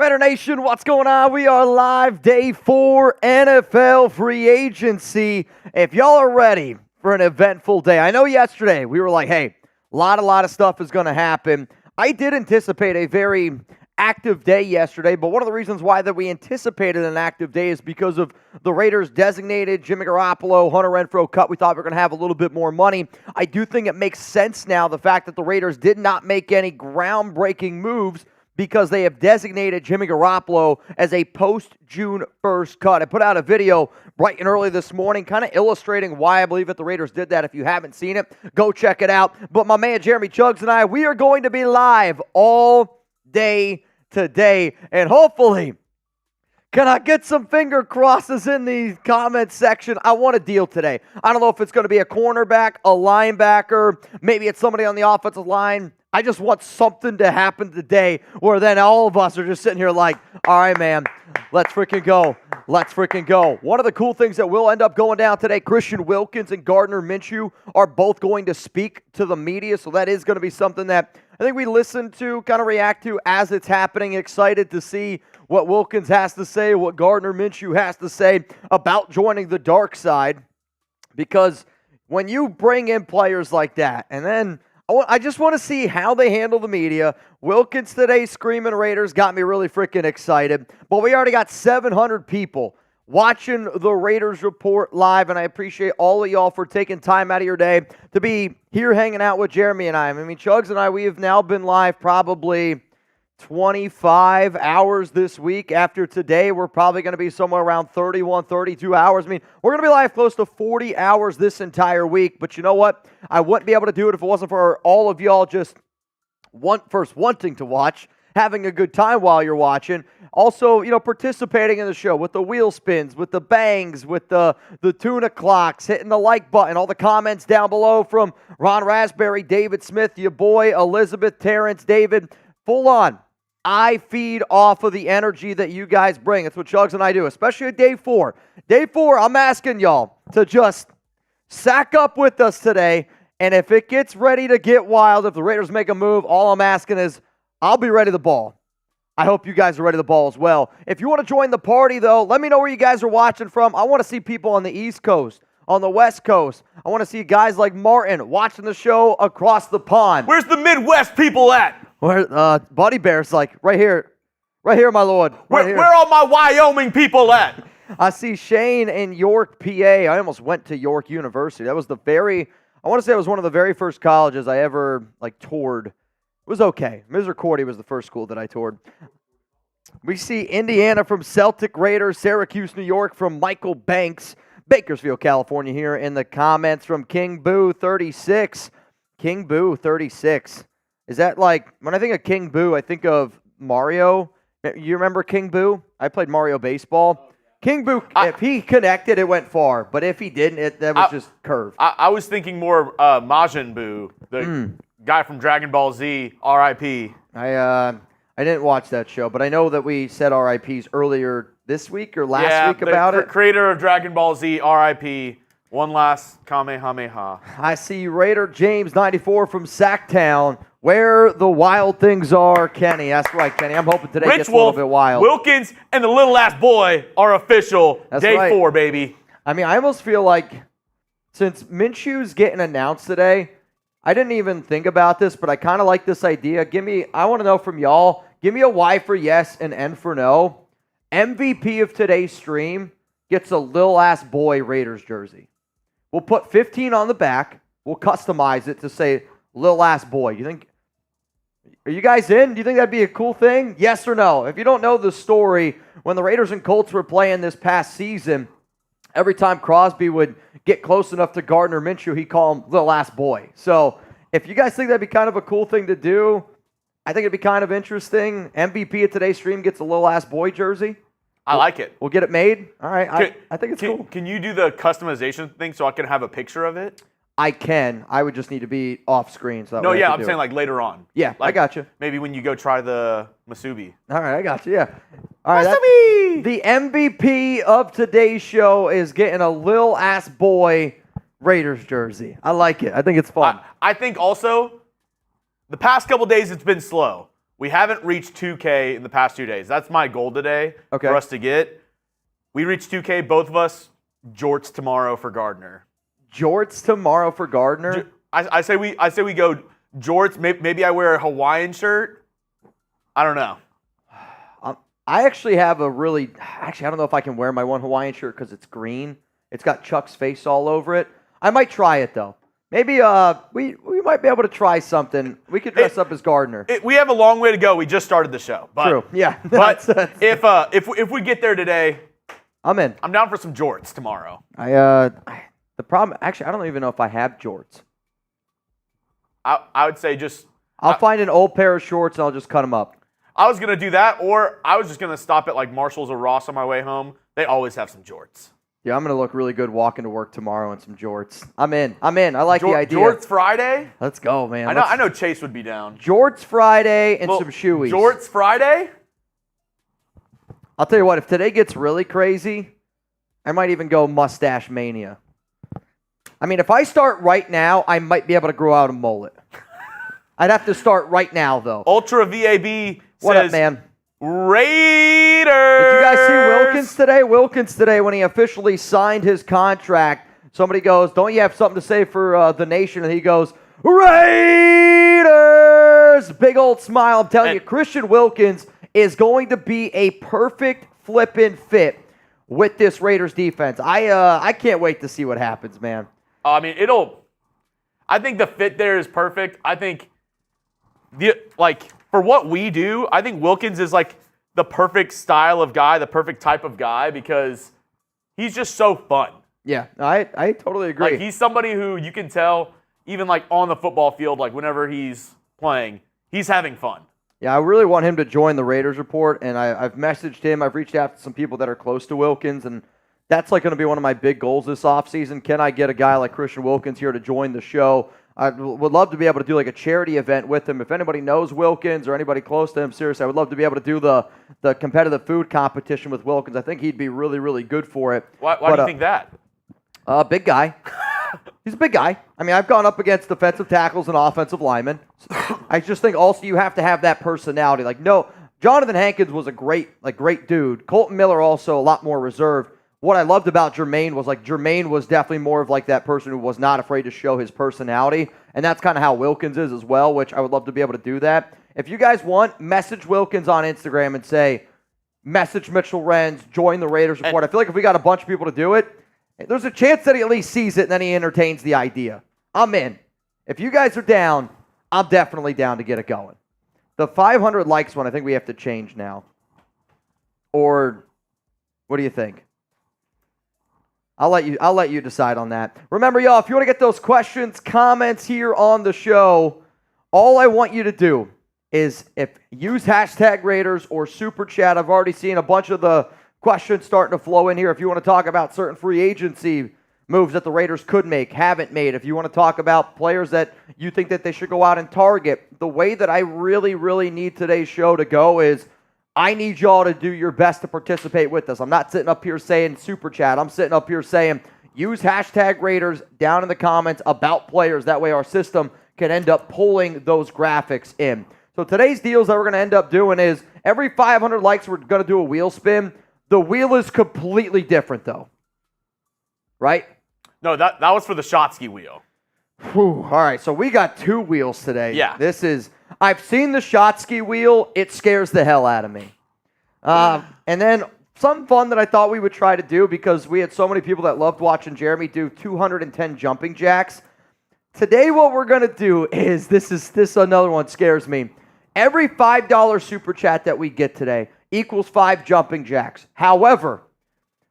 Raider Nation, what's going on? We are live, day 4, NFL free agency. If y'all are ready for an eventful day, I know yesterday we were like, hey, a lot of stuff is going to happen. I did anticipate a very active day yesterday, but one of the reasons why that we anticipated an active day is because of the Raiders designated Jimmy Garoppolo Hunter Renfrow cut. We thought we were going to have a little bit more money. I do think it makes sense now, the fact that the Raiders did not make any groundbreaking moves because they have designated Jimmy Garoppolo as a post-June 1st cut. I put out a video bright and early this morning kind of illustrating why I believe that the Raiders did that. If you haven't seen it, go check it out. But my man Jeremy Chuggs and I, we are going to be live all day today. And hopefully, can I get some finger crosses in the comment section? I want a deal today. I don't know if it's going to be a cornerback, a linebacker, maybe it's somebody on the offensive line. I just want something to happen today where then all of us are just sitting here like, all right, man, let's freaking go. Let's freaking go. One of the cool things that will end up going down today, Christian Wilkins and Gardner Minshew are both going to speak to the media, so that is going to be something that I think we listen to, kind of react to as it's happening. Excited to see what Wilkins has to say, what Gardner Minshew has to say about joining the dark side, because when you bring in players like that, and then I just want to see how they handle the media. Wilkins today screaming Raiders got me really freaking excited. But we already got 700 people watching the Raiders Report live, and I appreciate all of y'all for taking time out of your day to be here hanging out with Jeremy and I. I mean, Chuggs and I, we have now been live probably 25 hours this week. After today, we're probably going to be somewhere around 31, 32 hours. I mean, we're going to be live close to 40 hours this entire week. But you know what? I wouldn't be able to do it if it wasn't for all of y'all just first wanting to watch, having a good time while you're watching. Also, participating in the show with the wheel spins, with the bangs, with the tuna clocks, hitting the like button, all the comments down below from Ron Raspberry, David Smith, your boy, Elizabeth, Terrence, David, full on. I feed off of the energy that you guys bring. That's what Chuggs and I do, especially at day 4. Day 4, I'm asking y'all to just sack up with us today. And if it gets ready to get wild, if the Raiders make a move, all I'm asking is I'll be ready to ball. I hope you guys are ready to ball as well. If you want to join the party, though, let me know where you guys are watching from. I want to see people on the East Coast, on the West Coast. I want to see guys like Martin watching the show across the pond. Where's the Midwest people at? Where Buddy Bear's like, right here, my lord. Where are my Wyoming people at? I see Shane in York, PA. I almost went to York University. That was I want to say it was one of the very first colleges I ever toured. It was okay. Misericordia was the first school that I toured. We see Indiana from Celtic Raiders, Syracuse, New York from Michael Banks, Bakersfield, California here in the comments from King Boo 36. King Boo 36. Is that when I think of King Boo, I think of Mario. You remember King Boo? I played Mario Baseball. King Boo, if he connected, it went far. But if he didn't, that was just curved. I was thinking more Majin Buu, the guy from Dragon Ball Z, R.I.P. I didn't watch that show, but I know that we said R.I.P.s earlier this week or last week about it. Creator of Dragon Ball Z, R.I.P. One last Kamehameha. I see Raider James 94 from Sacktown. Where the wild things are, Kenny. That's right, Kenny. I'm hoping today gets a little bit wild. Wilkins and the little ass boy are official. That's day right. 4, baby. I mean, I almost feel like since Minshew's getting announced today, I didn't even think about this, but I kind of like this idea. I want to know from y'all, give me a Y for yes and N for no. MVP of today's stream gets a little ass boy Raiders jersey. We'll put 15 on the back. We'll customize it to say little ass boy. Are you guys in? Do you think that'd be a cool thing? Yes or no? If you don't know the story, when the Raiders and Colts were playing this past season, every time Crosby would get close enough to Gardner Minshew, he'd call him little ass boy. So if you guys think that'd be kind of a cool thing to do, I think it'd be kind of interesting. MVP of today's stream gets a little ass boy jersey. I like it. We'll get it made. All right. I think it's cool. Can you do the customization thing so I can have a picture of it? I can. I would just need to be off screen. So no, yeah, I'm saying later on. Yeah, I got you. Maybe when you go try the Masubi. All right, I got you. Yeah. All right. Masubi! The MVP of today's show is getting a lil ass boy Raiders jersey. I like it. I think it's fun. I think also the past couple days it's been slow. We haven't reached 2K in the past 2 days. That's my goal today for us to get. We reached 2K, both of us. Jorts tomorrow for Gardner. Jorts tomorrow for Gardner? I say we go jorts. Maybe I wear a Hawaiian shirt. I don't know. I actually have a really – actually, I don't know if I can wear my one Hawaiian shirt because it's green. It's got Chuck's face all over it. I might try it, though. Maybe we might be able to try something. We could dress up as Gardner. We have a long way to go. We just started the show. But, True. Yeah. But if we get there today, I'm in. I'm down for some jorts tomorrow. The problem – actually, I don't even know if I have jorts. I would say just – I'll find an old pair of shorts and I'll just cut them up. I was going to do that, or I was just going to stop at like Marshall's or Ross on my way home. They always have some jorts. Yeah, I'm going to look really good walking to work tomorrow in some jorts. I'm in. I like the idea. Jorts Friday? Let's go, man. I know Chase would be down. Jorts Friday and some shoeies. Jorts Friday? I'll tell you what, if today gets really crazy, I might even go mustache mania. I mean, if I start right now, I might be able to grow out a mullet. I'd have to start right now, though. Ultra VAB What says, up, man? Raiders! Did you guys see Wilkins today? Wilkins today, when he officially signed his contract, somebody goes, don't you have something to say for the nation? And he goes, Raiders! Big old smile. I'm telling you, Christian Wilkins is going to be a perfect flippin' fit with this Raiders defense. I can't wait to see what happens, man. I mean, I think the fit there is perfect. I think for what we do, I think Wilkins is like the perfect style of guy, the perfect type of guy, because he's just so fun. Yeah, I totally agree. Like, he's somebody who you can tell, even like on the football field, like whenever he's playing, he's having fun. Yeah, I really want him to join the Raiders report, and I've messaged him. I've reached out to some people that are close to Wilkins, and that's like going to be one of my big goals this offseason. Can I get a guy like Christian Wilkins here to join the show? I would love to be able to do like a charity event with him. If anybody knows Wilkins or anybody close to him, seriously, I would love to be able to do the competitive food competition with Wilkins. I think he'd be really, really good for it. Why do you think that? Big guy. He's a big guy. I mean, I've gone up against defensive tackles and offensive linemen. I just think also you have to have that personality. Like, no, Jonathan Hankins was a great dude. Colton Miller also a lot more reserved. What I loved about Jermaine was definitely more of like that person who was not afraid to show his personality, and that's kind of how Wilkins is as well, which I would love to be able to do that. If you guys want, message Wilkins on Instagram and say, message Mitchell Renz, join the Raiders report. I feel like if we got a bunch of people to do it, there's a chance that he at least sees it and then he entertains the idea. I'm in. If you guys are down, I'm definitely down to get it going. The 500 likes one, I think we have to change now. Or what do you think? I'll let you decide on that. Remember, y'all, if you want to get those questions, comments here on the show, all I want you to do is use hashtag Raiders or Super Chat. I've already seen a bunch of the questions starting to flow in here. If you want to talk about certain free agency moves that the Raiders could make, haven't made, if you want to talk about players that you think that they should go out and target, the way that I really, really need today's show to go is I need y'all to do your best to participate with us. I'm not sitting up here saying Super Chat. I'm sitting up here saying use hashtag Raiders down in the comments about players. That way our system can end up pulling those graphics in. So today's deals that we're going to end up doing is every 500 likes, we're going to do a wheel spin. The wheel is completely different, though. Right? No, that was for the Shotsky wheel. Whew. All right, so we got two wheels today. Yeah. I've seen the Shotsky wheel. It scares the hell out of me. And then something fun that I thought we would try to do because we had so many people that loved watching Jeremy do 210 jumping jacks. Today what we're going to do is, this another one scares me. Every $5 super chat that we get today equals 5 jumping jacks. However,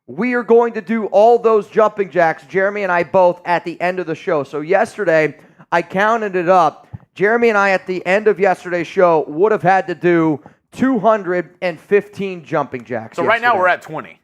we are going to do all those jumping jacks, Jeremy and I both, at the end of the show. So yesterday, I counted it up. Jeremy and I, at the end of yesterday's show, would have had to do 215 jumping jacks. So right now we're at 20.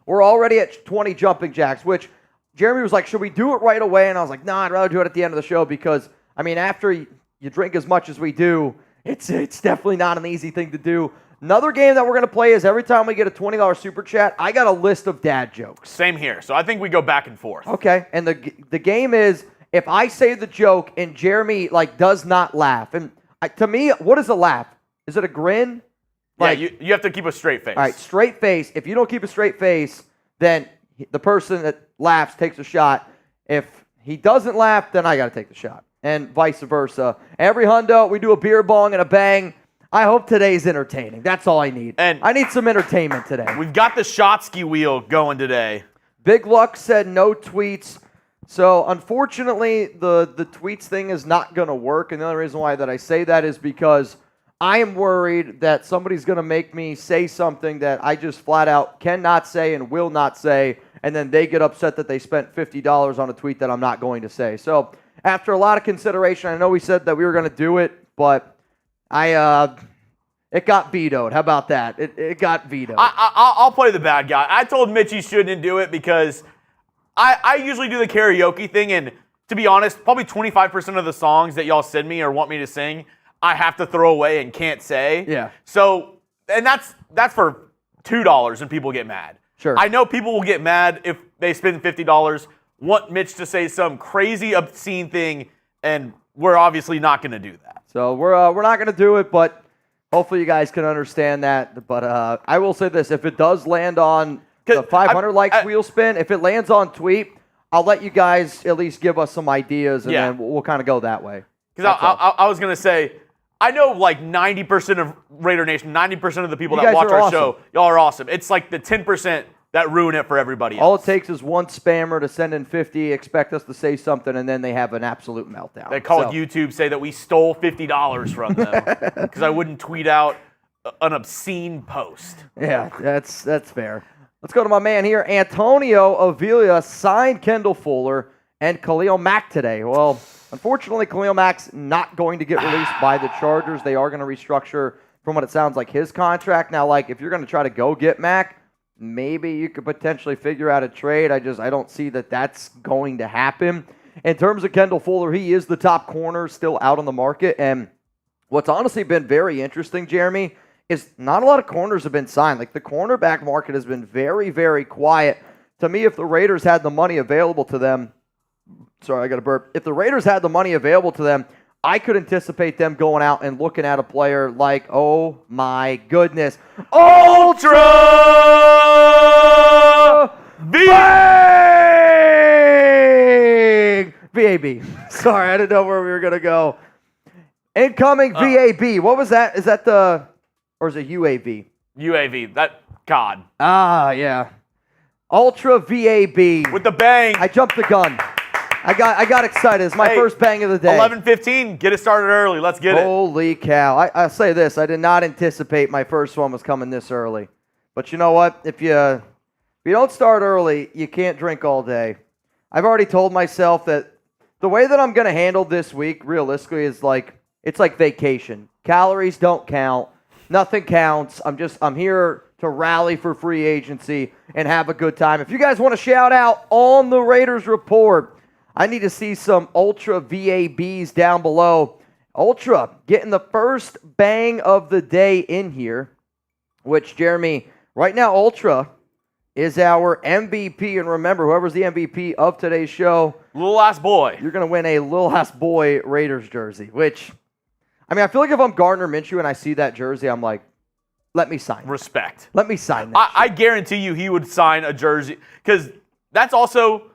We're already at 20 jumping jacks, which Jeremy was like, should we do it right away? And I was like, nah, I'd rather do it at the end of the show because, I mean, after you drink as much as we do, it's definitely not an easy thing to do. Another game that we're going to play is every time we get a $20 super chat, I got a list of dad jokes. Same here. So I think we go back and forth. Okay, and the game is if I say the joke and Jeremy does not laugh, and to me, what is a laugh? Is it a grin? Like, yeah, you have to keep a straight face. All right, straight face. If you don't keep a straight face, then the person that laughs takes a shot. If he doesn't laugh, then I got to take the shot, and vice versa. Every hundo, we do a beer bong and a bang. I hope today's entertaining. That's all I need. And I need some entertainment today. We've got the Shotsky wheel going today. Big Luck said no tweets. So, unfortunately, the tweets thing is not going to work. And the only reason why that I say that is because I am worried that somebody's going to make me say something that I just flat out cannot say and will not say, and then they get upset that they spent $50 on a tweet that I'm not going to say. So, after a lot of consideration, I know we said that we were going to do it, but it got vetoed. How about that? It got vetoed. I'll play the bad guy. I told Mitch he shouldn't do it because I usually do the karaoke thing, and to be honest, probably 25% of the songs that y'all send me or want me to sing, I have to throw away and can't say. Yeah. So, and that's for $2 and people get mad. Sure. I know people will get mad if they spend $50, want Mitch to say some crazy, obscene thing, and we're obviously not going to do that. So we're not going to do it, but hopefully you guys can understand that. But I will say this, if it does land on the 500 likes wheel spin, if it lands on tweet, I'll let you guys at least give us some ideas, and then we'll kind of go that way. Because I was going to say, I know like 90% of Raider Nation, 90% of the people that watch our show, y'all are awesome. It's like the 10% that ruin it for everybody else. All it takes is one spammer to send in 50, expect us to say something, and then they have an absolute meltdown. They called YouTube, say that we stole $50 from them because I wouldn't tweet out an obscene post. Yeah, that's fair. Let's go to my man here. Antonio Avila signed Kendall Fuller and Khalil Mack today. Well, unfortunately, Khalil Mack's not going to get released by the Chargers. They are going to restructure, from what it sounds like, his contract. Now, like, if you're going to try to go get Mack, maybe you could potentially figure out a trade. I don't see that that's going to happen. In terms of Kendall Fuller, he is the top corner still out on the market. And what's honestly been very interesting, Jeremy, is not a lot of corners have been signed. Like, the cornerback market has been very, very quiet. To me, if the Raiders had the money available to them, sorry, I got a burp. If the Raiders had the money available to them, I could anticipate them going out and looking at a player like, oh my goodness, Ultra Bang! VAB. Sorry, I didn't know where we were going to go. Incoming VAB. What was that? Is that or is it UAV? UAV. God. Ah, yeah. Ultra VAB. With the bang. I jumped the gun. I got excited. It's my first bang of the day. 11:15. Get it started early. Let's get it. Holy cow. I'll say this. I did not anticipate my first one was coming this early. But you know what? If you don't start early, you can't drink all day. I've already told myself that the way that I'm going to handle this week, realistically, is like, it's like vacation. Calories don't count. Nothing counts. I'm here to rally for free agency and have a good time. If you guys want to shout out on the Raiders Report, I need to see some Ultra VABs down below. Ultra getting the first bang of the day in here, which, Jeremy, right now Ultra is our MVP. And remember, whoever's the MVP of today's show, Little Ass Boy, you're going to win a Little Ass Boy Raiders jersey, which, I mean, I feel like if I'm Gardner Minshew and I see that jersey, I'm like, let me sign it. Respect. Let me sign that. I guarantee you he would sign a jersey, because that's also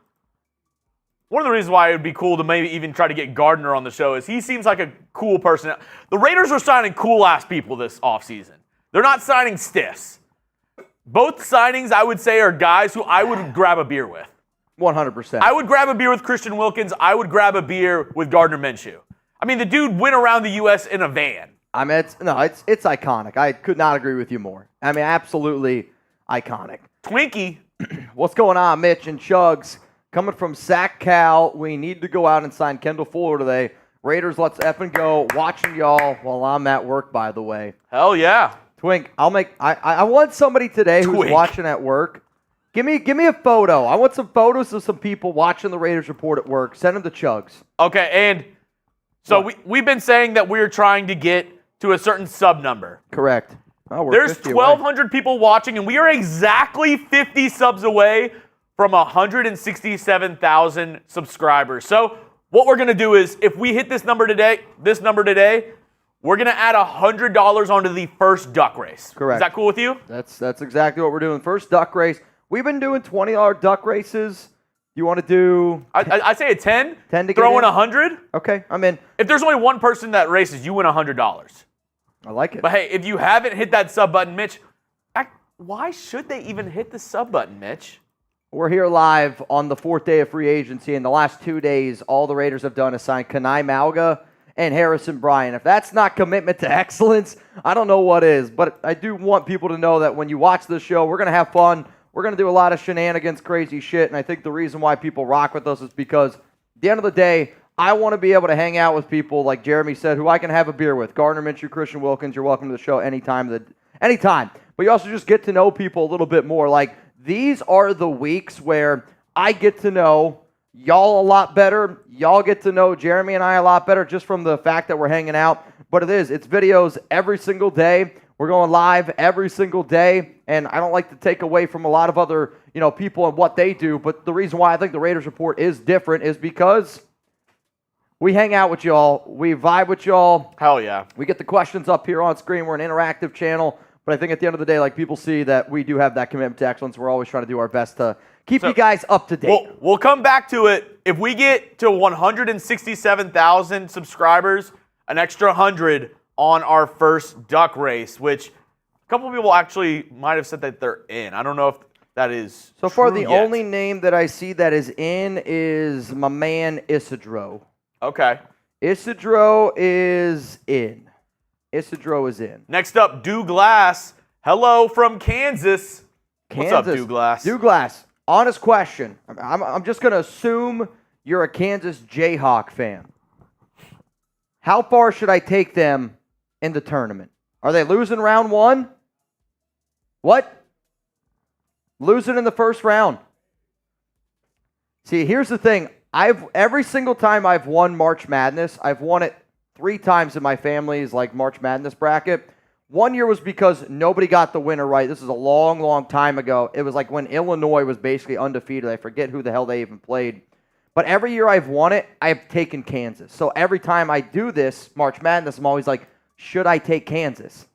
one of the reasons why it would be cool to maybe even try to get Gardner on the show is he seems like a cool person. The Raiders are signing cool-ass people this offseason. They're not signing stiffs. Both signings, I would say, are guys who I would grab a beer with. 100%. I would grab a beer with Christian Wilkins. I would grab a beer with Gardner Minshew. I mean, the dude went around the U.S. in a van. I mean, it's iconic. I could not agree with you more. I mean, absolutely iconic. Twinkie. What's going on, Mitch and Chuggs? Coming from Sac Cal, we need to go out and sign Kendall Fuller today. Raiders, let's effing go. Watching y'all while I'm at work, by the way. Hell yeah. Twink, I want somebody today who's watching at work. Give me a photo. I want some photos of some people watching the Raiders Report at work. Send them to Chuggs. Okay, and so we've been saying that we're trying to get to a certain sub number. Correct. Oh, there's 1,200 people watching, and we are exactly 50 subs away from 167,000 subscribers. So what we're going to do is, if we hit this number today, we're we're going to add $100 onto the first duck race. Correct. Is that cool with you? That's exactly what we're doing. First duck race. We've been doing $20 duck races. You want to do? I say a 10. 10 to throw get in 100. Okay, I'm in. If there's only one person that races, you win $100. I like it. But hey, if you haven't hit that sub button, Mitch, why should they even hit the sub button, Mitch? We're here live on the 4th day of free agency. In the last 2 days, all the Raiders have done is sign Kana'i Mauga and Harrison Bryant. If that's not commitment to excellence, I don't know what is. But I do want people to know that when you watch this show, we're going to have fun. We're going to do a lot of shenanigans, crazy shit, and I think the reason why people rock with us is because at the end of the day, I want to be able to hang out with people, like Jeremy said, who I can have a beer with. Gardner Minshew, Christian Wilkins, you're welcome to the show anytime. But you also just get to know people a little bit more. Like, these are the weeks where I get to know y'all a lot better. Y'all get to know Jeremy and I a lot better just from the fact that we're hanging out. But it's videos every single day. We're going live every single day, and I don't like to take away from a lot of other, people and what they do, but the reason why I think the Raiders Report is different is because we hang out with y'all, we vibe with y'all. Hell yeah. We get the questions up here on screen. We're an interactive channel, but I think at the end of the day, people see that we do have that commitment to excellence. We're always trying to do our best to keep you guys up to date. We'll come back to it. If we get to 167,000 subscribers, an extra 100 on our first duck race, which a couple of people actually might have said that they're in. I don't know if that is so far. True The yet. only name that I see that is in is my man Isidro. Okay. Isidro is in. Isidro is in. Next up, Douglas. Hello from Kansas. What's up, Douglas? Douglas, honest question. I'm just going to assume you're a Kansas Jayhawk fan. How far should I take them in the tournament? Are they losing round one? What? Losing in the first round. See, here's the thing. Every single time I've won March Madness, I've won it 3 times in my family's March Madness bracket. One year was because nobody got the winner right. This is a long, long time ago. It was when Illinois was basically undefeated. I forget who the hell they even played. But every year I've won it, I've taken Kansas. So every time I do this March Madness, I'm always like, should I take Kansas?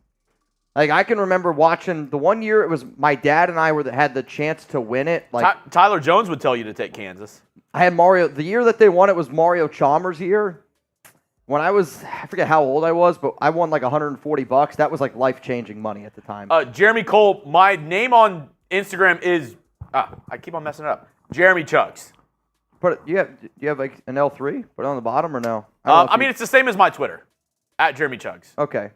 I can remember watching the one year it was my dad and I had the chance to win it. Tyler Jones would tell you to take Kansas. I had Mario. The year that they won it was Mario Chalmers' year. When I forget how old I was, but I won $140. That was life-changing money at the time. Jeremy Cole, my name on Instagram is, I keep on messing it up, Jeremy Chuggs. You have an L3? Put it on the bottom or no? It's the same as my Twitter, at Jeremy Chuggs. Okay.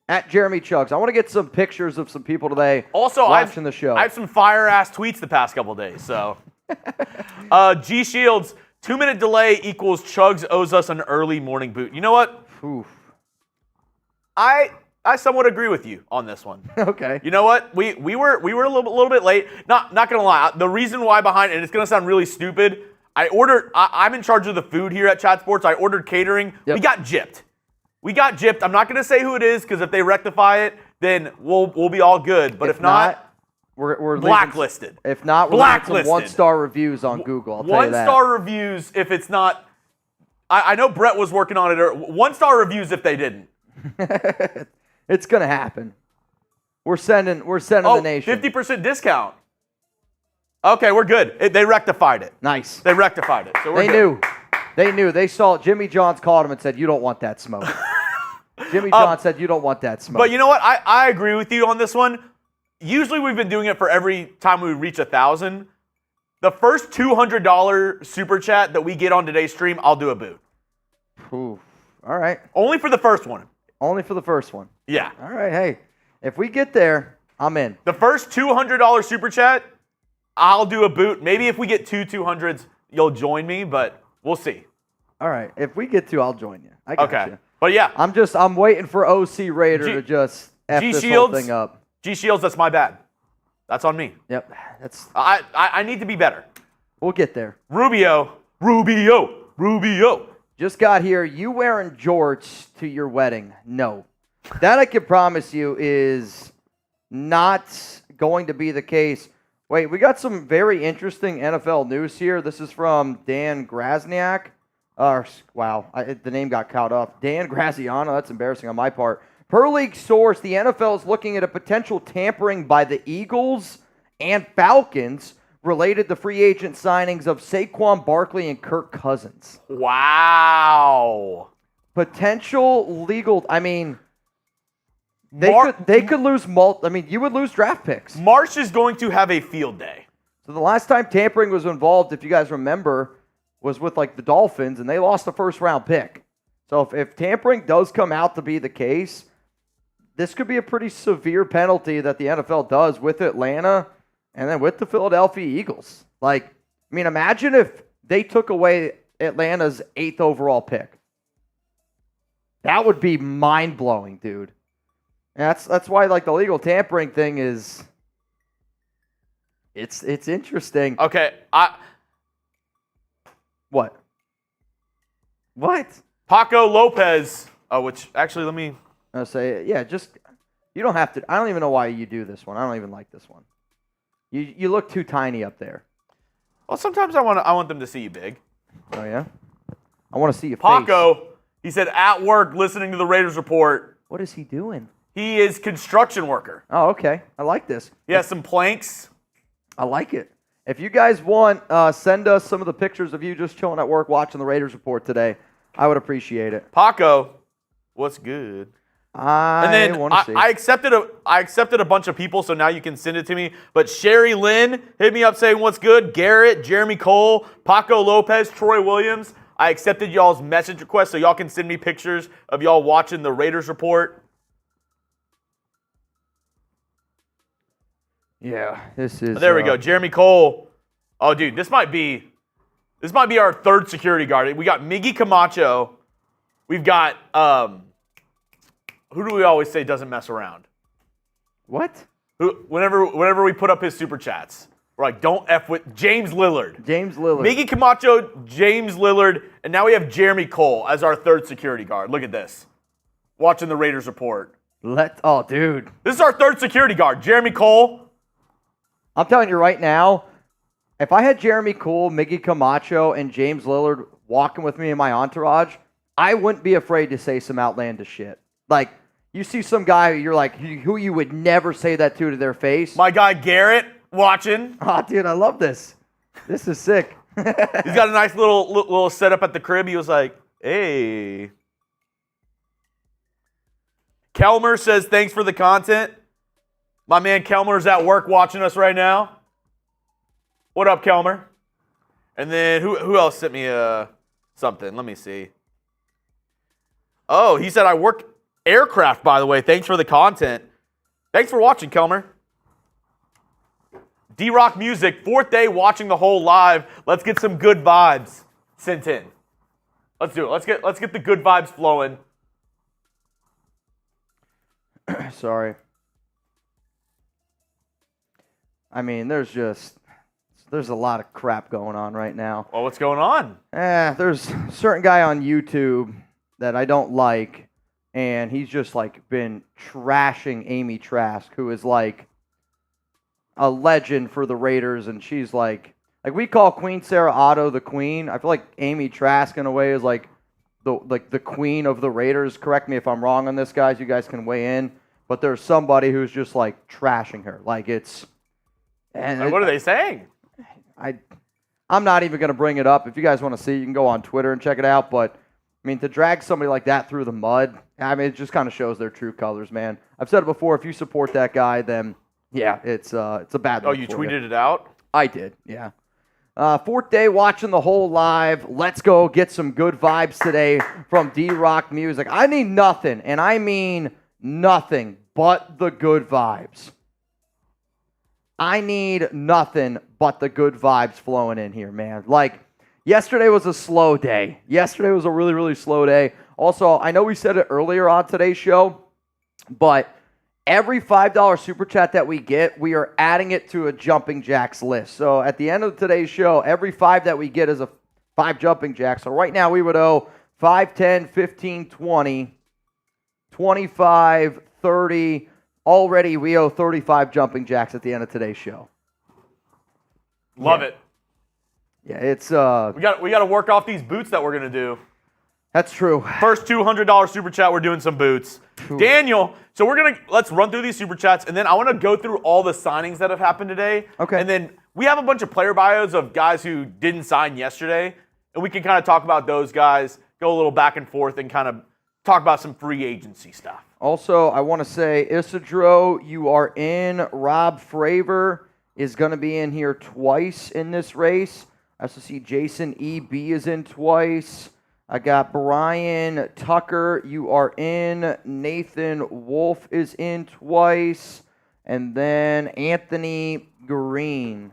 At Jeremy Chuggs. I want to get some pictures of some people today also watching the show. I have some fire-ass tweets the past couple days, so. G Shields, 2-minute delay equals Chuggs owes us an early morning boot. You know what? Oof. I somewhat agree with you on this one. Okay. You know what? We were a little bit late. Not gonna lie. The reason why behind it, and it's gonna sound really stupid. I'm in charge of the food here at Chat Sports. I ordered catering. Yep. We got gypped. I'm not gonna say who it is because if they rectify it, then we'll be all good. But if not we're blacklisted. If not, we're leaving some 1-star reviews on Google. I'll tell you that. 1-star reviews if it's not. I know Brett was working on it. 1-star reviews if they didn't. It's gonna happen. We're sending the nation 50% discount. Okay, we're good. They rectified it. Nice. They rectified it. So they knew. They knew. They saw it. Jimmy Johns called him and said, "You don't want that smoke." Jimmy Johns said, "You don't want that smoke." But you know what? I agree with you on this one. Usually we've been doing it for every time we reach 1,000. The first $200 super chat that we get on today's stream, I'll do a boot. Ooh. All right. Only for the first one. Only for the first one. Yeah. All right. Hey, if we get there, I'm in. The first $200 super chat, I'll do a boot. Maybe if we get 200s, you'll join me, but we'll see. All right. If we get to, I'll join you. I got you. But yeah. I'm waiting for OC Raider to just F this whole thing up. G Shields, that's my bad. That's on me. Yep. I need to be better. We'll get there. Rubio. Just got here. You wearing jorts to your wedding? No. That I can promise you is not going to be the case. Wait, we got some very interesting NFL news here. This is from Dan Grasniak. Wow, the name got caught up. Dan Graziano, that's embarrassing on my part. Per league source, the NFL is looking at a potential tampering by the Eagles and Falcons related to free agent signings of Saquon Barkley and Kirk Cousins. Wow. Potential legal, I mean, they could lose you would lose draft picks. Marsh is going to have a field day. So the last time tampering was involved, if you guys remember, was with like the Dolphins, and they lost the first round pick. So if tampering does come out to be the case, this could be a pretty severe penalty that the NFL does with Atlanta and then with the Philadelphia Eagles. Like, I mean, imagine if they took away Atlanta's 8th overall pick. That would be mind-blowing, dude. And that's why like the legal tampering thing is it's interesting. Okay, What? Paco Lopez. Oh, which actually let me I'll say, yeah, you don't have to. I don't even know why you do this one. I don't even like this one. You look too tiny up there. Well, sometimes I want them to see you big. Oh yeah? I want to see your face. Paco, he said at work listening to the Raiders report. What is he doing? He is construction worker. Oh, okay. I like this. He has some planks. I like it. If you guys want, send us some of the pictures of you just chilling at work watching the Raiders report today. I would appreciate it. Paco, what's good? I want to see. I accepted a bunch of people, so now you can send it to me. But Sherry Lynn hit me up saying what's good. Garrett, Jeremy Cole, Paco Lopez, Troy Williams. I accepted y'all's message request, so y'all can send me pictures of y'all watching the Raiders report. Yeah, this is. There we go, Jeremy Cole. Oh, dude, this might be our third security guard. We got Miggy Camacho. We've got who do we always say doesn't mess around? What? Whenever we put up his super chats, we're like, don't F with James Lillard. Miggy Camacho, James Lillard, and now we have Jeremy Cole as our third security guard. Look at this. Watching the Raiders report. Oh, dude. This is our third security guard, Jeremy Cole. I'm telling you right now, if I had Jeremy Cole, Miggy Camacho, and James Lillard walking with me in my entourage, I wouldn't be afraid to say some outlandish shit. Like, you see some guy, you're like, who you would never say that to their face. My guy Garrett watching. Oh, dude, I love this. This is sick. He's got a nice little setup at the crib. He was like, hey. Kelmer says, thanks for the content. My man Kelmer's at work watching us right now. What up, Kelmer? And then who else sent me something? Let me see. Oh, he said I work aircraft, by the way. Thanks for the content. Thanks for watching, Kelmer. D-Rock Music, 4th day watching the whole live. Let's get some good vibes sent in. Let's do it. Let's get the good vibes flowing. Sorry. I mean, there's a lot of crap going on right now. Well, what's going on? There's a certain guy on YouTube that I don't like, and he's just like been trashing Amy Trask, who is like a legend for the Raiders, and she's like we call Queen Sarah Otto the queen. I feel like Amy Trask in a way is like the queen of the Raiders. Correct me if I'm wrong on this, guys. You guys can weigh in. But there's somebody who's just like trashing her. Like it's. And what are they saying? I'm not even going to bring it up. If you guys want to see, you can go on Twitter and check it out. But I mean, to drag somebody like that through the mud, I mean, it just kind of shows their true colors, man. I've said it before. If you support that guy, then yeah, it's a bad. Oh, you tweeted it out? I did. Yeah. 4th day watching the whole live. Let's go get some good vibes today from D-Rock Music. I need nothing, and I mean nothing but the good vibes. I need nothing but the good vibes flowing in here, man. Like, yesterday was a slow day. Yesterday was a really, really slow day. Also, I know we said it earlier on today's show, but every $5 super chat that we get, we are adding it to a Jumping Jacks list. So at the end of today's show, every 5 that we get is a 5 Jumping Jacks. So right now we would owe 5, 10, 15, 20, 25, 30. Already we owe 35 Jumping Jacks at the end of today's show. Love it. Yeah, it's We got to work off these boots that we're gonna do. That's true. First $200 super chat, we're doing some boots. Ooh. Daniel, so let's run through these super chats, and then I want to go through all the signings that have happened today. Okay. And then we have a bunch of player bios of guys who didn't sign yesterday, and we can kind of talk about those guys, go a little back and forth, and kind of talk about some free agency stuff. Also, I want to say, Isidro, you are in. Rob Fravor is going to be in here twice in this race. I also see Jason E.B. is in twice. I got Brian Tucker, you are in. Nathan Wolf is in twice. And then Anthony Green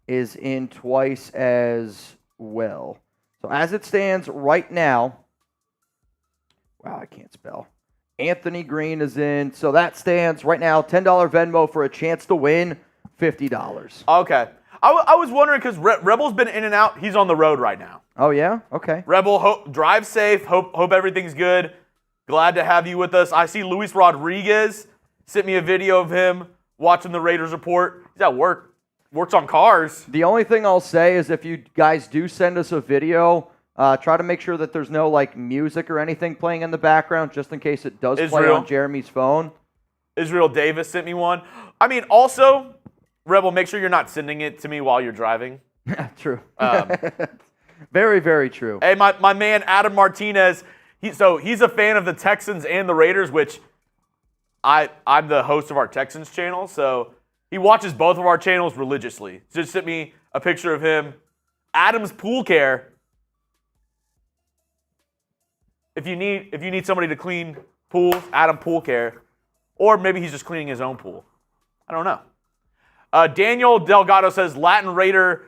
is in twice as well. So as it stands right now, wow, I can't spell. Anthony Green is in. So that stands right now, $10 Venmo for a chance to win $50. Okay. I was wondering because Rebel's been in and out. He's on the road right now. Oh, yeah? Okay. Rebel, drive safe. Hope everything's good. Glad to have you with us. I see Luis Rodriguez sent me a video of him watching the Raiders report. He's at work. Works on cars. The only thing I'll say is if you guys do send us a video, try to make sure that there's no like music or anything playing in the background, just in case it does play on Jeremy's phone. Israel Davis sent me one. I mean, also, Rebel, make sure you're not sending it to me while you're driving. True. Very, very true. Hey, my man Adam Martinez, he's a fan of the Texans and the Raiders, which I'm the host of our Texans channel, so he watches both of our channels religiously. Just sent me a picture of him. Adam's Pool Care. If you need somebody to clean pools, Adam Pool Care. Or maybe he's just cleaning his own pool. I don't know. Daniel Delgado says Latin Raider,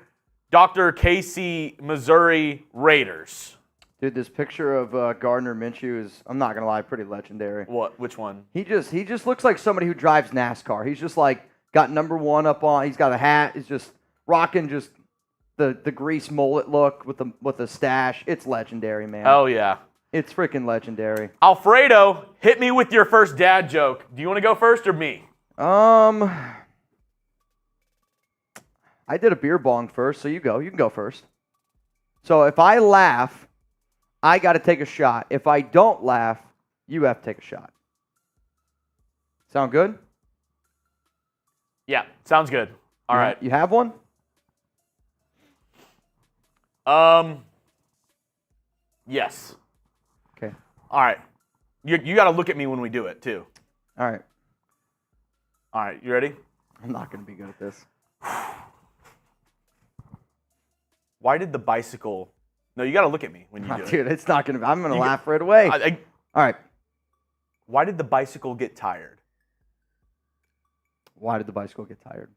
Dr. KC, Missouri Raiders. Dude, this picture of Gardner Minshew is, I'm not going to lie, pretty legendary. What? Which one? He just looks like somebody who drives NASCAR. He's just like got number 1 up on. He's got a hat. He's just rocking just the grease mullet look with the stash. It's legendary, man. Oh, yeah. It's freaking legendary. Alfredo, hit me with your first dad joke. Do you want to go first or me? I did a beer bong first, so you go. You can go first. So if I laugh, I got to take a shot. If I don't laugh, you have to take a shot. Sound good? Yeah, sounds good. All right. You have one? Yes. Okay. All right. You got to look at me when we do it, too. All right. All right, you ready? I'm not going to be good at this. Why did the bicycle... No, you got to look at me when you do it. Dude, it's not going to be... I'm going to laugh right away. All right. Why did the bicycle get tired? Why did the bicycle get tired?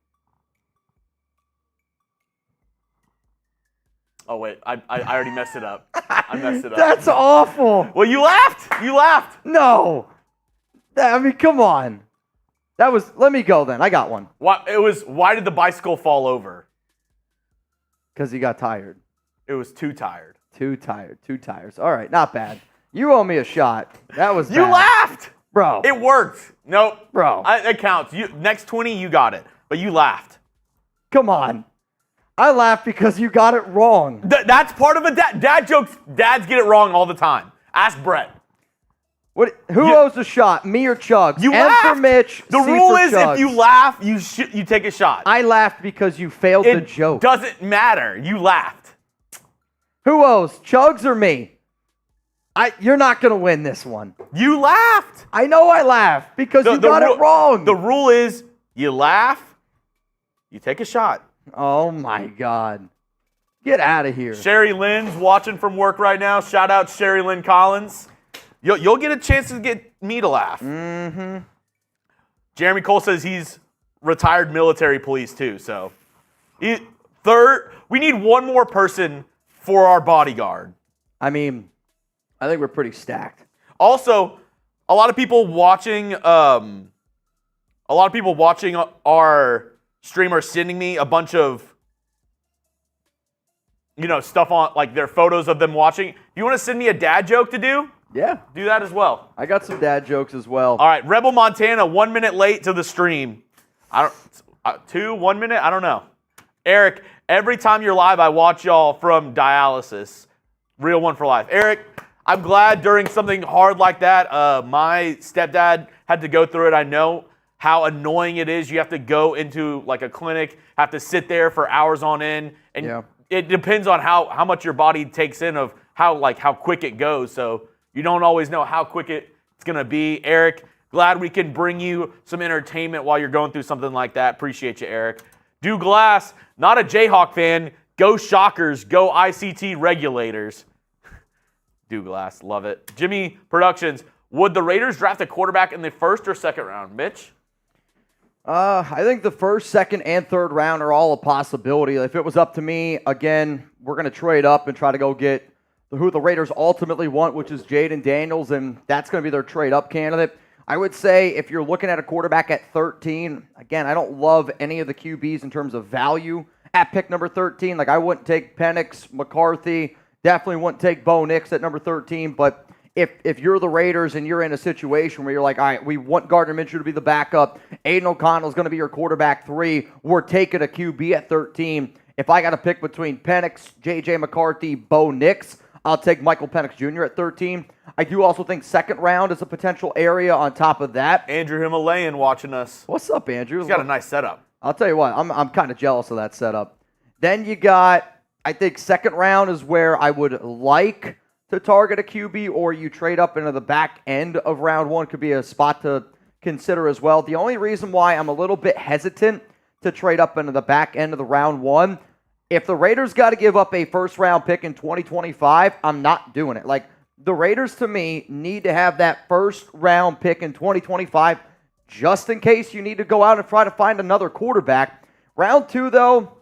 Oh, wait. I already messed it up. I messed it up. That's awful. Well, you laughed. You laughed. No. I mean, come on. That was... Let me go then. I got one. Why did the bicycle fall over? Because he got tired. It was too tired. Too tired. 2 tires. All right. Not bad. You owe me a shot. That was You bad. laughed. Bro. It worked. Nope. Bro. It counts. Next 20, you got it. But you laughed. Come on. I laughed because you got it wrong. That's part of a dad jokes. Dads get it wrong all the time. Ask Brett. Who owes a shot, me or Chuggs? You M laughed. for Mitch, The C rule for is Chuggs. if you laugh, you take a shot. I laughed because you failed the joke. It doesn't matter. You laughed. Who owes, Chuggs or me? You're not going to win this one. You laughed. I know I laughed because you got it wrong. The rule is you laugh, you take a shot. Oh, my God. Get out of here. Sherry Lynn's watching from work right now. Shout out Sherry Lynn Collins. You'll get a chance to get me to laugh. Mm-hmm. Jeremy Cole says he's retired military police too. So, third, we need one more person for our bodyguard. I mean, I think we're pretty stacked. Also, a lot of people watching our stream are sending me a bunch of stuff on like their photos of them watching. If you want to send me a dad joke to do? Yeah. Do that as well. I got some dad jokes as well. All right, Rebel Montana, 1 minute late to the stream. 1 minute? I don't know. Eric Every time you're live, I watch y'all from dialysis. Real one for life. Eric, I'm glad during something hard like that, my stepdad had to go through it. I know how annoying it is. You have to go into like a clinic, have to sit there for hours on end, and it depends on how much your body takes in of how quick it goes. So you don't always know how quick it's gonna be. Eric, glad we can bring you some entertainment while you're going through something like that. Appreciate you, Eric. Douglas, not a Jayhawk fan. Go Shockers. Go ICT regulators. Douglas, love it. Jimmy Productions, would the Raiders draft a quarterback in the first or second round? Mitch? I think the first, second, and third round are all a possibility. If it was up to me, again, we're going to trade up and try to go get who the Raiders ultimately want, which is Jayden Daniels, and that's going to be their trade-up candidate. I would say if you're looking at a quarterback at 13, again, I don't love any of the QBs in terms of value at pick number 13. Like, I wouldn't take Penix, McCarthy, definitely wouldn't take Bo Nix at number 13, but if you're the Raiders and you're in a situation where you're like, all right, we want Gardner Minshew to be the backup, Aiden O'Connell's going to be your quarterback 3, we're taking a QB at 13. If I got to pick between Penix, J.J. McCarthy, Bo Nix, I'll take Michael Penix Jr. at 13. I do also think second round is a potential area on top of that. Andrew Himalayan watching us. What's up, Andrew? He's got a nice setup. I'll tell you what, I'm kind of jealous of that setup. Then you got, I think second round is where I would like to target a QB, or you trade up into the back end of round 1 could be a spot to consider as well. The only reason why I'm a little bit hesitant to trade up into the back end of the round 1, if the Raiders got to give up a first-round pick in 2025, I'm not doing it. Like, the Raiders, to me, need to have that first-round pick in 2025 just in case you need to go out and try to find another quarterback. Round 2, though,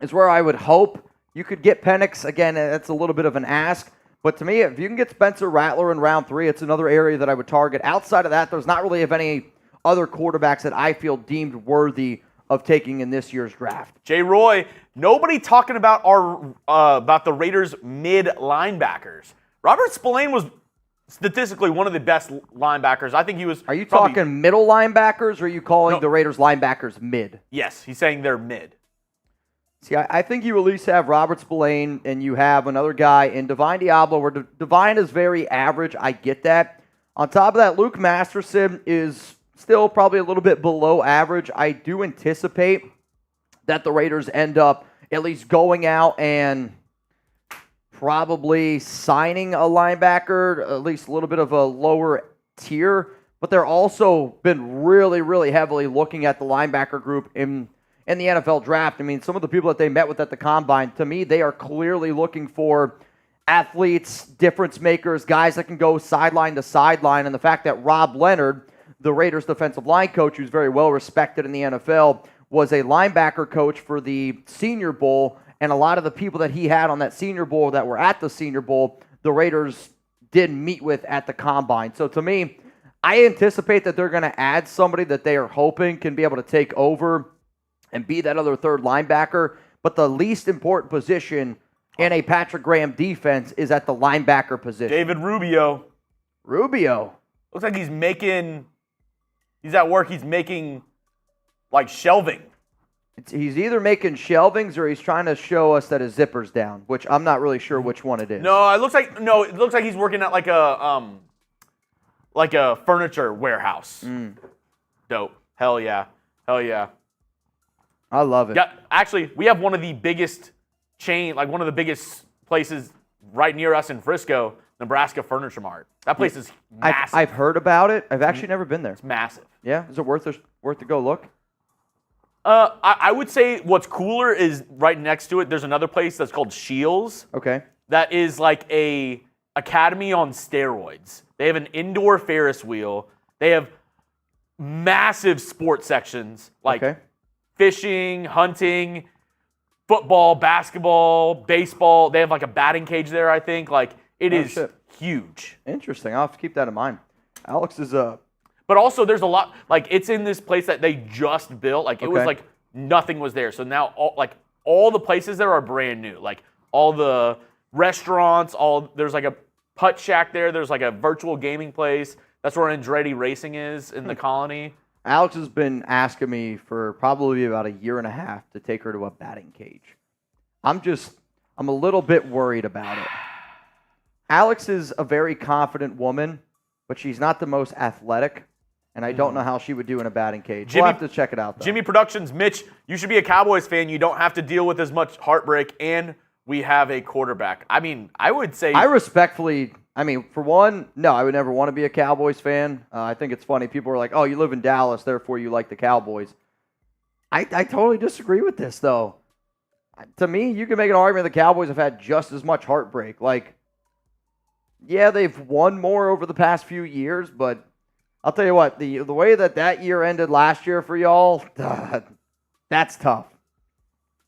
is where I would hope you could get Penix. Again, that's a little bit of an ask. But to me, if you can get Spencer Rattler in round 3, it's another area that I would target. Outside of that, there's not really any other quarterbacks that I feel deemed worthy of taking in this year's draft. Jay Roy, nobody talking about about the Raiders' mid linebackers. Robert Spillane was statistically one of the best linebackers. I think he was. Are you talking middle linebackers, or are you calling the Raiders linebackers mid? Yes, he's saying they're mid. See, I think you at least have Robert Spillane, and you have another guy in Divine Diablo, where Divine is very average. I get that. On top of that, Luke Masterson is still probably a little bit below average. I do anticipate that the Raiders end up at least going out and probably signing a linebacker, at least a little bit of a lower tier. But they're also been really, really heavily looking at the linebacker group in the NFL draft. I mean, some of the people that they met with at the Combine, to me, they are clearly looking for athletes, difference makers, guys that can go sideline to sideline. And the fact that Rob Leonard, the Raiders defensive line coach, who's very well respected in the NFL, was a linebacker coach for the Senior Bowl, and a lot of the people that he had on that Senior Bowl that were at the Senior Bowl, the Raiders did meet with at the Combine. So to me, I anticipate that they're going to add somebody that they are hoping can be able to take over and be that other third linebacker. But the least important position in a Patrick Graham defense is at the linebacker position. David Rubio. Rubio. Looks like he's at work, he's making, like, shelving. He's either making shelvings or he's trying to show us that his zipper's down, which I'm not really sure which one it is. No, it looks like he's working at like a furniture warehouse. Dope. Hell yeah. I love it. Yeah, actually, we have one of the biggest places right near us in Frisco, Nebraska Furniture Mart. That place is massive. I've heard about it. I've actually never been there. It's massive. Yeah, is it worth to go look? I would say what's cooler is right next to it, there's another place that's called Shields. Okay. That is like a academy on steroids. They have an indoor Ferris wheel. They have massive sports sections like fishing, hunting, football, basketball, baseball. They have like a batting cage there, I think. Like, it is huge. Interesting. I'll have to keep that in mind. Alex is But also, there's a lot, like, it's in this place that they just built. Like, it was like nothing was there. So now, all the places there are brand new. Like, all the restaurants, there's like a putt shack there. There's like a virtual gaming place. That's where Andretti Racing is in the Colony. Alex has been asking me for probably about a year and a half to take her to a batting cage. I'm a little bit worried about it. Alex is a very confident woman, but she's not the most athletic, and I don't know how she would do in a batting cage. We'll have to check it out, though. Jimmy Productions, Mitch, you should be a Cowboys fan. You don't have to deal with as much heartbreak, and we have a quarterback. I mean, I would say... for one, no, I would never want to be a Cowboys fan. I think it's funny. People are like, oh, you live in Dallas, therefore you like the Cowboys. I totally disagree with this, though. To me, you can make an argument the Cowboys have had just as much heartbreak. Like, yeah, they've won more over the past few years, but I'll tell you what, the way that year ended last year for y'all, that's tough.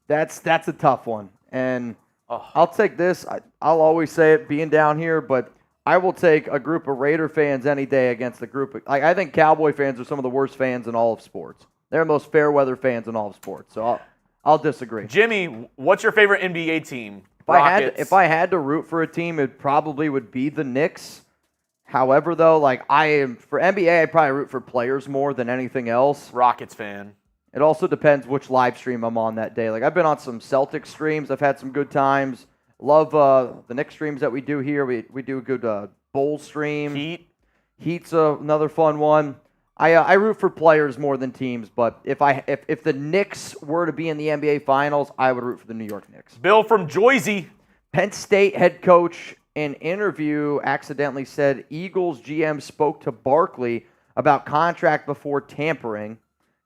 That's a tough one. And I'll take this. I'll always say it being down here, but I will take a group of Raider fans any day against a group of, I think Cowboy fans are some of the worst fans in all of sports. They're the most fair weather fans in all of sports. So I'll disagree. Jimmy, what's your favorite NBA team? If I had to root for a team, it probably would be the Knicks. However, though, for NBA, I probably root for players more than anything else. Rockets fan. It also depends which live stream I'm on that day. Like, I've been on some Celtics streams. I've had some good times. Love the Knicks streams that we do here. We do a good Bulls stream. Heat's another fun one. I root for players more than teams, but if the Knicks were to be in the NBA Finals, I would root for the New York Knicks. Bill from Jersey. Penn State head coach in interview accidentally said Eagles GM spoke to Barkley about contract before tampering.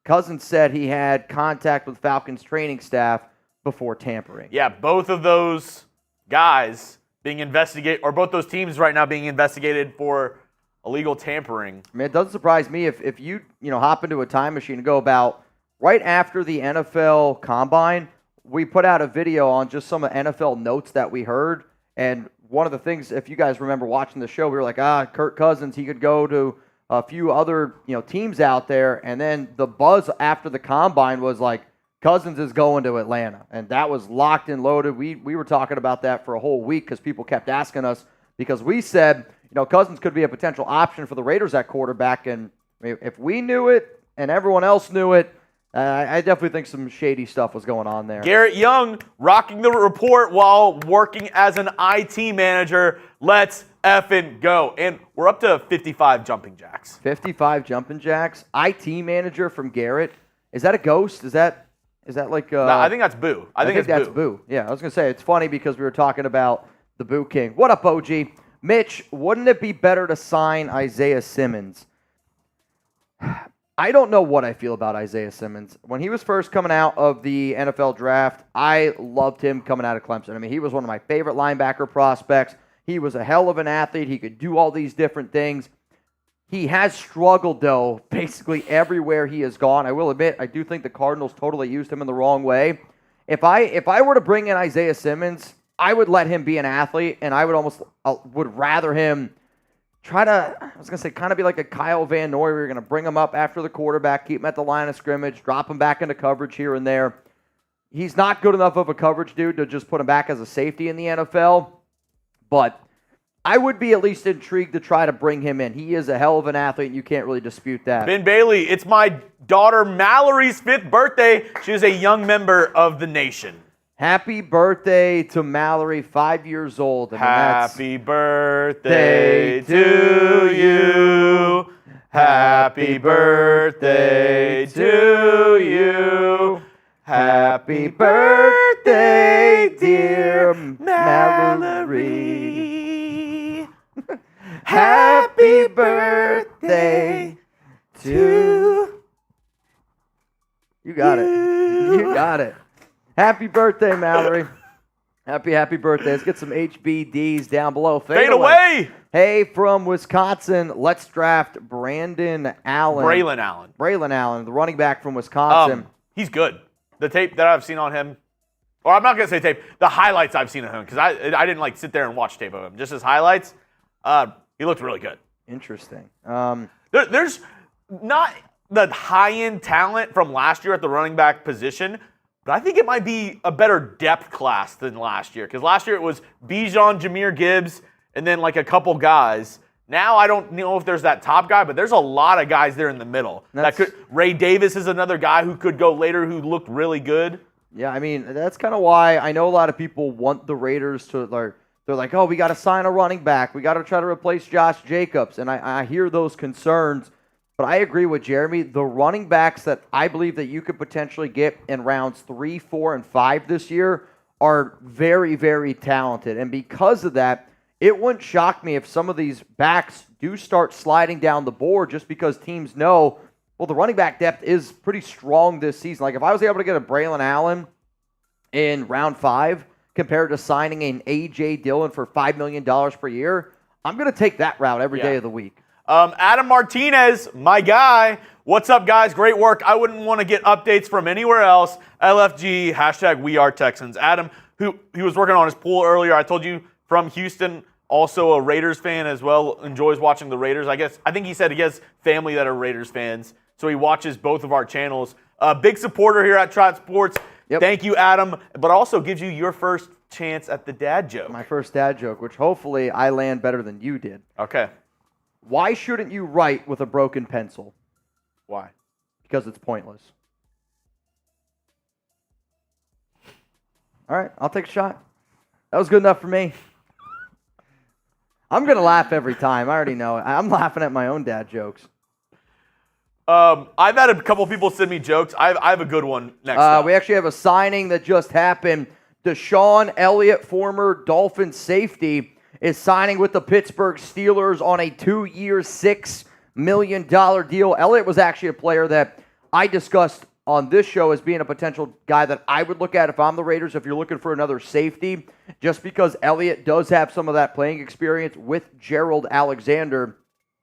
Cousins said he had contact with Falcons training staff before tampering. Yeah, both of those guys being investigated, or both those teams right now being investigated for illegal tampering. I mean, it doesn't surprise me if you hop into a time machine and go about right after the NFL Combine, we put out a video on just some of NFL notes that we heard, and one of the things, if you guys remember watching the show, we were like, Kirk Cousins, he could go to a few other teams out there, and then the buzz after the Combine was like, Cousins is going to Atlanta, and that was locked and loaded. We were talking about that for a whole week because people kept asking us, because we said, Cousins could be a potential option for the Raiders at quarterback, and if we knew it and everyone else knew it, I definitely think some shady stuff was going on there. Garrett Young rocking the report while working as an IT manager. Let's effing go. And we're up to 55 jumping jacks. 55 jumping jacks. IT manager from Garrett. Is that a ghost? Is that like... No, I think that's Boo. I think that's Boo. Yeah, I was going to say, it's funny because we were talking about the Boo King. What up, OG? Mitch, wouldn't it be better to sign Isaiah Simmons? I don't know what I feel about Isaiah Simmons. When he was first coming out of the NFL draft, I loved him coming out of Clemson. I mean, he was one of my favorite linebacker prospects. He was a hell of an athlete. He could do all these different things. He has struggled, though, basically everywhere he has gone. I will admit, I do think the Cardinals totally used him in the wrong way. If I were to bring in Isaiah Simmons, I would let him be an athlete, and I would almost would rather him try to, I was going to say, kind of be like a Kyle Van Noy, where you're going to bring him up after the quarterback, keep him at the line of scrimmage, drop him back into coverage here and there. He's not good enough of a coverage dude to just put him back as a safety in the NFL, but I would be at least intrigued to try to bring him in. He is a hell of an athlete, and you can't really dispute that. Ben Bailey, it's my daughter Mallory's 5th birthday. She is a young member of the nation. Happy birthday to Mallory, 5 years old. Happy birthday to you. Happy birthday to you. Happy birthday, dear Mallory. Happy birthday to you. Got it. You got it. Happy birthday, Mallory. Happy birthday. Let's get some HBDs down below. Fade away. Hey, from Wisconsin, let's draft Braylon Allen. Braylon Allen, the running back from Wisconsin. He's good. The tape that I've seen on him, or I'm not going to say tape, the highlights I've seen of him, because I didn't sit there and watch tape of him. Just his highlights, he looked really good. Interesting. There's not the high-end talent from last year at the running back position, but I think it might be a better depth class than last year, because last year it was Bijan, Jahmyr Gibbs, and then a couple guys. Now I don't know if there's that top guy, but there's a lot of guys there in the middle. Ray Davis is another guy who could go later who looked really good. Yeah, I mean, that's kind of why I know a lot of people want the Raiders to, they're like, oh, we got to sign a running back. We got to try to replace Josh Jacobs. And I hear those concerns, but I agree with Jeremy. The running backs that I believe that you could potentially get in rounds 3, 4, and 5 this year are very, very talented. And because of that, it wouldn't shock me if some of these backs do start sliding down the board just because teams know, well, the running back depth is pretty strong this season. Like if I was able to get a Braylon Allen in round 5 compared to signing an A.J. Dillon for $5 million per year, I'm going to take that route every day of the week. Adam Martinez, my guy. What's up, guys? Great work. I wouldn't want to get updates from anywhere else. LFG, hashtag We Are Texans. Adam, he was working on his pool earlier. I told you from Houston, also a Raiders fan as well, enjoys watching the Raiders. I think he said he has family that are Raiders fans, so he watches both of our channels. Big supporter here at Trot Sports. Yep. Thank you, Adam. But also gives you your first chance at the dad joke. My first dad joke, which hopefully I land better than you did. Okay. Why shouldn't you write with a broken pencil? Why? Because it's pointless. All right, I'll take a shot. That was good enough for me. I'm going to laugh every time. I already know it. I'm laughing at my own dad jokes. I've had a couple people send me jokes. I have a good one next up. We actually have a signing that just happened. Deshaun Elliott, former Dolphins safety, is signing with the Pittsburgh Steelers on a 2-year, $6 million deal. Elliott was actually a player that I discussed on this show as being a potential guy that I would look at if I'm the Raiders, if you're looking for another safety, just because Elliott does have some of that playing experience with Gerald Alexander,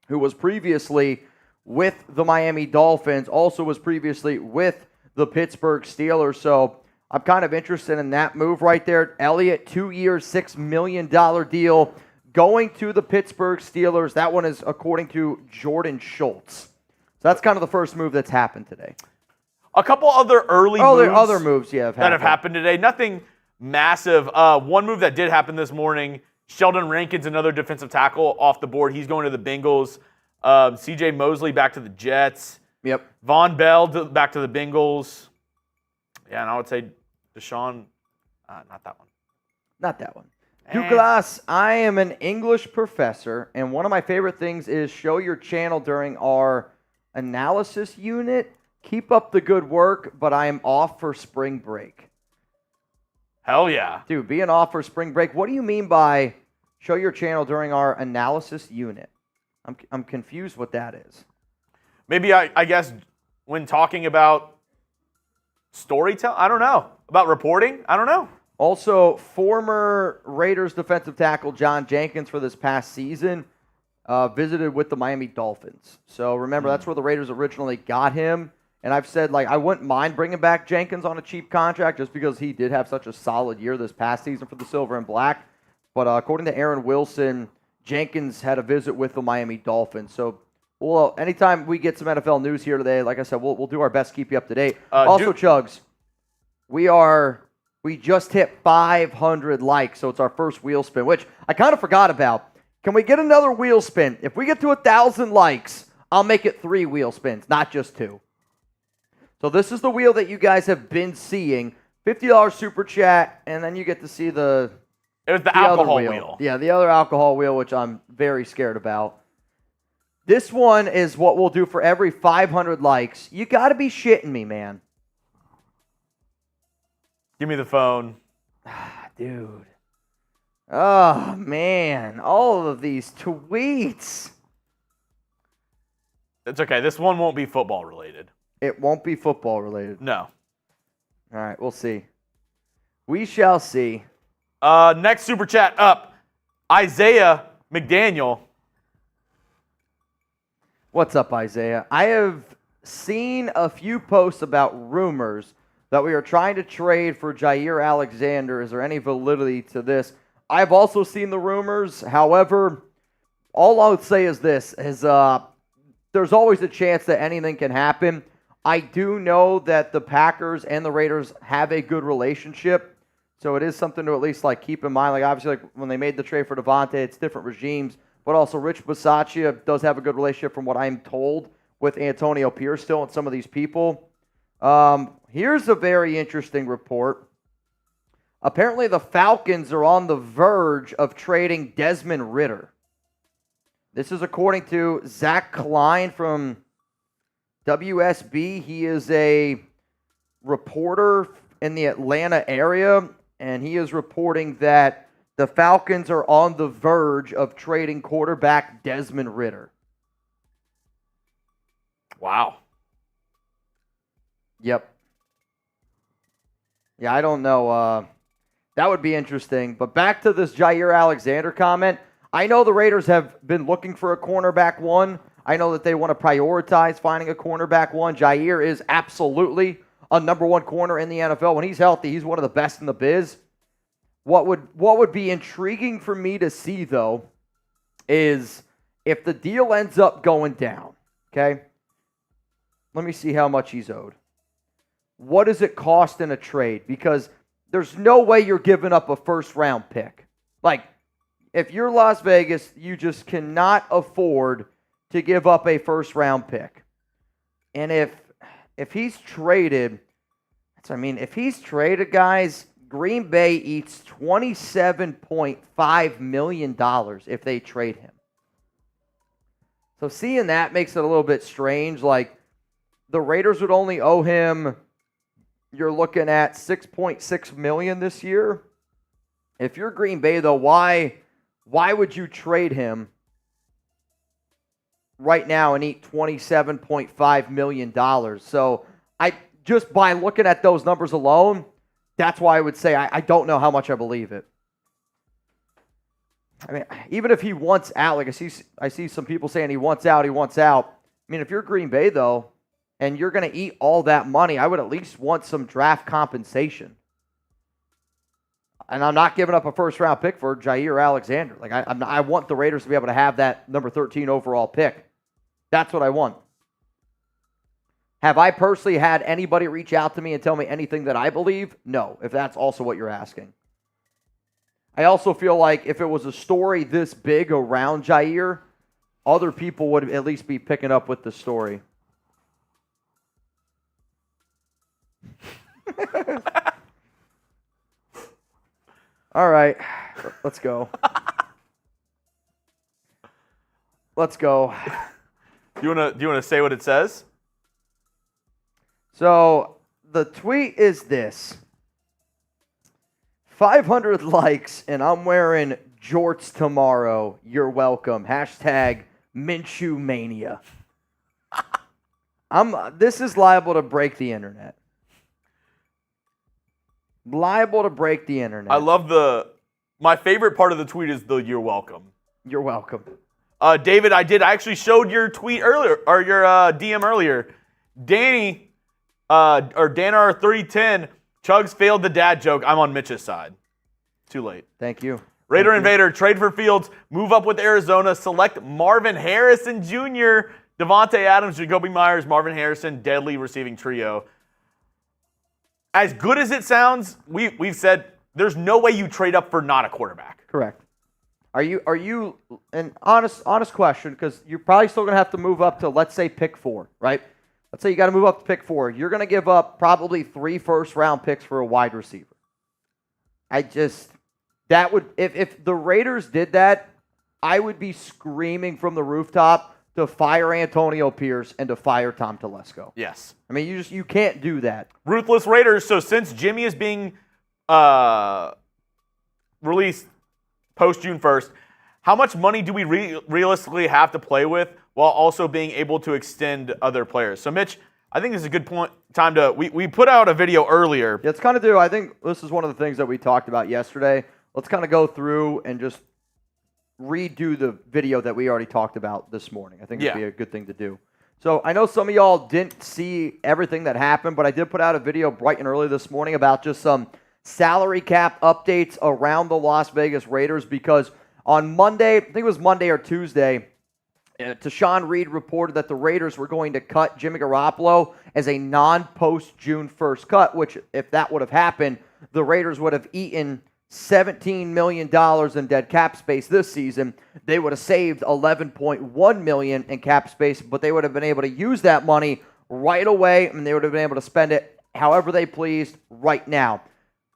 who was previously with the Miami Dolphins, also was previously with the Pittsburgh Steelers. So I'm kind of interested in that move right there. Elliott, 2-year, $6 million deal going to the Pittsburgh Steelers. That one is according to Jordan Schultz. So that's kind of the first move that's happened today. A couple other early moves other moves that have happened today. Nothing massive. One move that did happen this morning, Sheldon Rankins, another defensive tackle, off the board. He's going to the Bengals. C.J. Mosley back to the Jets. Yep. Von Bell back to the Bengals. Yeah, and I would say Deshaun, not that one. Not that one. Douglas, I am an English professor, and one of my favorite things is show your channel during our analysis unit. Keep up the good work, but I am off for spring break. Hell yeah. Dude, being off for spring break, what do you mean by show your channel during our analysis unit? I'm confused what that is. Maybe, I guess, when talking about storytelling, I don't know. About reporting, I don't know. Also, former Raiders defensive tackle John Jenkins for this past season visited with the Miami Dolphins. So remember, that's where the Raiders originally got him. And I've said, I wouldn't mind bringing back Jenkins on a cheap contract just because he did have such a solid year this past season for the Silver and Black. But according to Aaron Wilson, Jenkins had a visit with the Miami Dolphins. So, well, anytime we get some NFL news here today, like I said, we'll do our best to keep you up to date. Chuggs, we just hit 500 likes, so it's our first wheel spin, which I kind of forgot about. Can we get another wheel spin? If we get to 1,000 likes, I'll make it 3 wheel spins, not just 2. So this is the wheel that you guys have been seeing. $50 super chat, and then you get to see the... It was the alcohol wheel. Yeah, the other alcohol wheel, which I'm very scared about. This one is what we'll do for every 500 likes. You got to be shitting me, man. Give me the phone. Dude. Oh, man. All of these tweets. It's okay. This one won't be football related. It won't be football related. No. All right, we'll see. We shall see. Next super chat up. Isaiah McDaniel. What's up, Isaiah? I have seen a few posts about rumors that we are trying to trade for Jair Alexander. Is there any validity to this? I've also seen the rumors. However, all I would say is this, there's always a chance that anything can happen. I do know that the Packers and the Raiders have a good relationship. So it is something to at least keep in mind. Obviously, when they made the trade for Devontae, it's different regimes. But also, Rich Bisaccia does have a good relationship, from what I'm told, with Antonio Pierce still and some of these people. Here's a very interesting report. Apparently, the Falcons are on the verge of trading Desmond Ridder. This is according to Zach Klein from WSB. He is a reporter in the Atlanta area, and he is reporting that the Falcons are on the verge of trading quarterback Desmond Ridder. Wow. Yep. Yeah, I don't know. That would be interesting. But back to this Jair Alexander comment. I know the Raiders have been looking for a cornerback one. I know that they want to prioritize finding a cornerback one. Jair is absolutely a number one corner in the NFL. When he's healthy, he's one of the best in the biz. What would be intriguing for me to see, though, is if the deal ends up going down, okay? Let me see how much he's owed. What does it cost in a trade? Because there's no way you're giving up a first-round pick. Like, if you're Las Vegas, you just cannot afford to give up a first-round pick. And if he's traded, if he's traded, guys, Green Bay eats $27.5 million if they trade him. So seeing that makes it a little bit strange. Like, the Raiders would only owe him, you're looking at $6.6 million this year. If you're Green Bay, though, why would you trade him right now and eat $27.5 million? So just by looking at those numbers alone, that's why I would say I don't know how much I believe it. I mean, even if he wants out, like I see some people saying he wants out. I mean, if you're Green Bay, though, and you're going to eat all that money, I would at least want some draft compensation. And I'm not giving up a first-round pick for Jair Alexander. Like, I want the Raiders to be able to have that number 13 overall pick. That's what I want. Have I personally had anybody reach out to me and tell me anything that I believe? No, if that's also what you're asking. I also feel like if it was a story this big around Jair, other people would at least be picking up with the story. All right, let's go. Let's go. Do you want to say what it says? So the tweet is this: 500 likes, and I'm wearing jorts tomorrow. You're welcome. Hashtag Minshew Mania. This is liable to break the internet. Liable to break the internet. I love my favorite part of the tweet is the "You're welcome." You're welcome. David, I actually showed your tweet earlier, or your DM earlier. Danny, or DanR3010, Chuggs failed the dad joke. I'm on Mitch's side. Too late. Thank you. Raider Invader, trade for Fields, move up with Arizona, select Marvin Harrison Jr., Devontae Adams, Jacoby Myers, Marvin Harrison, deadly receiving trio. As good as it sounds, we've said there's no way you trade up for not a quarterback. Correct. Are you an honest question, because you're probably still going to have to move up to, let's say, pick 4, right? Let's say you got to move up to pick 4. You're going to give up probably 3 first-round picks for a wide receiver. If the Raiders did that, I would be screaming from the rooftop to fire Antonio Pierce and to fire Tom Telesco. Yes. I mean, you can't do that. Ruthless Raiders. So since Jimmy is being released post-June 1st, how much money do we realistically have to play with while also being able to extend other players? So, Mitch, I think this is a good time to – we put out a video earlier. Let's kind of do – I think this is one of the things that we talked about yesterday. Let's kind of go through and just redo the video that we already talked about this morning. I think it'd be a good thing to do. So I know some of y'all didn't see everything that happened, but I did put out a video bright and early this morning about just some salary cap updates around the Las Vegas Raiders, because on Monday, I think it was Monday or Tuesday, Tashawn Reed reported that the Raiders were going to cut Jimmy Garoppolo as a non-post-June 1st cut, which if that would have happened, the Raiders would have eaten $17 million in dead cap space this season. They would have saved $11.1 million in cap space, but they would have been able to use that money right away, and they would have been able to spend it however they pleased right now.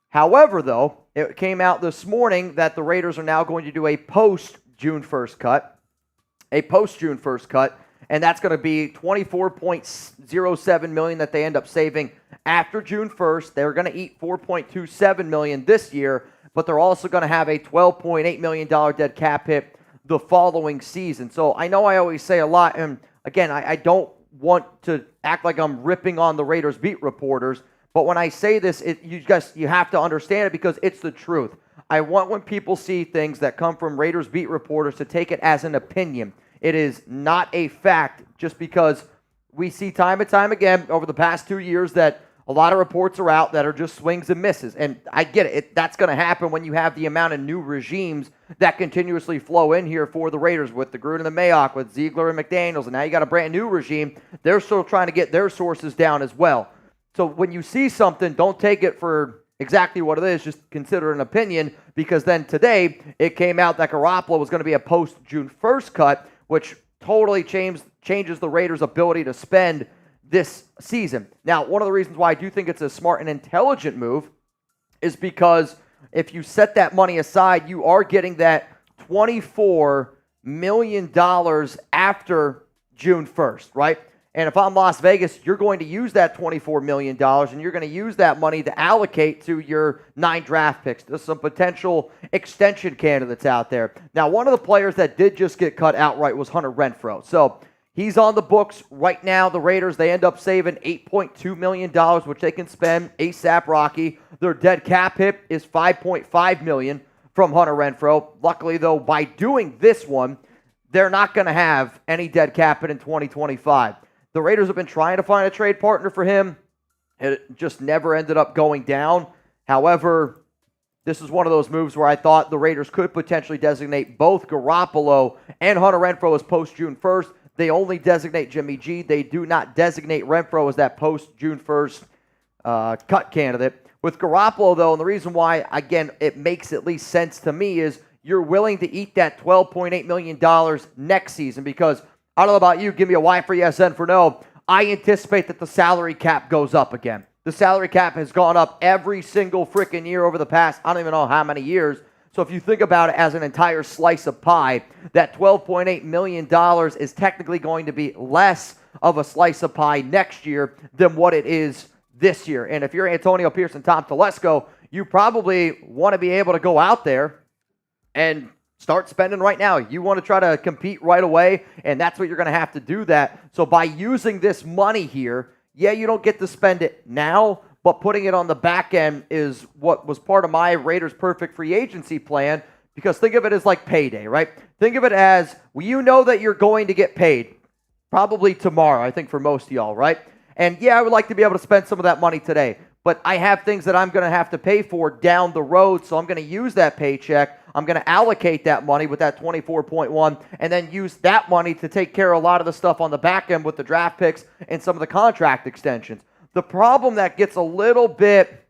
However, though, it came out this morning that the Raiders are now going to do a post-June 1st cut. And that's going to be $24.07 million that they end up saving after June 1st. They're going to eat $4.27 million this year, but they're also going to have a $12.8 million dead cap hit the following season. So I know I always say a lot, and again, I don't want to act like I'm ripping on the Raiders beat reporters, but when I say this, you have to understand it because it's the truth. I want when people see things that come from Raiders beat reporters to take it as an opinion. It is not a fact, just because we see time and time again over the past 2 years that a lot of reports are out that are just swings and misses. And I get it. That's going to happen when you have the amount of new regimes that continuously flow in here for the Raiders with the Gruden and the Mayock, with Ziegler and McDaniels, and now you got a brand new regime. They're still trying to get their sources down as well. So when you see something, don't take it for exactly what it is. Just consider an opinion, because then today it came out that Garoppolo was going to be a post-June 1st cut, which totally changes the Raiders' ability to spend this season. Now, one of the reasons why I do think it's a smart and intelligent move is because if you set that money aside, you are getting that $24 million after June 1st, right? And if I'm Las Vegas, you're going to use that $24 million, and you're going to use that money to allocate to your 9 draft picks. There's some potential extension candidates out there. Now, one of the players that did just get cut outright was Hunter Renfrow. So he's on the books right now. The Raiders, they end up saving $8.2 million, which they can spend ASAP Rocky. Their dead cap hit is $5.5 million from Hunter Renfrow. Luckily, though, by doing this one, they're not going to have any dead cap hit in 2025. The Raiders have been trying to find a trade partner for him. It just never ended up going down. However, this is one of those moves where I thought the Raiders could potentially designate both Garoppolo and Hunter Renfrow as post-June 1st. They only designate Jimmy G. They do not designate Renfrow as that post-June 1st cut candidate. With Garoppolo, though, and the reason why, again, it makes at least sense to me is you're willing to eat that $12.8 million next season, because I don't know about you, give me a Y for yes, N for no. I anticipate that the salary cap goes up again. The salary cap has gone up every single freaking year over the past, I don't even know how many years. So if you think about it as an entire slice of pie, that $12.8 million is technically going to be less of a slice of pie next year than what it is this year. And if you're Antonio Pierce and Tom Telesco, you probably want to be able to go out there and start spending right now. You want to try to compete right away, and that's what you're going to have to do that. So by using this money here, yeah, you don't get to spend it now, but putting it on the back end is what was part of my Raiders perfect free agency plan, because think of it as like payday, right? Think of it as, well, you know that you're going to get paid probably tomorrow, I think, for most of y'all, right? And yeah, I would like to be able to spend some of that money today, but I have things that I'm going to have to pay for down the road, so I'm going to use that paycheck. I'm going to allocate that money with that 24.1 and then use that money to take care of a lot of the stuff on the back end with the draft picks and some of the contract extensions. The problem that gets a little bit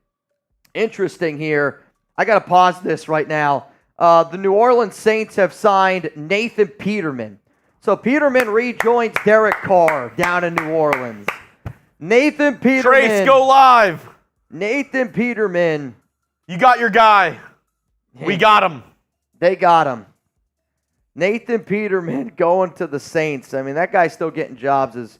interesting here, I got to pause this right now. The New Orleans Saints have signed Nathan Peterman. So Peterman rejoins Derek Carr down in New Orleans. Nathan Peterman. Trace, go live. Nathan Peterman. You got your guy. We got him. They got him. Nathan Peterman going to the Saints. I mean, that guy's still getting jobs.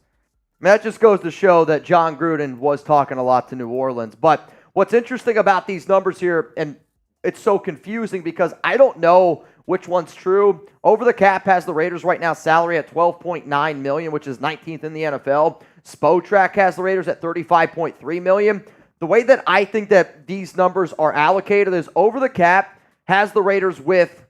That just goes to show that John Gruden was talking a lot to New Orleans. But what's interesting about these numbers here, and it's so confusing because I don't know which one's true. Over the Cap has the Raiders right now salary at $12.9 million, which is 19th in the NFL. Spotrac has the Raiders at $35.3 million. The way that I think that these numbers are allocated is Over the Cap has the Raiders with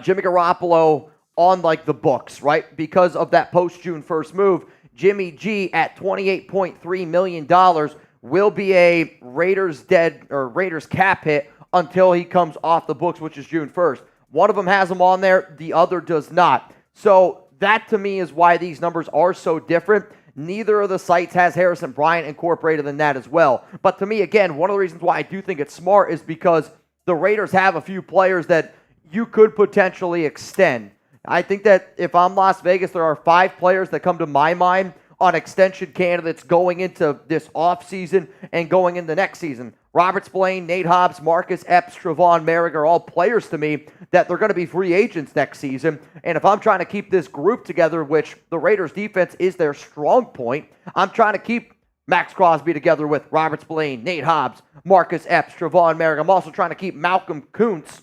Jimmy Garoppolo on like the books, right? Because of that post-June 1st move, Jimmy G at $28.3 million will be a Raiders cap hit until he comes off the books, which is June 1st. One of them has him on there, the other does not. So that to me is why these numbers are so different. Neither of the sites has Harrison Bryant incorporated in that as well. But to me, again, one of the reasons why I do think it's smart is because the Raiders have a few players that you could potentially extend. I think that if I'm Las Vegas, there are 5 players that come to my mind on extension candidates going into this offseason and going into next season. Robert Spillane, Nate Hobbs, Marcus Epps, Trevon Merrick are all players to me that they're going to be free agents next season. And if I'm trying to keep this group together, which the Raiders defense is their strong point, I'm trying to keep Max Crosby together with Robert Spillane, Nate Hobbs, Marcus Epps, Trevon Merrick. I'm also trying to keep Malcolm Kuntz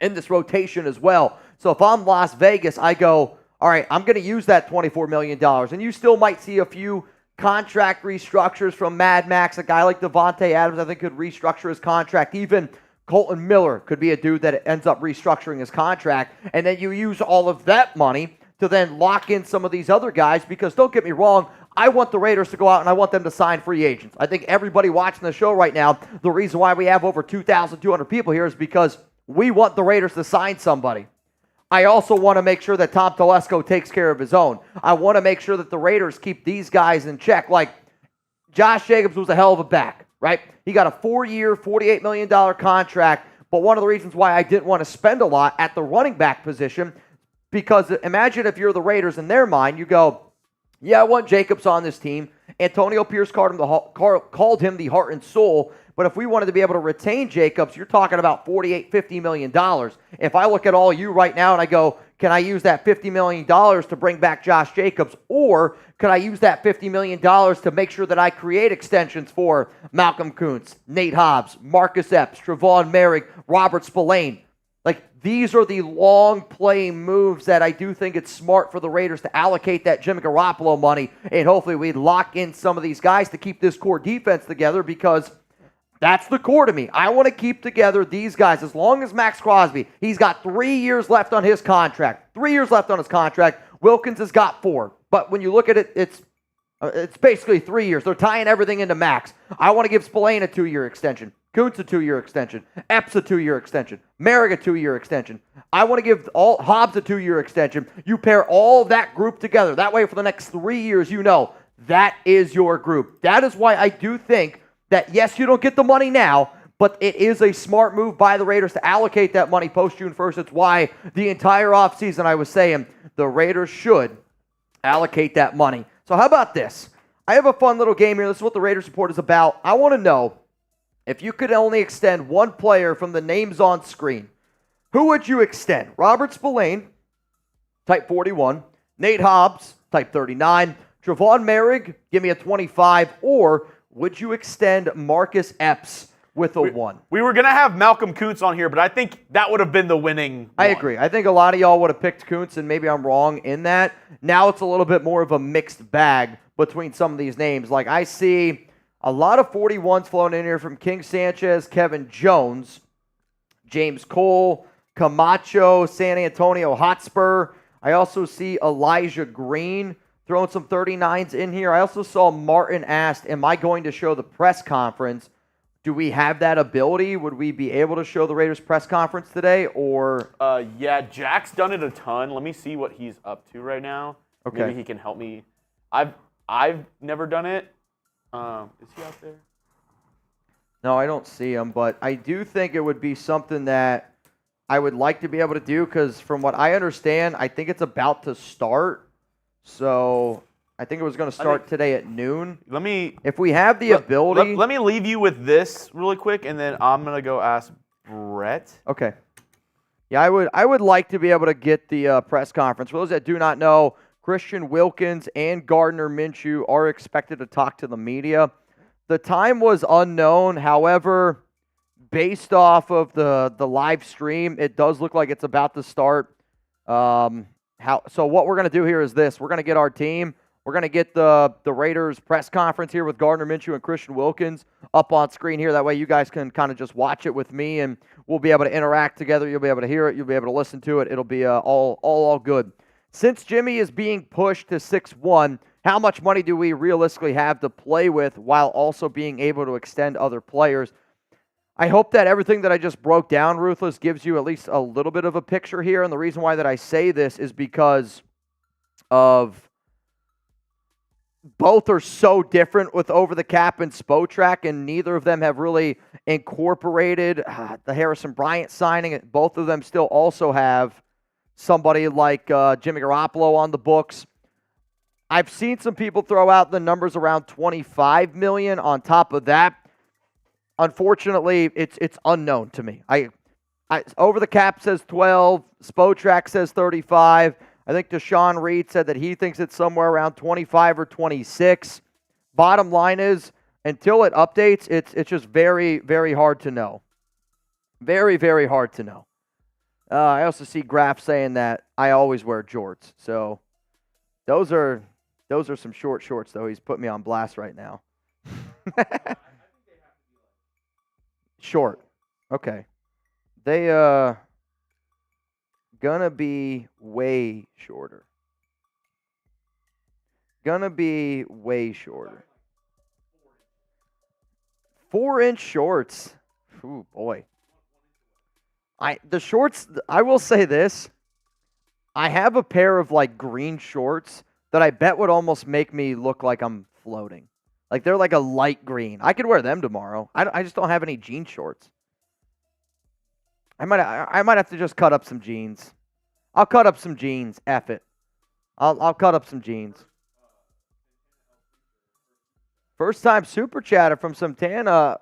in this rotation as well. So if I'm Las Vegas, I go, all right, I'm going to use that $24 million. And you still might see a few contract restructures from Mad Max. A guy like Devontae Adams, I think, could restructure his contract. Even Colton Miller could be a dude that ends up restructuring his contract. And then you use all of that money to then lock in some of these other guys. Because don't get me wrong, I want the Raiders to go out and I want them to sign free agents. I think everybody watching the show right now, the reason why we have over 2,200 people here is because we want the Raiders to sign somebody. I also want to make sure that Tom Telesco takes care of his own. I want to make sure that the Raiders keep these guys in check. Like, Josh Jacobs was a hell of a back, right? He got a 4-year, $48 million contract, but one of the reasons why I didn't want to spend a lot at the running back position, because imagine if you're the Raiders in their mind, you go, yeah, I want Jacobs on this team. Antonio Pierce called him the heart and soul. But if we wanted to be able to retain Jacobs, you're talking about $48, $50 million. If I look at all you right now and I go, can I use that $50 million to bring back Josh Jacobs? Or could I use that $50 million to make sure that I create extensions for Malcolm Kuntz, Nate Hobbs, Marcus Epps, Trevon Merrick, Robert Spillane? Like, these are the long play moves that I do think it's smart for the Raiders to allocate that Jimmy Garoppolo money. And hopefully we lock in some of these guys to keep this core defense together, because that's the core to me. I want to keep together these guys. As long as Max Crosby, he's got 3 years left on his contract. 3 years left on his contract. Wilkins has got 4. But when you look at it, it's basically 3 years. They're tying everything into Max. I want to give Spillane a 2-year extension. Kuntz a 2-year extension. Epps a 2-year extension. Merrick a 2-year extension. I want to give all Hobbs a 2-year extension. You pair all that group together. That way for the next 3 years, you know that is your group. That is why I do think that, yes, you don't get the money now, but it is a smart move by the Raiders to allocate that money post-June 1st. It's why the entire offseason I was saying the Raiders should allocate that money. So how about this? I have a fun little game here. This is what the Raiders Report is about. I want to know, if you could only extend one player from the names on screen, who would you extend? Robert Spillane, type 41. Nate Hobbs, type 39. Trevon Merrick, give me a 25. Or would you extend Marcus Epps with a 1? We were going to have Malcolm Kuntz on here, but I think that would have been the winning one. I agree. I think a lot of y'all would have picked Kuntz, and maybe I'm wrong in that. Now it's a little bit more of a mixed bag between some of these names. Like, I see a lot of 41s flown in here from King Sanchez, Kevin Jones, James Cole, Camacho, San Antonio Hotspur. I also see Elijah Green throwing some 39s in here. I also saw Martin asked, am I going to show the press conference? Do we have that ability? Would we be able to show the Raiders press conference today? Or yeah, Jack's done it a ton. Let me see what he's up to right now. Okay. Maybe he can help me. I've never done it. Is he out there? No, I don't see him, but I do think it would be something that I would like to be able to do, because from what I understand, I think it's about to start. So I think it was going to start today at noon. If we have the ability. Let me leave you with this really quick, and then I'm going to go ask Brett. Okay. Yeah, I would like to be able to get the press conference. For those that do not know, Christian Wilkins and Gardner Minshew are expected to talk to the media. The time was unknown. However, based off of the live stream, it does look like it's about to start. So what we're going to do here is this. We're going to get our team. We're going to get the Raiders press conference here with Gardner Minshew and Christian Wilkins up on screen here. That way you guys can kind of just watch it with me, and we'll be able to interact together. You'll be able to hear it. You'll be able to listen to it. It'll be all good. Since Jimmy is being pushed to 6'1", how much money do we realistically have to play with while also being able to extend other players? I hope that everything that I just broke down, Ruthless, gives you at least a little bit of a picture here. And the reason why that I say this is because of both are so different with Over the Cap and Spotrac, and neither of them have really incorporated the Harrison Bryant signing. Both of them still also have somebody like Jimmy Garoppolo on the books. I've seen some people throw out the numbers around $25 million on top of that. Unfortunately, it's unknown to me. Over the Cap says 12. Spotrac says 35. I think Deshaun Reed said that he thinks it's somewhere around 25 or 26. Bottom line is, until it updates, it's just very, very hard to know. Very, very hard to know. I also see Graf saying that I always wear jorts. So those are some short shorts, though. He's put me on blast right now. Short. Okay. They gonna be way shorter. Gonna be way shorter. 4-inch shorts. Ooh, boy. The shorts, I will say this. I have a pair of like green shorts that I bet would almost make me look like I'm floating. Like they're like a light green. I could wear them tomorrow. I just don't have any jean shorts. I might have to just cut up some jeans. I'll cut up some jeans. F it. I'll cut up some jeans. First time super chatter from Santana.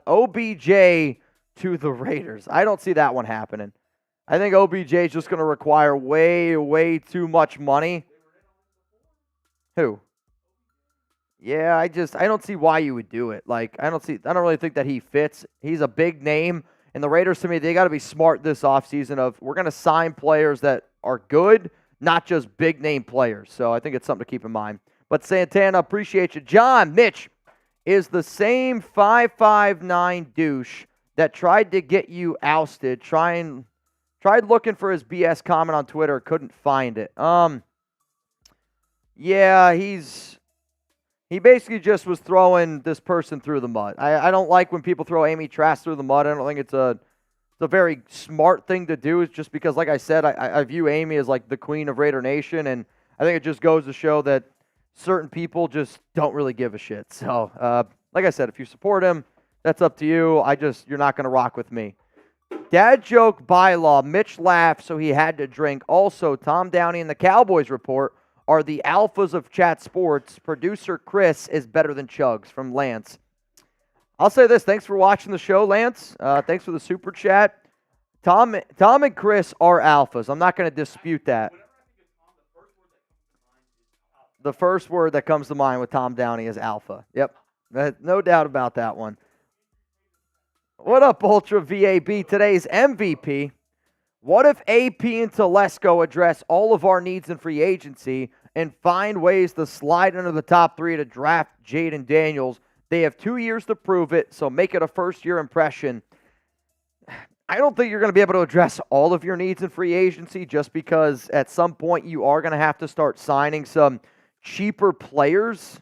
OBJ to the Raiders. I don't see that one happening. I think OBJ is just going to require way, way too much money. Who? Yeah, I don't see why you would do it. Like, I don't really think that he fits. He's a big name. And the Raiders, to me, they got to be smart this offseason of we're going to sign players that are good, not just big-name players. So I think it's something to keep in mind. But Santana, appreciate you. John, Mitch, is the same 5'9" douche that tried to get you ousted, tried looking for his BS comment on Twitter, couldn't find it. Yeah, he basically just was throwing this person through the mud. I don't like when people throw Amy Trask through the mud. I don't think it's a very smart thing to do. It's just because, like I said, I view Amy as like the queen of Raider Nation, and I think it just goes to show that certain people just don't really give a shit. So, like I said, if you support him, that's up to you. You're not going to rock with me. Dad joke bylaw. Mitch laughed, so he had to drink. Also, Tom Downey and the Cowboys report are the alphas of chat sports. Producer Chris is better than Chuggs, from Lance. I'll say this. Thanks for watching the show, Lance. Thanks for the super chat. Tom and Chris are alphas. I'm not going to dispute that. The first word that comes to mind with Tom Downey is alpha. Yep. No doubt about that one. What up, Ultra VAB? Today's MVP. What if AP and Telesco address all of our needs in free agency and find ways to slide into the top 3 to draft Jayden Daniels? They have 2 years to prove it, so make it a first-year impression. I don't think you're going to be able to address all of your needs in free agency just because at some point you are going to have to start signing some cheaper players.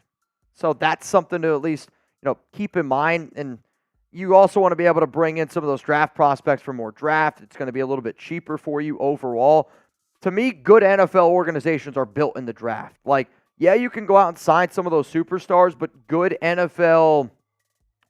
So that's something to at least, keep in mind. And you also want to be able to bring in some of those draft prospects for more draft. It's going to be a little bit cheaper for you overall. To me, good NFL organizations are built in the draft. Like, yeah, you can go out and sign some of those superstars, but good NFL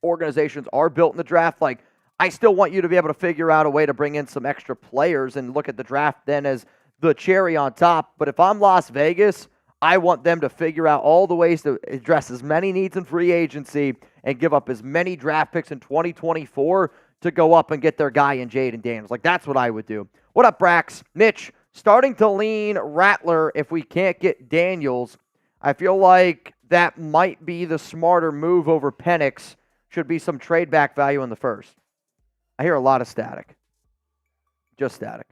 organizations are built in the draft. Like, I still want you to be able to figure out a way to bring in some extra players and look at the draft then as the cherry on top. But if I'm Las Vegas, I want them to figure out all the ways to address as many needs in free agency and give up as many draft picks in 2024 to go up and get their guy in Jayden Daniels. Like, that's what I would do. What up, Brax? Mitch, starting to lean Rattler if we can't get Daniels. I feel like that might be the smarter move over Penix. Should be some trade back value in the first. I hear a lot of static. Just static.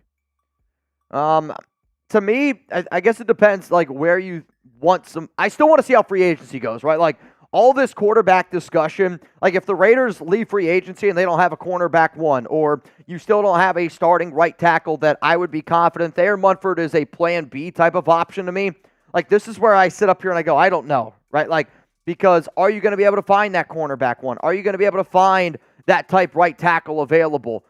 To me, I guess it depends, like, where you want some. I still want to see how free agency goes, right? Like, all this quarterback discussion, like, if the Raiders leave free agency and they don't have a cornerback one, or you still don't have a starting right tackle that I would be confident there, Munford is a plan B type of option to me. Like, this is where I sit up here and I go, I don't know, right? Like, because are you going to be able to find that cornerback one? Are you going to be able to find that type right tackle available?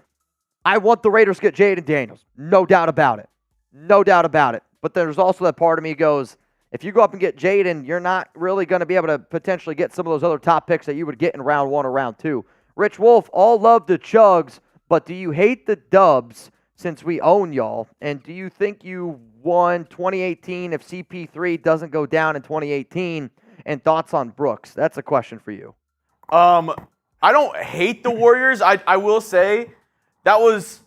I want the Raiders to get Jayden Daniels. No doubt about it. No doubt about it. But there's also that part of me goes, if you go up and get Jayden, you're not really going to be able to potentially get some of those other top picks that you would get in round 1 or round 2. Rich Wolf, all love the Chugs, but do you hate the Dubs since we own y'all? And do you think you won 2018 if CP3 doesn't go down in 2018? And thoughts on Brooks? That's a question for you. I don't hate the Warriors. I will say that was,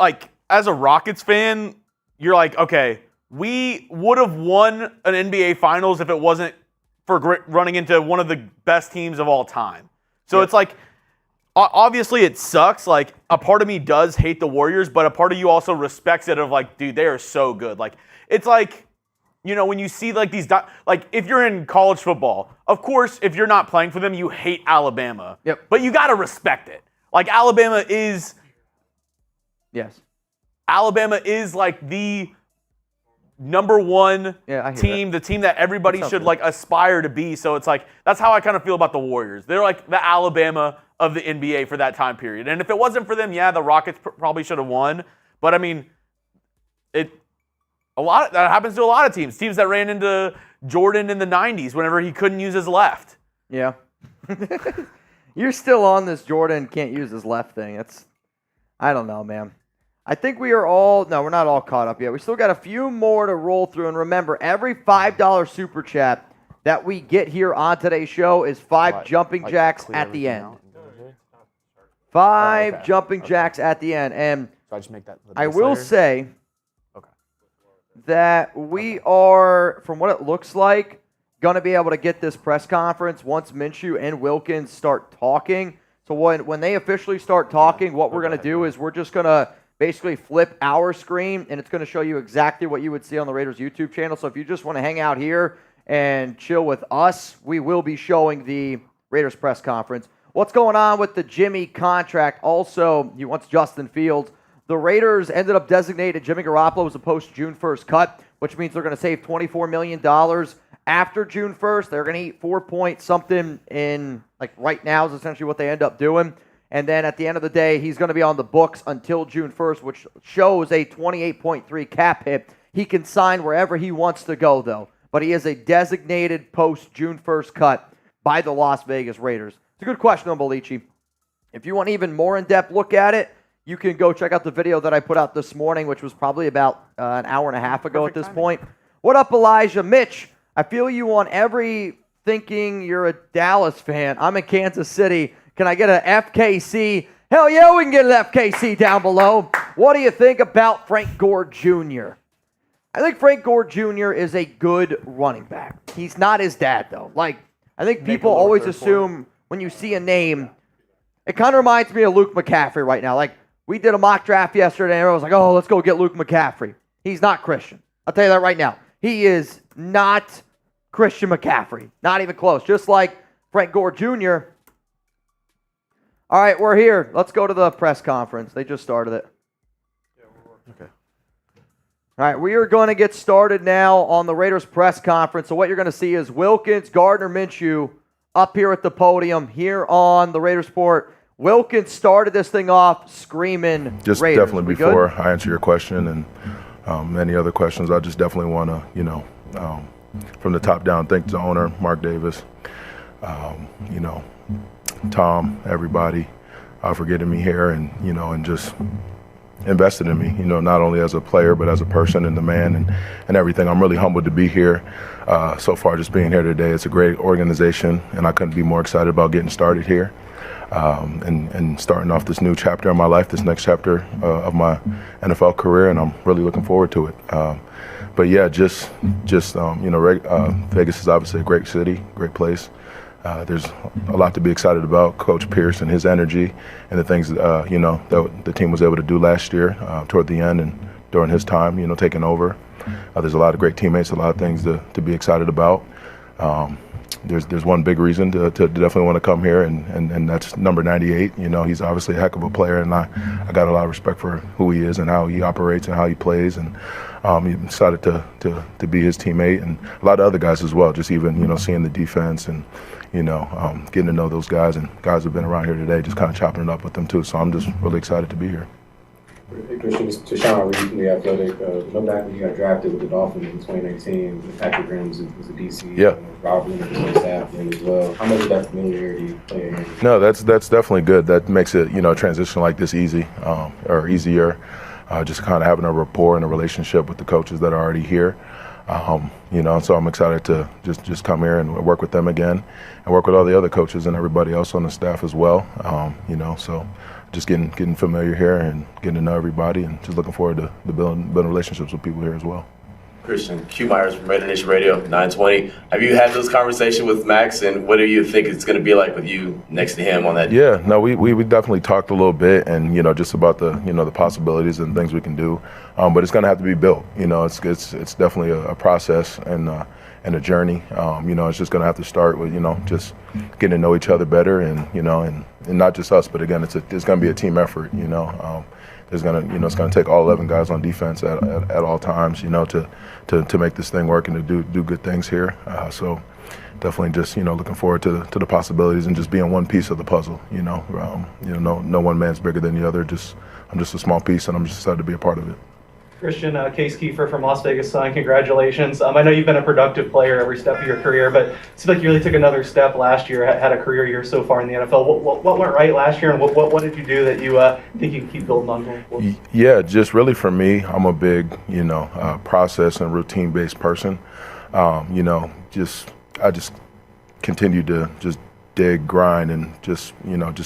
like, as a Rockets fan, you're like, okay, we would have won an NBA Finals if it wasn't for running into one of the best teams of all time. So It's like, obviously it sucks. Like, a part of me does hate the Warriors, but a part of you also respects it of like, dude, they are so good. Like, it's like, you know, when you see like these, like if you're in college football, of course, if you're not playing for them, you hate Alabama. Yep. But you got to respect it. Like Alabama is like the number one team, the team that everybody should like aspire to be. So it's like, that's how I kind of feel about the Warriors. They're like the Alabama of the NBA for that time period. And if it wasn't for them, the Rockets probably should have won. But I mean, that happens to a lot of teams. Teams that ran into Jordan in the 90s whenever he couldn't use his left. Yeah. You're still on this Jordan can't use his left thing. I don't know, man. I think we're not all caught up yet. We still got a few more to roll through. And remember, every $5 super chat that we get here on today's show is 5 jumping jacks at the end. 5 jumping jacks at the end. And so I just make that I will say that we are, from what it looks like, going to be able to get this press conference once Minshew and Wilkins start talking. So when they officially start talking, what we're going to do is we're just going to basically flip our screen, and it's going to show you exactly what you would see on the Raiders YouTube channel. So if you just want to hang out here and chill with us, we will be showing the Raiders press conference. What's going on with the Jimmy contract? Also, he wants Justin Fields. The Raiders ended up designating Jimmy Garoppolo as a post-June 1st cut, which means they're going to save $24 million. After June 1st, they're going to eat 4 point something in, like right now is essentially what they end up doing. And then at the end of the day, he's going to be on the books until June 1st, which shows a 28.3 cap hit. He can sign wherever he wants to go, though. But he is a designated post-June 1st cut by the Las Vegas Raiders. It's a good question, though, Belici. If you want even more in-depth look at it, you can go check out the video that I put out this morning, which was probably about an hour and a half ago at this point. What up, Elijah? Mitch, I feel you on every thinking you're a Dallas fan. I'm in Kansas City. Can I get an FKC? Hell yeah, we can get an FKC down below. What do you think about Frank Gore Jr.? I think Frank Gore Jr. is a good running back. He's not his dad, though. Like, I think people always assume when you see a name, it kind of reminds me of Luke McCaffrey right now. Like, we did a mock draft yesterday, and everyone was like, oh, let's go get Luke McCaffrey. He's not Christian. I'll tell you that right now. He is not Christian McCaffrey. Not even close. Just like Frank Gore Jr. All right, we're here. Let's go to the press conference. They just started it. Okay. All right, we are going to get started now on the Raiders press conference. So what you're going to see is Wilkins Gardner Minshew up here at the podium here on the Raiders Report. Wilkins started this thing off screaming just Raiders. Definitely before I answer your question and any other questions, I just definitely want to, from the top down, thank the owner, Mark Davis, Tom, everybody for getting me here and just invested in me, not only as a player but as a person and the man and everything. I'm really humbled to be here. So far, just being here today, it's a great organization, and I couldn't be more excited about getting started here. And starting off this new chapter in my life, this next chapter of my NFL career, and I'm really looking forward to it. But yeah, Vegas is obviously a great city, great place. There's a lot to be excited about. Coach Pierce and his energy and the things that the team was able to do last year toward the end and during his time, taking over. There's a lot of great teammates, a lot of things to be excited about. There's one big reason to definitely want to come here, and that's number 98. He's obviously a heck of a player, and I got a lot of respect for who he is and how he operates and how he plays, and he decided to be his teammate, and a lot of other guys as well. Just even seeing the defense and getting to know those guys, and guys who've been around here today, just kind of chopping it up with them too. So I'm just really excited to be here. Christian, to Sean Reed from The Athletic, no back when you got drafted with the Dolphins in 2019, Patrick Renz was a DC. Yeah. Rob Williams was on staff then as well. How much of that familiarity playing here? No, that's definitely good. That makes it, transition like this easy or easier. just kind of having a rapport and a relationship with the coaches that are already here. So I'm excited to just come here and work with them again and work with all the other coaches and everybody else on the staff as well. So just getting familiar here and getting to know everybody and just looking forward to building relationships with people here as well. Christian, Q Myers from Raider Nation Radio, 920. Have you had those conversations with Max, and what do you think it's going to be like with you next to him on that? Yeah, no, we definitely talked a little bit, and just about the the possibilities and things we can do, but it's going to have to be built. It's definitely a process and a journey. It's just going to have to start with just getting to know each other better, and and not just us, but again, it's going to be a team effort. It's going to take all 11 guys on defense at all times, to make this thing work and to do good things here. So definitely just, looking forward to the possibilities and just being one piece of the puzzle. No one man's bigger than the other. I'm just a small piece, and I'm just excited to be a part of it. Christian, Case Kiefer from Las Vegas Sun, congratulations. I know you've been a productive player every step of your career, but it seems like you really took another step last year, had a career year so far in the NFL. What went right last year, and what did you do that you think you can keep building on going forward? Yeah, just really for me, I'm a big, process and routine-based person. I just continued to just dig, grind, and just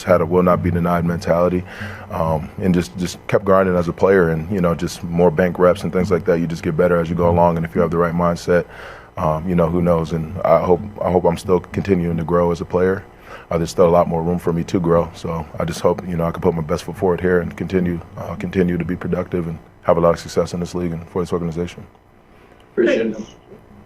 had a will not be denied mentality, and just kept grinding as a player, and just more bank reps and things like that. You just get better as you go along, and if you have the right mindset, who knows? And I hope I'm still continuing to grow as a player. There's still a lot more room for me to grow, so I just hope I can put my best foot forward here and continue to be productive and have a lot of success in this league and for this organization. Christian,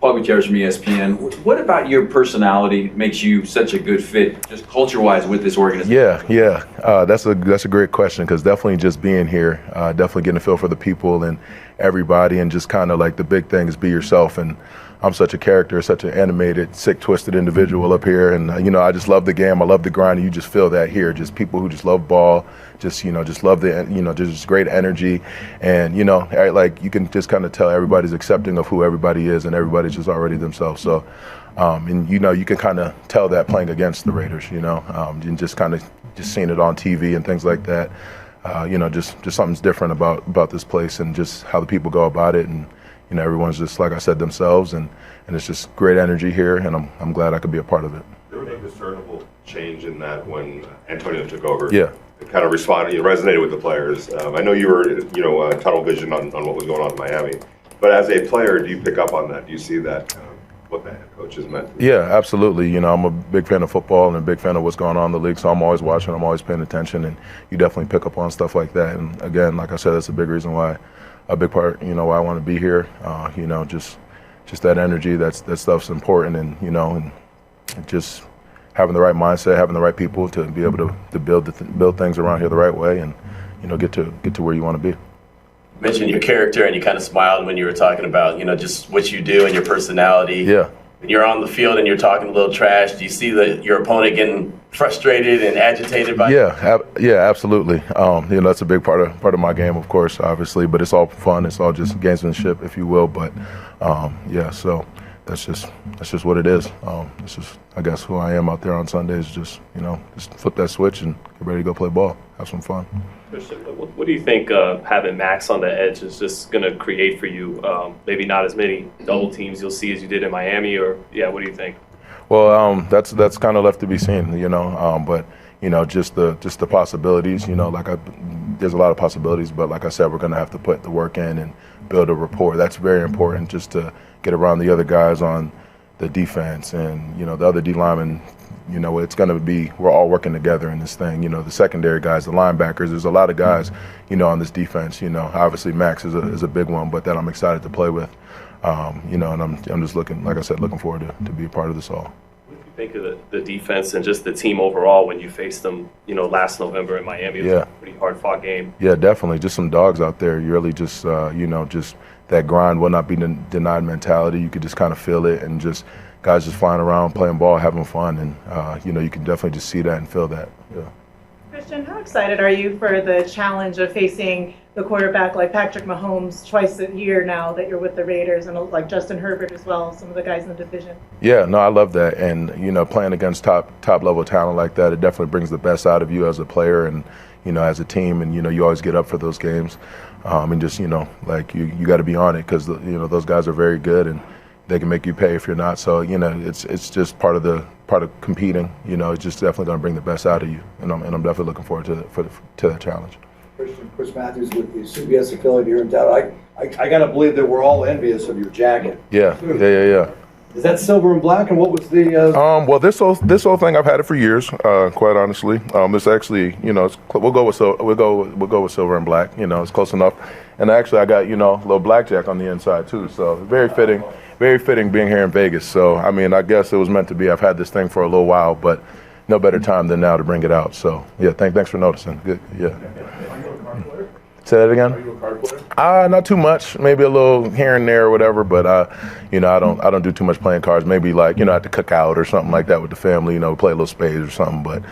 Paul Gutierrez from ESPN. What about your personality makes you such a good fit, just culture-wise, with this organization? Yeah. That's a great question, because definitely just being here, definitely getting a feel for the people and everybody, and just kind of like the big thing is be yourself. And I'm such a character, such an animated, sick, twisted individual up here, and I just love the game. I love the grind, and you just feel that here. Just people who just love ball, just love the just great energy, and like you can just kind of tell everybody's accepting of who everybody is, and everybody's just already themselves. So, and you can kind of tell that playing against the Raiders, and just kind of just seeing it on TV and things like that. Just something's different about this place and just how the people go about it, and everyone's just, like I said, themselves, and it's just great energy here, and I'm glad I could be a part of it. There was a discernible change in that when Antonio took over. Yeah. It kind of resonated with the players. I know you were, tunnel vision on what was going on in Miami, but as a player, do you pick up on that? Do you see that, what the head coach has meant? Yeah, absolutely. I'm a big fan of football and a big fan of what's going on in the league, so I'm always watching, I'm always paying attention, and you definitely pick up on stuff like that. And again, like I said, that's a big reason why, a big part, why I want to be here. Just that energy, that stuff's important, and and just having the right mindset, having the right people to be able to build things around here the right way, and get to where you want to be. You mentioned your character, and you kind of smiled when you were talking about just what you do and your personality. Yeah. When you're on the field and you're talking a little trash, do you see your opponent getting frustrated and agitated by Yeah, absolutely. That's a big part of my game, of course, obviously, but it's all fun. It's all just gamesmanship, if you will. But so that's just what it is. It's just, I guess, who I am out there on Sundays. Just flip that switch and get ready to go play ball, have some fun. Christian, what do you think having Max on the edge is just going to create for you? Maybe not as many double teams you'll see as you did in Miami, or what do you think? Well, that's kind of left to be seen, but just the possibilities, there's a lot of possibilities, but like I said, we're going to have to put the work in and build a rapport. That's very important, just to get around the other guys on the defense, and the other D linemen. It's going to be, we're all working together in this thing. The secondary guys, the linebackers, there's a lot of guys, on this defense. Obviously Max is a big one, but that I'm excited to play with. And I'm just looking forward to be a part of this all. What do you think of the defense and just the team overall when you faced them, last November in Miami? It was a pretty hard-fought game. Yeah, definitely. Just some dogs out there. You really just, just that grind, will not be denied mentality. You could just kind of feel it, and just guys just flying around, playing ball, having fun, and you can definitely just see that and feel that. Yeah. Christian, how excited are you for the challenge of facing the quarterback like Patrick Mahomes twice a year now that you're with the Raiders, and like Justin Herbert as well, some of the guys in the division? Yeah, no, I love that, and playing against top level talent like that, it definitely brings the best out of you as a player, and as a team, and you always get up for those games, and just like you got to be on it because those guys are very good and they can make you pay if you're not. So it's just part of competing. It's just definitely going to bring the best out of you, and I'm definitely looking forward to that challenge. Chris Matthews with the CBS affiliate here in town. I got to believe that we're all envious of your jacket. Yeah. Is that silver and black? And what was the? Well, this whole thing I've had it for years. Quite honestly, it's actually we'll go with silver and black. It's close enough. And actually, I got a little blackjack on the inside too. So very fitting being here in Vegas. So I mean, I guess it was meant to be. I've had this thing for a little while, but no better time than now to bring it out. So yeah, thanks for noticing. Good. Yeah. Say that again. Are you a card player? Not too much. Maybe a little here and there or whatever. But I don't do too much playing cards. Maybe like at the cookout or something like that with the family. Play a little spades or something. But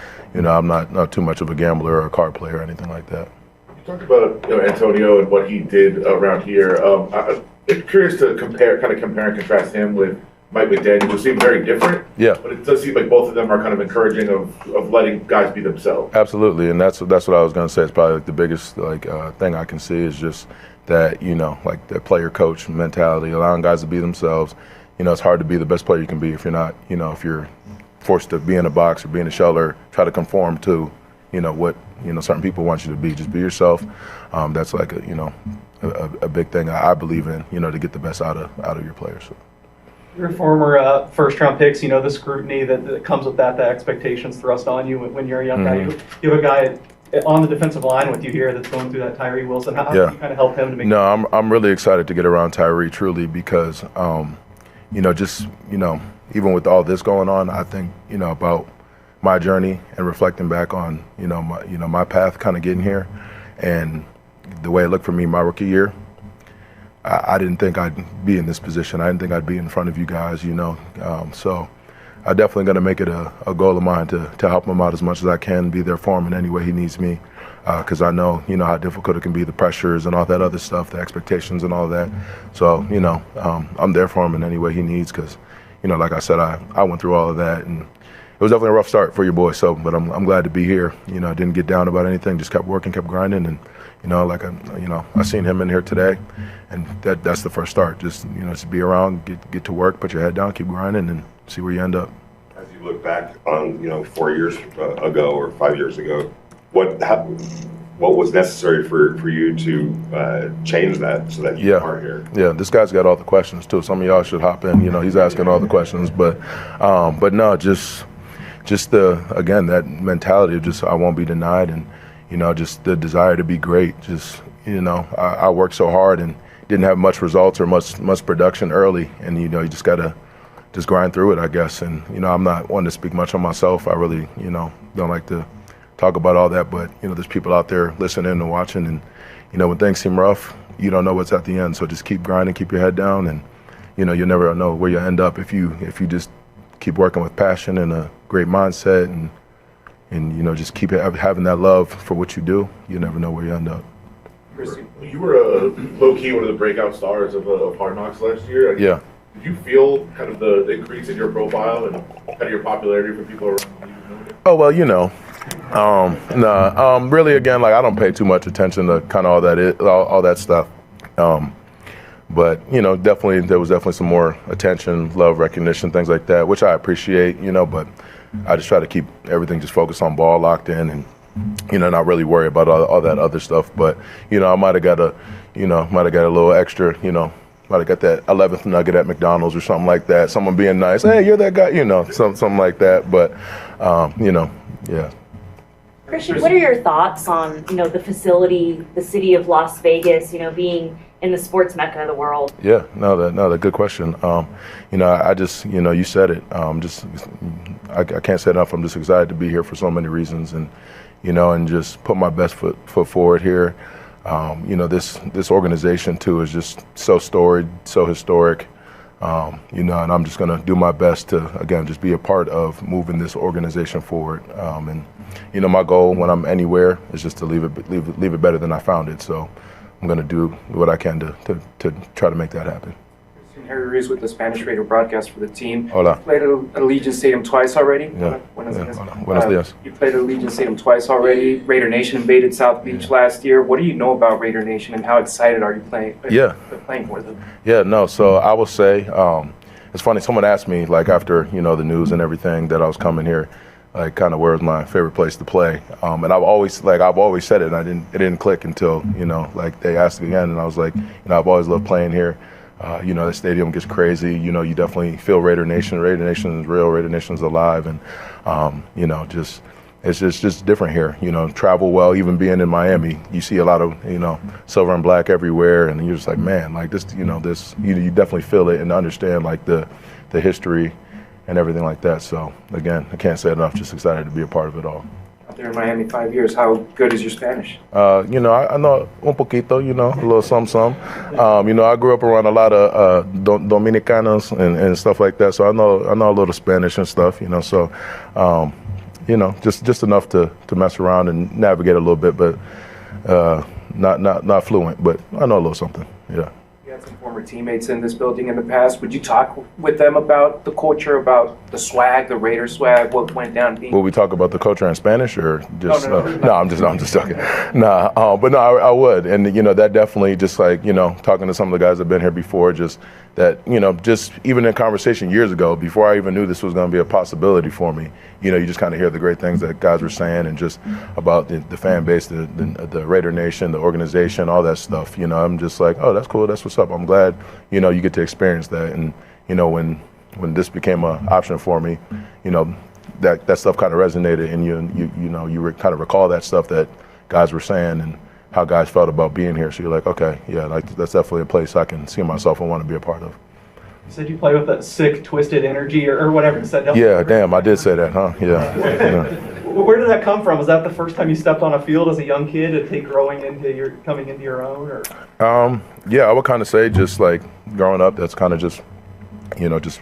I'm not too much of a gambler or a card player or anything like that. You talked about Antonio and what he did around here. I'm curious to compare and contrast him with Mike McDaniel, who seem very different. Yeah. But it does seem like both of them are kind of encouraging of letting guys be themselves. Absolutely, and that's what I was going to say. It's probably like the biggest thing I can see is just that like the player coach mentality, allowing guys to be themselves. It's hard to be the best player you can be if you're not. If you're forced to be in a box or be in a shell or try to conform to what certain people want you to be. Just be yourself. That's like a big thing I believe in. To get the best out of your players. So. Your former first-round picks, the scrutiny that comes with that, the expectations thrust on you when you're a young guy. You have a guy on the defensive line with you here that's going through that, Tyree Wilson. How do you kind of help him to make? No, I'm really excited to get around Tyree truly because, just even with all this going on, I think about my journey and reflecting back on my path, kind of getting here, and the way it looked for me my rookie year. I didn't think I'd be in this position. I didn't think I'd be in front of you guys, So I'm definitely going to make it a goal of mine to help him out as much as I can, be there for him in any way he needs me. Because I know, how difficult it can be, the pressures and all that other stuff, the expectations and all that. So, I'm there for him in any way he needs because, like I said, I went through all of that. And it was definitely a rough start for your boy. So, but I'm glad to be here. I didn't get down about anything, just kept working, kept grinding. And, I seen him in here today, and that's the first start. Just just be around, get to work, put your head down, keep grinding, and see where you end up. As you look back on 4 years ago or 5 years ago, what was necessary for you to change that so that you are here? Yeah, this guy's got all the questions too. Some of y'all should hop in. He's asking all the questions, but no, just that mentality of just I won't be denied and. Just the desire to be great. Just, I worked so hard and didn't have much results or much production early. And, you just got to just grind through it, I guess. And, I'm not one to speak much on myself. I really, don't like to talk about all that. But, there's people out there listening and watching. And, when things seem rough, you don't know what's at the end. So just keep grinding, keep your head down. And, you'll never know where you'll end up if you just keep working with passion and a great mindset and just keep having that love for what you do. You never know where you end up. You were low-key one of the breakout stars of Hard Knocks last year. Yeah. Did you feel kind of the increase in your profile and kind of your popularity for people around you? Oh, well, really, again, like I don't pay too much attention to kind of all that stuff. But, definitely, there was definitely some more attention, love, recognition, things like that, which I appreciate, but I just try to keep everything just focused on ball, locked in, and not really worry about all that other stuff. But I might have got a little extra, might have got that 11th nugget at McDonald's or something like that. Someone being nice, hey, you're that guy, something like that. But yeah. Christian, what are your thoughts on the facility, the city of Las Vegas, being in the sports mecca of the world? Yeah, no, good question. I just, you said it. I can't say enough. I'm just excited to be here for so many reasons, and and just put my best foot forward here. This organization too is just so storied, so historic. And I'm just gonna do my best to again just be a part of moving this organization forward. And my goal when I'm anywhere is just to leave it better than I found it. So I'm going to do what I can to try to make that happen. Harry Ruiz with the Spanish radio broadcast for the team. Hola. You played at Allegiant Stadium twice already. Yeah. Buenos dias. Buenos dias. You played at Allegiant Stadium twice already. Raider Nation invaded South Beach last year. What do you know about Raider Nation, and how excited are you playing for them? Yeah, no, so I will say, it's funny, someone asked me, like, after, the news and everything that I was coming here, like, kind of where was my favorite place to play. And I've always said it, and it didn't click until, like, they asked again, and I was like, I've always loved playing here. The stadium gets crazy. You definitely feel Raider Nation. Raider Nation is real. Raider Nation is alive, and it's just different here. Travel well. Even being in Miami, you see a lot of silver and black everywhere, and you're just like, man, like this. You definitely feel it and understand like the history and everything like that. So again, I can't say enough. Just excited to be a part of it all. Out there in Miami 5 years, how good is your Spanish? I know un poquito, a little some. I grew up around a lot of Dominicanos and stuff like that, so I know a little Spanish and stuff, so, just enough to mess around and navigate a little bit, but not fluent, but I know a little something, yeah. You had some former teammates in this building in the past. Would you talk with them about the culture, about the swag, the Raider swag, what went down? Will we talk about the culture in Spanish or just? No, I'm just joking. But no, I would, and that definitely just like talking to some of the guys that've been here before, just that just even in conversation years ago, before I even knew this was going to be a possibility for me, you just kind of hear the great things that guys were saying and just about the fan base, the Raider Nation, the organization, all that stuff. I'm just like, oh, that's cool, that's what's up. I'm glad you get to experience that, and when this became an option for me, that stuff kind of resonated, and you kind of recall that stuff that guys were saying and how guys felt about being here. So you're like, okay, yeah, like that's definitely a place I can see myself and want to be a part of. You said you play with that sick, twisted energy or whatever you said. Yeah, damn, I did say that, huh? Yeah. Where did that come from? Was that the first time you stepped on a field as a young kid and coming into your own? Or? Yeah, I would kind of say just like growing up, that's kind of just, just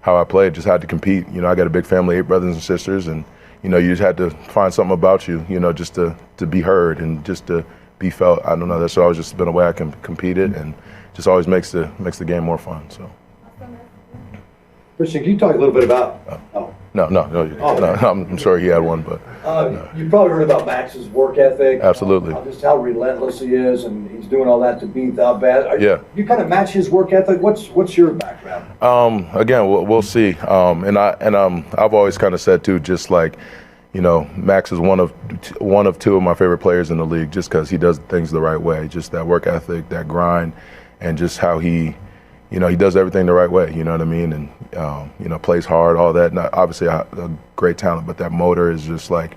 how I played. Just had to compete. I got a big family, 8 brothers and sisters, and you just had to find something about you, just to be heard and just to be felt. I don't know. That's always just been a way I can compete it, and just always makes the game more fun. So. Christian, can you talk a little bit about? No, I'm sorry he had one, but. You probably heard about Max's work ethic. Absolutely. Just how relentless he is, and he's doing all that to beat the bad. You kind of match his work ethic. What's your background? Again, we'll see. I've always kind of said too, just like, Max is one of 2 of my favorite players in the league, just because he does things the right way, just that work ethic, that grind, and just how he does everything the right way, you know what I mean? And, plays hard, all that. Not obviously a great talent, but that motor is just like,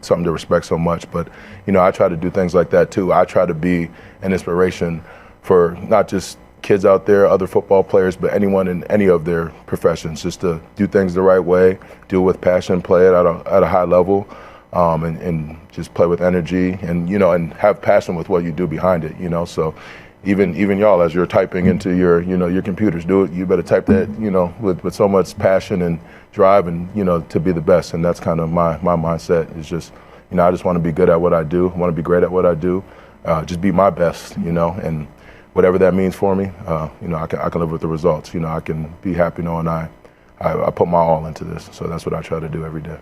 something to respect so much. But, I try to do things like that too. I try to be an inspiration for not just kids out there, other football players, but anyone in any of their professions, just to do things the right way, do it with passion, play it at a high level, and just play with energy and, and have passion with what you do behind it, So even y'all, as you're typing into your computers, do it. You better type that, with so much passion and drive, and to be the best. And that's kind of my mindset. Is just, I just want to be good at what I do. I want to be great at what I do. Just be my best, and whatever that means for me, I can live with the results. I can be happy knowing I put my all into this. So that's what I try to do every day.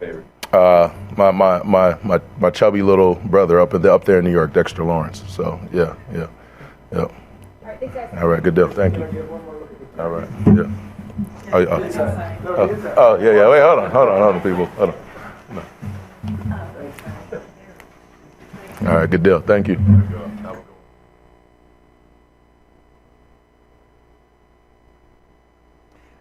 Favorite. My chubby little brother up there in New York, Dexter Lawrence. So yeah. All right, good deal. Thank you. All right, yeah. Yeah. Wait, hold on, people. Hold on. All right, good deal. Thank you.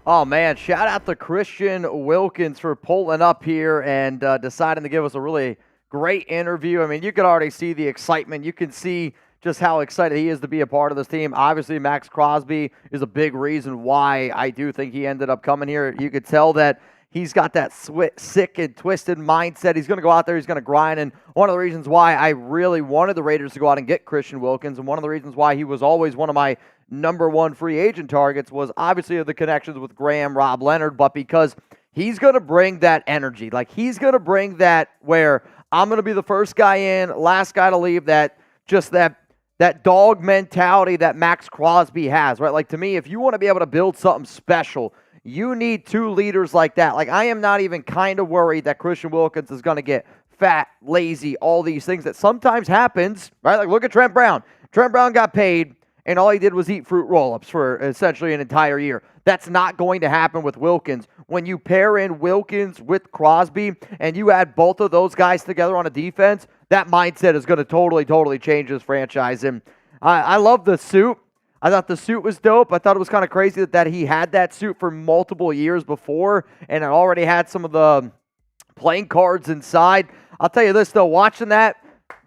Oh, man, shout out to Christian Wilkins for pulling up here and deciding to give us a really great interview. I mean, you could already see the excitement. You can see just how excited he is to be a part of this team. Obviously, Max Crosby is a big reason why I do think he ended up coming here. You could tell that he's got that sick and twisted mindset. He's going to go out there. He's going to grind. And one of the reasons why I really wanted the Raiders to go out and get Christian Wilkins, and one of the reasons why he was always one of my #1 free agent targets, was obviously the connections with Graham, Rob Leonard, but because he's going to bring that energy. Like, he's going to bring that where I'm going to be the first guy in, last guy to leave, that just that that dog mentality that Max Crosby has, right? Like, to me, if you want to be able to build something special, you need two leaders like that. Like, I am not even kind of worried that Christian Wilkins is going to get fat, lazy, all these things that sometimes happens, right? Like, look at Trent Brown. Trent Brown got paid, and all he did was eat fruit roll-ups for essentially an entire year. That's not going to happen with Wilkins. When you pair in Wilkins with Crosby and you add both of those guys together on a defense, that mindset is going to totally change this franchise. And I love the suit. I thought the suit was dope. I thought it was kind of crazy that he had that suit for multiple years before, and it already had some of the playing cards inside. I'll tell you this, though, watching that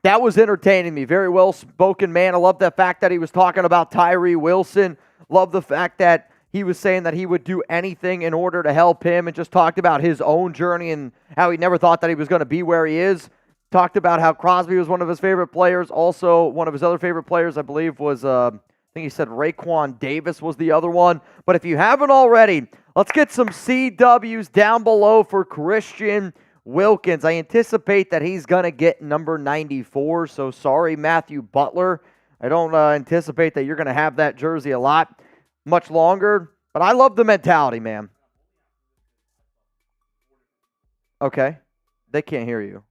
was entertaining me. Very well-spoken man. I love the fact that he was talking about Tyree Wilson. Love the fact that he was saying that he would do anything in order to help him, and just talked about his own journey and how he never thought that he was going to be where he is. Talked about how Crosby was one of his favorite players. Also, one of his other favorite players, I believe, was, I think he said Raekwon Davis was the other one. But if you haven't already, let's get some CWs down below for Christian Wilkins. I anticipate that he's going to get number 94, so sorry, Matthew Butler. I don't anticipate that you're going to have that jersey a lot much longer, but I love the mentality, man. Okay. They can't hear you.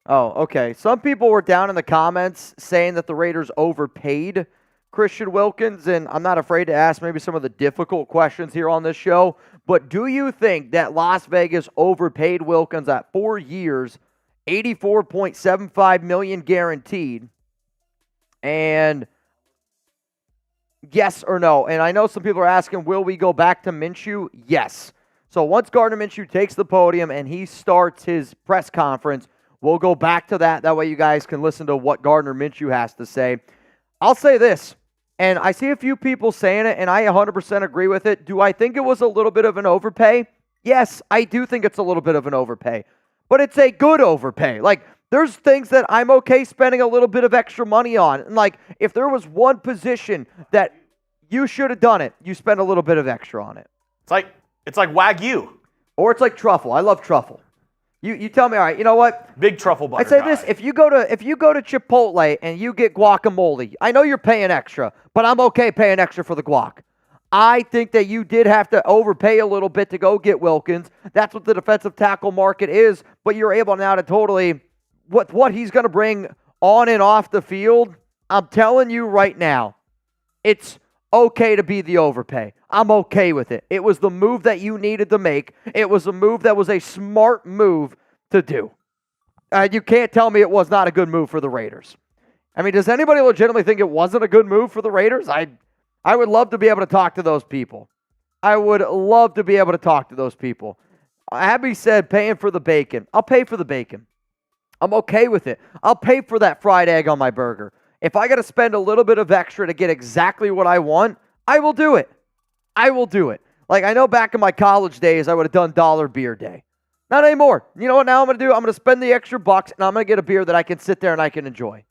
Oh, okay. Some people were down in the comments saying that the Raiders overpaid Christian Wilkins, and I'm not afraid to ask maybe some of the difficult questions here on this show, but do you think that Las Vegas overpaid Wilkins at 4 years, $84.75 million guaranteed? And yes or no? And I know some people are asking, will we go back to Minshew? Yes. So once Gardner Minshew takes the podium and he starts his press conference, we'll go back to that. That way you guys can listen to what Gardner Minshew has to say. I'll say this, and I see a few people saying it, and I 100% agree with it. Do I think it was a little bit of an overpay? Yes, I do think it's a little bit of an overpay, but it's a good overpay. Like, there's things that I'm okay spending a little bit of extra money on. And, like, if there was one position that you should have done it, you spend a little bit of extra on it. It's like Wagyu. Or it's like truffle. I love truffle. You tell me, all right, you know what? Big truffle butter I say guy. this, if you go to Chipotle and you get guacamole, I know you're paying extra, but I'm okay paying extra for the guac. I think that you did have to overpay a little bit to go get Wilkins. That's what the defensive tackle market is, but you're able now to totally, what he's going to bring on and off the field, I'm telling you right now, it's okay to be the overpay. I'm okay with it. It was the move that you needed to make. It was a move that was a smart move to do. You can't tell me it was not a good move for the Raiders. I mean, does anybody legitimately think it wasn't a good move for the Raiders? I would love to be able to talk to those people. I would love to be able to talk to those people. Abby said paying for the bacon. I'll pay for the bacon. I'm okay with it. I'll pay for that fried egg on my burger. If I got to spend a little bit of extra to get exactly what I want, I will do it. I will do it. Like, I know back in my college days, I would have done dollar beer day. Not anymore. You know what now I'm going to do? I'm going to spend the extra bucks, and I'm going to get a beer that I can sit there and I can enjoy.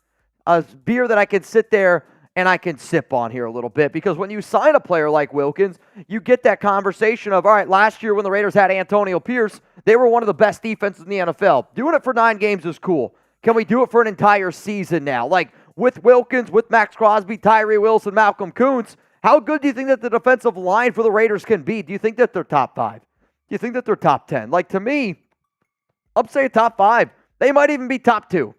A beer that I can sit there and I can sip on here a little bit. Because when you sign a player like Wilkins, you get that conversation of, all right, last year when the Raiders had Antonio Pierce, they were one of the best defenses in the NFL. Doing it for 9 games is cool. Can we do it for an entire season now? Like, with Wilkins, with Max Crosby, Tyree Wilson, Malcolm Kuntz, how good do you think that the defensive line for the Raiders can be? Do you think that they're top 5? Do you think that they're top 10? Like, to me, I'm saying top 5. They might even be top 2.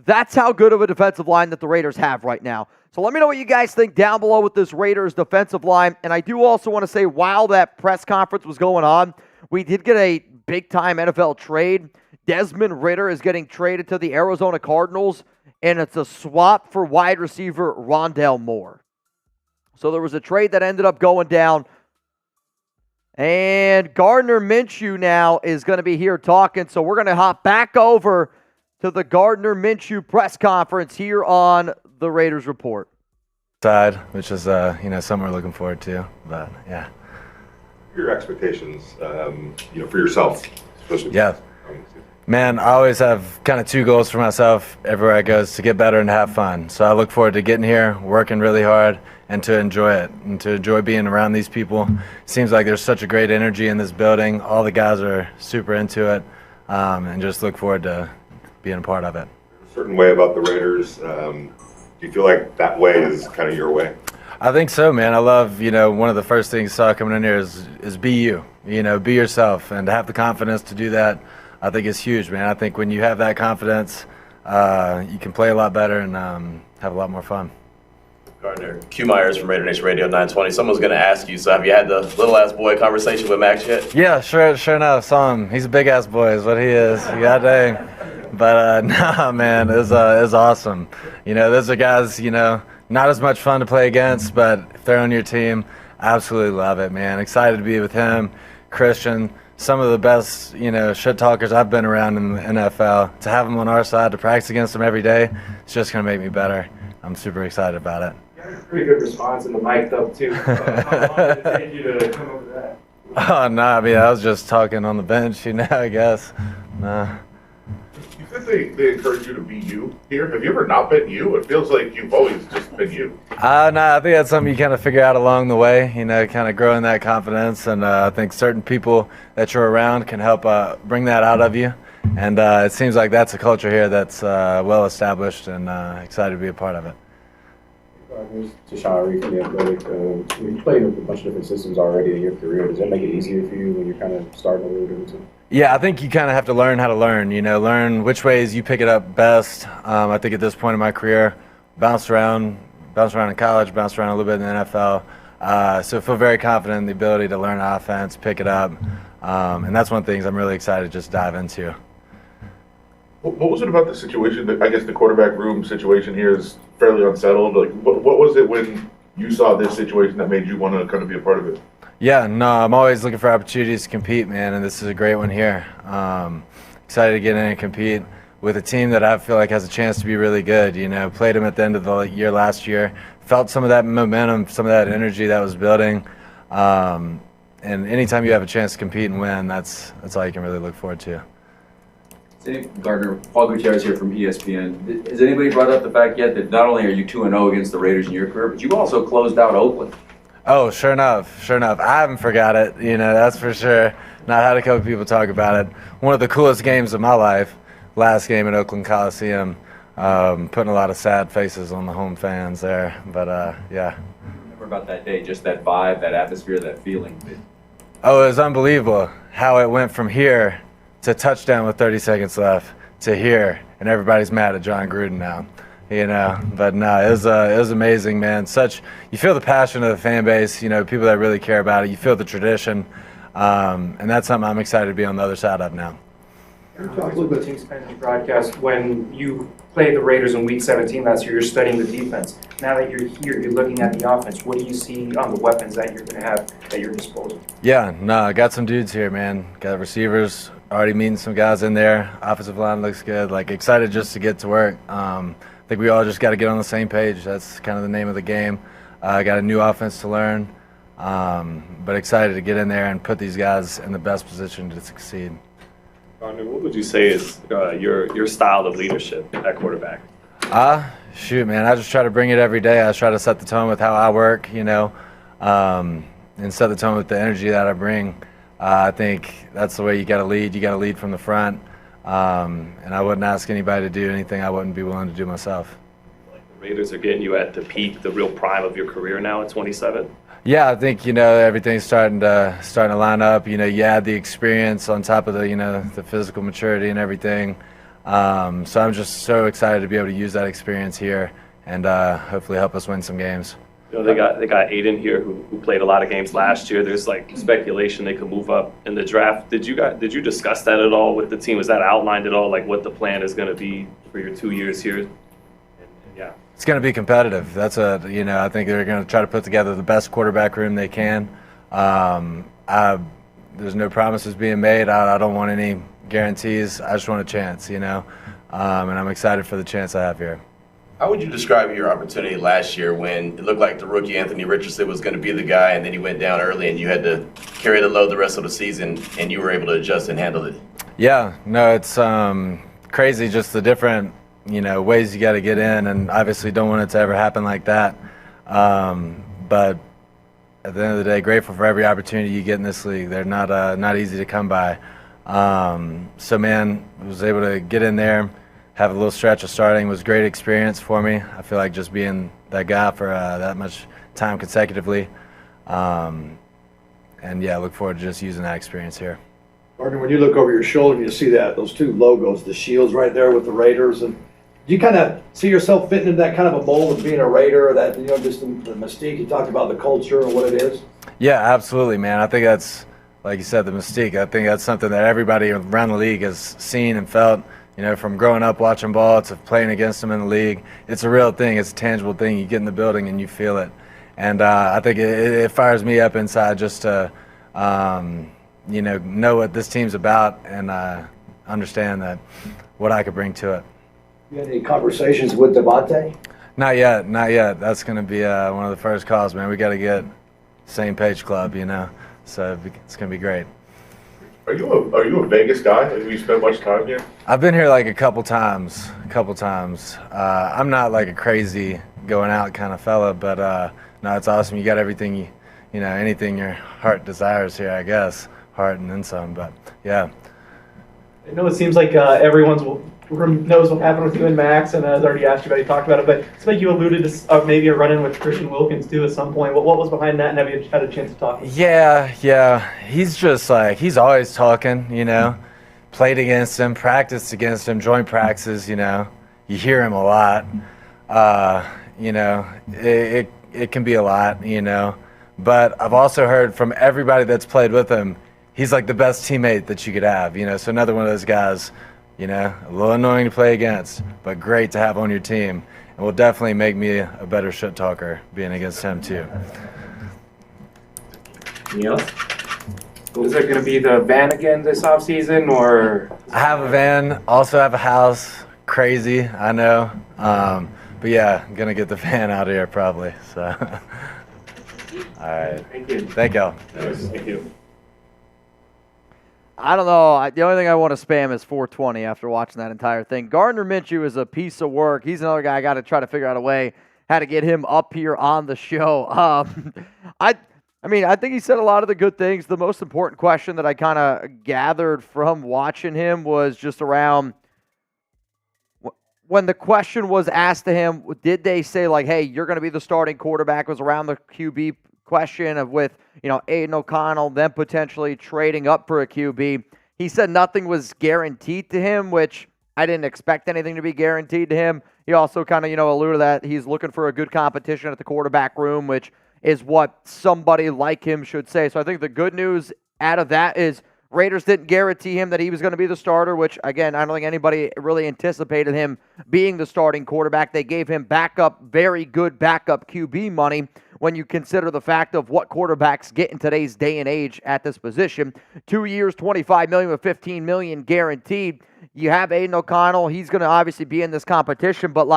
That's how good of a defensive line that the Raiders have right now. So let me know what you guys think down below with this Raiders defensive line. And I do also want to say, while that press conference was going on, we did get a big-time NFL trade. Desmond Ridder is getting traded to the Arizona Cardinals, and it's a swap for wide receiver Rondale Moore. So there was a trade that ended up going down. And Gardner Minshew now is going to be here talking. So we're going to hop back over to the Gardner Minshew press conference here on the Raiders Report. Side, which is something we're looking forward to. But yeah. Your expectations, for yourself, especially. Yeah. Man, I always have kind of 2 goals for myself everywhere I go, is to get better and have fun. So I look forward to getting here, working really hard, and to enjoy it, and to enjoy being around these people. Seems like there's such a great energy in this building. All the guys are super into it, and just look forward to being a part of it. certain way about the Raiders? Do you feel like that way is kind of your way? I think so, man. I love, one of the first things I saw coming in here is be you, be yourself, and to have the confidence to do that, I think is huge, man. I think when you have that confidence, you can play a lot better and have a lot more fun. Gardner, Q Myers from Raider Nation Radio 920. Someone's going to ask you, so have you had the little ass boy conversation with Max yet? Yeah, sure enough. Saw him. He's a big ass boy is what he is. God dang. But nah, man, it's awesome. Those are guys, not as much fun to play against, but if they're on your team, absolutely love it, man. Excited to be with him, Christian, some of the best, shit talkers I've been around in the NFL. To have them on our side, to practice against them every day, it's just going to make me better. I'm super excited about it. Pretty good response in the mic up too. How long did it take you to come over that? Oh, no, I mean, I was just talking on the bench, I guess. Nah. You said they encourage you to be you here. Have you ever not been you? It feels like you've always just been you. No, I think that's something you kind of figure out along the way, kind of growing that confidence. And I think certain people that you're around can help bring that out of you. And it seems like that's a culture here that's well established, and excited to be a part of it. Tashawn Reed from The Athletic. You've played a bunch of different systems already in your career. Does that make it easier for you when you're kind of starting a little different? Yeah, I think you kind of have to learn how to learn, learn which ways you pick it up best. I think at this point in my career, bounced around in college, bounced around a little bit in the NFL. So I feel very confident in the ability to learn offense, pick it up. And that's one of the things I'm really excited to just dive into. What was it about the situation that, I guess the quarterback room situation here is fairly unsettled? Like, what was it when you saw this situation that made you want to kind of be a part of it? Yeah, no, I'm always looking for opportunities to compete, man, and this is a great one here. Excited to get in and compete with a team that I feel like has a chance to be really good. Played them at the end of the year last year, felt some of that momentum, some of that energy that was building. And anytime you have a chance to compete and win, that's all you can really look forward to. Gardner, Paul Gutierrez here from ESPN. Has anybody brought up the fact yet that not only are you 2-0 against the Raiders in your career, but you also closed out Oakland? Oh, sure enough. I haven't forgot it, that's for sure. Not had a couple people talk about it. One of the coolest games of my life, last game at Oakland Coliseum, putting a lot of sad faces on the home fans there, but yeah. Remember about that day, just that vibe, that atmosphere, that feeling? Oh, it was unbelievable how it went from here to touchdown with 30 seconds left to here, and everybody's mad at John Gruden now, But no, it was amazing, man. You feel the passion of the fan base, people that really care about it. You feel the tradition, and that's something I'm excited to be on the other side of now. Talk a little bit team Spanish broadcast. When you played the Raiders in Week 17 last year, you're studying the defense. Now that you're here, you're looking at the offense. What do you see on the weapons that you're going to have at your disposal? Yeah, no, I got some dudes here, man. Got receivers, already meeting some guys in there. Offensive line looks good. Excited just to get to work. I think we all just got to get on the same page. That's kind of the name of the game. Got a new offense to learn, but excited to get in there and put these guys in the best position to succeed. Gardner, what would you say is your style of leadership at quarterback? Shoot, man, I just try to bring it every day. I try to set the tone with how I work, and set the tone with the energy that I bring. I think that's the way you got to lead. You got to lead from the front, and I wouldn't ask anybody to do anything I wouldn't be willing to do myself. The Raiders are getting you at the peak, the real prime of your career now at 27. Yeah, I think everything's starting to line up. You add the experience on top of the physical maturity and everything. So I'm just so excited to be able to use that experience here and hopefully help us win some games. They got Aiden here who played a lot of games last year. There's speculation they could move up in the draft. Did you discuss that at all with the team? Was that outlined at all? What the plan is going to be for your 2 years here? Yeah. It's going to be competitive. I think they're going to try to put together the best quarterback room they can. There's no promises being made. I don't want any guarantees. I just want a chance, and I'm excited for the chance I have here. How would you describe your opportunity last year when it looked like the rookie Anthony Richardson was going to be the guy, and then he went down early and you had to carry the load the rest of the season, and you were able to adjust and handle it? Yeah, no, it's crazy just the different ways you got to get in, and obviously don't want it to ever happen like that. But at the end of the day, grateful for every opportunity you get in this league. They're not easy to come by. So man, I was able to get in there, have a little stretch of starting was a great experience for me. I feel like just being that guy for that much time consecutively. And yeah, I look forward to just using that experience here. Gardner, when you look over your shoulder and you see those two logos, the shields right there with the Raiders, and do you kind of see yourself fitting into that kind of a mold of being a Raider, or that, just the mystique? You talked about the culture and what it is. Yeah, absolutely, man. I think that's, like you said, the mystique. I think that's something that everybody around the league has seen and felt, from growing up watching ball to playing against them in the league. It's a real thing. It's a tangible thing. You get in the building and you feel it. And I think it fires me up inside just to, know what this team's about and understand that what I could bring to it. You had any conversations with Devontae? Not yet. That's going to be one of the first calls, man. We got to get same page club, so it's going to be great. Are you a Vegas guy? Have you spent much time here? I've been here like a couple times. I'm not like a crazy going out kind of fella, but no, it's awesome. You got everything, anything your heart desires here, I guess. Heart and then some, but yeah. I know it seems like everyone's knows what happened with you and Max, and has already asked you about it, talked about it, but it's like you alluded to maybe a run-in with Christian Wilkins too at some point. What was behind that, and have you had a chance to talk? Yeah. He's just like, he's always talking, Played against him, practiced against him, joint practices, You hear him a lot. It can be a lot, But I've also heard from everybody that's played with him, he's like the best teammate that you could have, So another one of those guys, a little annoying to play against, but great to have on your team. And will definitely make me a better shit talker being against him too. Anything else? Is it going to be the van again this offseason, or? I have a van, also have a house. Crazy, I know. But yeah, I'm going to get the van out of here probably. So, all right. Thank you. Thank y'all. Thank you. I don't know. The only thing I want to spam is 420 after watching that entire thing. Gardner Minshew is a piece of work. He's another guy I got to try to figure out a way how to get him up here on the show. I think he said a lot of the good things. The most important question that I kind of gathered from watching him was just around when the question was asked to him, did they say like, hey, you're going to be the starting quarterback, was around the QB question of with, Aiden O'Connell, then potentially trading up for a QB. He said nothing was guaranteed to him, which I didn't expect anything to be guaranteed to him. He also kind of, alluded to that he's looking for a good competition at the quarterback room, which is what somebody like him should say. So I think the good news out of that is Raiders didn't guarantee him that he was going to be the starter, which, again, I don't think anybody really anticipated him being the starting quarterback. They gave him very good backup QB money when you consider the fact of what quarterbacks get in today's day and age at this position. 2 years, $25 million with $15 million guaranteed. You have Aiden O'Connell. He's going to obviously be in this competition, but,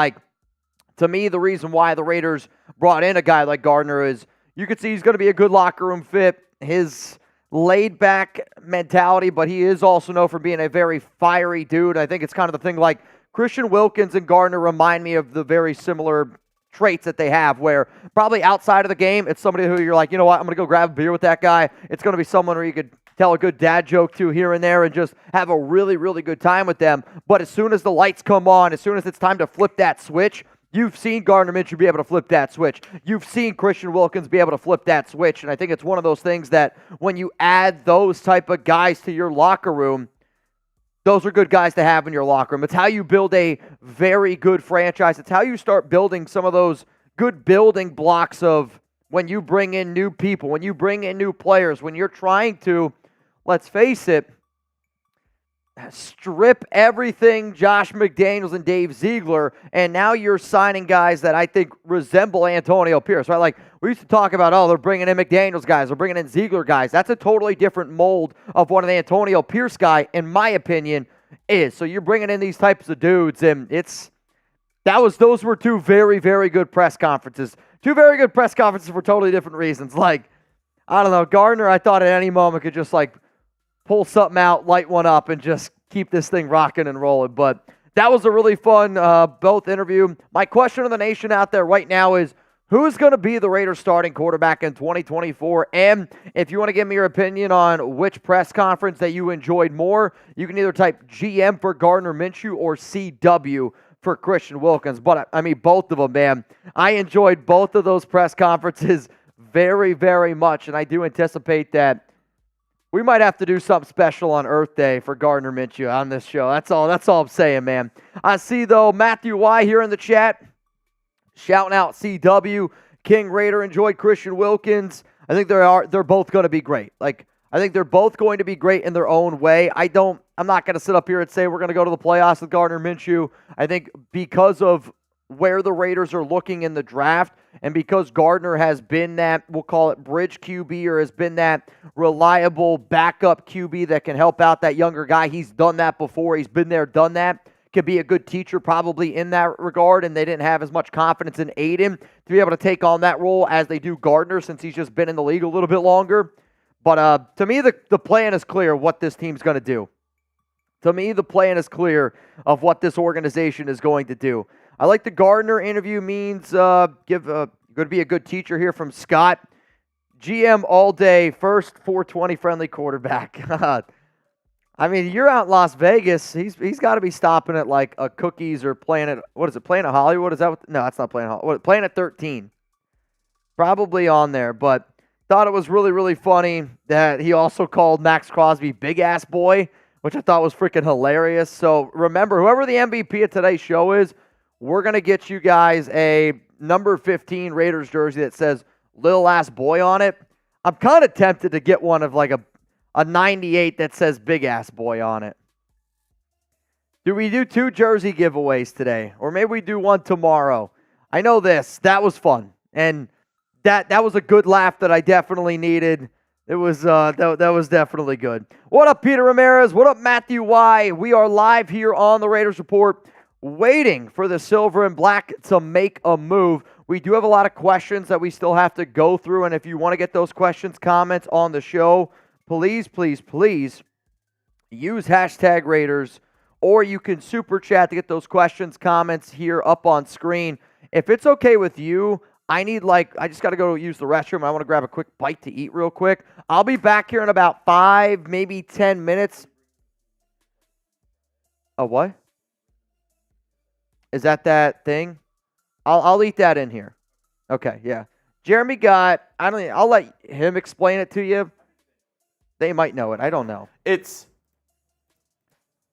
to me, the reason why the Raiders brought in a guy like Gardner is you could see he's going to be a good locker room fit. His laid-back mentality, but he is also known for being a very fiery dude. I think it's kind of the thing like Christian Wilkins and Gardner remind me of the very similar traits that they have, where probably outside of the game, it's somebody who you're like, you know what, I'm going to go grab a beer with that guy. It's going to be someone where you could tell a good dad joke to here and there and just have a really, really good time with them. But as soon as the lights come on, as soon as it's time to flip that switch, you've seen Gardner Minshew be able to flip that switch. You've seen Christian Wilkins be able to flip that switch. And I think it's one of those things that when you add those type of guys to your locker room, those are good guys to have in your locker room. It's how you build a very good franchise. It's how you start building some of those good building blocks of when you bring in new people, when you bring in new players, when you're trying to, let's face it, strip everything Josh McDaniels and Dave Ziegler, and now you're signing guys that I think resemble Antonio Pierce, right? Like, we used to talk about, they're bringing in McDaniels guys, they're bringing in Ziegler guys. That's a totally different mold of what an Antonio Pierce guy, in my opinion, is. So you're bringing in these types of dudes, and those were two very, very good press conferences. Two very good press conferences for totally different reasons. Like, I don't know, Gardner, I thought at any moment could just, pull something out, light one up, and just keep this thing rocking and rolling. But that was a really fun both interview. My question to the nation out there right now is, who's going to be the Raiders starting quarterback in 2024? And if you want to give me your opinion on which press conference that you enjoyed more, you can either type GM for Gardner Minshew or CW for Christian Wilkins. But, I mean, both of them, man. I enjoyed both of those press conferences very, very much, and I do anticipate that we might have to do something special on Earth Day for Gardner Minshew on this show. That's all I'm saying, man. I see, though, Matthew Y. here in the chat. Shouting out CW. King Raider enjoyed Christian Wilkins. I think they're both going to be great. Like, I think they're both going to be great in their own way. I'm not going to sit up here and say we're going to go to the playoffs with Gardner Minshew. I think because of where the Raiders are looking in the draft, and because Gardner has been that, we'll call it bridge QB, or has been that reliable backup QB that can help out that younger guy. He's done that before. He's been there, done that. Could be a good teacher probably in that regard, and they didn't have as much confidence in Aiden to be able to take on that role as they do Gardner, since he's just been in the league a little bit longer. But to me, the plan is clear what this team's going to do. To me, the plan is clear of what this organization is going to do. I like the Gardner interview means going to be a good teacher here from Scott. GM all day, first 420 friendly quarterback. I mean, you're out in Las Vegas. He's got to be stopping at like a Cookies or Planet. What is it? Planet Hollywood? Is that what? No, that's not Planet Hollywood. Planet 13. Probably on there, but thought it was really, really funny that he also called Max Crosby big ass boy, which I thought was freaking hilarious. So remember, whoever the MVP of today's show is, we're going to get you guys a number 15 Raiders jersey that says little ass boy on it. I'm kind of tempted to get one of like a 98 that says big ass boy on it. Do we do 2 jersey giveaways today? Or maybe we do one tomorrow? I know this. That was fun. And that was a good laugh that I definitely needed. It was that was definitely good. What up, Peter Ramirez? What up, Matthew Y? We are live here on the Raiders Report, waiting for the silver and black to make a move. We do have a lot of questions that we still have to go through, and if you want to get those questions, comments on the show, please, please, please use hashtag Raiders, or you can super chat to get those questions, comments here up on screen. If it's okay with you, I just got to go use the restroom. I want to grab a quick bite to eat real quick. I'll be back here in about 5, maybe 10 minutes. A what? Is that thing? I'll eat that in here. Okay, yeah. Jeremy I'll let him explain it to you. They might know it. I don't know. I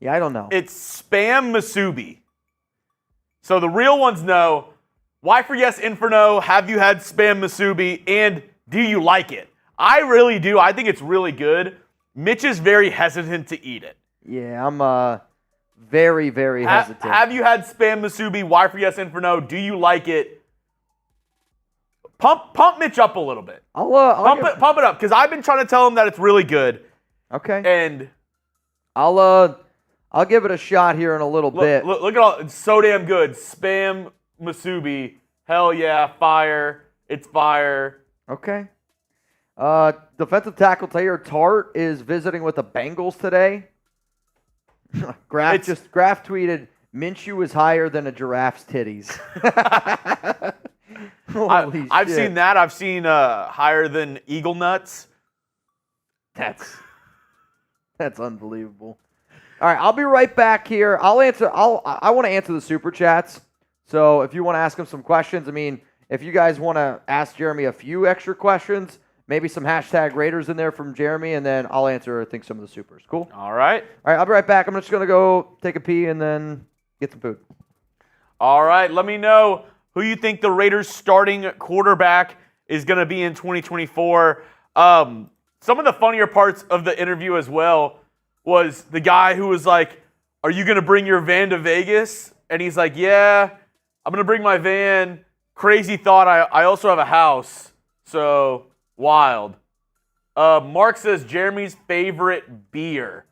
don't know. It's Spam Masubi. So the real ones know. Why for yes, Inferno, have you had Spam Masubi, and do you like it? I really do. I think it's really good. Mitch is very hesitant to eat it. Yeah, I'm very, very hesitant. Have you had Spam Masubi? Why for yes, Inferno, do you like it? Pump Mitch up a little bit. Pump it up, because I've been trying to tell him that it's really good. Okay. And I'll give it a shot here in a little bit. Look at all, it's so damn good. Spam Masubi, hell yeah, fire. It's fire. Okay. Defensive tackle Taylor Tart is visiting with the Bengals today. Graf tweeted, Minshew is higher than a giraffe's titties. I've seen that. I've seen higher than eagle nuts. That's unbelievable. All right, I'll be right back here. I want to answer the super chats. So if you want to ask him some questions, I mean, if you guys want to ask Jeremy a few extra questions, maybe some hashtag Raiders in there from Jeremy, and then I'll answer, I think, some of the supers. Cool? All right. All right, I'll be right back. I'm just going to go take a pee and then get some food. All right, let me know who you think the Raiders starting quarterback is going to be in 2024. Some of the funnier parts of the interview as well was the guy who was like, are you going to bring your van to Vegas? And he's like, yeah, I'm going to bring my van. Crazy thought, I also have a house. So, wild. Mark says, Jeremy's favorite beer.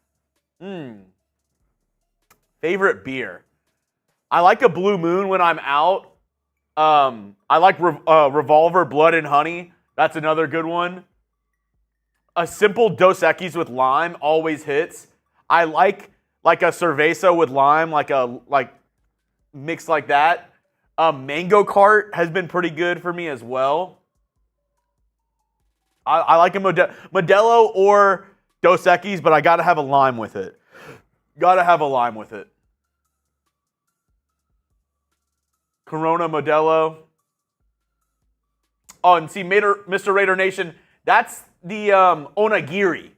Favorite beer. I like a Blue Moon when I'm out. I like Revolver Blood and Honey. That's another good one. A simple Dos Equis with lime always hits. I like a Cerveza with lime, like mix like that. Mango Cart has been pretty good for me as well. I like a Modelo or Dos Equis, but I got to have a lime with it. Corona Modelo. Oh, and see, Mr. Raider Nation, that's the onigiri.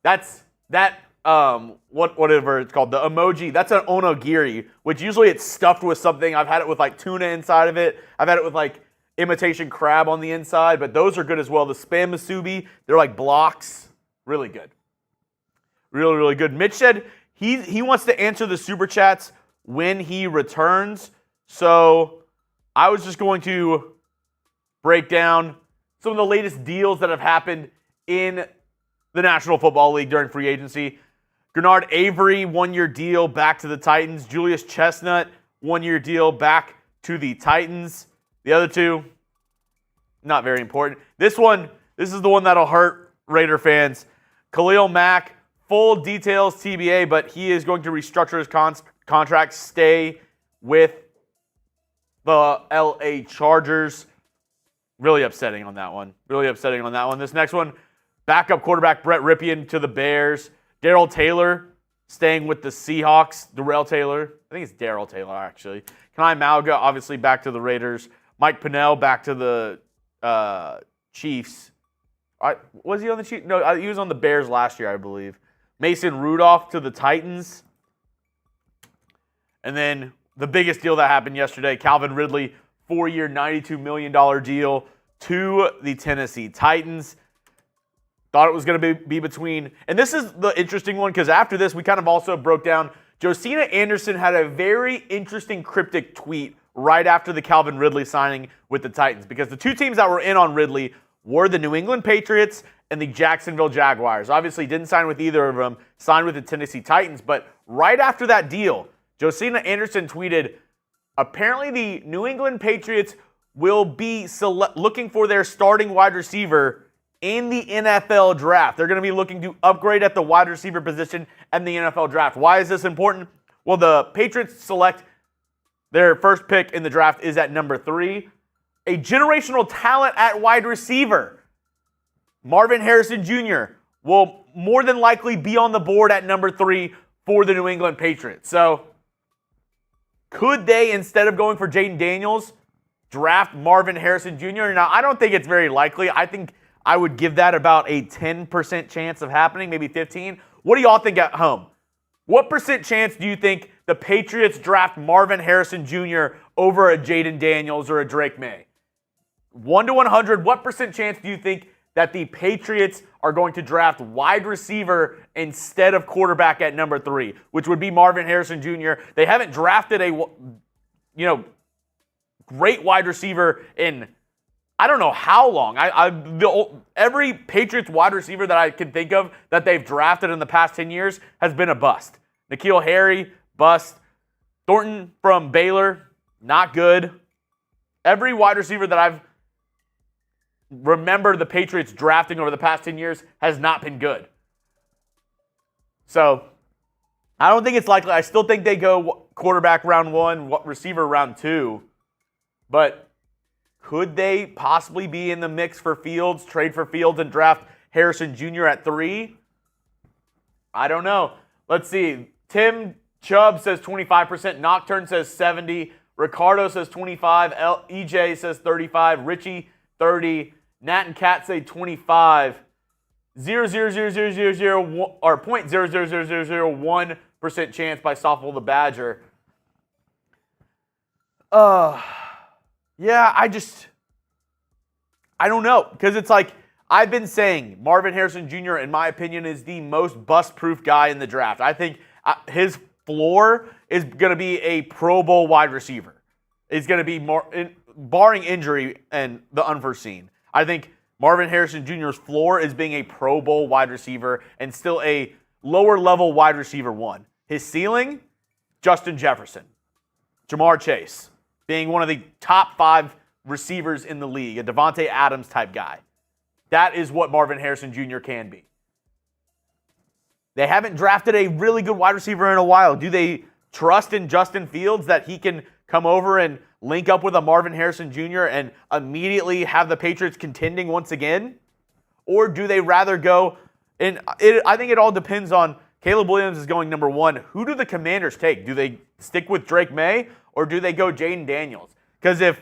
That's that whatever it's called, the emoji. That's an onigiri, which usually it's stuffed with something. I've had it with like tuna inside of it. I've had it with like imitation crab on the inside, but those are good as well. The spam musubi, they're like blocks. Really good. Really, really good. Mitch said he wants to answer the super chats when he returns. So I was just going to break down some of the latest deals that have happened in the National Football League during free agency. Gernard Avery, 1-year deal back to the Titans. Julius Chestnut, 1-year deal back to the Titans. The other two, not very important. This is the one that'll hurt Raider fans. Khalil Mack, full details TBA, but he is going to restructure his contract, stay with the LA Chargers. Really upsetting on that one. This next one, backup quarterback Brett Ripien to the Bears. Darrell Taylor staying with the Seahawks. Darrell Taylor. I think it's Darrell Taylor, actually. Kana'i Mauga, obviously, back to the Raiders. Mike Pennell back to the Chiefs. Was he on the Chiefs? No, he was on the Bears last year, I believe. Mason Rudolph to the Titans. And then the biggest deal that happened yesterday, Calvin Ridley, 4-year, $92 million deal to the Tennessee Titans. Thought it was going to be between, and this is the interesting one because after this, we kind of also broke down, Josina Anderson had a very interesting cryptic tweet right after the Calvin Ridley signing with the Titans, because the two teams that were in on Ridley were the New England Patriots and the Jacksonville Jaguars. Obviously, didn't sign with either of them, signed with the Tennessee Titans, but right after that deal, Josina Anderson tweeted, apparently the New England Patriots will be looking for their starting wide receiver in the NFL draft. They're going to be looking to upgrade at the wide receiver position in the NFL draft. Why is this important? Well, the Patriots select their first pick in the draft is at number 3. A generational talent at wide receiver, Marvin Harrison Jr., will more than likely be on the board at number 3 for the New England Patriots. So could they, instead of going for Jayden Daniels, draft Marvin Harrison Jr.? Now, I don't think it's very likely. I think I would give that about a 10% chance of happening, maybe 15. What do y'all think at home? What percent chance do you think the Patriots draft Marvin Harrison Jr. over a Jayden Daniels or a Drake May? 1 to 100, what percent chance do you think that the Patriots are going to draft wide receiver instead of quarterback at number 3, which would be Marvin Harrison Jr.? They haven't drafted a, great wide receiver in I don't know how long. Every Patriots wide receiver that I can think of that they've drafted in the past 10 years has been a bust. N'Keal Harry, bust. Thornton from Baylor, not good. Every wide receiver that I've remembered the Patriots drafting over the past 10 years has not been good. So I don't think it's likely. I still think they go quarterback round 1, receiver round 2. But could they possibly be in the mix for Fields, trade for Fields, and draft Harrison Jr. at 3? I don't know. Let's see. Tim Chubb says 25%. Nocturne says 70. Ricardo says 25. EJ says 35. Richie, 30. Nat and Kat say 25. 0.00001 or 0.00001% chance by Softball the Badger. Yeah, I don't know. Because it's like, I've been saying Marvin Harrison Jr., in my opinion, is the most bust-proof guy in the draft. I think his floor is going to be a Pro Bowl wide receiver. It's going to be more, barring injury and the unforeseen. I think Marvin Harrison Jr.'s floor is being a Pro Bowl wide receiver and still a lower-level wide receiver 1. His ceiling, Justin Jefferson, Jamar Chase, being one of the top 5 receivers in the league, a Devontae Adams type guy. That is what Marvin Harrison Jr. can be. They haven't drafted a really good wide receiver in a while. Do they trust in Justin Fields that he can come over and link up with a Marvin Harrison Jr. and immediately have the Patriots contending once again? Or do they rather go, and I think it all depends on, Caleb Williams is going number 1. Who do the Commanders take? Do they stick with Drake May or do they go Jayden Daniels? Because if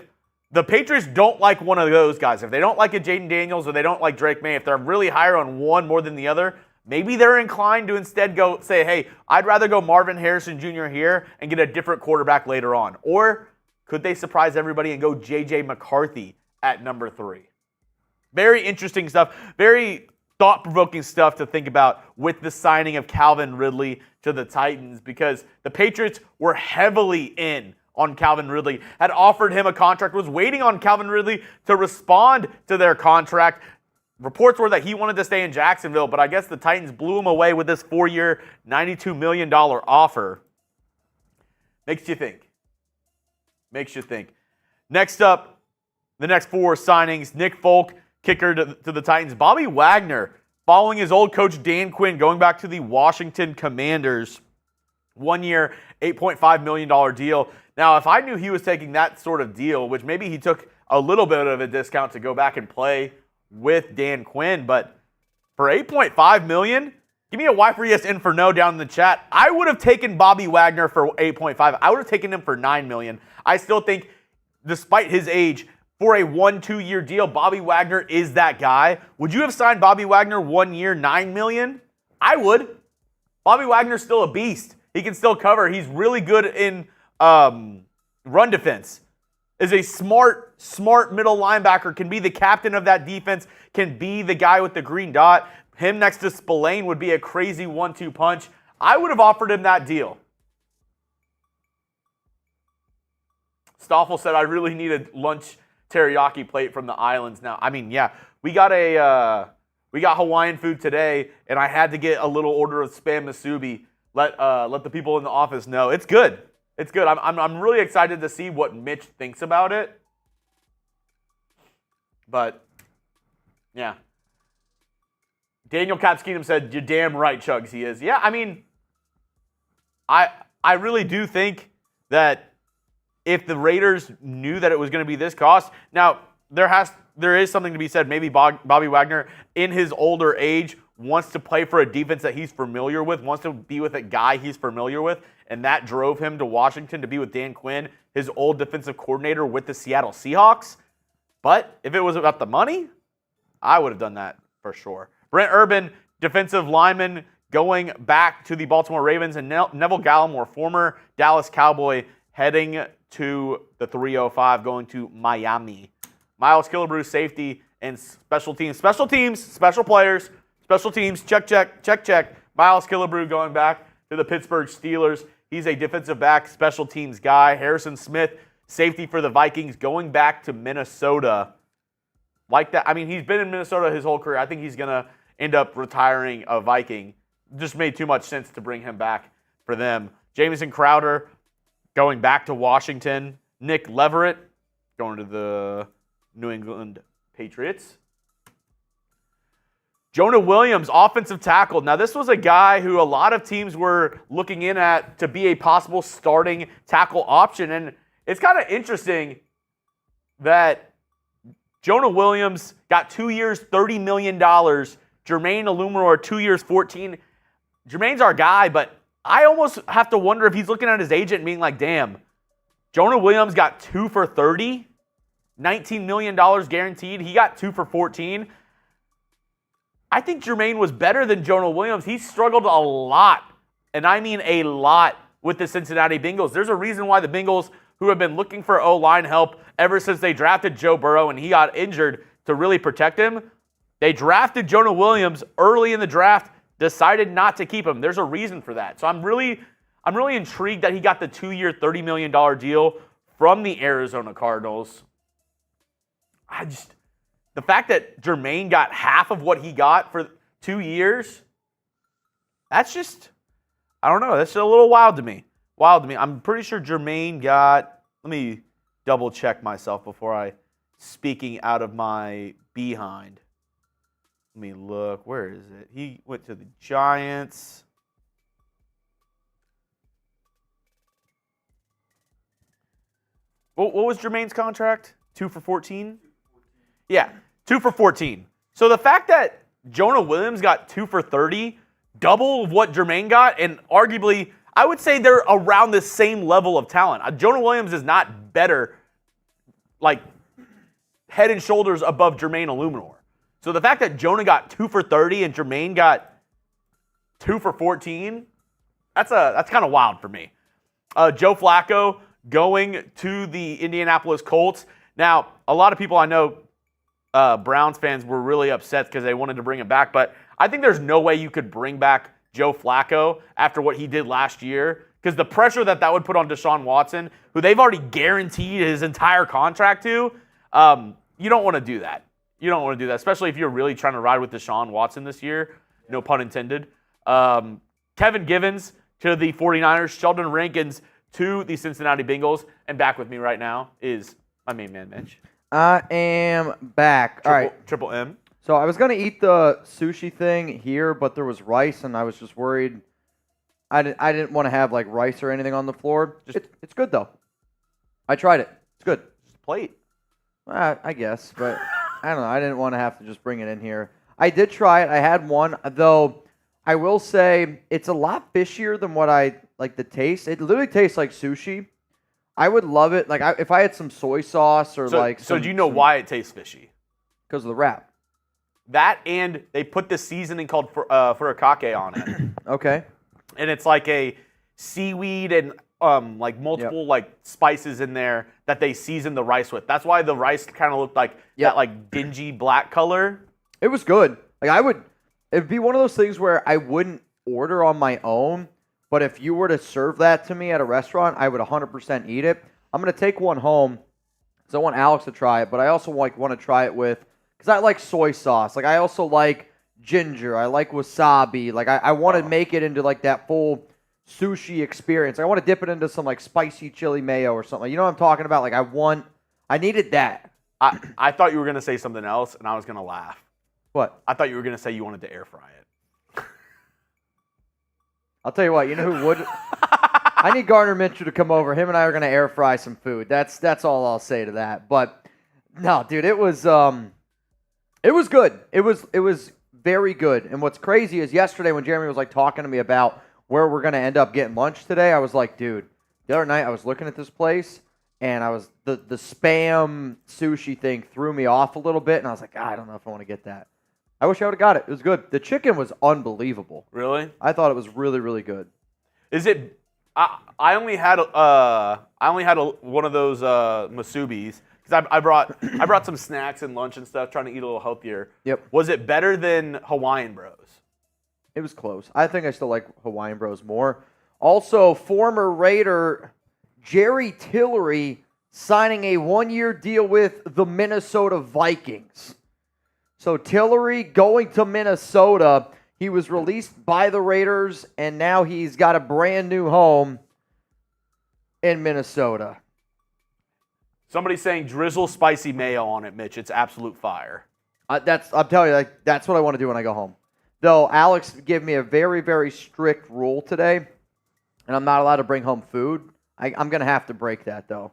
the Patriots don't like one of those guys, if they don't like a Jayden Daniels or they don't like Drake May, if they're really higher on one more than the other, maybe they're inclined to instead go say, hey, I'd rather go Marvin Harrison Jr. here and get a different quarterback later on. Or could they surprise everybody and go J.J. McCarthy at number 3? Very interesting stuff. Very thought-provoking stuff to think about with the signing of Calvin Ridley to the Titans, because the Patriots were heavily in on Calvin Ridley, had offered him a contract, was waiting on Calvin Ridley to respond to their contract. Reports were that he wanted to stay in Jacksonville, but I guess the Titans blew him away with this 4-year, $92 million offer. Makes you think. Makes you think. Next up, the next 4 signings, Nick Folk, kicker to the Titans. Bobby Wagner, following his old coach Dan Quinn, going back to the Washington Commanders. 1-year, $8.5 million deal. Now, if I knew he was taking that sort of deal, which maybe he took a little bit of a discount to go back and play with Dan Quinn, but for $8.5 million, give me a Y for yes and for no down in the chat. I would have taken Bobby Wagner for $8.5. I would have taken him for $9 million. I still think, despite his age, for a 1-2 year deal, Bobby Wagner is that guy. Would you have signed Bobby Wagner 1 year, $9 million? I would. Bobby Wagner's still a beast. He can still cover. He's really good in run defense. Is a smart middle linebacker, can be the captain of that defense, can be the guy with the green dot. Him next to Spillane would be a crazy 1-2 punch. I would have offered him that deal. Stoffel said, I really need a lunch teriyaki plate from the islands now. I mean, yeah, we got Hawaiian food today, and I had to get a little order of spam musubi. Let the people in the office know. It's good. It's good. I'm really excited to see what Mitch thinks about it. But, yeah. Daniel Capskinum said, you're damn right, Chuggs, he is. Yeah, I mean, I really do think that if the Raiders knew that it was going to be this cost, now there is something to be said. Maybe Bobby Wagner, in his older age, wants to play for a defense that he's familiar with, wants to be with a guy he's familiar with, and that drove him to Washington to be with Dan Quinn, his old defensive coordinator with the Seattle Seahawks. But if it was about the money, I would have done that for sure. Brent Urban, defensive lineman, going back to the Baltimore Ravens, and Neville Gallimore, former Dallas Cowboy, heading to the 305, going to Miami. Miles Killebrew, safety and special teams. Special teams, special players, special teams, check. Miles Killebrew going back to the Pittsburgh Steelers. He's a defensive back, special teams guy. Harrison Smith, safety for the Vikings, going back to Minnesota. Like that. I mean, he's been in Minnesota his whole career. I think he's going to end up retiring a Viking. Just made too much sense to bring him back for them. Jamison Crowder going back to Washington. Nick Leverett going to the New England Patriots. Jonah Williams, offensive tackle. Now, this was a guy who a lot of teams were looking in at to be a possible starting tackle option. And it's kind of interesting that Jonah Williams got 2 years, $30 million. Jermaine Illuminor, 2 years, 14. Jermaine's our guy, but I almost have to wonder if he's looking at his agent and being like, damn, Jonah Williams got 2 for 30, $19 million guaranteed. He got 2 for 14. I think Jermaine was better than Jonah Williams. He struggled a lot, and I mean a lot, with the Cincinnati Bengals. There's a reason why the Bengals, who have been looking for O-line help ever since they drafted Joe Burrow and he got injured to really protect him, they drafted Jonah Williams early in the draft, decided not to keep him. There's a reason for that. So I'm really intrigued that he got the 2-year, $30 million deal from the Arizona Cardinals. The fact that Jermaine got half of what he got for 2 years, that's just, I don't know, that's a little wild to me. I'm pretty sure Jermaine got, let me double check myself before I speaking out of my behind. Let me look, where is it? He went to the Giants. What was Jermaine's contract? 2 for 14? Yeah, 2 for 14. So the fact that Jonah Williams got 2 for 30, double of what Jermaine got, and arguably, I would say they're around the same level of talent. Jonah Williams is not better, like, head and shoulders above Jermaine Illuminor. So the fact that Jonah got 2 for 30 and Jermaine got 2 for 14, that's kind of wild for me. Joe Flacco going to the Indianapolis Colts. Now, a lot of people I know, Browns fans, were really upset because they wanted to bring him back, but I think there's no way you could bring back Joe Flacco after what he did last year, because the pressure that would put on Deshaun Watson, who they've already guaranteed his entire contract to, you don't want to do that. You don't want to do that, especially if you're really trying to ride with Deshaun Watson this year. No pun intended. Kevin Givens to the 49ers, Sheldon Rankins to the Cincinnati Bengals, and back with me right now is my main man, Mitch. I am back. All right. Triple M. So I was going to eat the sushi thing here, but there was rice, and I was just worried. I didn't want to have, like, rice or anything on the floor. It's good, though. I tried it. It's good. Just plate. I guess, but I don't know. I didn't want to have to just bring it in here. I did try it. I had one, though I will say it's a lot fishier than what I like the taste. It literally tastes like sushi. I would love it. Like if I had some soy sauce or So do you know why it tastes fishy? Because of the wrap. That, and they put this seasoning called furikake on it. Okay. And it's like a seaweed and like multiple like spices in there that they season the rice with. That's why the rice kind of looked like that like dingy black color. It was good. Like it'd be one of those things where I wouldn't order on my own, but if you were to serve that to me at a restaurant, I would 100% eat it. I'm going to take one home because I want Alex to try it, but I also want to try it with, because I like soy sauce. Like I also like ginger. I like wasabi. Like I want to make it into like that full sushi experience. I want to dip it into some like spicy chili mayo or something. You know what I'm talking about? Like I needed that. I thought you were going to say something else, and I was going to laugh. What? I thought you were going to say you wanted to air fry it. I'll tell you what, you know who would? I need Gardner Minshew to come over. Him and I are going to air fry some food. That's all I'll say to that. But no, dude, it was good. It was very good. And what's crazy is yesterday when Jeremy was like talking to me about where we're going to end up getting lunch today, I was like, dude, the other night I was looking at this place and I was the Spam sushi thing threw me off a little bit, and I was like, I don't know if I want to get that. I wish I would have got it. It was good. The chicken was unbelievable. Really? I thought it was really, really good. Is it? I only had one of those masubis because I brought some snacks and lunch and stuff, trying to eat a little healthier. Yep. Was it better than Hawaiian Bros? It was close. I think I still like Hawaiian Bros more. Also, former Raider Jerry Tillery signing a one-year deal with the Minnesota Vikings. So Tillery going to Minnesota. He was released by the Raiders, and now he's got a brand new home in Minnesota. Somebody's saying drizzle spicy mayo on it, Mitch. It's absolute fire. I'm telling you, like, that's what I want to do when I go home. Though Alex gave me a very, very strict rule today, and I'm not allowed to bring home food. I'm going to have to break that, though.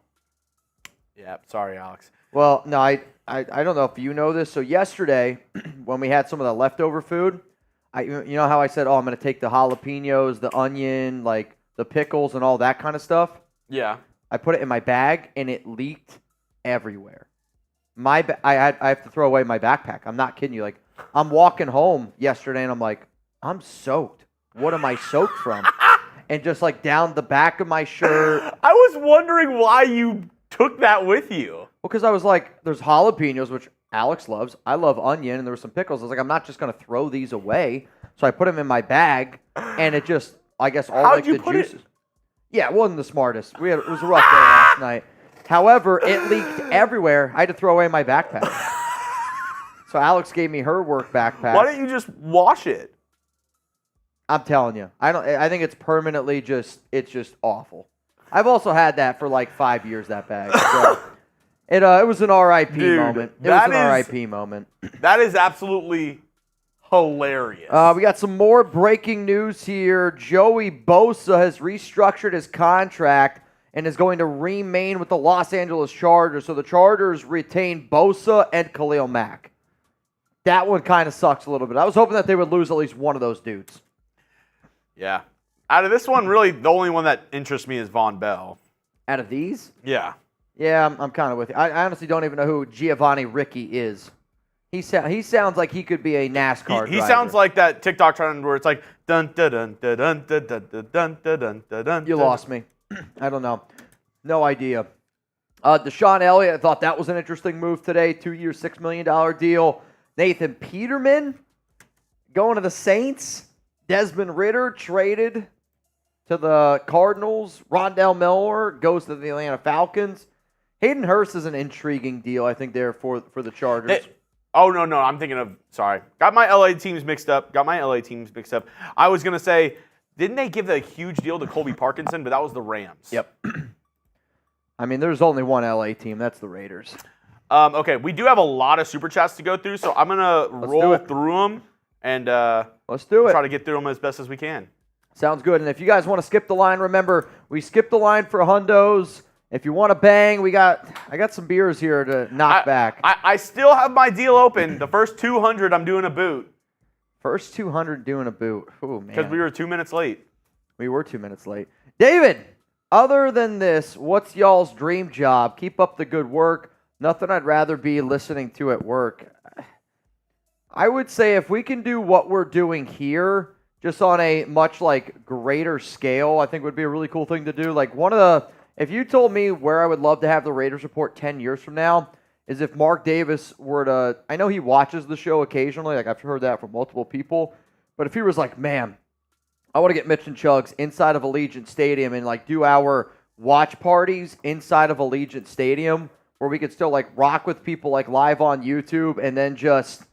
Yeah, sorry, Alex. Well, no, I don't know if you know this. So yesterday, when we had some of the leftover food, you know how I said, I'm going to take the jalapenos, the onion, like the pickles and all that kind of stuff? Yeah. I put it in my bag, and it leaked everywhere. I have to throw away my backpack. I'm not kidding you. Like, I'm walking home yesterday, and I'm like, I'm soaked. What am I soaked from? And just like down the back of my shirt. I was wondering why you took that with you. Well, because I was like, there's jalapenos, which Alex loves. I love onion, and there were some pickles. I was like, I'm not just going to throw these away. So I put them in my bag, and it just, I guess, all How'd like you the put juices. It? Yeah, it wasn't the smartest. It was a rough day last night. However, it leaked everywhere. I had to throw away my backpack. So Alex gave me her work backpack. Why don't you just wash it? I'm telling you, I think it's permanently it's just awful. I've also had that for like 5 years, that bag. So it was an RIP moment. It was an RIP moment. That is absolutely hilarious. We got some more breaking news here. Joey Bosa has restructured his contract and is going to remain with the Los Angeles Chargers. So the Chargers retain Bosa and Khalil Mack. That one kind of sucks a little bit. I was hoping that they would lose at least one of those dudes. Yeah. Out of this one, really, the only one that interests me is Von Bell. Out of these? Yeah. Yeah, I'm kind of with you. I honestly don't even know who Giovanni Ricci is. He sounds like he could be a NASCAR He driver. sounds like that TikTok trend where it's like dun dun dun dun dun dun dun dun dun dun dun. You lost me. I don't know. No idea. Deshaun Elliott, I thought that was an interesting move today. 2-year, $6 million deal. Nathan Peterman going to the Saints. Desmond Ridder traded to the Cardinals. Rondell Miller goes to the Atlanta Falcons. Hayden Hurst is an intriguing deal, I think, there for the Chargers. No. I'm thinking of, sorry. Got my LA teams mixed up. I was going to say, didn't they give a huge deal to Colby Parkinson? But that was the Rams. Yep. I mean, there's only one LA team. That's the Raiders. Okay, we do have a lot of Super Chats to go through, so I'm going to roll through them and let's do it. Try to get through them as best as we can. Sounds good. And if you guys want to skip the line, remember, we skipped the line for hundos. If you want to bang, I got some beers here to knock back. I still have my deal open. The first 200, I'm doing a boot. First 200 doing a boot. Oh, man. Because we were 2 minutes late. We were 2 minutes late. David, other than this, what's y'all's dream job? Keep up the good work. Nothing I'd rather be listening to at work. I would say if we can do what we're doing here, just on a much greater scale, I think would be a really cool thing to do. If you told me where I would love to have the Raiders Report 10 years from now, is if Mark Davis were to, I know he watches the show occasionally, I've heard that from multiple people, but if he was like, man, I want to get Mitch and Chuggs inside of Allegiant Stadium and do our watch parties inside of Allegiant Stadium, where we could still rock with people live on YouTube and then just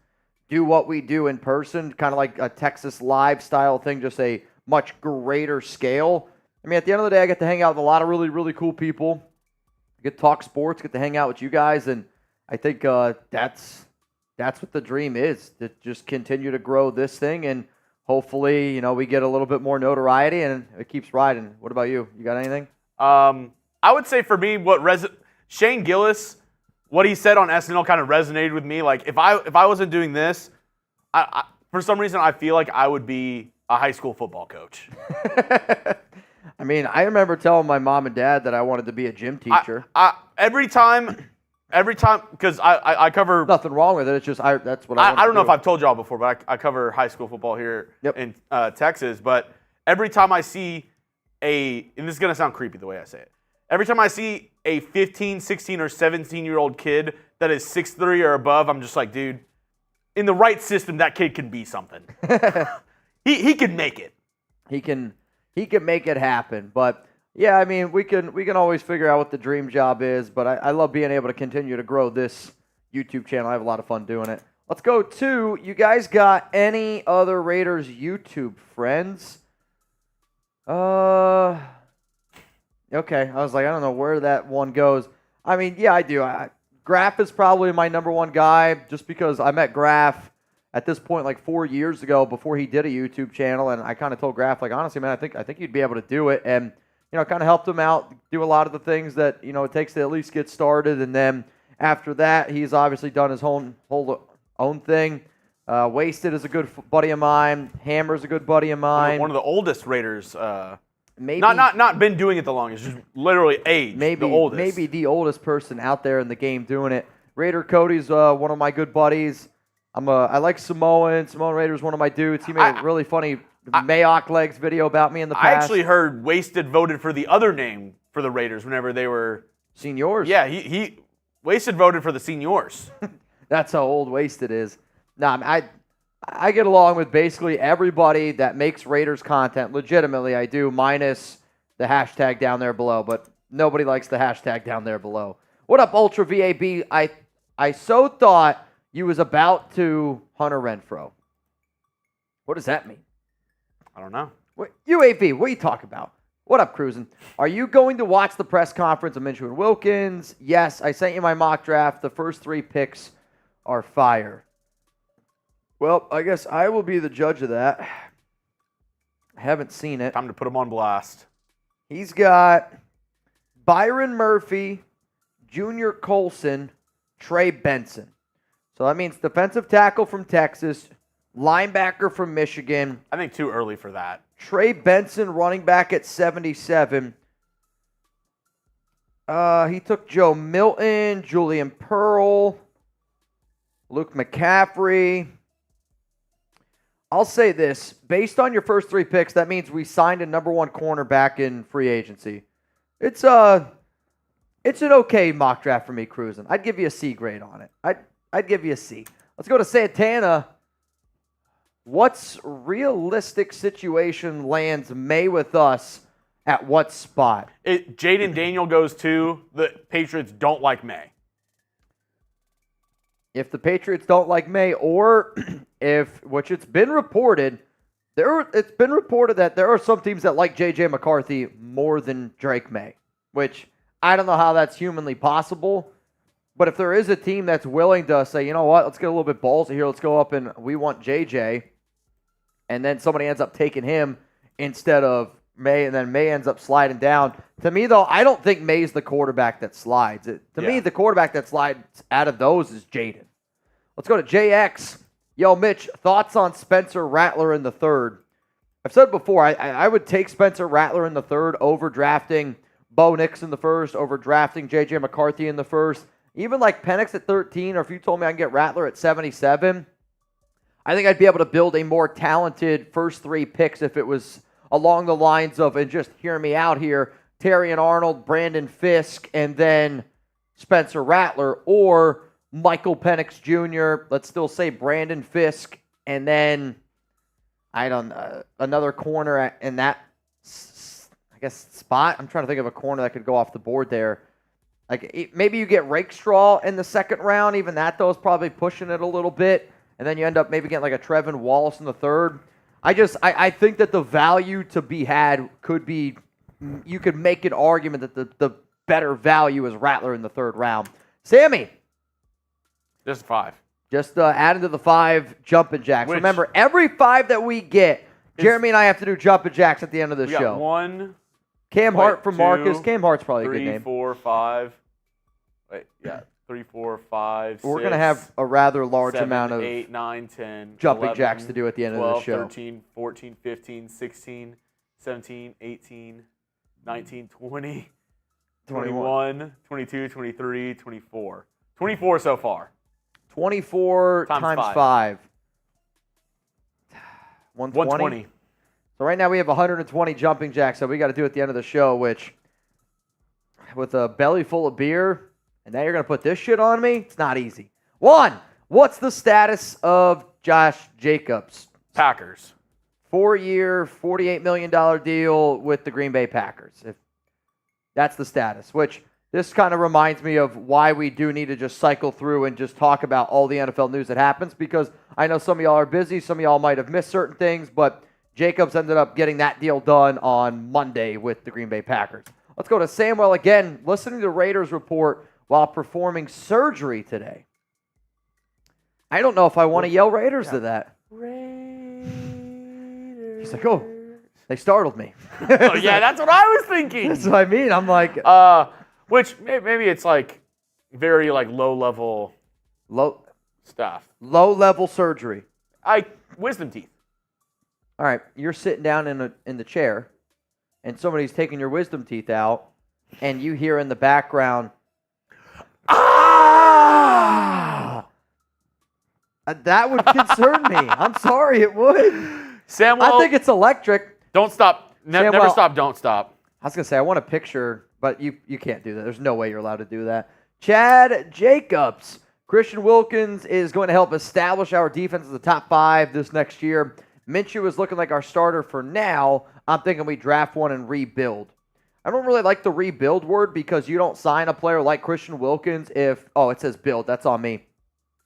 do what we do in person, kind of like a Texas Live style thing, just a much greater scale. I mean, at the end of the day, I get to hang out with a lot of really, really cool people. I get to talk sports, get to hang out with you guys, and I think that's what the dream is, to just continue to grow this thing, and hopefully, we get a little bit more notoriety, and it keeps riding. What about you? You got anything? I would say for me, Shane Gillis, what he said on SNL kind of resonated with me. If I wasn't doing this, I for some reason I feel like I would be a high school football coach. I mean, I remember telling my mom and dad that I wanted to be a gym teacher. Every time, because I cover. Nothing wrong with it. It's just that's what I don't know if I've told y'all before, but I cover high school football here in Texas. But every time I see and this is gonna sound creepy the way I say it. Every time I see a 15, 16, or 17-year-old kid that is 6'3" or above, I'm just like, dude, in the right system, that kid can be something. He can make it. He can make it happen. But yeah, I mean, we can always figure out what the dream job is. But I love being able to continue to grow this YouTube channel. I have a lot of fun doing it. Let's go to, you guys got any other Raiders YouTube friends? Okay, I was like, I don't know where that one goes. I mean, yeah, I do. Graf is probably my number one guy, just because I met Graf at this point 4 years ago before he did a YouTube channel, and I kind of told Graf, honestly, man, I think you'd be able to do it, and kind of helped him out, do a lot of the things that it takes to at least get started, and then after that, he's obviously done his whole own thing. Wasted is a good buddy of mine. Hammer's a good buddy of mine. One of the oldest Raiders. Maybe not been doing it the longest, just literally age. The oldest. Maybe the oldest person out there in the game doing it. Raider Cody's one of my good buddies. I like Samoan. Samoan Raider's one of my dudes. He made a really funny Mayock Legs video about me in the past. I actually heard Wasted voted for the other name for the Raiders whenever they were seniors. Yeah, he Wasted voted for the seniors. That's how old Wasted is. Nah, I get along with basically everybody that makes Raiders content. Legitimately, I do, minus the hashtag down there below. But nobody likes the hashtag down there below. What up, Ultra VAB? I so thought you was about to Hunter Renfrow. What does that mean? I don't know. UAV, what are you talking about? What up, Cruisin'? Are you going to watch the press conference of Mitchell and Wilkins? Yes, I sent you my mock draft. The first 3 picks are fire. Well, I guess I will be the judge of that. I haven't seen it. Time to put him on blast. He's got Byron Murphy, Junior Colson, Trey Benson. So that means defensive tackle from Texas, linebacker from Michigan. I think too early for that. Trey Benson, running back at 77. He took Joe Milton, Julian Pearl, Luke McCaffrey. I'll say this. Based on your first 3 picks, that means we signed a number 1 cornerback in free agency. It's an okay mock draft for me, cruising. I'd give you a C grade on it. I'd give you a C. Let's go to Santana. What's realistic situation lands May with us at what spot? Jayden Daniel goes to the Patriots don't like May. If the Patriots don't like May, or which it's been reported, that there are some teams that like J.J. McCarthy more than Drake May, which I don't know how that's humanly possible. But if there is a team that's willing to say, you know what, let's get a little bit ballsy here, let's go up and we want J.J., and then somebody ends up taking him instead of May, and then May ends up sliding down. To me, though, I don't think May's the quarterback that slides. To me, the quarterback that slides out of those is Jayden. Let's go to JX. Yo, Mitch, thoughts on Spencer Rattler in the 3rd? I've said before, I would take Spencer Rattler in the 3rd over drafting Bo Nix in the 1st, over drafting J.J. McCarthy in the 1st. Even like Penix at 13, or if you told me I can get Rattler at 77, I think I'd be able to build a more talented first 3 picks if it was along the lines of, and just hear me out here, Terrion Arnold, Brandon Fisk, and then Spencer Rattler, or Michael Penix Jr., let's still say Brandon Fisk, and then, another corner in that, I guess, spot. I'm trying to think of a corner that could go off the board there. Like, maybe you get Rakestraw in the 2nd round. Even that, though, is probably pushing it a little bit. And then you end up maybe getting like a Trevin Wallace in the 3rd. I think that the value to be had could be, you could make an argument that the better value is Rattler in the 3rd round. Sammy. Just 5. Just adding to the 5 jumping jacks. Remember, every 5 that we get, Jeremy and I have to do jumping jacks at the end of the show. Got 1. Cam Hart from Marcus. Cam Hart's probably a good name. 3, 4, 5. Wait, yeah. 3, 4, 5, We're going to have a rather large 7, amount of 8, 9, 10, jumping 11, jacks to do at the end 12, of the show. 13, 14, 15, 16, 17, 18, 19, 20, 21, 22, 23, 24. 24 so far. 24 times 5. 120. So right now we have 120 jumping jacks that we got to do at the end of the show, which with a belly full of beer, and now you're going to put this shit on me? It's not easy. 1, what's the status of Josh Jacobs? Packers. 4-year, $48 million deal with the Green Bay Packers. If that's the status, which this kind of reminds me of why we do need to just cycle through and just talk about all the NFL news that happens, because I know some of y'all are busy, some of y'all might have missed certain things, but Jacobs ended up getting that deal done on Monday with the Green Bay Packers. Let's go to Samuel again, listening to Raiders report while performing surgery today. I don't know if I want to yell Raiders to that. Raiders. He's like, oh, they startled me. Oh, yeah, that's what I was thinking. That's what I mean. I'm like, which maybe it's like very like low level stuff. Low level surgery. Wisdom teeth. All right, you're sitting down in the chair, and somebody's taking your wisdom teeth out, and you hear in the background, ah! That would concern me. I'm sorry, it would. Samuel, I think it's electric. Don't stop. Never stop. Don't stop. I was gonna say I want a picture, but you can't do that. There's no way you're allowed to do that. Chad Jacobs, Christian Wilkins is going to help establish our defense as the top 5 this next year. Minshew is looking like our starter for now. I'm thinking we draft one and rebuild. I don't really like the rebuild word because you don't sign a player like Christian Wilkins if, it says build. That's on me.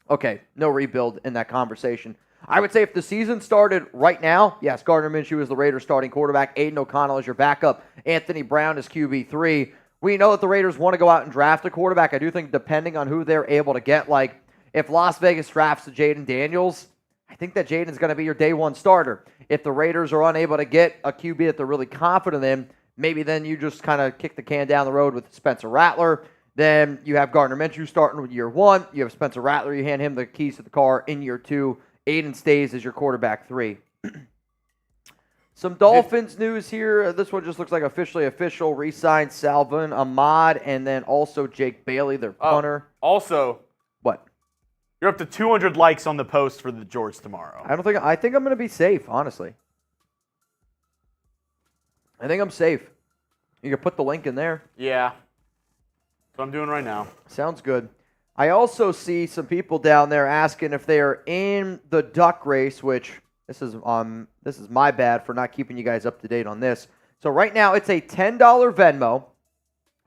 Okay, no rebuild in that conversation. I would say if the season started right now, yes, Gardner Minshew is the Raiders starting quarterback. Aiden O'Connell is your backup. Anthony Brown is QB3. We know that the Raiders want to go out and draft a quarterback. I do think depending on who they're able to get, like if Las Vegas drafts Jayden Daniels, I think that Jayden's going to be your day 1 starter. If the Raiders are unable to get a QB that they're really confident in, maybe then you just kind of kick the can down the road with Spencer Rattler. Then you have Gardner Minshew starting with year 1. You have Spencer Rattler. You hand him the keys to the car in year 2. Aiden stays as your quarterback 3. Some Dolphins news here. This one just looks like officially official. Re-signed Salvon Ahmad and then also Jake Bailey, their punter. Also, what? You're up to 200 likes on the post for the Jorts tomorrow. I think I'm going to be safe, honestly. I think I'm safe. You can put the link in there. Yeah. That's what I'm doing right now. Sounds good. I also see some people down there asking if they are in the duck race, which this is my bad for not keeping you guys up to date on this. So right now it's a $10 Venmo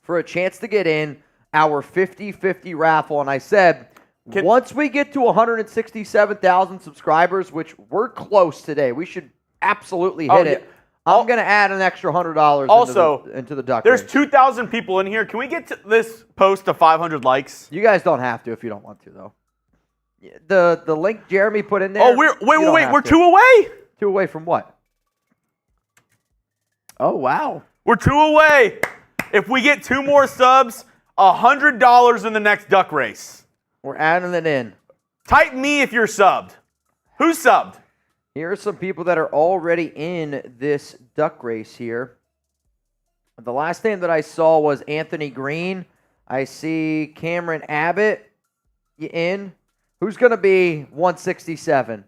for a chance to get in our 50-50 raffle. And I said, once we get to 167,000 subscribers, which we're close today, we should absolutely hit it. I'm going to add an extra $100 into the duck there's race. 2,000 people in here. Can we get to this post to 500 likes? You guys don't have to if you don't want to, though. The link Jeremy put in there. Oh, wait. We're 2 away? 2 away from what? Oh, wow. We're 2 away. If we get 2 more subs, $100 in the next duck race. We're adding it in. Type me if you're subbed. Who's subbed? Here are some people that are already in this duck race here. The last name that I saw was Anthony Green. I see Cameron Abbott. You in? Who's going to be 167?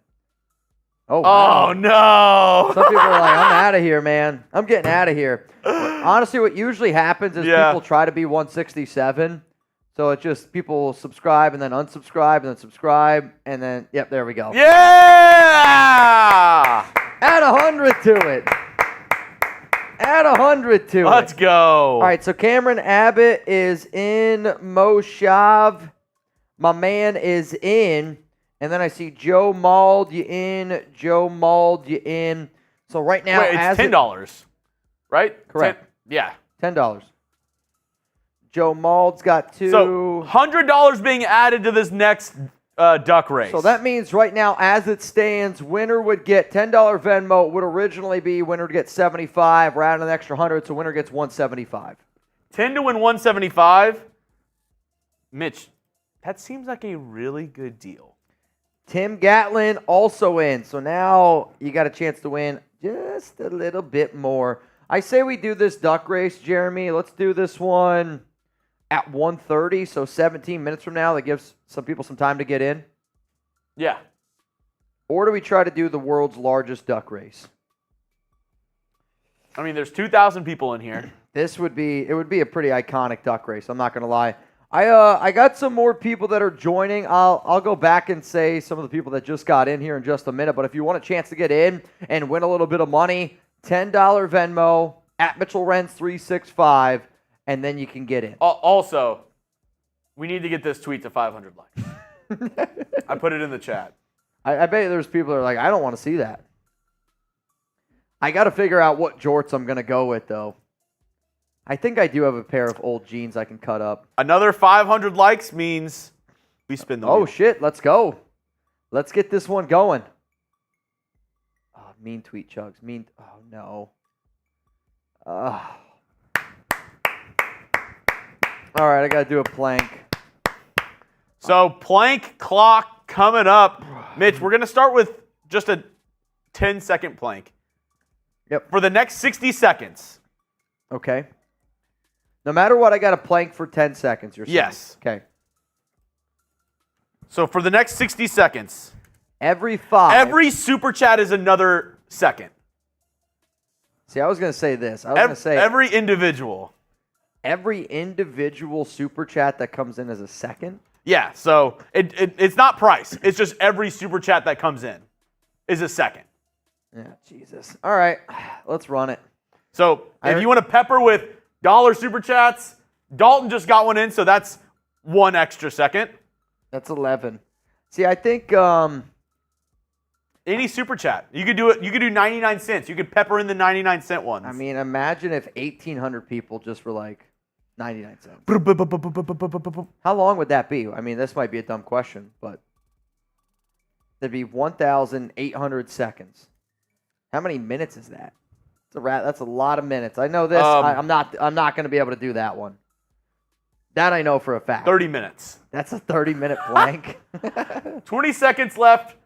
Oh, wow. Oh, no. Some people are like, I'm out of here, man. I'm getting out of here. Honestly, what usually happens is people try to be 167. So it's just people subscribe and then unsubscribe and then subscribe and then, yep, there we go. Yeah! Add 100 to it. Add 100 to it. Let's go. All right, so Cameron Abbott is in. Moshav, my man, is in. And then I see Joe Mauld, you in. Joe Mauld, you in. So right now, wait, it's $10, right? Correct. Yeah. $10. Joe Mauld's got 2. So $100 being added to this next duck race. So that means right now, as it stands, winner would get $10 Venmo. Would originally be winner would get 75. We're adding an extra 100, so winner gets 175. 10 to win 175. Mitch, that seems like a really good deal. Tim Gatlin also in. So now you got a chance to win just a little bit more. I say we do this duck race, Jeremy. Let's do this one at 1:30, so 17 minutes from now. That gives some people some time to get in. Yeah. Or do we try to do the world's largest duck race? I mean, there's 2,000 people in here. It would be a pretty iconic duck race. I'm not going to lie. I got some more people that are joining. I'll go back and say some of the people that just got in here in just a minute. But if you want a chance to get in and win a little bit of money, $10 Venmo at Mitchell Renz 365, and then you can get in. Also, we need to get this tweet to 500 likes. I put it in the chat. I bet there's people that are like, I don't want to see that. I got to figure out what jorts I'm going to go with, though. I think I do have a pair of old jeans I can cut up. Another 500 likes means we spin the wheel. Oh, shit. Let's go. Let's get this one going. Oh, mean tweet, Chuggs. Mean. Oh, no. All right, I got to do a plank. So, plank clock coming up. Mitch, we're going to start with just a 10-second plank. Yep. For the next 60 seconds. Okay. No matter what, I got to plank for 10 seconds. You're saying? Yes. Okay. So, for the next 60 seconds. Every 5. Every super chat is another second. See, I was going to say this. I was going to say every individual. Every individual super chat that comes in is a second? Yeah, so it's not price. It's just every super chat that comes in is a second. Yeah, Jesus. All right, let's run it. So if you want to pepper with dollar super chats, Dalton just got one in, so that's 1 extra second. That's 11. See, I think any super chat. You could do it. You could do 99 cents. You could pepper in the 99-cent ones. I mean, imagine if 1,800 people just were like 99 cents. How long would that be? I mean, this might be a dumb question, but there'd be 1,800 seconds. How many minutes is that? That's a lot of minutes. I know this. I'm not going to be able to do that one. That I know for a fact. 30 minutes. That's a 30-minute blank. 20 seconds left.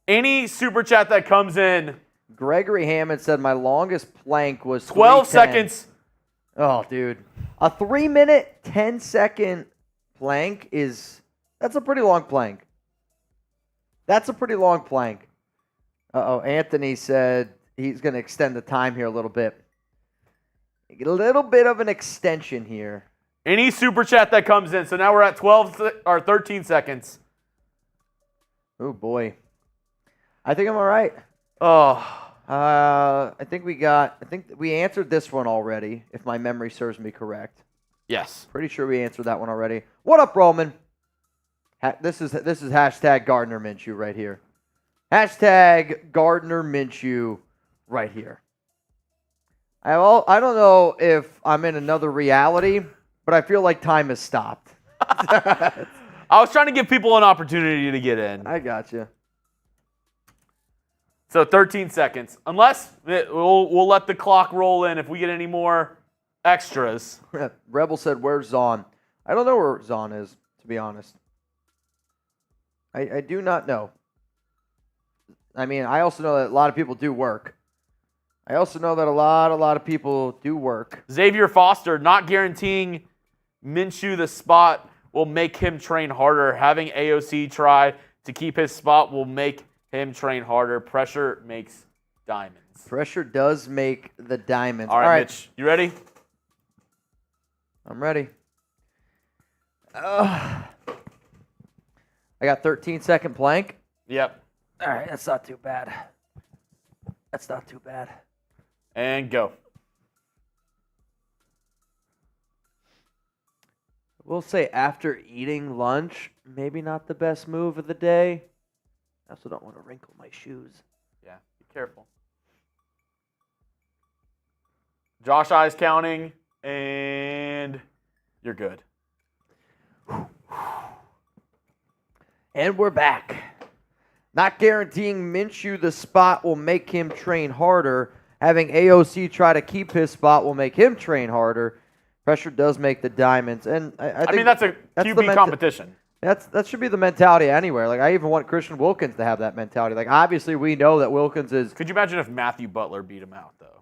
Any super chat that comes in. Gregory Hammond said my longest plank was 12 3:10. seconds. Oh, dude. A 3-minute, 10-second plank that's a pretty long plank. That's a pretty long plank. Anthony said he's going to extend the time here a little bit. Get a little bit of an extension here. Any super chat that comes in. So now we're at 13 seconds. Oh, boy. I think I'm all right. I think we answered this one already, if my memory serves me correct. Yes. Pretty sure we answered that one already. What up, Roman? This is hashtag Gardner Minshew right here. Hashtag Gardner Minshew right here. I don't know if I'm in another reality, but I feel like time has stopped. I was trying to give people an opportunity to get in. I got you. So 13 seconds. Unless we'll let the clock roll in if we get any more extras. Rebel said, where's Zahn? I don't know where Zahn is, to be honest. I do not know. I mean, I also know that a lot of people do work. I also know that a lot of people do work. Xavier Foster, not guaranteeing Minshew the spot will make him train harder. Having AOC try to keep his spot will make him train harder. Pressure makes diamonds. Pressure does make the diamonds. All right, Mitch, you ready? I'm ready. I got 13-second plank. Yep. All right, that's not too bad. That's not too bad. And go. We'll say after eating lunch, maybe not the best move of the day. I also don't want to wrinkle my shoes. Yeah, be careful. Josh eyes counting, and you're good. And we're back. Not guaranteeing Minshew the spot will make him train harder. Having AOC try to keep his spot will make him train harder. Pressure does make the diamonds. And I think that's a QB competition. That should be the mentality anywhere. Like, I even want Christian Wilkins to have that mentality. Like, obviously we know that Wilkins is... Could you imagine if Matthew Butler beat him out, though?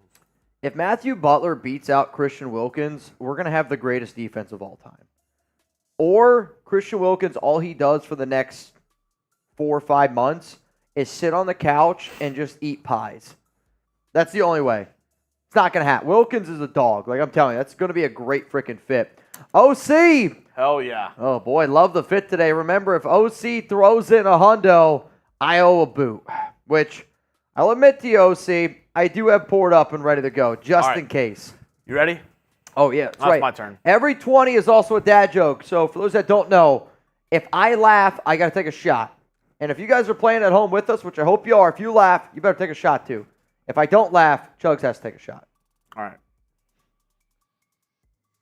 If Matthew Butler beats out Christian Wilkins, we're going to have the greatest defense of all time. Or Christian Wilkins, all he does for the next 4 or 5 months is sit on the couch and just eat pies. That's the only way. It's not going to happen. Wilkins is a dog. Like, I'm telling you, that's going to be a great freaking fit. OC! Hell yeah. Oh, boy, love the fit today. Remember, if OC throws in a hundo, I owe a boot. Which, I'll admit to you, OC, I do have poured up and ready to go, just in case. You ready? Oh, yeah, that's right. my turn. Every 20 is also a dad joke. So for those that don't know, if I laugh, I got to take a shot. And if you guys are playing at home with us, which I hope you are, if you laugh, you better take a shot too. If I don't laugh, Chuggs has to take a shot. All right.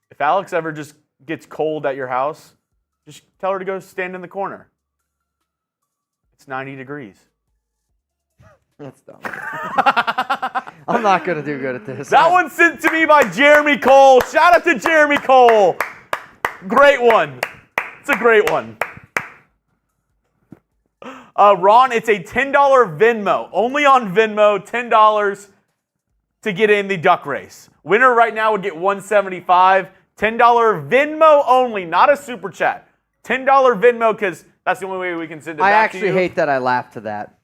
If Alex ever just gets cold at your house, just tell her to go stand in the corner. It's 90 degrees. That's dumb. I'm not going to do good at this. That one's sent to me by Jeremy Cole. Shout out to Jeremy Cole. Great one. It's a great one. Ron, it's a $10 Venmo. Only on Venmo, $10 to get in the duck race. Winner right now would get $175. $10 Venmo only, not a super chat. $10 Venmo because that's the only way we can send it I back to you. actually hate that I laughed to that.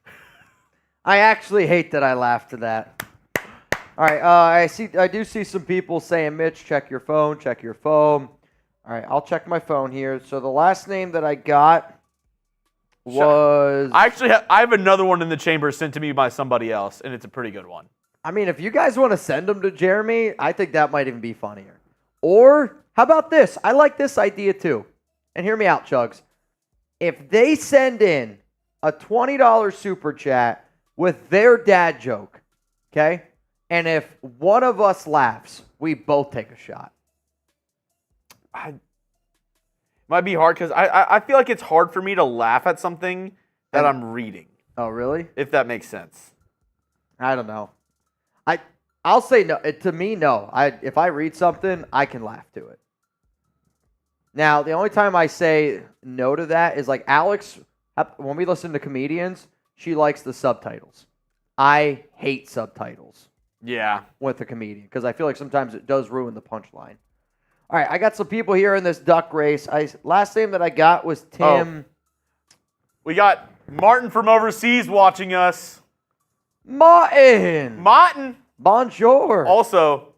I actually hate that I laughed to that. All right, I do see some people saying, Mitch, check your phone, check your phone. All right, I'll check my phone here. So the last name that I got was... I have another one in the chamber sent to me by somebody else, and it's a pretty good one. I mean, if you guys want to send them to Jeremy, I think that might even be funnier. Or, how about this? I like this idea too. And hear me out, Chuggs. If they send in a $20 super chat with their dad joke, okay? And if one of us laughs, we both take a shot. Might be hard because I feel like it's hard for me to laugh at something that I'm reading. Oh, really? If that makes sense. I don't know. I'll say no. To me, no. If I read something, I can laugh to it. Now, the only time I say no to that is like Alex, when we listen to comedians, she likes the subtitles. I hate subtitles. Yeah. With a comedian, because I feel like sometimes it does ruin the punchline. All right, I got some people here in this duck race. Last name that I got was Tim. Oh. We got Martin from overseas watching us. Martin. Bonjour. Also,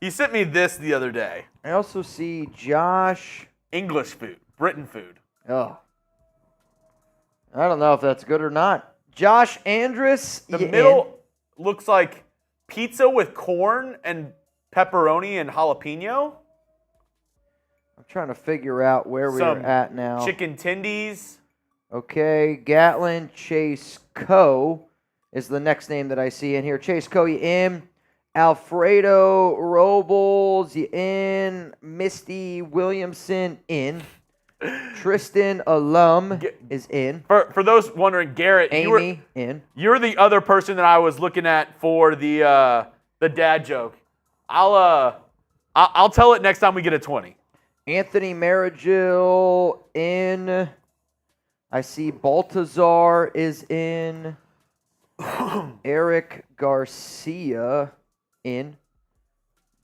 he sent me this the other day. I also see Josh. English food. Britain food. Oh. I don't know if that's good or not. Josh Andrus. The middle looks like pizza with corn and pepperoni and jalapeno. I'm trying to figure out where we're at now. Chicken tendies. Okay, Gatlin Chase Co. is the next name that I see in here. Chase Co, you in. Alfredo Robles, you in. Misty Williamson, in. Tristan Alum is in. For those wondering, Garrett, Amy, in. You're the other person that I was looking at for the dad joke. I'll tell it next time we get a 20. Anthony Marigil, in. I see Baltazar is in. Eric Garcia in.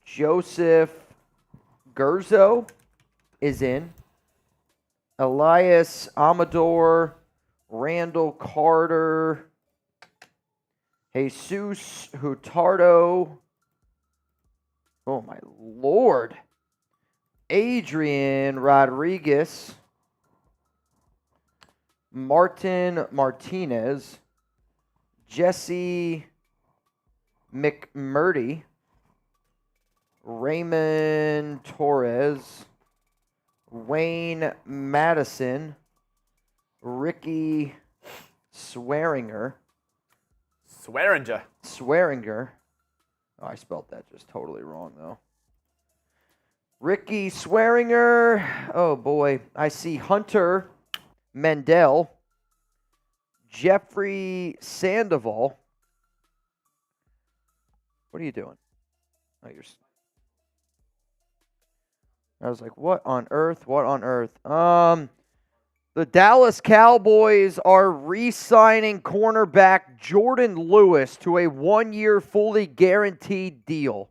Joseph Gerzo is in. Elias Amador, Randall Carter, Jesus Hutardo. Oh my Lord. Adrian Rodriguez. Martin Martinez. Jesse McMurdy. Raymond Torres. Wayne Madison. Ricky Swearinger. Swearinger. Oh, I spelled that just totally wrong, though. Ricky Swearinger. Oh, boy. I see Hunter Mendel. Jeffrey Sandoval. What are you doing? Oh, I was like, what on earth? What on earth? The Dallas Cowboys are re-signing cornerback Jordan Lewis to a 1-year fully guaranteed deal.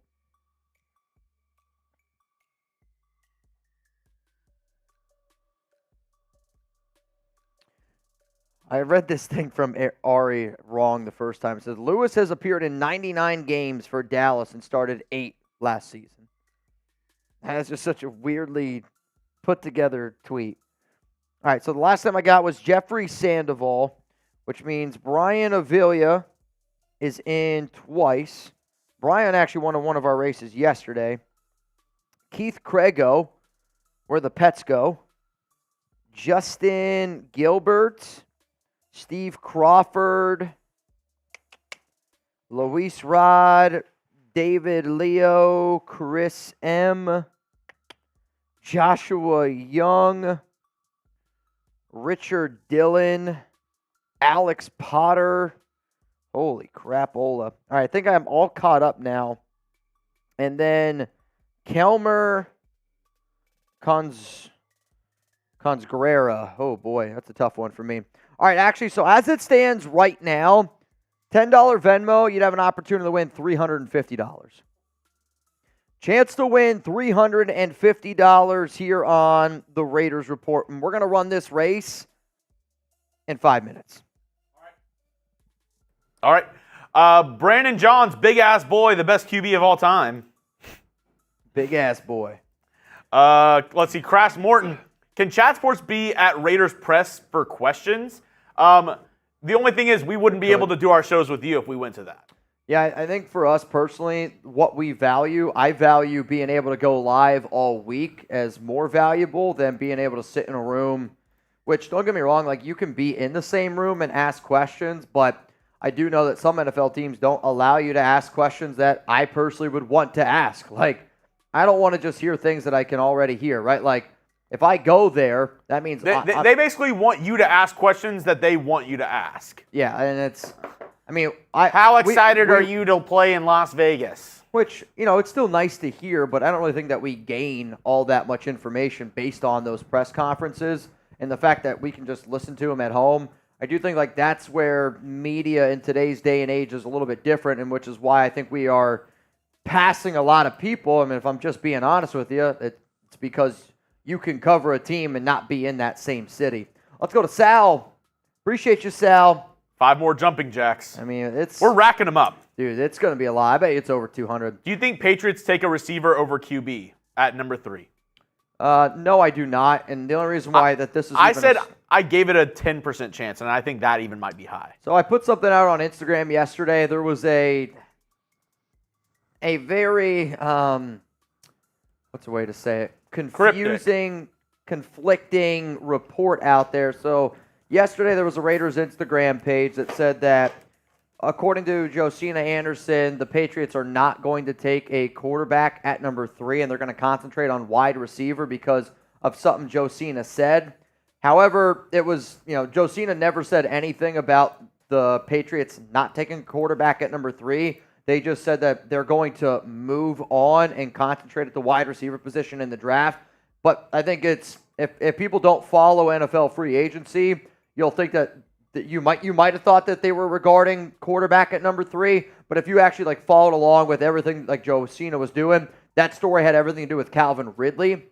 I read this thing from Ari wrong the first time. It says, Lewis has appeared in 99 games for Dallas and started 8 last season. That's just such a weirdly put together tweet. All right, so the last time I got was Jeffrey Sandoval, which means Brian Avila is in twice. Brian actually won one of our races yesterday. Keith Craigo, where the pets go. Justin Gilbert. Steve Crawford. Luis Rod. David Leo. Chris M. Joshua Young. Richard Dillon. Alex Potter. Holy crapola. All right, I think I'm all caught up now. And then Kelmer Consguerra. Oh, boy, that's a tough one for me. All right, actually, so as it stands right now, $10 Venmo, you'd have an opportunity to win $350. Chance to win $350 here on the Raiders Report. And we're going to run this race in 5 minutes. All right. Brandon Johns, big-ass boy, the best QB of all time. Big-ass boy. Let's see. Crash Morton. Can Chat Sports be at Raiders Press for questions? The only thing is we wouldn't be able to do our shows with you if we went to that. Yeah, I think for us personally, what we value, I value being able to go live all week as more valuable than being able to sit in a room, which, don't get me wrong, like you can be in the same room and ask questions, but I do know that some NFL teams don't allow you to ask questions that I personally would want to ask. Like, I don't want to just hear things that I can already hear, right? Like, if I go there, that means... They basically want you to ask questions that they want you to ask. Yeah, and it's... I mean, how excited are you to play in Las Vegas? Which, it's still nice to hear, but I don't really think that we gain all that much information based on those press conferences and the fact that we can just listen to them at home. I do think that's where media in today's day and age is a little bit different, and which is why I think we are passing a lot of people. I mean, if I'm just being honest with you, it's because you can cover a team and not be in that same city. Let's go to Sal. Appreciate you, Sal. 5 more jumping jacks. I mean, we're racking them up. Dude, it's going to be a lot. I bet it's over 200. Do you think Patriots take a receiver over QB at number 3? No, I do not. And the only reason why this is I gave it a 10% chance, and I think that even might be high. So I put something out on Instagram yesterday. There was a very, what's the way to say it? Conflicting report out there. So yesterday there was a Raiders Instagram page that said that according to Josina Anderson, the Patriots are not going to take a quarterback at number 3, and they're going to concentrate on wide receiver because of something Josina said. However, it was, Josina never said anything about the Patriots not taking a quarterback at number 3. They just said that they're going to move on and concentrate at the wide receiver position in the draft. But I think it's, if people don't follow NFL free agency, you'll think that you might have thought that they were regarding quarterback at number 3, but if you actually followed along with everything Josina was doing, that story had everything to do with Calvin Ridley,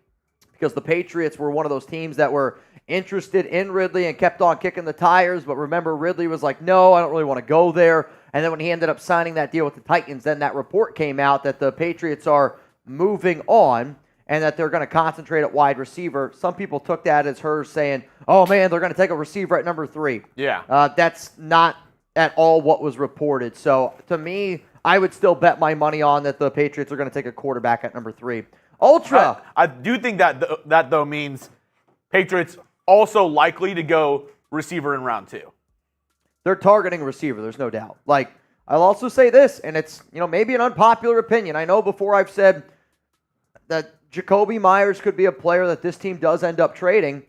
because the Patriots were one of those teams that were interested in Ridley and kept on kicking the tires. But remember, Ridley was like, no, I don't really want to go there. And then when he ended up signing that deal with the Titans, then that report came out that the Patriots are moving on and that they're going to concentrate at wide receiver. Some people took that as her saying, oh, man, they're going to take a receiver at number 3. Yeah. That's not at all what was reported. So, to me, I would still bet my money on that the Patriots are going to take a quarterback at number 3. Ultra. I do think that though, means Patriots also likely to go receiver in round 2. They're targeting receiver, there's no doubt. I'll also say this, and it's, maybe an unpopular opinion. I know before I've said that Jacoby Myers could be a player that this team does end up trading.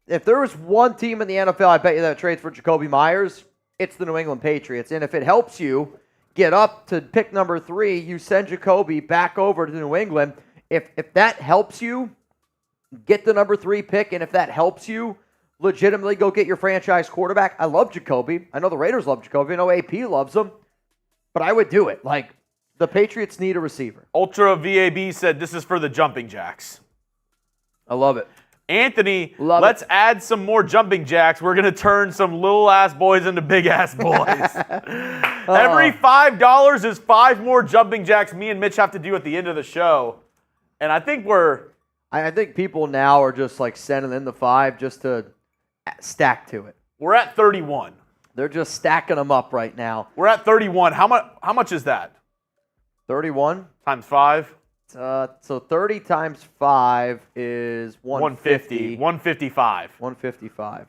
If there was one team in the NFL, I bet you that trades for Jacoby Myers, it's the New England Patriots. And if it helps you get up to pick number 3, you send Jacoby back over to New England. If that helps you get the number 3 pick, and if that helps you legitimately go get your franchise quarterback, I love Jacoby. I know the Raiders love Jacoby. I know AP loves him. But I would do it. The Patriots need a receiver. Ultra VAB said this is for the jumping jacks. I love it. Anthony, let's add some more jumping jacks. We're going to turn some little-ass boys into big-ass boys. Every $5 is 5 more jumping jacks me and Mitch have to do at the end of the show. And I think I think people now are just sending in the 5 just to stack to it. We're at 31. They're just stacking them up right now. We're at 31. How much is that? 31 times 5. So 30 times 5 is 150. 155. 155.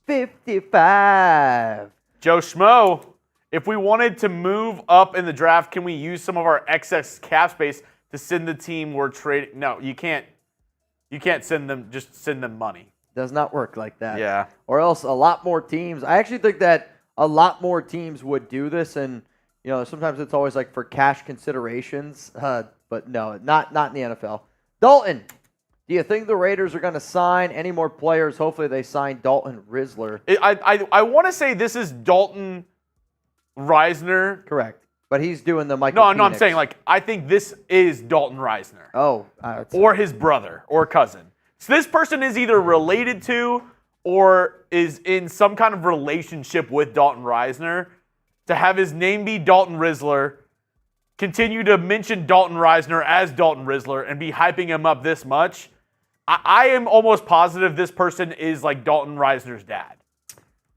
55. Joe Schmo, if we wanted to move up in the draft, can we use some of our excess cap space to send the team we're trading? No, you can't. You can't send them. Just send them money. Does not work like that. Yeah. Or else a lot more teams. I actually think that a lot more teams would do this, and sometimes it's always for cash considerations. But no, not in the NFL. Dalton, do you think the Raiders are going to sign any more players? Hopefully they sign Dalton Risler. I want to say this is Dalton Reisner. Correct. But he's doing the Michael No, Penix. I'm saying I think this is Dalton Reisner. Oh. Or his brother or cousin. So this person is either related to or is in some kind of relationship with Dalton Reisner. To have his name be Dalton Risler, continue to mention Dalton Reisner as Dalton Risler, and be hyping him up this much, I am almost positive this person is Dalton Reisner's dad.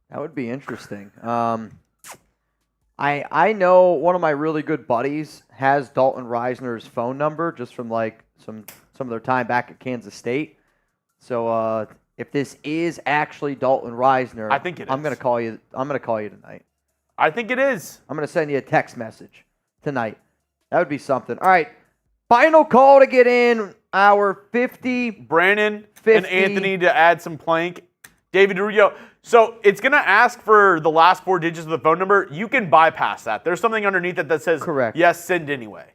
That would be interesting. I know one of my really good buddies has Dalton Reisner's phone number just from some of their time back at Kansas State. So if this is actually Dalton Reisner, I think it is. I'm going to call you. I'm going to call you tonight. I think it is. I'm going to send you a text message tonight. That would be something. All right. Final call to get in our 50. Brandon 50. and Anthony to add some plank. David Rubio. So it's going to ask for the last 4 digits of the phone number. You can bypass that. There's something underneath it that says, correct. Yes, send anyway.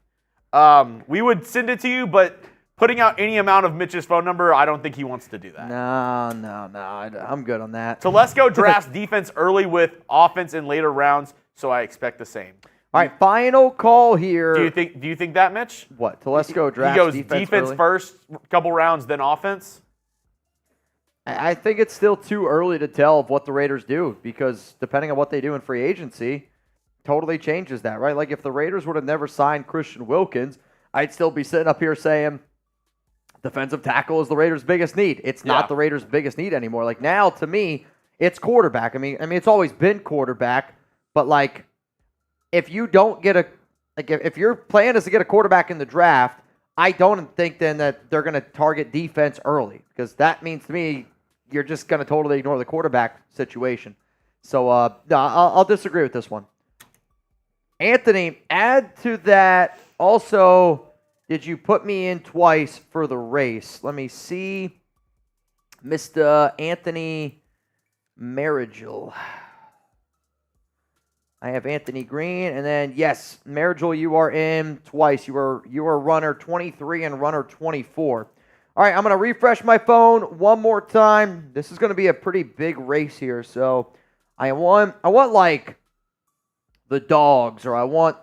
We would send it to you, but putting out any amount of Mitch's phone number, I don't think he wants to do that. No. I'm good on that. Telesco drafts defense early with offense in later rounds, so I expect the same. All right, final call here. Do you think that, Mitch? What? Telesco drafts he goes defense early? first, couple rounds, then offense? I think it's still too early to tell of what the Raiders do because depending on what they do in free agency, totally changes that, right? Like if the Raiders would have never signed Christian Wilkins, I'd still be sitting up here saying defensive tackle is the Raiders' biggest need. It's not the Raiders' biggest need anymore. Like now, to me, it's quarterback. I mean, it's always been quarterback, but like if you don't get if your plan is to get a quarterback in the draft, I don't think then that they're going to target defense early because that means to me you're just going to totally ignore the quarterback situation. So, no, I'll disagree with this one. Anthony, add to that also, did you put me in twice for the race? Let me see. Mr. Anthony Marigel. I have Anthony Green, and then, yes, Marigel, you are in twice. You are runner 23 and runner 24. All right, I'm going to refresh my phone one more time. This is going to be a pretty big race here. So I want like the dogs, or I want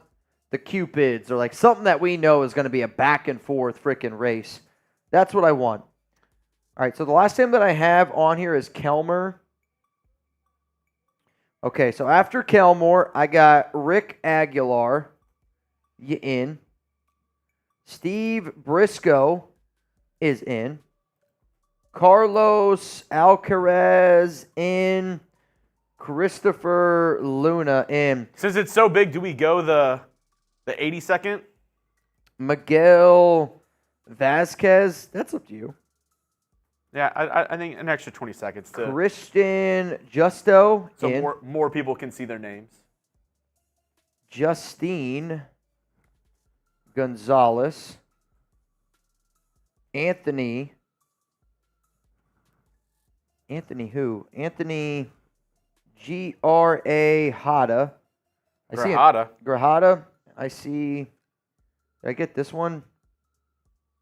the Cupids, or like something that we know is going to be a back and forth freaking race. That's what I want. All right, so the last name that I have on here is Kelmer. Okay, so after Kelmore, I got Rick Aguilar. You in. Steve Briscoe is in. Carlos Alcaraz in. Christopher Luna in. Since it's so big, do we go the 82nd? Miguel Vasquez. That's up to you. Yeah, I think an extra 20 seconds to Christian Justo so in. more people can see their names. Justine Gonzalez. Anthony who? Anthony Grahada. Grahada. I see. Did I get this one?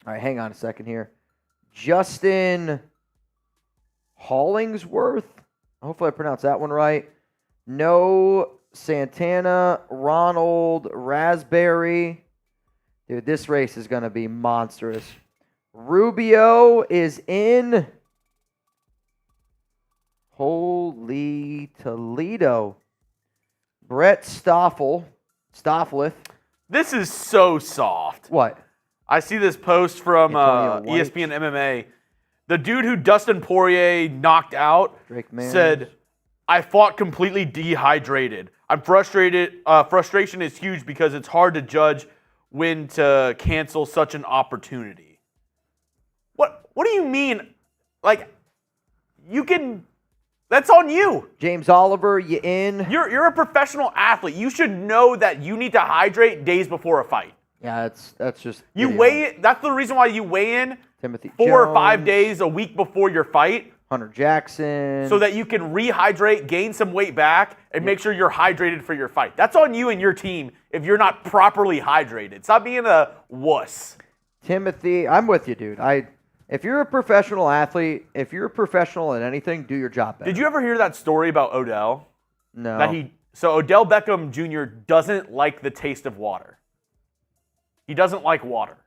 All right, hang on a second here. Justin Hollingsworth. Hopefully I pronounced that one right. No Santana. Ronald Raspberry. Dude, this race is going to be monstrous. Rubio is in. Holy Toledo. Brett Stoffleth. This is so soft. What? I see this post from ESPN MMA. The dude who Dustin Poirier knocked out said, I fought completely dehydrated. I'm frustrated. Frustration is huge because it's hard to judge when to cancel such an opportunity. What do you mean? Like, you can... That's on you. James Oliver, you in? You're a professional athlete. You should know that you need to hydrate days before a fight. Yeah, that's just you weigh. That's the reason why you weigh in Timothy 4 Jones, or 5 days a week before your fight. Hunter Jackson, so that you can rehydrate, gain some weight back, and make sure you're hydrated for your fight. That's on you and your team if you're not properly hydrated. Stop being a wuss. Timothy, I'm with you, dude. If you're a professional athlete, if you're a professional at anything, do your job better. Did you ever hear that story about Odell? No. So Odell Beckham Jr. doesn't like the taste of water. He doesn't like water.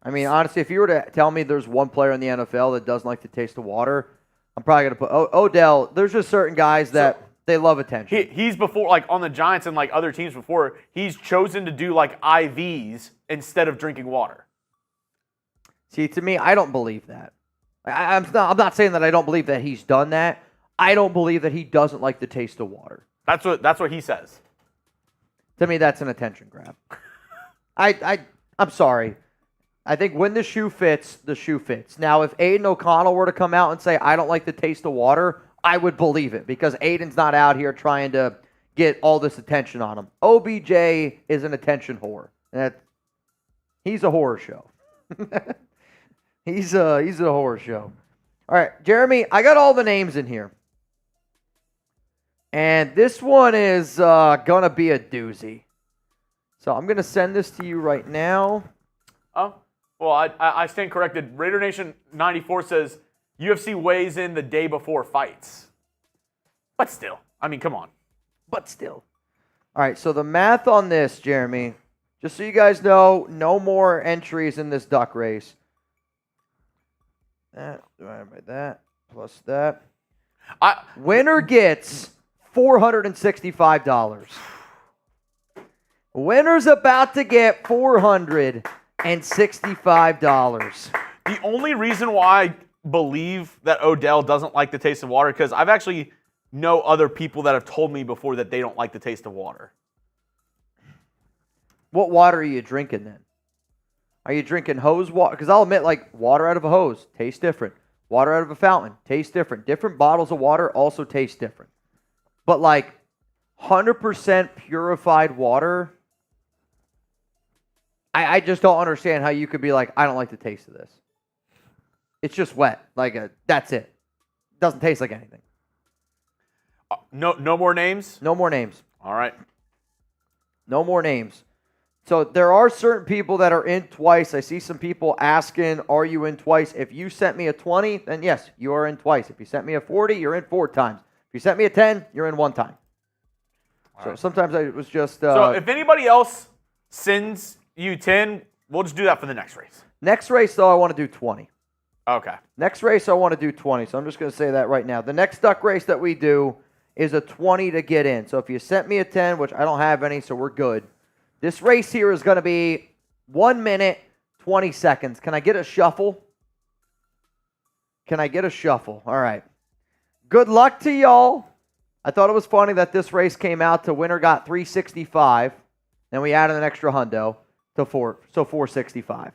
I mean, honestly, if you were to tell me there's one player in the NFL that doesn't like the taste of water, I'm probably going to put Odell. There's just certain guys that they love attention. He's before, like on the Giants and like other teams before, he's chosen to do like IVs instead of drinking water. See, to me, I don't believe that. I'm not saying that I don't believe that he's done that. I don't believe that he doesn't like the taste of water. That's what he says. To me, that's an attention grab. I'm sorry. I think when the shoe fits, the shoe fits. Now, if Aiden O'Connell were to come out and say, I don't like the taste of water, I would believe it because Aiden's not out here trying to get all this attention on him. OBJ is an attention whore. He's a horror show. He's a horror show. All right, Jeremy, I got all the names in here. And this one is going to be a doozy. So I'm going to send this to you right now. Oh, well, I stand corrected. Raider Nation 94 says UFC weighs in the day before fights. But still, I mean, come on. But still. All right, so the math on this, Jeremy, just so you guys know, no more entries in this duck race. That divided by that plus that. Winner gets $465. Winner's about to get $465. The only reason why I believe that Odell doesn't like the taste of water, because I've actually know other people that have told me before that they don't like the taste of water. What water are you drinking then? Are you drinking hose water? Because I'll admit, like, water out of a hose tastes different. Water out of a fountain tastes different. Different bottles of water also taste different. But, like, 100% purified water, I just don't understand how you could be like, I don't like the taste of this. It's just wet. That's it. Doesn't taste like anything. No more names? No more names. All right. No more names. So there are certain people that are in twice. I see some people asking, are you in twice? If you sent me a 20, then yes, you are in twice. If you sent me a 40, you're in 4 times. If you sent me a 10, you're in 1 time. So sometimes it was just... so if anybody else sends you 10, we'll just do that for the next race. Next race, though, I want to do 20. Okay. Next race, I want to do 20. So I'm just going to say that right now. The next duck race that we do is a 20 to get in. So if you sent me a 10, which I don't have any, so we're good. This race here is going to be 1 minute, 20 seconds. Can I get a shuffle? Can I get a shuffle? All right. Good luck to y'all. I thought it was funny that this race came out to winner got 365. Then we added an extra hundo to 465.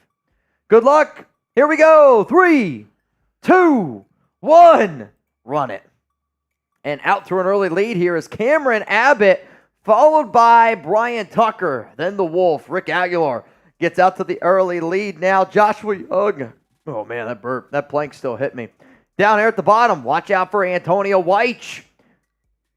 Good luck. Here we go. 3, 2, 1. Run it. And out to an early lead here is Cameron Abbott, followed by Brian Tucker. Then the Wolf, Rick Aguilar, gets out to the early lead now. Joshua Young. Oh, man, that burp. That plank still hit me. Down here at the bottom, watch out for Antonio Weich.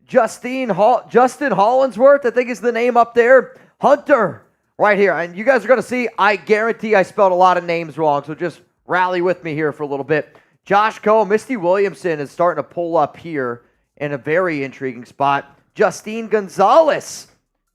Justin Hollinsworth, I think is the name up there. Hunter, right here. And you guys are going to see, I guarantee I spelled a lot of names wrong, so just rally with me here for a little bit. Josh Coe, Misty Williamson is starting to pull up here in a very intriguing spot. Justine Gonzalez.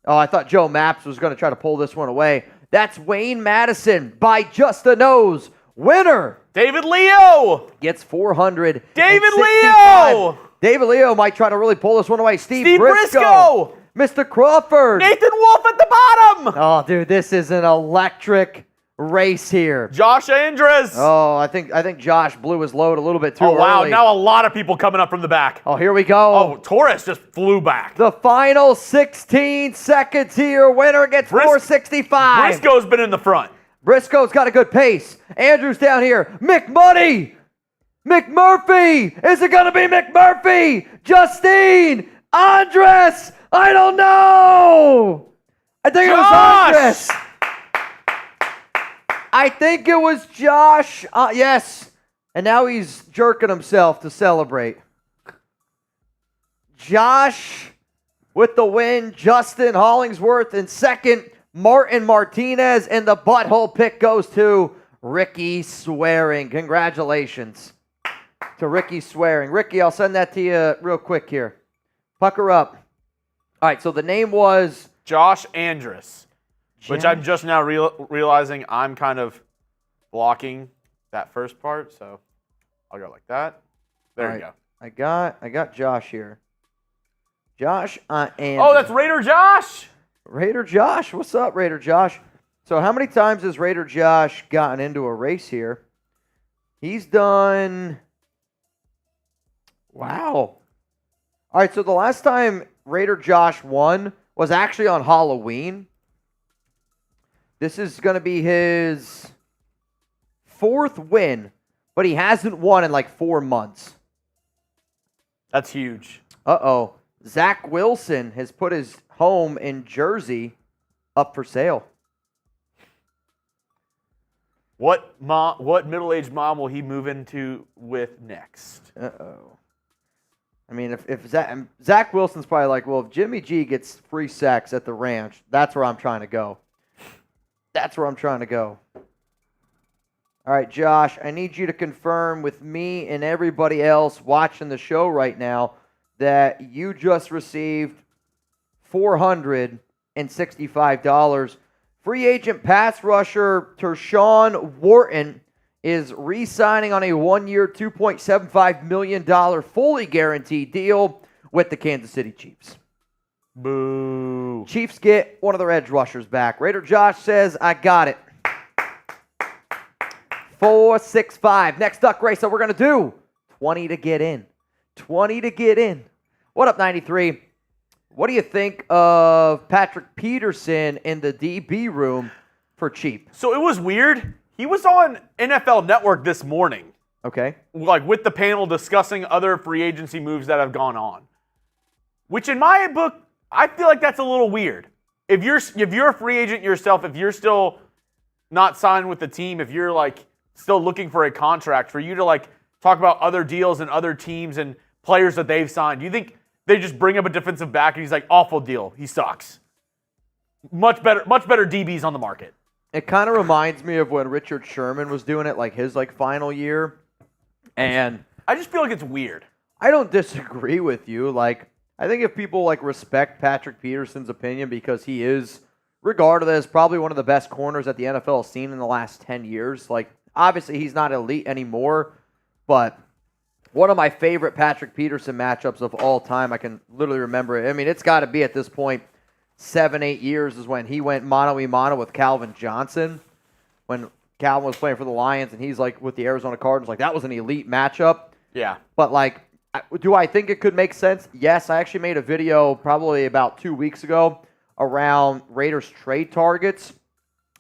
Oh, I thought Joe Maps was going to try to pull this one away. That's Wayne Madison by just a nose. Winner. David Leo. Gets 400. David Leo. David Leo might try to really pull this one away. Steve Briscoe. Mr. Crawford. Nathan Wolf at the bottom. Oh, dude, this is an electric race here. Josh Andres. Oh, I think Josh blew his load a little bit too early. Oh, wow. Now a lot of people coming up from the back. Oh, here we go. Oh, Torres just flew back. The final 16 seconds here. Winner gets 465. Briscoe's been in the front. Briscoe's got a good pace. Andrews down here. McMurphy. Is it going to be McMurphy? Justine. Andres. I don't know. I think it was Andres. I think it was Josh. Yes. And now he's jerking himself to celebrate. Josh with the win. Justin Hollingsworth in second. Martin Martinez. And the butthole pick goes to Ricky Swearing. Congratulations to Ricky Swearing. Ricky, I'll send that to you real quick here. Pucker up. All right, so the name was Josh Andrus, which I'm just now realizing I'm kind of blocking that first part, so I'll go like that. There you go. I got Josh here. Josh and oh, that's Raider Josh. Raider Josh, what's up, Raider Josh? So how many times has Raider Josh gotten into a race here? He's done. Wow. All right, so the last time Raider Josh won was actually on Halloween. This is going to be his 4th win, but he hasn't won in like 4 months. That's huge. Uh-oh. Zach Wilson has put his home in Jersey up for sale. What middle-aged mom will he move into with next? Uh-oh. I mean, if Zach Wilson's probably like, well, if Jimmy G gets free sex at the ranch, that's where I'm trying to go. That's where I'm trying to go. All right, Josh, I need you to confirm with me and everybody else watching the show right now that you just received $465. Free agent pass rusher Tershawn Wharton is re-signing on a one-year, $2.75 million fully guaranteed deal with the Kansas City Chiefs. Boo. Chiefs get one of their edge rushers back. Raider Josh says, I got it. 465. Next up, Grace, so we're going to do 20 to get in. 20 to get in. What up, 93? What do you think of Patrick Peterson in the DB room for cheap? So it was weird. He was on NFL Network this morning. Okay. Like with the panel discussing other free agency moves that have gone on. Which in my book, I feel like that's a little weird. If you're a free agent yourself, if you're still not signed with the team, if you're like still looking for a contract, for you to like talk about other deals and other teams and players that they've signed, do you think they just bring up a defensive back and he's like, awful deal, he sucks? Much better DBs on the market. It kind of reminds me of when Richard Sherman was doing it, like his like final year. And I just feel like it's weird. I don't disagree with you. Like, I think if people like respect Patrick Peterson's opinion because he is regarded as probably one of the best corners that the NFL has seen in the last 10 years. Like, obviously he's not elite anymore, but one of my favorite Patrick Peterson matchups of all time, I can literally remember it. I mean, it's got to be at this point 7-8 years is when he went mano-a-mano with Calvin Johnson when Calvin was playing for the Lions and he's like with the Arizona Cardinals. Like, that was an elite matchup. Yeah. But like, do I think it could make sense? Yes. I actually made a video probably about 2 weeks ago around Raiders trade targets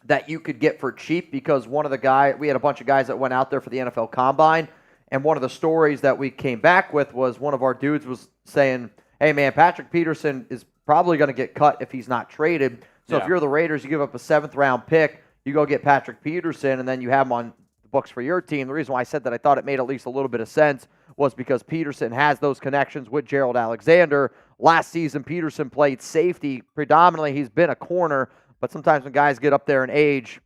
that you could get for cheap because we had a bunch of guys that went out there for the NFL Combine, and one of the stories that we came back with was one of our dudes was saying, hey man, Patrick Peterson is probably going to get cut if he's not traded. So if you're the Raiders, you give up a 7th round pick, you go get Patrick Peterson, and then you have him on the books for your team. The reason why I said that I thought it made at least a little bit of sense was because Peterson has those connections with Gerald Alexander. Last season, Peterson played safety. Predominantly, he's been a corner, but sometimes when guys get up there in age,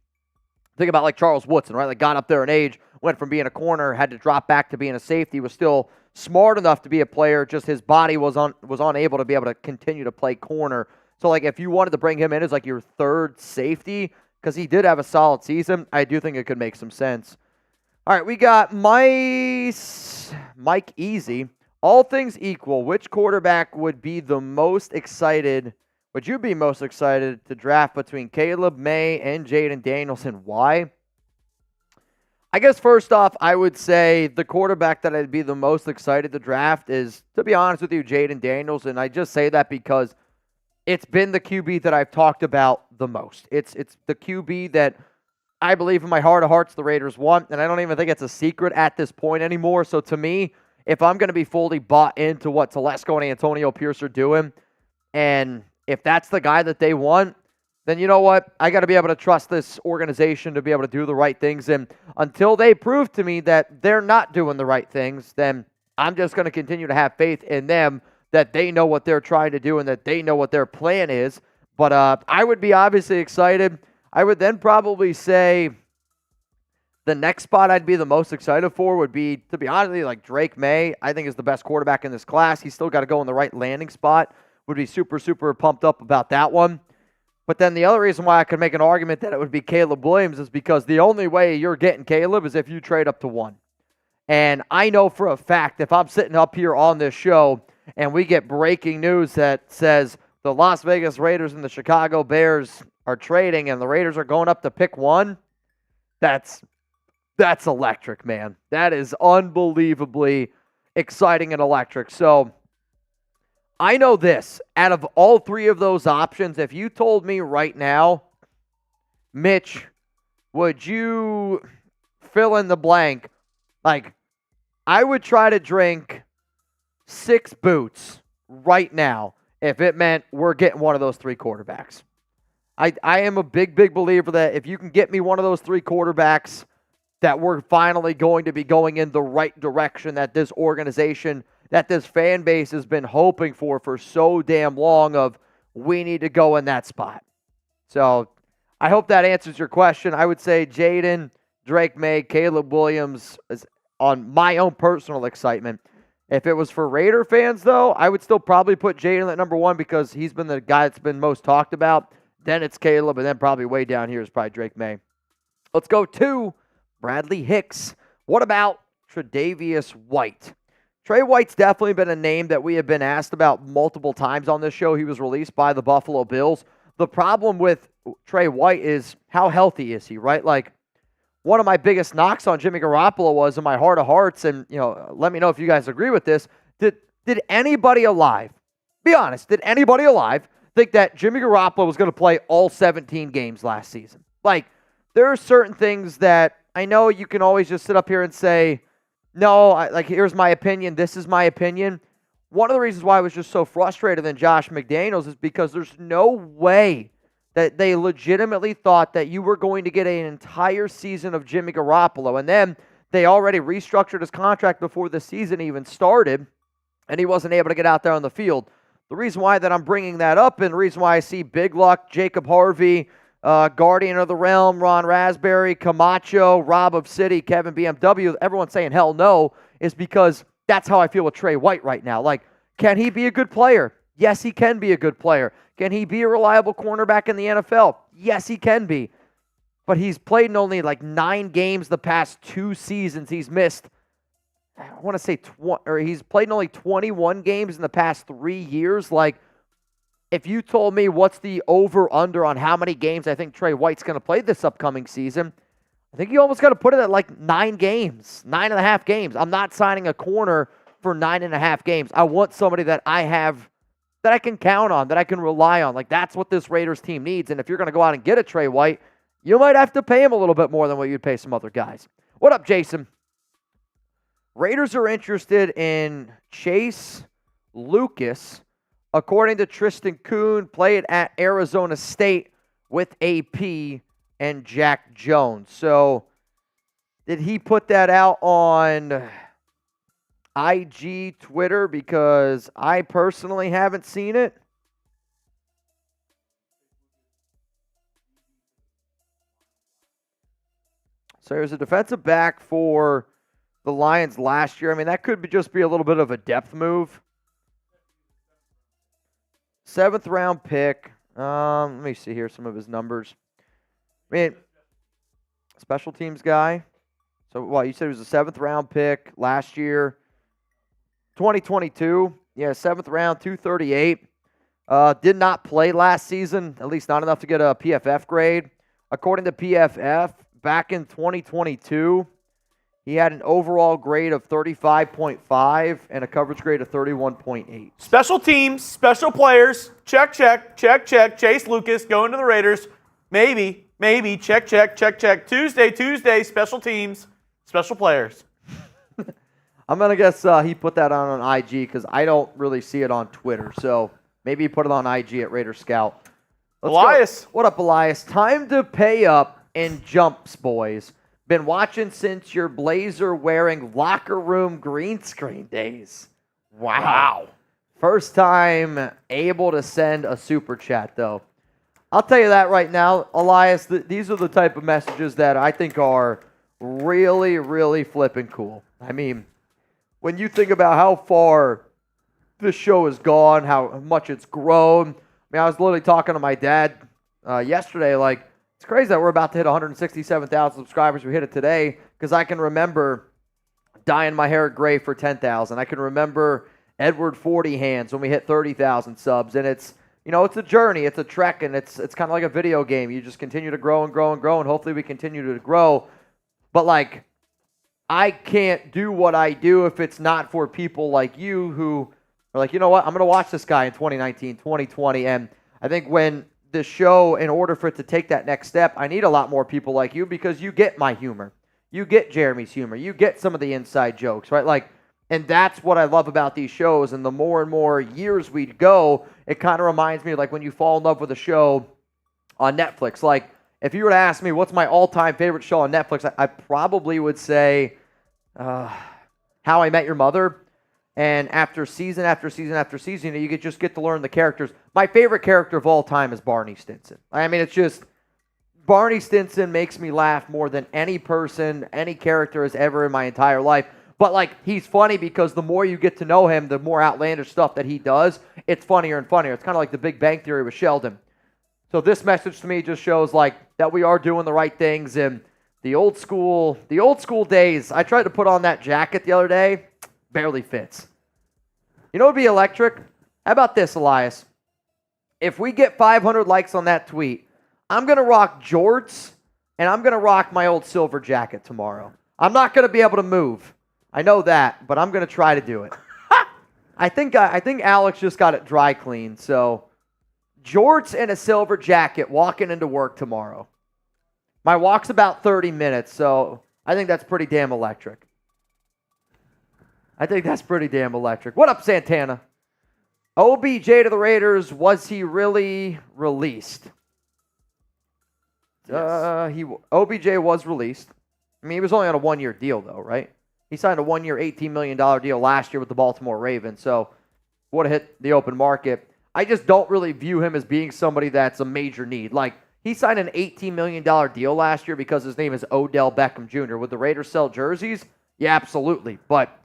think about like Charles Woodson, right? Like got up there in age, went from being a corner, had to drop back to being a safety, was still smart enough to be a player, just his body was unable to be able to continue to play corner. So like if you wanted to bring him in as like your 3rd safety, because he did have a solid season, I do think it could make some sense. All right, we got Mike Easy. All things equal, which quarterback would you be most excited to draft between Caleb, May, and Jayden Daniels, and why? I guess first off, I would say the quarterback that I'd be the most excited to draft is, to be honest with you, Jayden Daniels, and I just say that because it's been the QB that I've talked about the most. It's the QB that I believe in my heart of hearts the Raiders want, and I don't even think it's a secret at this point anymore. So to me, if I'm going to be fully bought into what Telesco and Antonio Pierce are doing, and if that's the guy that they want, then you know what? I got to be able to trust this organization to be able to do the right things. And until they prove to me that they're not doing the right things, then I'm just going to continue to have faith in them that they know what they're trying to do and that they know what their plan is. But I would be obviously excited. I would then probably say the next spot I'd be the most excited for would be, to be honest with you, like Drake May, I think is the best quarterback in this class. He's still got to go in the right landing spot. Would be super, super pumped up about that one. But then the other reason why I could make an argument that it would be Caleb Williams is because the only way you're getting Caleb is if you trade up to 1. And I know for a fact if I'm sitting up here on this show and we get breaking news that says the Las Vegas Raiders and the Chicago Bears are trading and the Raiders are going up to pick 1, that's electric, man. That is unbelievably exciting and electric. So I know this. Out of all 3 of those options, if you told me right now, Mitch, would you fill in the blank? Like, I would try to drink 6 boots right now if it meant we're getting one of those 3 quarterbacks. I am a big believer that if you can get me one of those 3 quarterbacks, that we're finally going to be going in the right direction, that this organization, that this fan base has been hoping for so damn long of we need to go in that spot. So I hope that answers your question. I would say Jayden, Drake May, Caleb Williams is on my own personal excitement. If it was for Raider fans, though, I would still probably put Jayden at number 1 because he's been the guy that's been most talked about. Then it's Caleb, and then probably way down here is probably Drake May. Let's go to Bradley Hicks. What about Tre'Davious White? Trey White's definitely been a name that we have been asked about multiple times on this show. He was released by the Buffalo Bills. The problem with Trey White is how healthy is he, right? Like, one of my biggest knocks on Jimmy Garoppolo was in my heart of hearts, and let me know if you guys agree with this. Did anybody alive, be honest, did anybody alive think that Jimmy Garoppolo was going to play all 17 games last season? Like, there are certain things that I know you can always just sit up here and say, no, here's my opinion, this is my opinion. One of the reasons why I was just so frustrated in Josh McDaniels is because there's no way that they legitimately thought that you were going to get an entire season of Jimmy Garoppolo. And then they already restructured his contract before the season even started, and he wasn't able to get out there on the field. The reason why that I'm bringing that up and the reason why I see Big Luck, Jacob Harvey, Guardian of the Realm, Ron Raspberry, Camacho, Rob of City, Kevin BMW, everyone saying hell no, is because that's how I feel with Trey White right now. Like, can he be a good player? Yes, he can be a good player. Can he be a reliable cornerback in the NFL? Yes, he can be. But he's played in only 9 games the past 2 seasons. He's missed, I want to say, he's played in only 21 games in the past 3 years. Like, if you told me what's the over-under on how many games I think Trey White's going to play this upcoming season, I think you almost got to put it at 9 games, 9.5 games. I'm not signing a corner for 9.5 games. I want somebody that I have, that I can count on, that I can rely on. Like, that's what this Raiders team needs. And if you're going to go out and get a Trey White, you might have to pay him a little bit more than what you'd pay some other guys. What up, Jason? Raiders are interested in Chase Lucas. According to Tristan Kuhn, played at Arizona State with AP and Jack Jones. So, did he put that out on IG, Twitter? Because I personally haven't seen it. So, there's a defensive back for the Lions last year. I mean, that could just be a little bit of a depth move. 7th round pick. Let me see here some of his numbers. I mean, special teams guy. So, you said he was a 7th round pick last year. 2022. Yeah, 7th round, 238. Did not play last season, at least not enough to get a PFF grade. According to PFF, back in 2022, he had an overall grade of 35.5 and a coverage grade of 31.8. Special teams, special players, check. Chase Lucas going to the Raiders. Maybe, check. Tuesday, special teams, special players. I'm going to guess he put that on IG because I don't really see it on Twitter. So maybe he put it on IG at Raider Scout. Elias. Go. What up, Elias? Time to pay up in jumps, boys. Been watching since your blazer wearing locker room green screen days. Wow. First time able to send a super chat, though. I'll tell you that right now, Elias, these are the type of messages that I think are really, really flipping cool. I mean, when you think about how far this show has gone, how much it's grown. I mean, I was literally talking to my dad yesterday, like, it's crazy that we're about to hit 167,000 subscribers. We hit it today because I can remember dyeing my hair gray for 10,000. I can remember Edward 40 Hands when we hit 30,000 subs. And it's, it's a journey. It's a trek, and it's kind of like a video game. You just continue to grow and grow and grow, and hopefully we continue to grow. But, I can't do what I do if it's not for people like you who are like, you know what, I'm going to watch this guy in 2019, 2020. And I think when the show, in order for it to take that next step, I need a lot more people like you because you get my humor. You get Jeremy's humor. You get some of the inside jokes, right? And that's what I love about these shows. And the more and more years we go, it kind of reminds me when you fall in love with a show on Netflix. Like, if you were to ask me what's my all-time favorite show on Netflix, I probably would say How I Met Your Mother. And after season after season after season, you just get to learn the characters. My favorite character of all time is Barney Stinson. I mean, it's just Barney Stinson makes me laugh more than any person, any character has ever in my entire life. But, like, he's funny because the more you get to know him, the more outlandish stuff that he does, it's funnier and funnier. It's kind of like the Big Bang Theory with Sheldon. So this message to me just shows, like, that we are doing the right things. And the old school days, I tried to put on that jacket the other day, barely fits. You know what would be electric? How about this, Elias? If we get 500 likes on that tweet, I'm going to rock jorts, and I'm going to rock my old silver jacket tomorrow. I'm not going to be able to move. I know that, but I'm going to try to do it. I think Alex just got it dry cleaned, so jorts and a silver jacket walking into work tomorrow. My walk's about 30 minutes, so I think that's pretty damn electric. What up, Santana? OBJ to the Raiders, was he really released? Yes. OBJ was released. I mean, he was only on a one-year deal, though, right? He signed a one-year, $18 million deal last year with the Baltimore Ravens, so would have hit the open market. I just don't really view him as being somebody that's a major need. Like, he signed an $18 million deal last year because his name is Odell Beckham Jr. Would the Raiders sell jerseys? Yeah, absolutely. But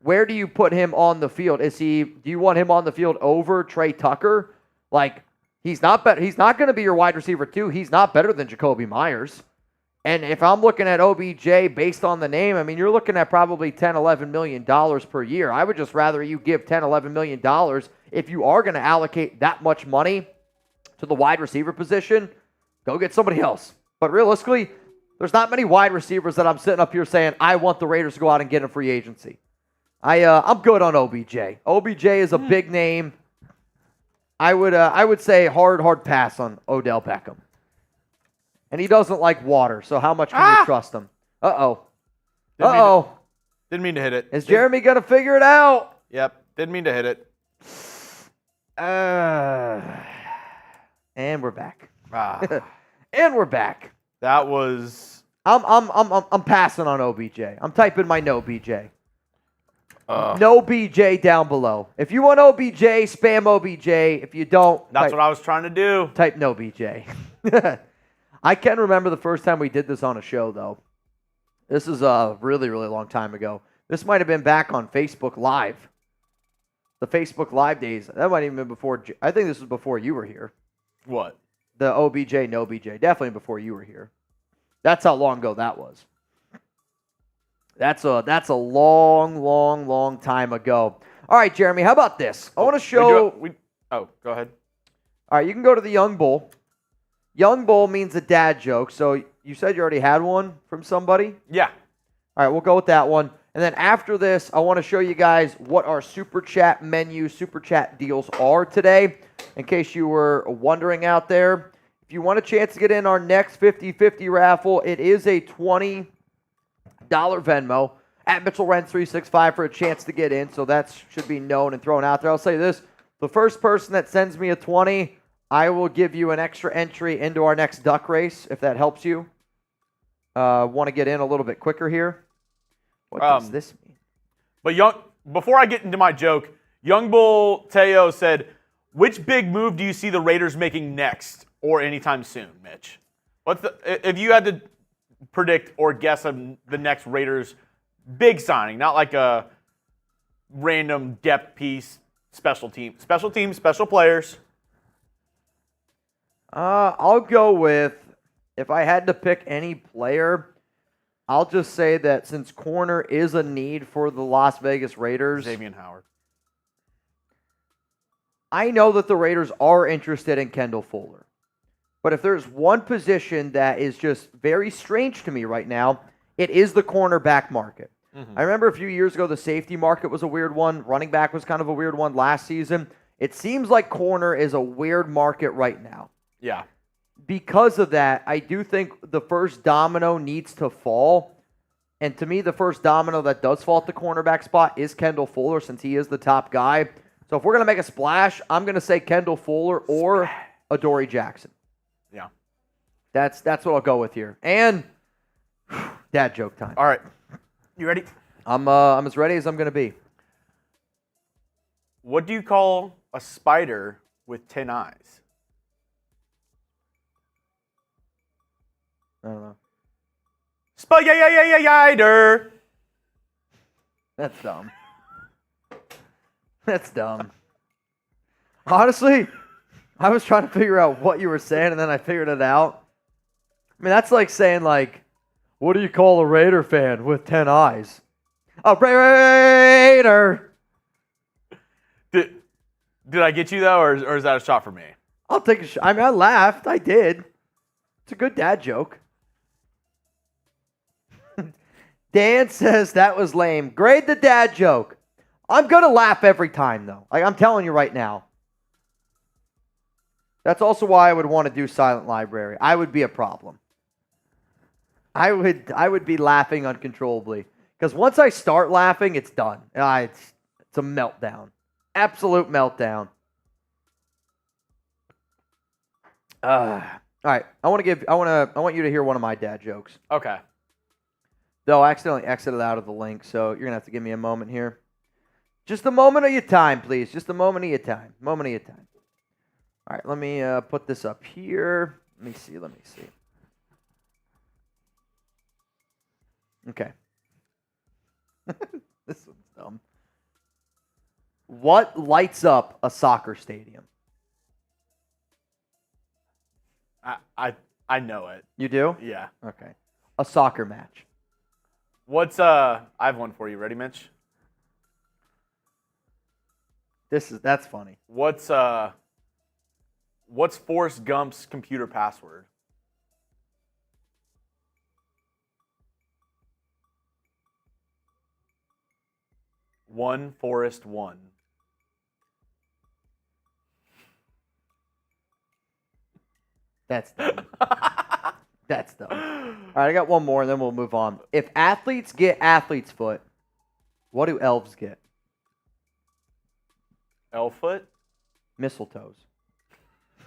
where do you put him on the field? Do you want him on the field over Trey Tucker? Like, he's not going to be your wide receiver, too. He's not better than Jacoby Myers. And if I'm looking at OBJ based on the name, I mean, you're looking at probably $10, $11 million per year. I would just rather you give $10, $11 million if you are going to allocate that much money to the wide receiver position. Go get somebody else. But realistically, there's not many wide receivers that I'm sitting up here saying I want the Raiders to go out and get in free agency. I'm good on OBJ. OBJ is a big name. I would say hard pass on Odell Beckham. And he doesn't like water, so how much can you trust him? Uh-oh. Didn't mean to hit it. Is Jeremy going to figure it out? Yep. Didn't mean to hit it. And we're back. And we're back. That was... I'm passing on OBJ. I'm typing my no BJ. No BJ down below. If you want OBJ, spam OBJ. If you don't... That's what I was trying to do. Type no BJ. I can remember the first time we did this on a show, though. This is a really, really long time ago. This might have been back on Facebook Live. The Facebook Live days. That might even been before. I think this was before you were here. What? The OBJ, no BJ. Definitely before you were here. That's how long ago that was. That's a long time ago. All right, Jeremy, how about this? I want to show... go ahead. All right, you can go to the Young Bull. Young Bull means a dad joke, so you said you already had one from somebody? Yeah. All right, we'll go with that one. And then after this, I want to show you guys what our Super Chat menu, Super Chat deals are today, in case you were wondering out there. If you want a chance to get in our next 50-50 raffle, it is a $20 Venmo at Mitchell Renz 365 for a chance to get in, so that should be known and thrown out there. I'll say this, the first person that sends me a 20, I will give you an extra entry into our next duck race, if that helps you. Want to get in a little bit quicker here? What does this mean? But before I get into my joke, Young Bull Teo said, which big move do you see the Raiders making next or anytime soon, Mitch? If you had to predict or guess the next Raiders big signing, not like a random depth piece, special teams, special players. I'll go with, if I had to pick any player, I'll just say that since corner is a need for the Las Vegas Raiders. Xavier Howard. I know that the Raiders are interested in Kendall Fuller. But if there's one position that is just very strange to me right now, it is the cornerback market. I remember a few years ago, the safety market was a weird one. Running back was kind of a weird one last season. It seems like corner is a weird market right now. Yeah. Because of that, I do think the first domino needs to fall. And to me, the first domino that does fall at the cornerback spot is Kendall Fuller, since he is the top guy. So if we're going to make a splash, I'm going to say Kendall Fuller or Adoree Jackson. Yeah. That's what I'll go with here. And dad joke time. All right. You ready? I'm as ready as I'm going to be. What do you call a spider with 10 eyes? I don't know. Spider. That's dumb. That's dumb. Honestly, I was trying to figure out what you were saying, and then I figured it out. I mean, that's like saying, like, what do you call a Raider fan with 10 eyes? A Raider! Did I get you, though, or is that a shot for me? I'll take a shot. I mean, I laughed. I did. It's a good dad joke. Dan says that was lame. Grade the dad joke. I'm going to laugh every time, though. Like, I'm telling you right now. That's also why I would want to do Silent Library. I would be a problem. I would be laughing uncontrollably. Because once I start laughing, it's done. It's a meltdown. Absolute meltdown. All right. I want you to hear one of my dad jokes. Okay. Though I accidentally exited out of the link, so you're going to have to give me a moment here. Just a moment of your time, please. Just a moment of your time. Moment of your time. All right, let me put this up here. Let me see. Okay. This one's dumb. What lights up a soccer stadium? I know it. You do? Yeah. Okay. A soccer match. I have one for you. Ready, Mitch? That's funny. What's Forrest Gump's computer password? One Forrest one. That's dumb. That's dumb. All right, I got one more, and then we'll move on. If athletes get athlete's foot, what do elves get? Elf foot? Mistletoes.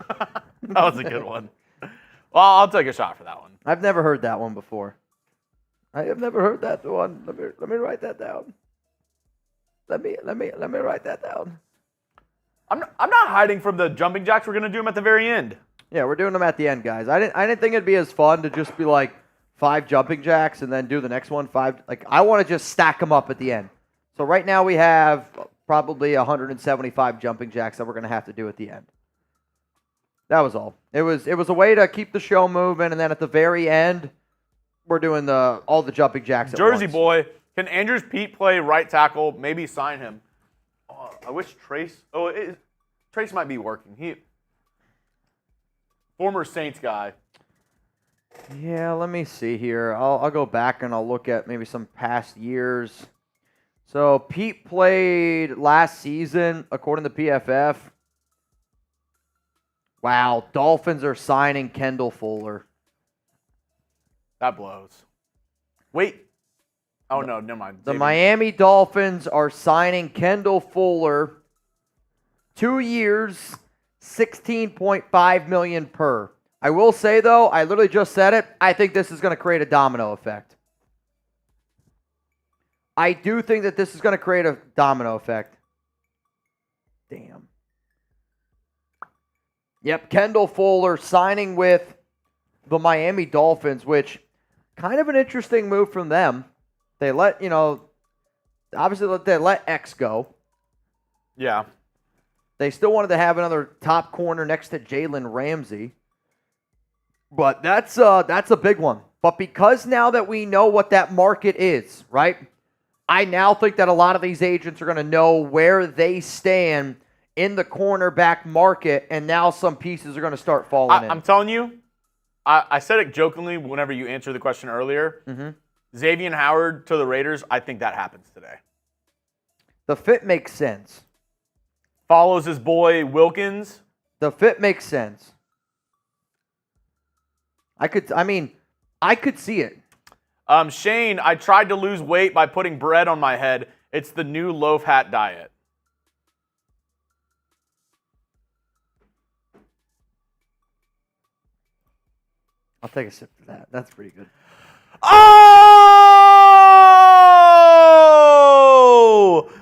That was a good one. Well, I'll take a shot for that one. I've never heard that one before. I have never heard that one. Let me write that down. Let me write that down. I'm not hiding from the jumping jacks. We're gonna do them at the very end. Yeah, we're doing them at the end, guys. I didn't think it'd be as fun to just be like 5 jumping jacks and then do the next one 5. Like, I want to just stack them up at the end. So right now we have probably 175 jumping jacks that we're gonna have to do at the end. That was all. It was a way to keep the show moving, and then at the very end, we're doing all the jumping jacks. Jersey boy, can Andrews Pete play right tackle? Maybe sign him. Oh, I wish Trace. Trace might be working. Former Saints guy. Yeah, let me see here. I'll go back and I'll look at maybe some past years. So Pete played last season, according to PFF. Wow, Dolphins are signing Kendall Fuller. That blows. Wait. Oh, no, never mind. The Miami Dolphins are signing Kendall Fuller. 2 years, $16.5 million per. I will say, though, I literally just said it, I think this is going to create a domino effect. I do think that this is going to create a domino effect. Damn. Yep, Kendall Fuller signing with the Miami Dolphins, which kind of an interesting move from them. They let, obviously they let X go. Yeah. They still wanted to have another top corner next to Jalen Ramsey. But that's a big one. But because now that we know what that market is, right? I now think that a lot of these agents are going to know where they stand in the cornerback market, and now some pieces are going to start falling in. I'm telling you, I said it jokingly whenever you answered the question earlier. Mm-hmm. Xavier Howard to the Raiders, I think that happens today. The fit makes sense. Follows his boy Wilkins. The fit makes sense. I could see it. Shane, I tried to lose weight by putting bread on my head. It's the new loaf hat diet. I'll take a sip of that. That's pretty good. Oh!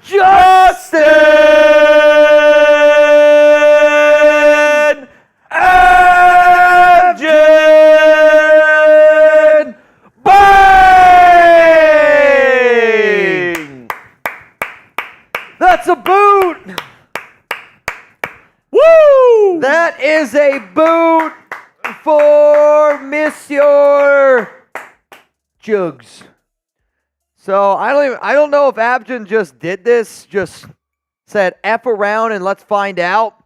Justin Abgen Bang! That's a boot! Woo! That is a boot for Monsieur Chuggs. So I don't know if Abgen just did this, just said F around and let's find out.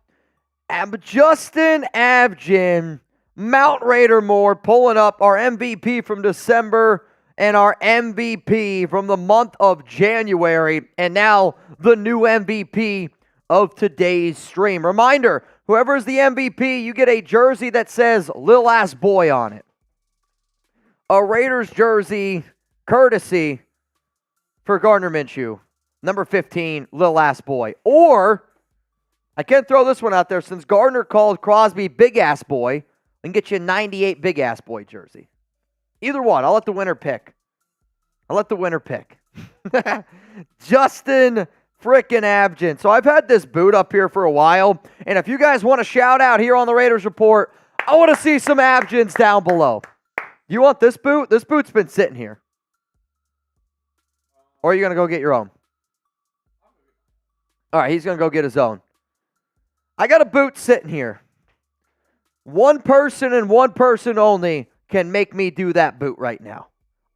Justin Abgen, Mount Raider Moore, pulling up our MVP from December and our MVP from the month of January, and now the new MVP of today's stream. Reminder, whoever is the MVP, you get a jersey that says Lil Ass Boy on it. A Raiders jersey, courtesy for Gardner Minshew. Number 15, Lil Ass Boy. Or, I can throw this one out there, since Gardner called Crosby Big Ass Boy, we can get you a 98 Big Ass Boy jersey. Either one. I'll let the winner pick. Justin frickin' Abgen. So I've had this boot up here for a while, and if you guys want to shout out here on the Raiders Report, I want to see some Abgens down below. You want this boot? This boot's been sitting here. Or are you going to go get your own? All right, he's going to go get his own. I got a boot sitting here. One person and one person only can make me do that boot right now.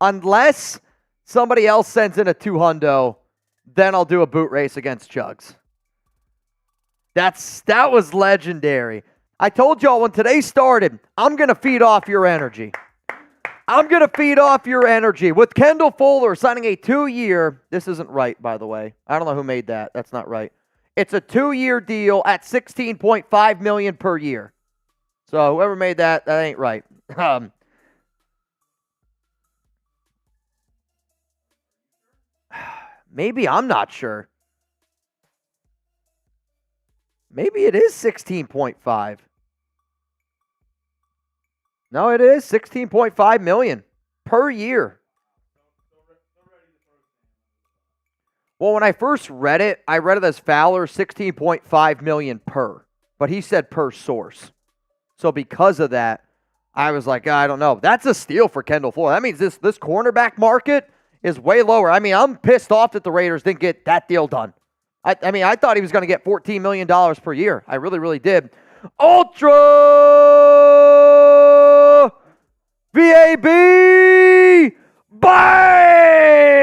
Unless somebody else sends in a 200, then I'll do a boot race against Chuggs. That was legendary. I told y'all when today started, I'm going to feed off your energy. With Kendall Fuller signing a 2-year, this isn't right, by the way. I don't know who made that. That's not right. It's a 2-year deal at $16.5 million per year. So whoever made that ain't right. Maybe, I'm not sure. Maybe it is 16.5. No, it is $16.5 million per year. Well, when I first read it, I read it as Fowler, $16.5 million per. But he said per source. So because of that, I was like, I don't know. That's a steal for Kendall Fuller. That means this cornerback market is way lower. I mean, I'm pissed off that the Raiders didn't get that deal done. I mean, I thought he was going to get $14 million per year. I really, really did. Ultra VAB bang!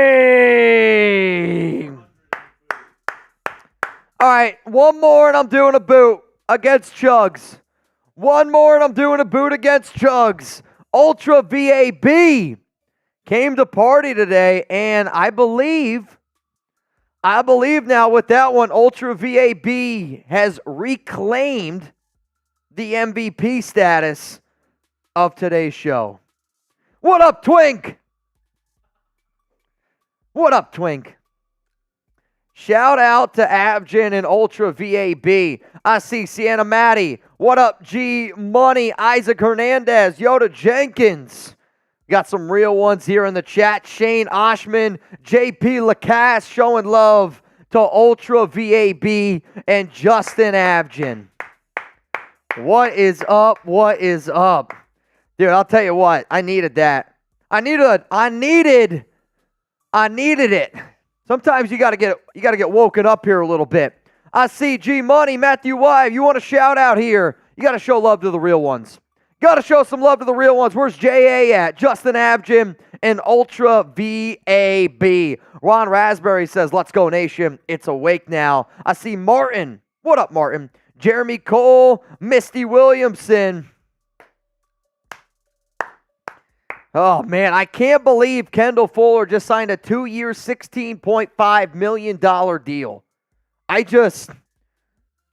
All right, one more and I'm doing a boot against Chuggs. Ultra VAB came to party today, and I believe now with that one, Ultra VAB has reclaimed the MVP status of today's show. What up, Twink? Shout out to Abgen and Ultra VAB. I see Sienna Maddie. What up, G Money? Isaac Hernandez. Yoda Jenkins. Got some real ones here in the chat. Shane Oshman, JP Lacasse showing love to Ultra VAB and Justin Abgen. What is up? Dude, I'll tell you what. I needed that. I needed it. Sometimes you gotta get woken up here a little bit. I see G Money, Matthew Y. If you want to shout out here, you gotta show love to the real ones. Got to show some love to the real ones. Where's JA at? Justin Abgen and Ultra VAB. Ron Raspberry says, let's go, nation. It's awake now. I see Martin. What up, Martin? Jeremy Cole, Misty Williamson. Oh, man, I can't believe Kendall Fuller just signed a 2-year, $16.5 million deal.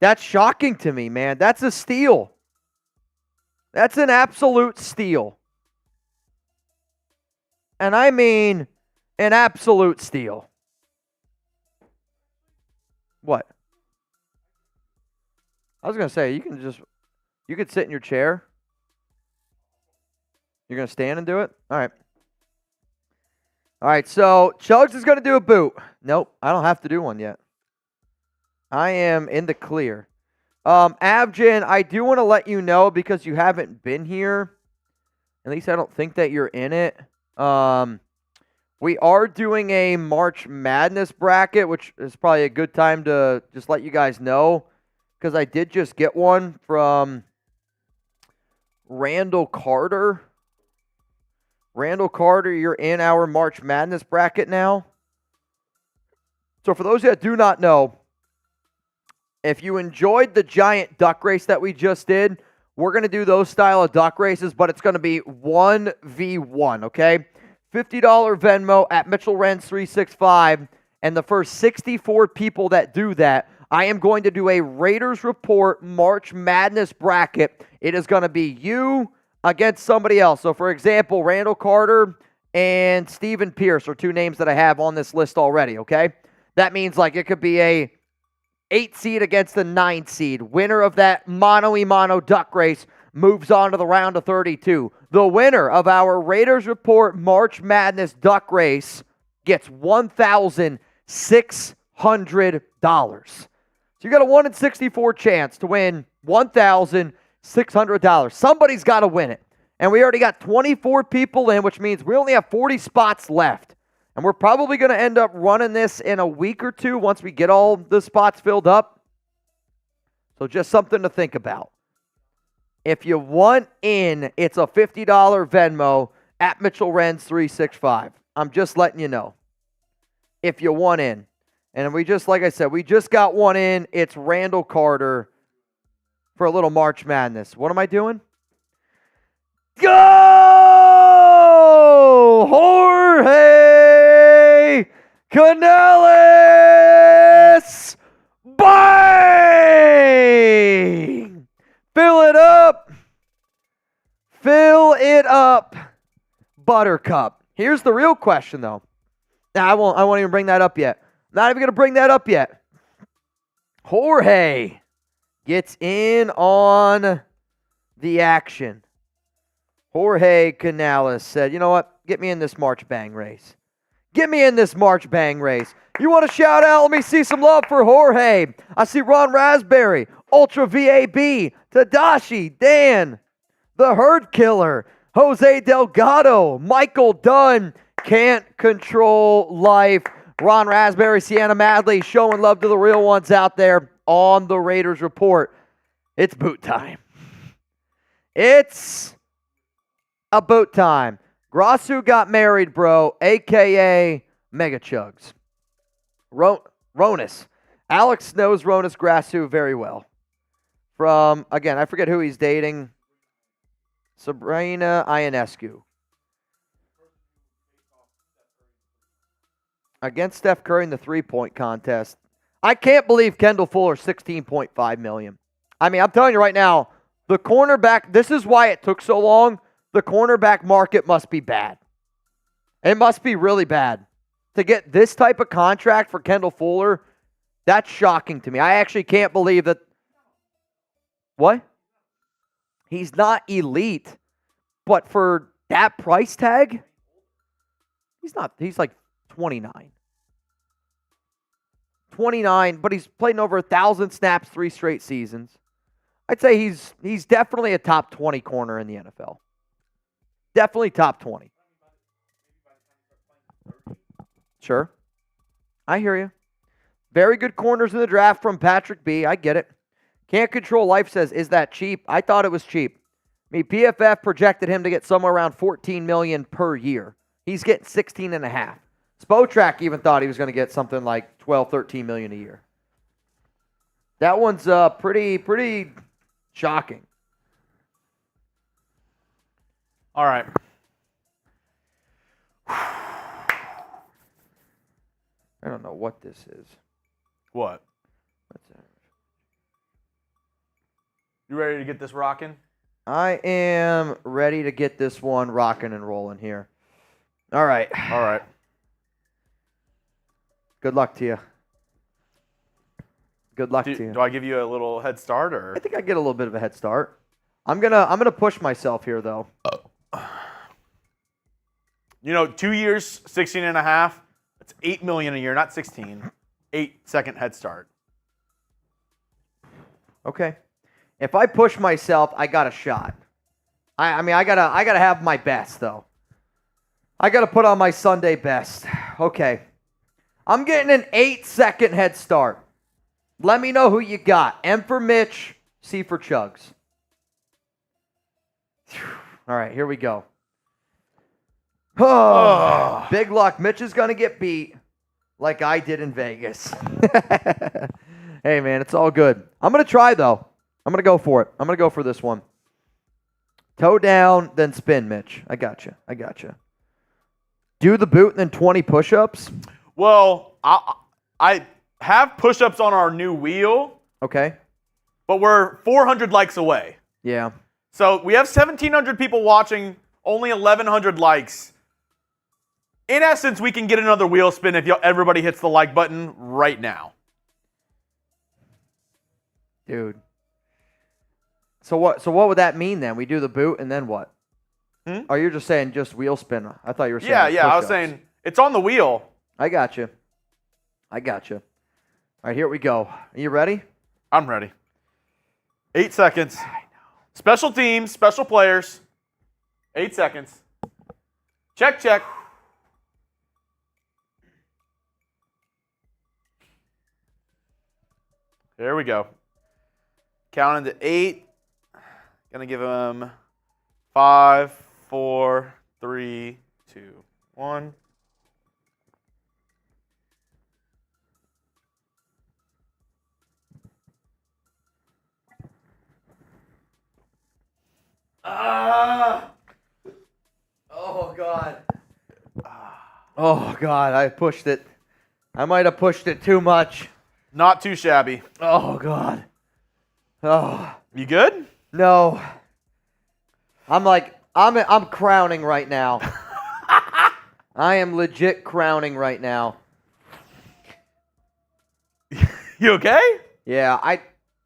That's shocking to me, man. That's a steal. That's an absolute steal. And I mean an absolute steal. What? I was going to say, you could sit in your chair. You're going to stand and do it? All right. All right, so Chuggs is going to do a boot. Nope, I don't have to do one yet. I am in the clear. Abjin, I do want to let you know because you haven't been here. At least I don't think that you're in it. We are doing a March Madness bracket, which is probably a good time to just let you guys know because I did just get one from Randall Carter. Randall Carter, you're in our March Madness bracket now. So for those that do not know, if you enjoyed the giant duck race that we just did, we're going to do those style of duck races, but it's going to be 1v1, okay? $50 Venmo at Mitchell Renz 365, and the first 64 people that do that, I am going to do a Raiders Report March Madness bracket. It is going to be you against somebody else. So, for example, Randall Carter and Steven Pierce are two names that I have on this list already, okay? That means, like, it could be a 8 seed against the 9 seed. Winner of that mano-y-mano duck race moves on to the round of 32. The winner of our Raiders Report March Madness duck race gets $1,600. So you got a 1 in 64 chance to win $1,600. Somebody's got to win it. And we already got 24 people in, which means we only have 40 spots left. And we're probably going to end up running this in a week or two once we get all the spots filled up. So just something to think about. If you want in, it's a $50 Venmo at Mitchell Renz 365. I'm just letting you know. If you want in. And we just, like I said, we just got one in. It's Randall Carter for a little March Madness. What am I doing? Go! Jorge Canales! Bang! Fill it up. Fill it up. Buttercup. Here's the real question, though. Now, I won't even bring that up yet. Not even going to bring that up yet. Jorge gets in on the action. Jorge Canales said, you know what? Get me in this March Bang race. Get me in this March Bang race. You want to shout out? Let me see some love for Jorge. I see Ron Raspberry, Ultra VAB, Tadashi, Dan, The Herd Killer, Jose Delgado, Michael Dunn, Can't Control Life, Ron Raspberry, Sienna Madley, showing love to the real ones out there on the Raiders Report. It's boot time. It's a boot time. Grasu got married, bro, a.k.a. Mega Chuggs. Ronus. Alex knows Ronus Grasu very well. From, again, I forget who he's dating. Sabrina Ionescu. Against Steph Curry in the three-point contest. I can't believe Kendall Fuller $16.5 million. I mean, I'm telling you right now, the cornerback, this is why it took so long. The cornerback market must be bad. It must be really bad. To get this type of contract for Kendall Fuller, that's shocking to me. I actually can't believe that. What? He's not elite, but for that price tag, he's not. He's like 29. 29, but he's played in over 1,000 snaps 3 straight seasons. I'd say he's definitely a top 20 corner in the NFL. Definitely top 20. Sure. I hear you. Very good corners in the draft from Patrick B. I get it. Can't Control Life says, is that cheap? I thought it was cheap. I mean, PFF projected him to get somewhere around $14 million per year. He's getting 16.5. Spotrac even thought he was going to get something like 12, 13 million a year. That one's pretty shocking. All right. I don't know what this is. What? What's that? You ready to get this rocking? I am ready to get this one rocking and rolling here. All right. All right. Good luck to you. Good luck to you. Do I give you a little head start, or? I think I get a little bit of a head start. I'm gonna push myself here though. You know, 2 years, 16 and a half. That's $8 million a year, not 16. 8-second head start. Okay. If I push myself, I got a shot. I mean, I gotta have my best though. I gotta put on my Sunday best. Okay. I'm getting an 8-second head start. Let me know who you got. M for Mitch, C for Chuggs. All right, here we go. Oh, big luck. Mitch is gonna get beat like I did in Vegas. Hey man, it's all good. I'm gonna try though. I'm gonna go for it. I'm gonna go for this one. Toe down, then spin, Mitch. I got you. Do the boot and then 20 push-ups. Well, I have push-ups on our new wheel. Okay. But we're 400 likes away. Yeah. So we have 1,700 people watching, only 1,100 likes. In essence, we can get another wheel spin if everybody hits the like button right now. Dude. So what would that mean then? We do the boot and then what? Oh, you're just saying just wheel spin. I thought you were saying Yeah, I was saying it's on the wheel. I got you. All right, here we go. Are you ready? I'm ready. 8 seconds. Special teams, special players. 8 seconds. Check. There we go. Counting to 8. Gonna give him 5, 4, 3, 2, 1. Oh, God. Oh, God, I pushed it. I might have pushed it too much. Not too shabby. Oh, God. Oh. You good? No. I'm crowning right now. I am legit crowning right now. You okay? Yeah, I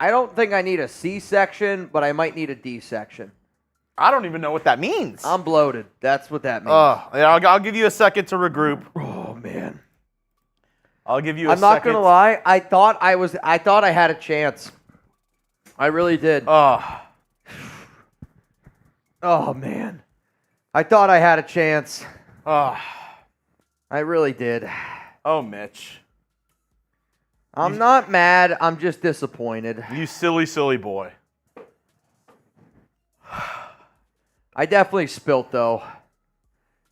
don't think I need a C-section, but I might need a D-section. I don't even know what that means. I'm bloated. That's what that means. Yeah, I'll give you a second to regroup. Oh, man. I'll give you a I'm second. not going to lie. I thought I had a chance. I really did. Oh, man. I thought I had a chance. I really did. Oh, Mitch. I'm not mad. I'm just disappointed. You silly, silly boy. I definitely spilt, though.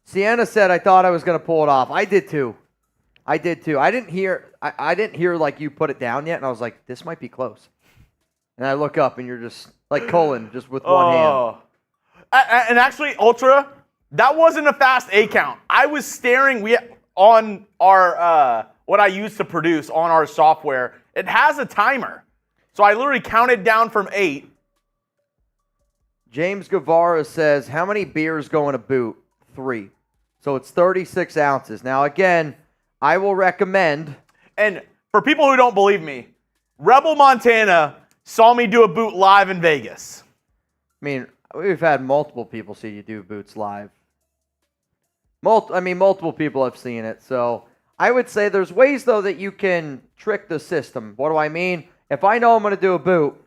Sienna said I thought I was going to pull it off. I did, too. I didn't hear like you put it down yet, and I was like, this might be close. And I look up, and you're just like Cullen, just with one hand. And actually, Ultra, that wasn't a fast A count. I was staring on our what I use to produce on our software. It has a timer. So I literally counted down from 8. James Guevara says, how many beers go in a boot? 3. So it's 36 ounces. Now, again, I will recommend. And for people who don't believe me, Rebel Montana saw me do a boot live in Vegas. I mean, we've had multiple people see you do boots live. Multiple people have seen it. So I would say there's ways, though, that you can trick the system. What do I mean? If I know I'm going to do a boot,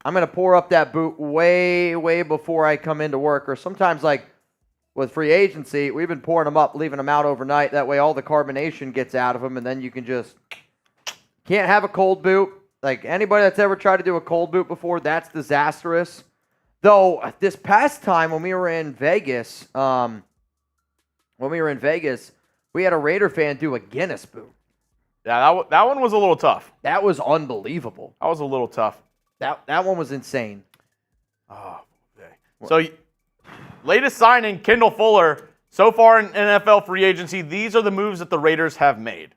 I'm going to pour up that boot way, way before I come into work. Or sometimes, like with free agency, we've been pouring them up, leaving them out overnight. That way all the carbonation gets out of them, and then you can just can't have a cold boot. Like anybody that's ever tried to do a cold boot before, that's disastrous. Though this past time when we were in Vegas, we had a Raider fan do a Guinness boot. Yeah, that one was a little tough. That was unbelievable. That was a little tough. That one was insane. Oh, okay. So, latest signing, Kendall Fuller. So far in NFL free agency, these are the moves that the Raiders have made.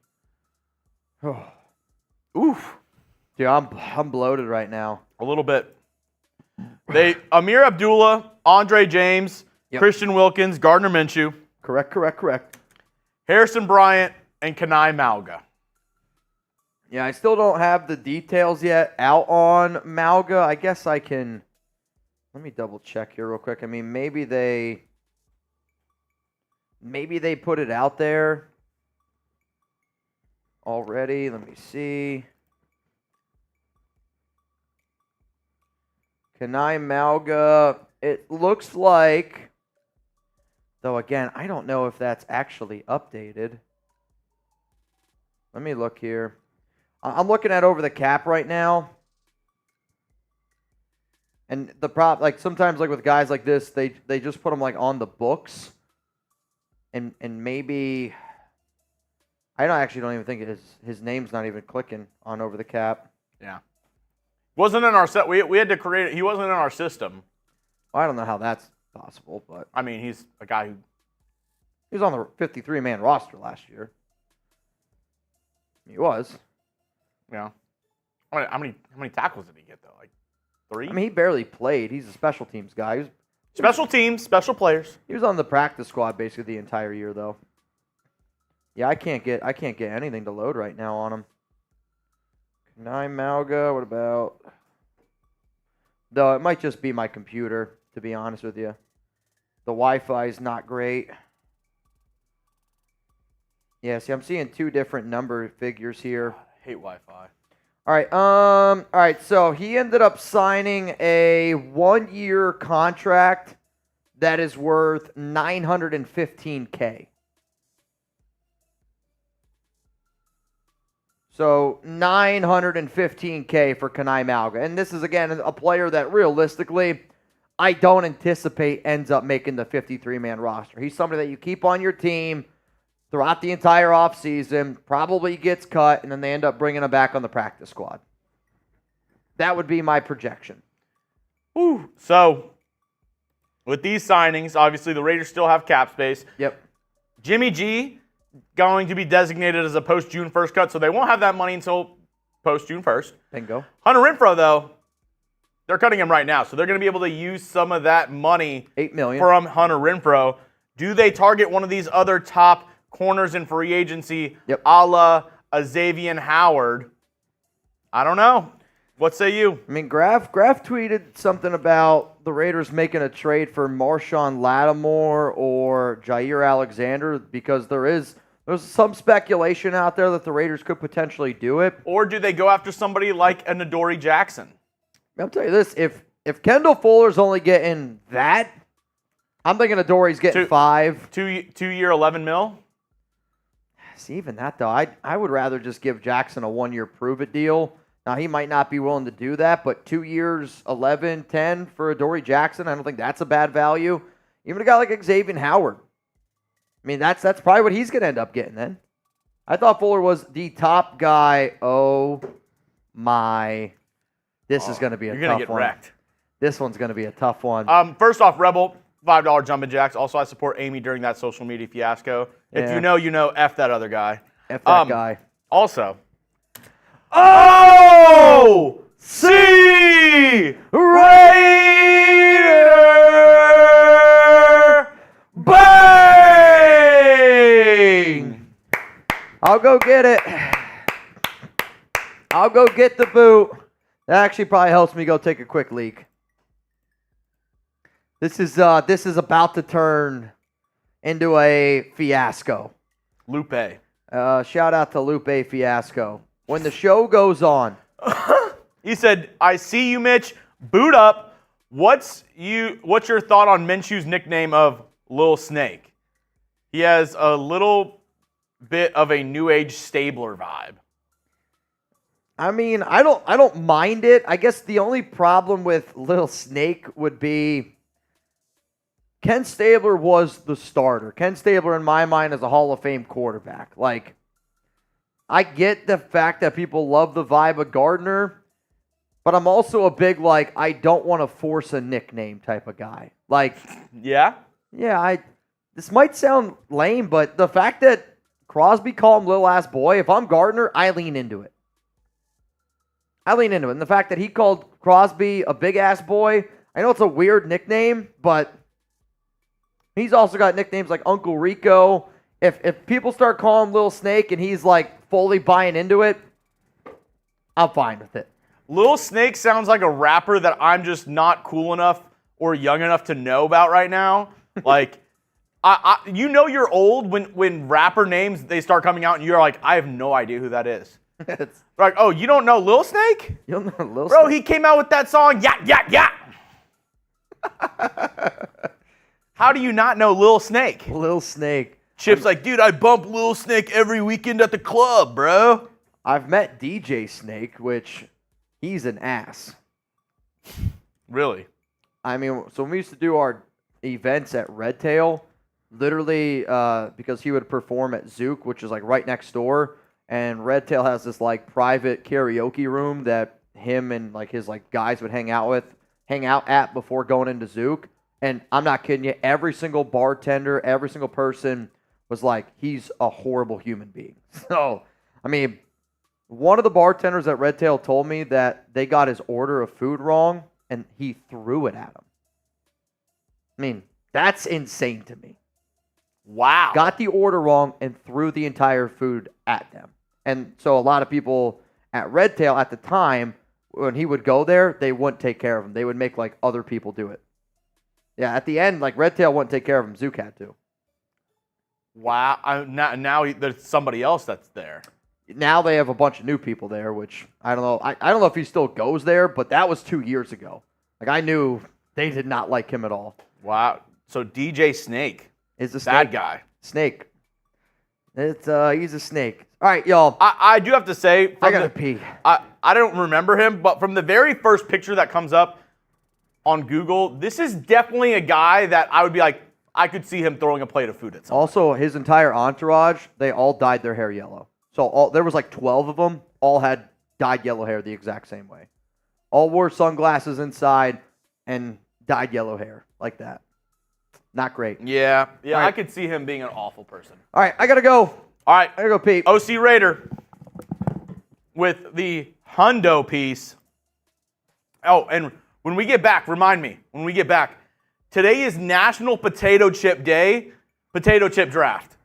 Oof. Dude, I'm bloated right now. A little bit. Ameer Abdullah, Andre James, Christian Wilkins, Gardner Minshew. Correct. Harrison Bryant, and Kana'i Mauga. Yeah, I still don't have the details yet out on Mauga. I guess I can. Let me double check here real quick. I mean, maybe they maybe they put it out there already. Let me see. Kana'i Mauga, it looks like, though again, I don't know if that's actually updated. Let me look here. I'm looking at Over the Cap right now. And the like sometimes like with guys like this, they just put them like on the books. And maybe don't even think his name's not even clicking on Over the Cap. Yeah. Wasn't in our set. We had to create it. He wasn't in our system. Well, I don't know how that's possible, but I mean, he's a guy who he was on the 53-man roster last year. He was. Yeah. How many tackles did he get though? Like 3? I mean, he barely played. He's a special teams guy. Special teams, special players. He was on the practice squad basically the entire year though. Yeah, I can't get anything to load right now on him. Kana'i Mauga, what about? Though it might just be my computer, to be honest with you. The Wi-Fi is not great. Yeah, see, I'm seeing 2 different number figures here. I hate Wi-Fi. All right, so he ended up signing a 1-year contract that is worth $915K. So $915K for Kana'i Mauga. And this is, again, a player that realistically I don't anticipate ends up making the 53-man roster. He's somebody that you keep on your team throughout the entire offseason, probably gets cut, and then they end up bringing him back on the practice squad. That would be my projection. Whew. So, with these signings, obviously the Raiders still have cap space. Yep. Jimmy G going to be designated as a post-June 1st cut, so they won't have that money until post-June 1st. Bingo. Hunter Renfrow, though, they're cutting him right now, so they're going to be able to use some of that money $8 million from Hunter Renfrow. Do they target one of these other top corners in free agency, a la Xavier Howard? I don't know. What say you? I mean, Graf tweeted something about the Raiders making a trade for Marshawn Lattimore or Jair Alexander because there's some speculation out there that the Raiders could potentially do it. Or do they go after somebody like a Adoree Jackson? I'll tell you this, if Kendall Fuller's only getting that, I'm thinking Adoree's getting 5. 2-year, $11 million? See, even that, though, I would rather just give Jackson a 1-year prove-it deal. Now, he might not be willing to do that, but 2 years, 11, 10 for Adoree Jackson, I don't think that's a bad value. Even a guy like Xavier Howard. I mean, that's probably what he's going to end up getting then. I thought Fuller was the top guy. Oh, my. This is going to be a tough one. You're going to get wrecked. This one's going to be a tough one. First off, Rebel, $5 jumping jacks. Also, I support Amy during that social media fiasco. If you know, you know. F that other guy. F that guy. Also, O.C. Raider Bang! I'll go get it. I'll go get the boot. That actually probably helps me go take a quick leak. This is about to turn into a fiasco. Lupe. Shout out to Lupe Fiasco. When the show goes on. He said, I see you, Mitch. Boot up. What's your thought on Minshew's nickname of Lil Snake? He has a little bit of a new age Stabler vibe. I mean, I don't mind it. I guess the only problem with Lil Snake would be Ken Stabler was the starter. Ken Stabler, in my mind, is a Hall of Fame quarterback. Like, I get the fact that people love the vibe of Gardner, but I'm also a big, like, I don't want to force a nickname type of guy. Like, yeah, this might sound lame, but the fact that Crosby called him Lil Ass Boy, if I'm Gardner, I lean into it. And the fact that he called Crosby a big ass boy, I know it's a weird nickname, but he's also got nicknames like Uncle Rico. If people start calling him Lil Snake and he's like fully buying into it, I'm fine with it. Lil Snake sounds like a rapper that I'm just not cool enough or young enough to know about right now. Like, You know you're old when rapper names they start coming out and you're like, I have no idea who that is. Like, oh, you don't know Lil Snake? You don't know Lil Snake? Bro, he came out with that song, Yak, Yak, Yak. How do you not know Lil Snake? Lil Snake. Chip's like, dude, I bump Lil Snake every weekend at the club, bro. I've met DJ Snake, which he's an ass. Really? I mean, so when we used to do our events at Red Tail, literally because he would perform at Zook, which is like right next door, and Red Tail has this like private karaoke room that him and like his like guys would hang out at before going into Zook. And I'm not kidding you, every single bartender, every single person was like, he's a horrible human being. So, I mean, one of the bartenders at Red Tail told me that they got his order of food wrong and he threw it at him. I mean, that's insane to me. Wow. Got the order wrong and threw the entire food at them. And so a lot of people at Red Tail at the time, when he would go there, they wouldn't take care of him. They would make like other people do it. Yeah, at the end, like Red Tail wouldn't take care of him. Zook had to. Wow. Now there's somebody else that's there. Now they have a bunch of new people there, which I don't know. I don't know if he still goes there, but that was 2 years ago. Like I knew they did not like him at all. Wow. So DJ Snake is the bad guy. Snake. It's he's a snake. All right, y'all. I do have to say, I gotta pee. I don't remember him, but from the very first picture that comes up on Google, this is definitely a guy that I would be like, I could see him throwing a plate of food at someone. Also, his entire entourage, they all dyed their hair yellow. So there was like 12 of them, all had dyed yellow hair the exact same way. All wore sunglasses inside and dyed yellow hair like that. Not great. Yeah, Right. I could see him being an awful person. All right, I gotta go. All right. I gotta go pee. OC Raider with the Hundo piece. Oh, and when we get back, remind me, when we get back, today is National Potato Chip Day, Potato Chip Draft.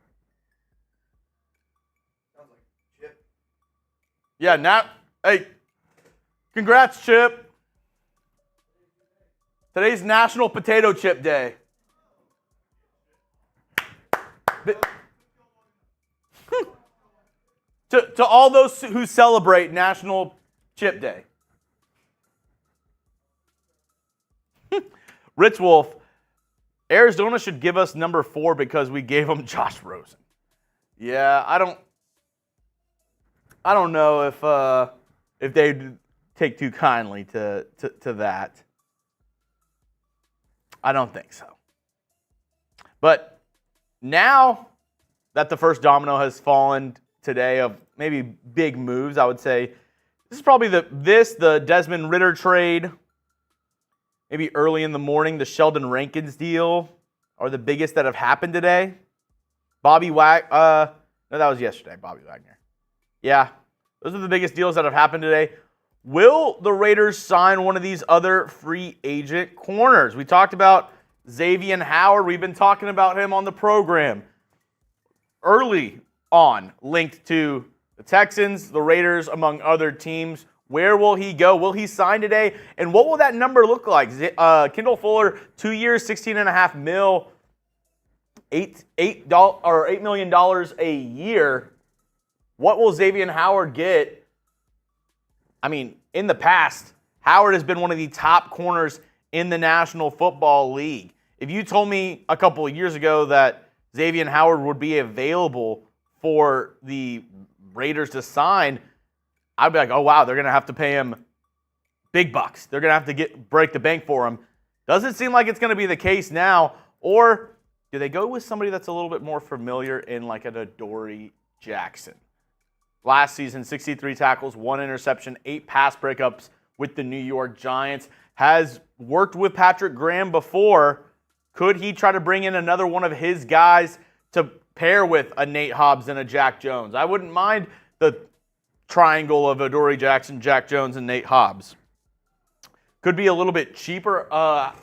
Yeah, hey, congrats, Chip. Today's National Potato Chip Day. To all those who celebrate National Chip Day. Rich Wolf, Arizona should give us number 4 because we gave them Josh Rosen. Yeah, I don't know if they'd take too kindly to that. I don't think so. But now that the first domino has fallen today of maybe big moves, I would say this is probably the Desmond Ridder trade. Maybe early in the morning, the Sheldon Rankins deal are the biggest that have happened today. No, that was yesterday, Bobby Wagner. Yeah, those are the biggest deals that have happened today. Will the Raiders sign one of these other free agent corners? We talked about Xavier Howard. We've been talking about him on the program early on, linked to the Texans, the Raiders, among other teams. Where will he go? Will he sign today? And what will that number look like? Kendall Fuller, 2 years, $16.5 million, $8 million a year. What will Xavier Howard get? I mean, in the past, Howard has been one of the top corners in the National Football League. If you told me a couple of years ago that Xavier Howard would be available for the Raiders to sign, I'd be like, oh, wow, they're going to have to pay him big bucks. They're going to have to break the bank for him. Doesn't seem like it's going to be the case now. Or do they go with somebody that's a little bit more familiar in like an Adoree Jackson? Last season, 63 tackles, 1 interception, 8 pass breakups with the New York Giants. Has worked with Patrick Graham before. Could he try to bring in another one of his guys to pair with a Nate Hobbs and a Jack Jones? I wouldn't mind the triangle of Adoree Jackson, Jack Jones, and Nate Hobbs. Could be a little bit cheaper. I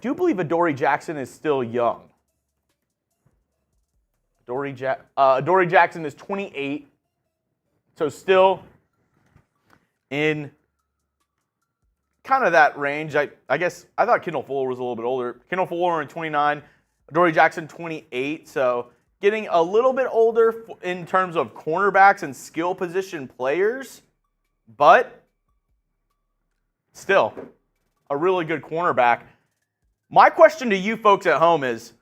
do believe Adoree Jackson is still young. Adoree Jackson is 28, so still in kind of that range. I guess I thought Kendall Fuller was a little bit older. Kendall Fuller in 29, Adoree Jackson 28. So getting a little bit older in terms of cornerbacks and skill position players, but still a really good cornerback. My question to you folks at home is,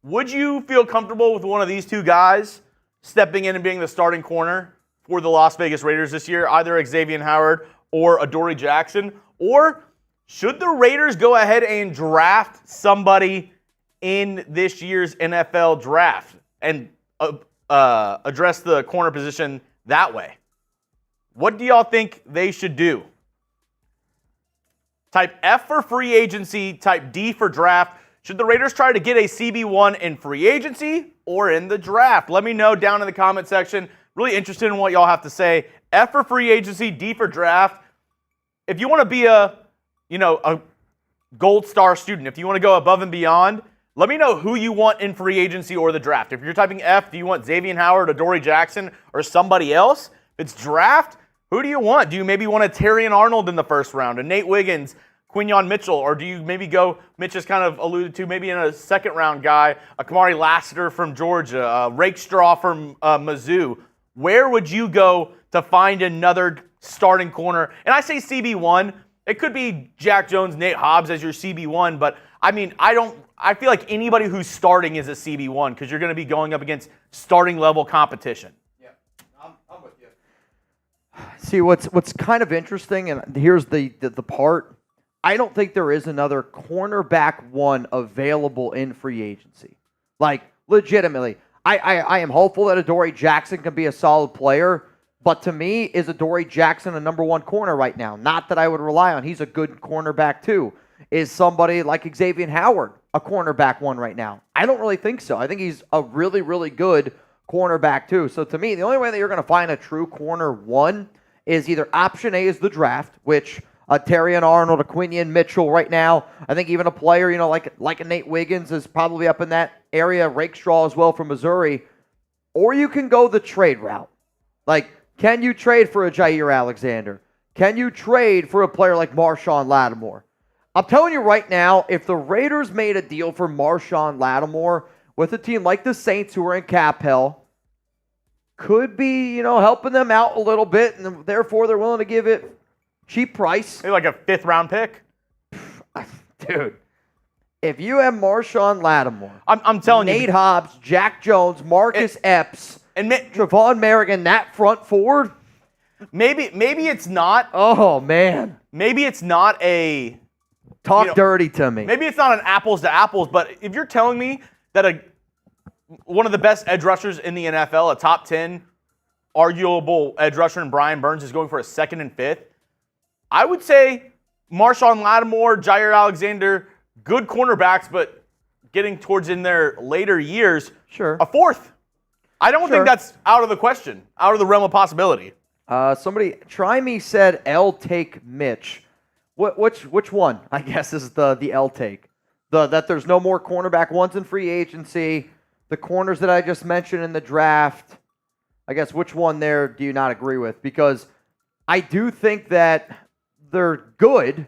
would you feel comfortable with one of these two guys stepping in and being the starting corner for the Las Vegas Raiders this year, either Xavier Howard or Adoree Jackson? Or should the Raiders go ahead and draft somebody in this year's NFL draft and address the corner position that way? What do y'all think they should do? Type F for free agency, type D for draft. Should the Raiders try to get a CB1 in free agency or in the draft? Let me know down in the comment section. Really interested in what y'all have to say. F for free agency, D for draft. If you want to be a gold star student, if you want to go above and beyond, let me know who you want in free agency or the draft. If you're typing F, do you want Xavier Howard, Adoree Jackson, or somebody else? If it's draft, who do you want? Do you maybe want a Terrion Arnold in the first round, a Nate Wiggins, Quinyon Mitchell, or do you maybe go, Mitch has kind of alluded to, maybe in a second round guy, a Kamari Lassiter from Georgia, a Rakestraw from Mizzou? Where would you go to find another starting corner? And I say CB1. It could be Jack Jones, Nate Hobbs as your CB1, but I mean, I feel like anybody who's starting is a CB1 because you're going to be going up against starting level competition. Yeah, I'm with you. See, what's kind of interesting, and here's the part. I don't think there is another cornerback one available in free agency. Like, legitimately. I am hopeful that Adoree Jackson can be a solid player, but to me, is Adoree Jackson a number one corner right now? Not that I would rely on. He's a good cornerback too. Is somebody like Xavier Howard a cornerback one right now? I don't really think so. I think he's a really, really good cornerback too. So to me, the only way that you're going to find a true corner one is either option A is the draft, which Terrion Arnold, a Quinyon Mitchell right now. I think even a player, like a Nate Wiggins is probably up in that area. Rakestraw as well from Missouri. Or you can go the trade route. Like, can you trade for a Jair Alexander? Can you trade for a player like Marshawn Lattimore? I'm telling you right now, if the Raiders made a deal for Marshawn Lattimore with a team like the Saints who are in cap hell, could be, helping them out a little bit, and therefore they're willing to give it cheap price. Maybe like a 5th round pick. Dude, if you have Marshawn Lattimore, I'm telling Nate Hobbs, Jack Jones, Marcus Epps, and Trevon Merrigan, that front forward, maybe it's not. Oh man, maybe it's not a talk dirty to me. Maybe it's not an apples to apples, but if you're telling me that one of the best edge rushers in the NFL, a top 10 arguable edge rusher in Brian Burns is going for a 2nd and 5th, I would say Marshawn Lattimore, Jair Alexander, good cornerbacks, but getting towards in their later years, sure, a 4th. I don't think that's out of the question, out of the realm of possibility. Somebody, Try Me said L take Mitch. Which one, I guess, is the L take? That there's no more cornerback ones in free agency, the corners that I just mentioned in the draft. I guess which one there do you not agree with? Because I do think that they're good,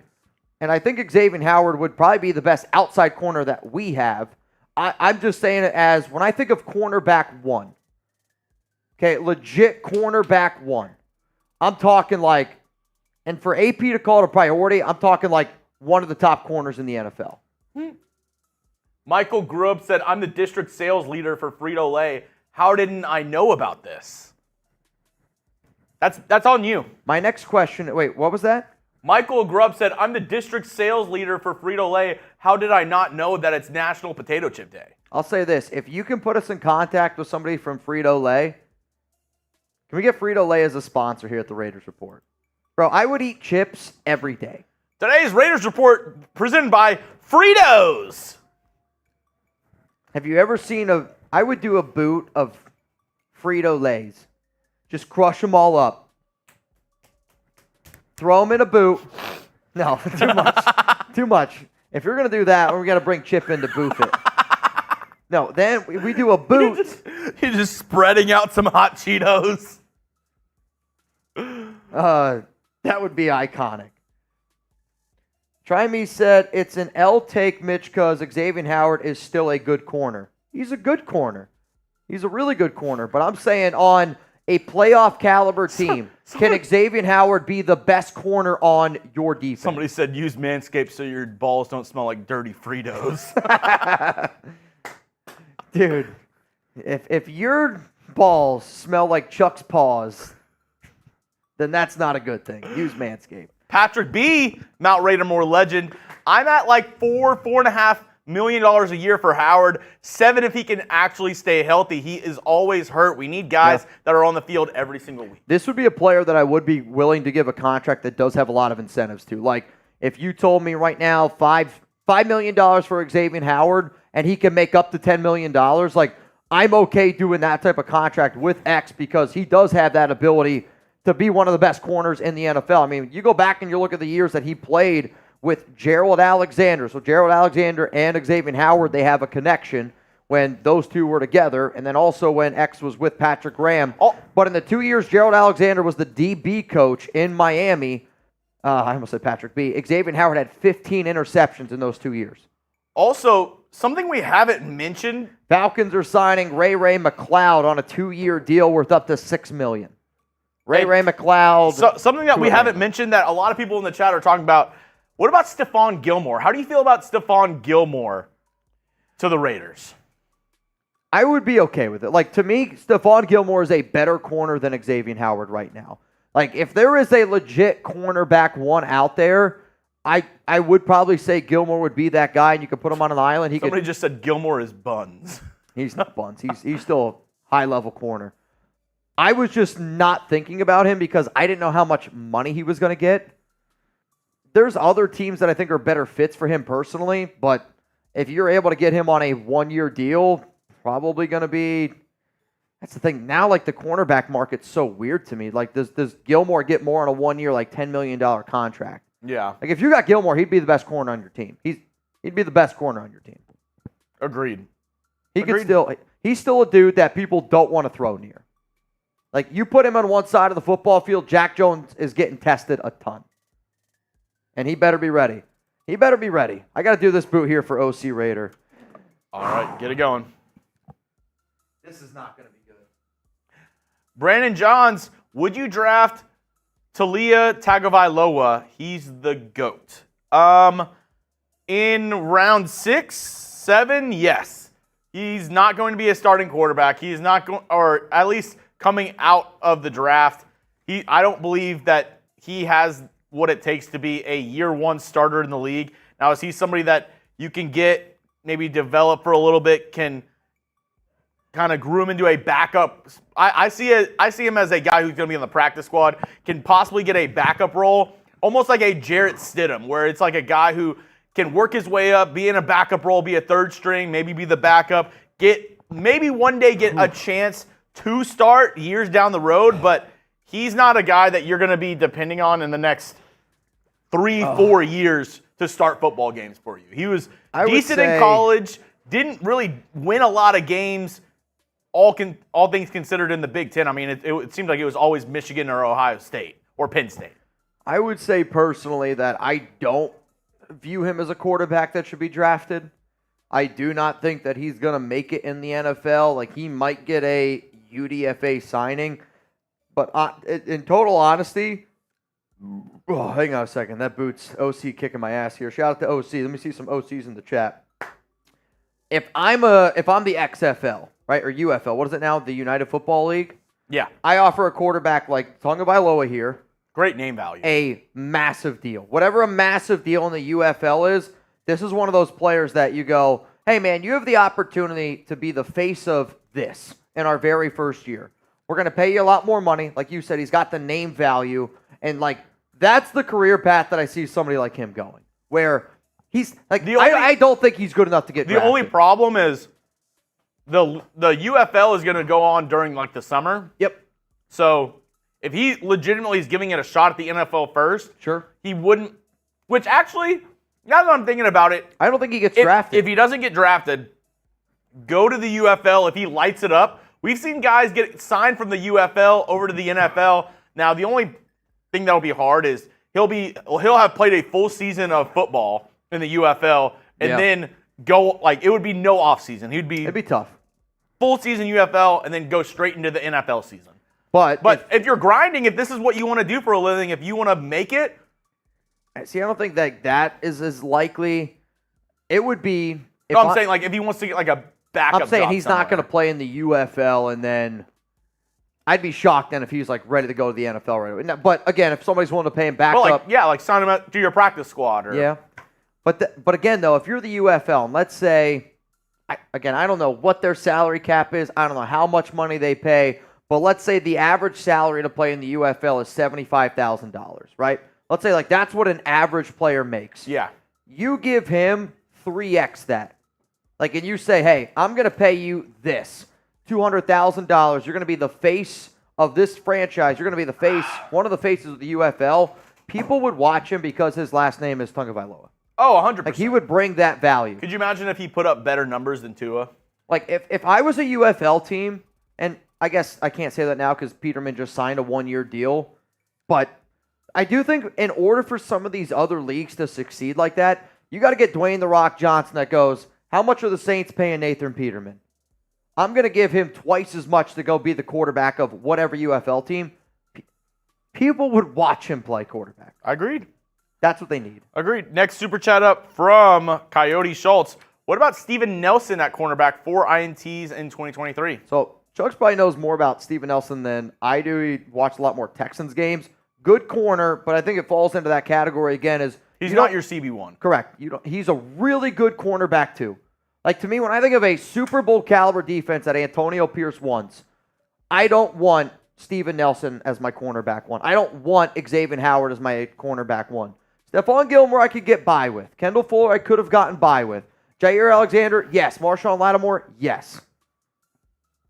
and I think Xavier Howard would probably be the best outside corner that we have. I'm just saying it as when I think of cornerback one, okay, legit cornerback one, I'm talking like, and for AP to call it a priority, I'm talking like one of the top corners in the NFL. Michael Grubb said, I'm the district sales leader for Frito-Lay. How didn't I know about this? That's on you. My next question, wait, what was that? Michael Grubb said, I'm the district sales leader for Frito-Lay. How did I not know that it's National Potato Chip Day? I'll say this. If you can put us in contact with somebody from Frito-Lay, can we get Frito-Lay as a sponsor here at the Raiders Report? Bro, I would eat chips every day. Today's Raiders Report presented by Fritos. Have you ever seen I would do a boot of Frito-Lays. Just crush them all up. Throw them in a boot. No, too much. Too much. If you're going to do that, we're going to bring Chip in to booth it. No, then we do a boot. You're just spreading out some hot Cheetos. That would be iconic. Try Me said, it's an L take, Mitch, because Xavier Howard is still a good corner. He's a good corner. He's a really good corner. But I'm saying on a playoff caliber team, can Xavier Howard be the best corner on your defense? Somebody said use Manscaped so your balls don't smell like dirty Fritos. Dude, if your balls smell like Chuck's paws, then that's not a good thing. Use Manscaped. Patrick B, Mount Raidermore legend. I'm at like $4.5 million a year for Howard. 7 if he can actually stay healthy. He is always hurt. We need guys that are on the field every single week. This would be a player that I would be willing to give a contract that does have a lot of incentives to. Like, if you told me right now $5 million for Xavier Howard and he can make up to $10 million, like, I'm okay doing that type of contract with X because he does have that ability to be one of the best corners in the NFL. I mean, you go back and you look at the years that he played with Gerald Alexander. So Gerald Alexander and Xavier Howard, they have a connection when those two were together, and then also when X was with Patrick Graham. But in the 2 years Gerald Alexander was the DB coach in Miami, I almost said Patrick B. Xavier Howard had 15 interceptions in those 2 years. Also, something we haven't mentioned. Falcons are signing Ray McLeod on a 2-year deal worth up to $6 million. Ray McLeod. Something that we haven't mentioned that a lot of people in the chat are talking about. What about Stephon Gilmore? How do you feel about Stephon Gilmore to the Raiders? I would be okay with it. Like, to me, Stephon Gilmore is a better corner than Xavier Howard right now. Like, if there is a legit cornerback one out there, I would probably say Gilmore would be that guy, and you could put him on an island. Somebody just said Gilmore is buns. He's not buns. He's still a high-level corner. I was just not thinking about him because I didn't know how much money he was going to get. There's other teams that I think are better fits for him personally, but if you're able to get him on a 1-year deal, probably going to be... That's the thing. Now, like, the cornerback market's so weird to me. Like, does Gilmore get more on a 1-year, like, $10 million contract? Yeah. Like, if you got Gilmore, he'd be the best corner on your team. He'd be the best corner on your team. Agreed. He's still a dude that people don't want to throw near. Like, you put him on one side of the football field, Jack Jones is getting tested a ton. And he better be ready. He better be ready. I got to do this boot here for OC Raider. All right, get it going. This is not going to be good. Brandon Johns, would you draft Talia Tagovailoa? He's the GOAT. In round 6, 7, yes. He's not going to be a starting quarterback. He's not going, or at least coming out of the draft. I don't believe that he has what it takes to be a year 1 starter in the league. Now, is he somebody that you can get, maybe develop for a little bit, can kind of groom into a backup? I see him as a guy who's going to be on the practice squad, can possibly get a backup role, almost like a Jarrett Stidham, where it's like a guy who can work his way up, be in a backup role, be a third string, maybe be the backup, maybe one day get a chance to start years down the road, but he's not a guy that you're going to be depending on in the next 3-4 years to start football games for you. He was decent in college, didn't really win a lot of games, all things considered in the Big Ten. I mean, it seemed like it was always Michigan or Ohio State or Penn State. I would say personally that I don't view him as a quarterback that should be drafted. I do not think that he's going to make it in the NFL. Like, he might get a UDFA signing. But in total honesty, hang on a second. That boot's OC kicking my ass here. Shout out to OC. Let me see some OCs in the chat. If I'm the XFL, right, or UFL, what is it now? The United Football League? Yeah. I offer a quarterback like Tagovailoa here. Great name value. A massive deal. Whatever a massive deal in the UFL is, this is one of those players that you go, hey, man, you have the opportunity to be the face of this in our very first year. We're going to pay you a lot more money. Like you said, he's got the name value. And, like, that's the career path that I see somebody like him going. Where he's, like, I don't think he's good enough to get drafted. The only problem is the UFL is going to go on during, like, the summer. Yep. So if he legitimately is giving it a shot at the NFL first, sure, he wouldn't. Which actually, now that I'm thinking about it, I don't think he gets drafted. If he doesn't get drafted, go to the UFL. If he lights it up, we've seen guys get signed from the UFL over to the NFL. Now, the only thing that'll be hard is he'll have played a full season of football in the UFL and then go it would be no offseason. It'd be tough. Full season UFL and then go straight into the NFL season. But if you're grinding, if this is what you want to do for a living, if you want to make it, see, I don't think that is as likely. It would be. I'm saying if he wants to get a backup. I'm saying job he's not going to play in the UFL, and then I'd be shocked then if he was ready to go to the NFL right away. But again, if somebody's willing to pay him back up, sign him up to your practice squad. But again, though, if you're the UFL, and let's say, I don't know what their salary cap is. I don't know how much money they pay. But let's say the average salary to play in the UFL is $75,000, right? Let's say that's what an average player makes. Yeah. You give him 3x that. And you say, hey, I'm going to pay you this, $200,000. You're going to be the face of this franchise. You're going to be one of the faces of the UFL. People would watch him because his last name is Tagovailoa. Oh, 100%. He would bring that value. Could you imagine if he put up better numbers than Tua? If I was a UFL team, and I guess I can't say that now because Peterman just signed a 1-year deal, but I do think in order for some of these other leagues to succeed like that, you got to get Dwayne "The Rock" Johnson that goes, how much are the Saints paying Nathan Peterman? I'm going to give him twice as much to go be the quarterback of whatever UFL team. People would watch him play quarterback. Agreed. That's what they need. Agreed. Next super chat up from Coyote Schultz. What about Steven Nelson at cornerback, 4 INTs in 2023? So Chuggs probably knows more about Steven Nelson than I do. He watched a lot more Texans games. Good corner, but I think it falls into that category again as he's not your CB1. Correct. He's a really good cornerback too. To me, when I think of a Super Bowl caliber defense that Antonio Pierce wants, I don't want Steven Nelson as my cornerback one. I don't want Xavier Howard as my cornerback one. Stephon Gilmore I could get by with. Kendall Fuller I could have gotten by with. Jair Alexander, yes. Marshawn Lattimore, yes.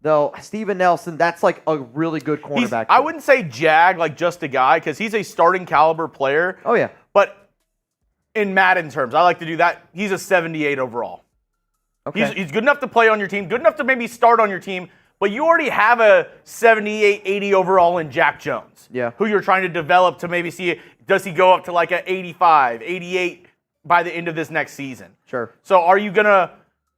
Though Steven Nelson, that's a really good cornerback. I wouldn't say jag just a guy because he's a starting caliber player. Oh, yeah. But in Madden terms, I like to do that. He's a 78 overall. Okay. He's good enough to play on your team, good enough to maybe start on your team, but you already have a 78, 80 overall in Jack Jones. Yeah. Who you're trying to develop to maybe see, does he go up to an 85, 88 by the end of this next season? Sure. So are you going to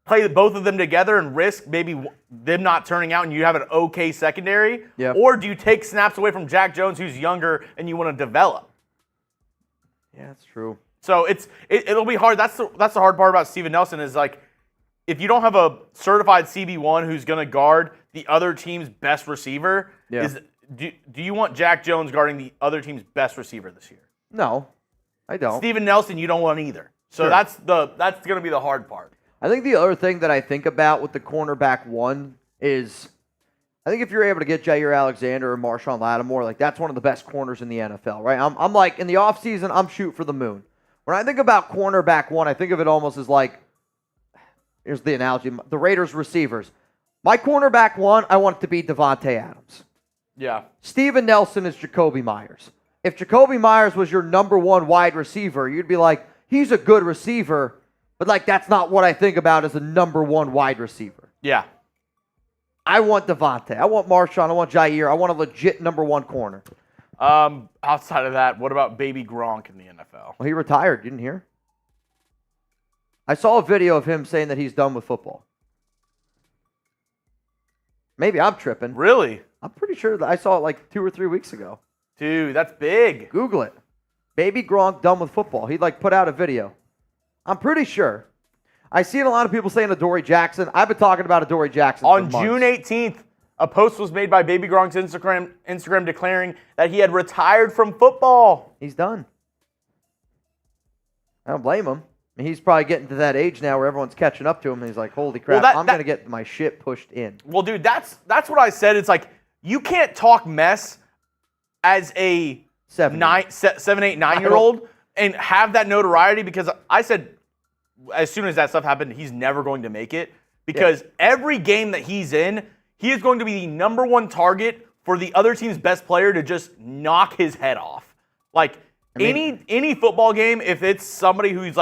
play both of them together and risk maybe them not turning out and you have an okay secondary? Yeah. Or do you take snaps away from Jack Jones, who's younger, and you want to develop? Yeah, that's true. So it'll be hard. That's the hard part about Steven Nelson is if you don't have a certified CB1 who's going to guard the other team's best receiver, do you want Jack Jones guarding the other team's best receiver this year? No, I don't. Steven Nelson, you don't want either. So Sure. that's going to be the hard part. I think the other thing that I think about with the cornerback one is I think if you're able to get Jair Alexander or Marshawn Lattimore, that's one of the best corners in the NFL, right? I'm in the offseason, I'm shooting for the moon. When I think about cornerback one, I think of it almost as here's the analogy, the Raiders receivers. My cornerback one, I want it to be Devontae Adams. Yeah. Steven Nelson is Jacoby Myers. If Jacoby Myers was your number one wide receiver, you'd be he's a good receiver, but that's not what I think about as a number one wide receiver. Yeah. I want Devontae. I want Marshawn. I want Jair. I want a legit number one corner. Outside of that, what about baby Gronk in the NFL? Well, he retired. You didn't hear? I saw a video of him saying that he's done with football. Maybe I'm tripping. Really? I'm pretty sure that I saw it 2 or 3 weeks ago. Dude, that's big. Google it. Baby Gronk done with football. He put out a video. I'm pretty sure. I seen a lot of people saying Adoree Jackson. I've been talking about Adoree Jackson On for months. June 18th, a post was made by Baby Gronk's Instagram declaring that he had retired from football. He's done. I don't blame him. He's probably getting to that age now where everyone's catching up to him, and he's like, holy crap, I'm going to get my shit pushed in. Well, dude, that's what I said. It's you can't talk mess as a 7, 8, 9-year-old and have that notoriety because I said as soon as that stuff happened, he's never going to make it because every game that he's in, he is going to be the number one target for the other team's best player to just knock his head off. Any football game, if it's somebody who's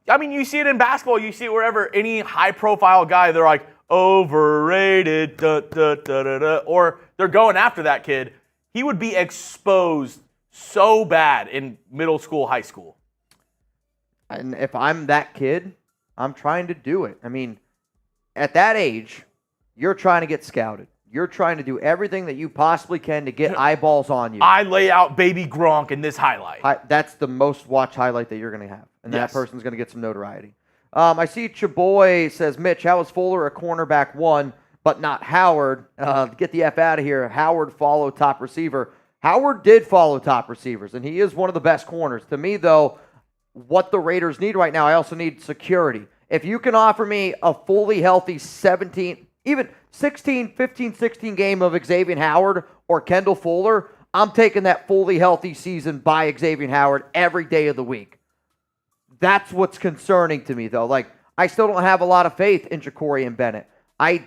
you see it in basketball, you see it wherever, any high-profile guy, they're overrated, or they're going after that kid. He would be exposed so bad in middle school, high school. And if I'm that kid, I'm trying to do it. I mean, at that age, you're trying to get scouted. You're trying to do everything that you possibly can to get eyeballs on you. I lay out baby Gronk in this highlight. That's the most watched highlight that you're going to have. And Yes. that person's going to get some notoriety. I see Chaboy says, Mitch, how is Fuller a cornerback 1, but not Howard? Get the F out of here. Howard followed top receiver. Howard did follow top receivers, and he is one of the best corners. To me, though, what the Raiders need right now, I also need security. If you can offer me a fully healthy 17, even 16, 15, 16 game of Xavier Howard or Kendall Fuller, I'm taking that fully healthy season by Xavier Howard every day of the week. That's what's concerning to me, though. Like, I still don't have a lot of faith in Ja'Cory and Bennett. I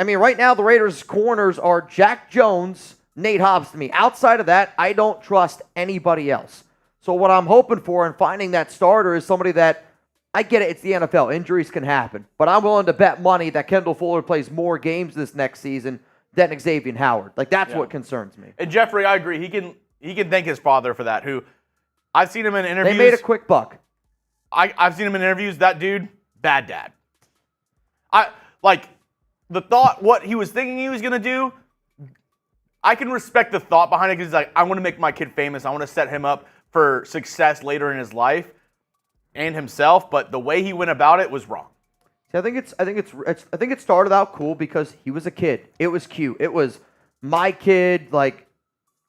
mean, right now, the Raiders' corners are Jack Jones, Nate Hobbs to me. Outside of that, I don't trust anybody else. So what I'm hoping for in finding that starter is somebody that, I get it, it's the NFL. Injuries can happen. But I'm willing to bet money that Kendall Fuller plays more games this next season than Xavier Howard. Like, that's what concerns me. And Jeffrey, I agree. He can thank his father for that, who I've seen him in interviews. They made a quick buck. I've seen him in interviews. That dude, bad dad. The thought, what he was thinking he was going to do, I can respect the thought behind it because he's like, I want to make my kid famous. I want to set him up for success later in his life and himself, but the way he went about it was wrong. See, I think it started out cool because he was a kid. It was cute. It was my kid, like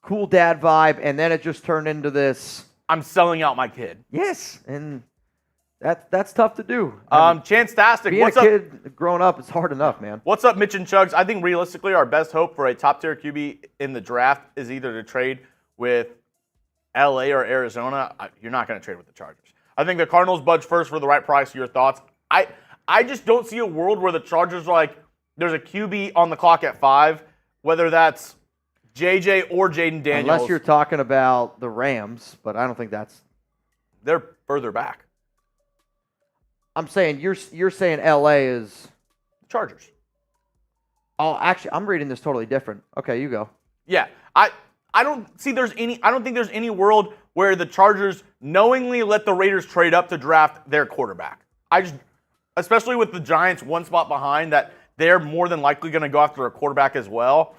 cool dad vibe, and then it just turned into this. I'm selling out my kid. Yes, and that's tough to do. Chantastic. Being What's a up? kid growing up, it's hard enough, man. What's up, Mitch and Chuggs? I think realistically, our best hope for a top-tier QB in the draft is either to trade with LA or Arizona. You're not going to trade with the Chargers. I think the Cardinals budge first for the right price. Your thoughts? I just don't see a world where the Chargers are like, there's a QB on the clock at 5, whether that's JJ or Jayden Daniels. Unless you're talking about the Rams, but I don't think that's. They're further back. I'm saying you're saying LA is Chargers. Oh, actually, I'm reading this totally different. Okay, you go. Yeah, I don't think there's any world where the Chargers knowingly let the Raiders trade up to draft their quarterback. Especially with the Giants one spot behind, that they're more than likely going to go after a quarterback as well.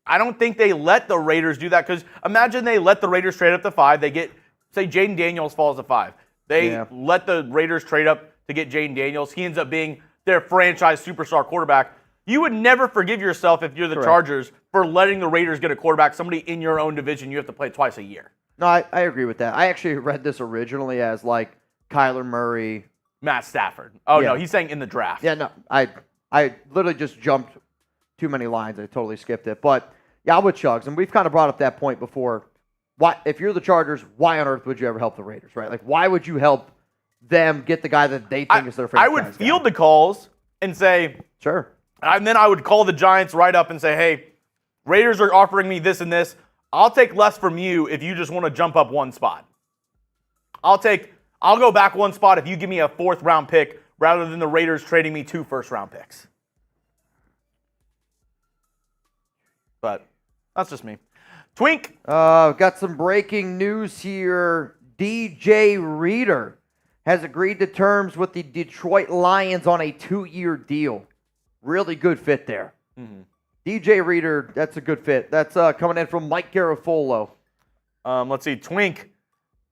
I don't think they let the Raiders do that because imagine they let the Raiders trade up to 5. They get, say, Jayden Daniels falls to 5. They let the Raiders trade up to get Jayden Daniels. He ends up being their franchise superstar quarterback. You would never forgive yourself if you're the Chargers for letting the Raiders get a quarterback, somebody in your own division you have to play twice a year. No, I agree with that. I actually read this originally as like Kyler Murray. Matt Stafford. Oh, no, he's saying in the draft. Yeah, no, I literally just jumped too many lines. I totally skipped it. But, yeah, I'm with Chuggs, and we've kind of brought up that point before. Why, if you're the Chargers, why on earth would you ever help the Raiders, right? Like, why would you help them get the guy that they think is their franchise I would field the calls and say, sure. And then I would call the Giants right up and say, hey, Raiders are offering me this and this. I'll take less from you if you just want to jump up one spot. I'll go back one spot if you give me a 4th round pick rather than the Raiders trading me 2 first-round picks. But that's just me. Twink. Got some breaking news here. DJ Reader has agreed to terms with the Detroit Lions on a 2-year deal. Really good fit there. Mm-hmm. DJ Reader, that's a good fit. That's coming in from Mike Garofolo. Let's see. Twink.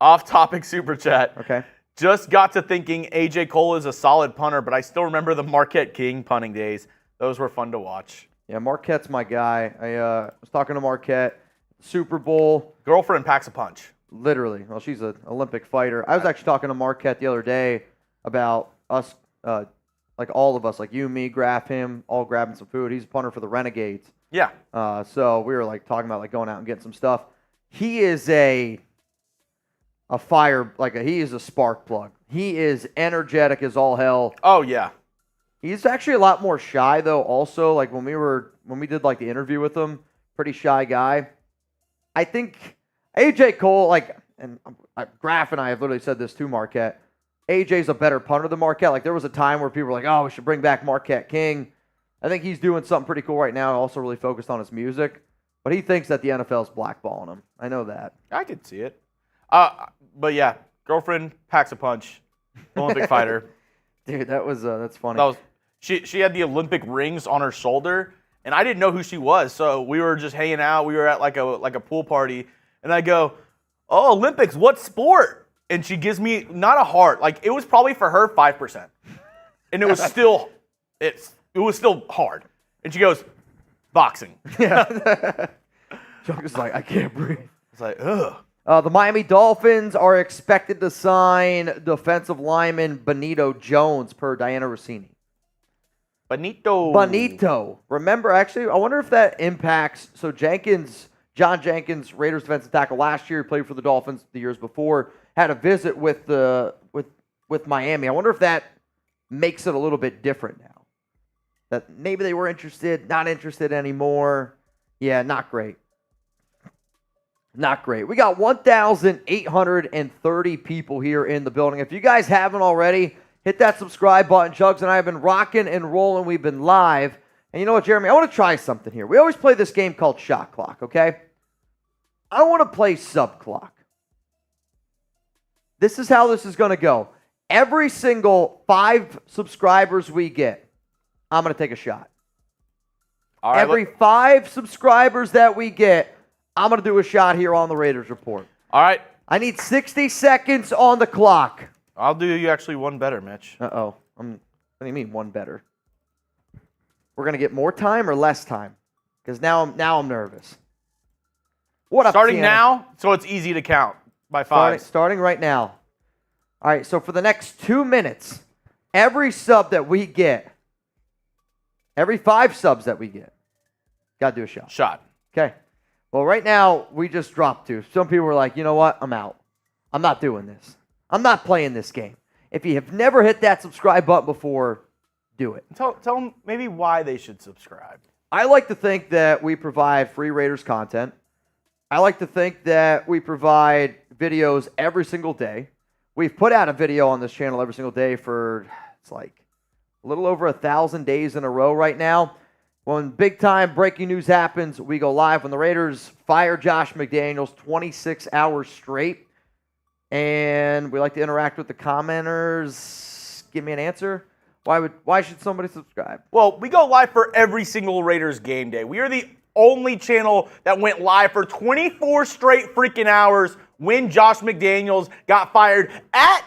Off-topic super chat. Okay. Just got to thinking A.J. Cole is a solid punter, but I still remember the Marquette King punting days. Those were fun to watch. Yeah, Marquette's my guy. I was talking to Marquette. Super Bowl. Girlfriend packs a punch. Literally. Well, she's an Olympic fighter. I was actually talking to Marquette the other day about us, like all of us, like you, me, Graf, him, all grabbing some food. He's a punter for the Renegades. Yeah. So we were like talking about like going out and getting some stuff. He is a fire, he is a spark plug. He is energetic as all hell. Oh yeah. He's actually a lot more shy though. Also, like when we did like the interview with him, pretty shy guy. I think AJ Cole, and Graf and I have literally said this to Marquette. AJ's a better punter than Marquette. Like there was a time where people were like, "Oh, we should bring back Marquette King." I think he's doing something pretty cool right now. Also, really focused on his music. But he thinks that the NFL's blackballing him. I know that. I could see it. But yeah, girlfriend packs a punch. Olympic fighter. Dude, that's funny. That was she had the Olympic rings on her shoulder, and I didn't know who she was. So we were just hanging out. We were at like a pool party, and I go, "Oh, Olympics, what sport?" And she gives me not a heart. Like it was probably for her 5%, and it was still it was still hard. And she goes, "Boxing." Yeah. Chuck is like, I can't breathe. It's like, ugh. The Miami Dolphins are expected to sign defensive lineman Benito Jones per Diana Rossini. Benito. Remember, actually, I wonder if that impacts. So John Jenkins, Raiders defensive tackle last year, played for the Dolphins the years before, had a visit with Miami. I wonder if that makes it a little bit different now. That maybe they were interested, not interested anymore. Yeah, not great. Not great. We got 1,830 people here in the building. If you guys haven't already, hit that subscribe button. Chuggs and I have been rocking and rolling. We've been live. And you know what, Jeremy? I want to try something here. We always play this game called Shot Clock, okay? I want to play Sub Clock. This is how this is going to go. Every single 5 subscribers we get, I'm going to take a shot. All right, Every 5 subscribers that we get, I'm going to do a shot here on the Raiders Report. All right. I need 60 seconds on the clock. I'll do you actually one better, Mitch. Uh-oh. What do you mean one better? We're going to get more time or less time? Because now I'm nervous. What up, Starting Sienna? now, so it's easy to count by 5. Starting right now. All right, so for the next 2 minutes, every sub that we get, every 5 subs that we get, got to do a shot. Shot. Okay. Well, right now, we just dropped 2. Some people were like, you know what? I'm out. I'm not doing this. I'm not playing this game. If you have never hit that subscribe button before, do it. Tell them maybe why they should subscribe. I like to think that we provide free Raiders content. I like to think that we provide videos every single day. We've put out a video on this channel every single day for, it's like a little over 1,000 days in a row right now. When big-time breaking news happens, we go live. When the Raiders fire Josh McDaniels 26 hours straight, and we like to interact with the commenters. Give me an answer. Why should somebody subscribe? Well, we go live for every single Raiders game day. We are the only channel that went live for 24 straight freaking hours when Josh McDaniels got fired at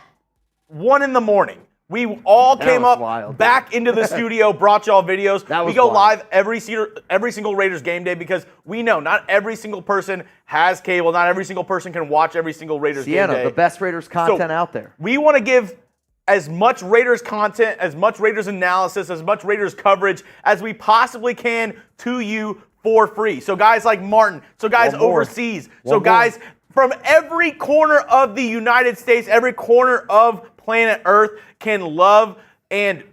1 in the morning. We all came up back into the studio, brought y'all videos. We go live every single Raiders game day because we know not every single person has cable. Not every single person can watch every single Raiders game day. The best Raiders content out there. We want to give as much Raiders content, as much Raiders analysis, as much Raiders coverage as we possibly can to you for free. So guys like Martin, so guys overseas, so guys from every corner of the United States, every corner of planet Earth can love and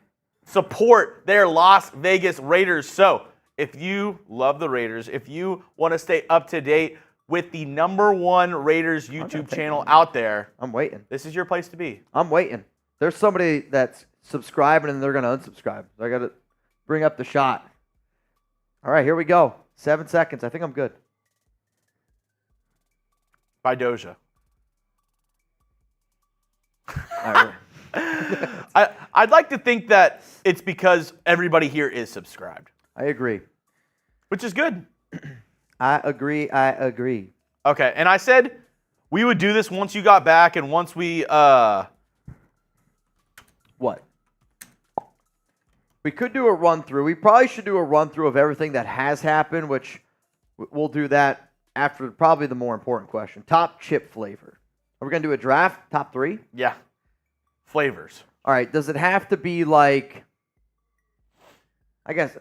support their Las Vegas Raiders. So if you love the Raiders, if you want to stay up to date with the #1 Raiders YouTube channel out there, I'm waiting. This is your place to be. I'm waiting. There's somebody that's subscribing and they're going to unsubscribe. I got to bring up the shot. All right, here we go. 7 seconds. I think I'm good. By Doja. I'd like to think that it's because everybody here is subscribed. I agree. Which is good. I agree. Okay, and I said we would do this once you got back and once we What? We could do a run-through. We probably should do a run-through of everything that has happened, which we'll do that after probably the more important question. Top chip flavor. Are we going to do a draft? Top 3? Yeah. Flavors. All right. Does it have to be like, I guess,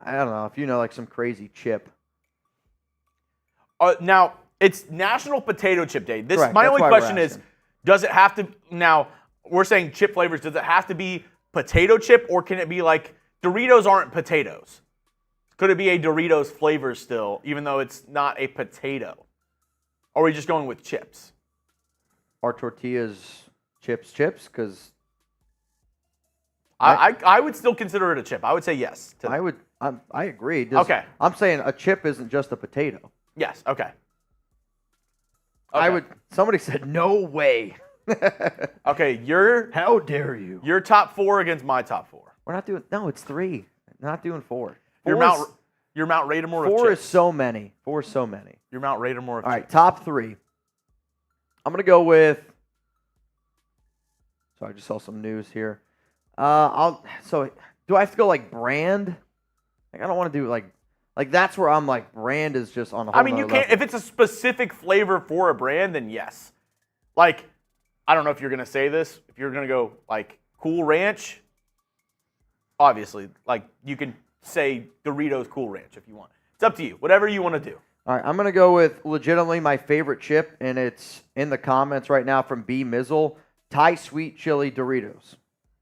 I don't know, if you know like some crazy chip. Now, it's National Potato Chip Day. Correct. My That's only why we're question is, asking. does it have to, now, we're saying chip flavors, does it have to be potato chip or can it be like, Doritos aren't potatoes? Could it be a Doritos flavor still, even though it's not a potato? Or are we just going with chips? Are tortillas chips? Because I would still consider it a chip. I would say yes. I would I agree. Okay. I'm saying a chip isn't just a potato. Yes. Okay. Somebody said no way. Okay, how dare you? Your top 4 against my top 4. We're not doing. No, it's 3. Not doing 4. Your Mount Raidamore. 4 is so many. 4 is so many. Your Mount Raidamore. All right, top 3. I'm gonna go with. So I just saw some news here. So do I have to go like brand? Like I don't want to do like that's where I'm like brand is just on a whole. I mean, you can't. If it's a specific flavor for a brand, then yes. Like, I don't know if you're gonna say this. If you're gonna go like Cool Ranch, obviously, like you can say Doritos Cool Ranch if you want. It's up to you. Whatever you want to do. All right, I'm gonna go with legitimately my favorite chip, and it's in the comments right now from B Mizzle. Thai sweet chili Doritos.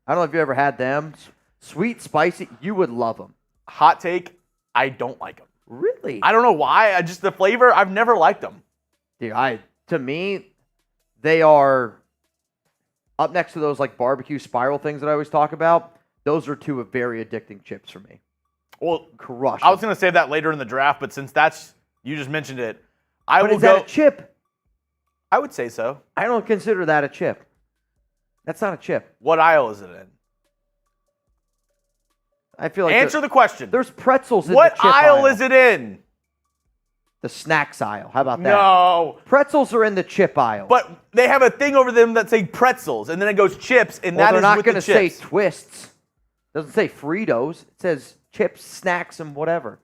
I don't know if you ever had them. Sweet, spicy. You would love them. Hot take. I don't like them. Really? I don't know why. Just the flavor. I've never liked them. Dude, to me, they are up next to those like barbecue spiral things that I always talk about. Those are 2 very addicting chips for me. Well, crush. I was going to say that later in the draft, but since you just mentioned it, But is that a chip? I would say so. I don't consider that a chip. That's not a chip. What aisle is it in? I feel like answer the question. There's pretzels in what the chip aisle is it in? The snacks aisle. How about that? No. Pretzels are in the chip aisle. But they have a thing over them that say pretzels, and then it goes chips, and well, that they're is not with going the to say chips. twists. It doesn't say Fritos. It says chips, snacks, and whatever.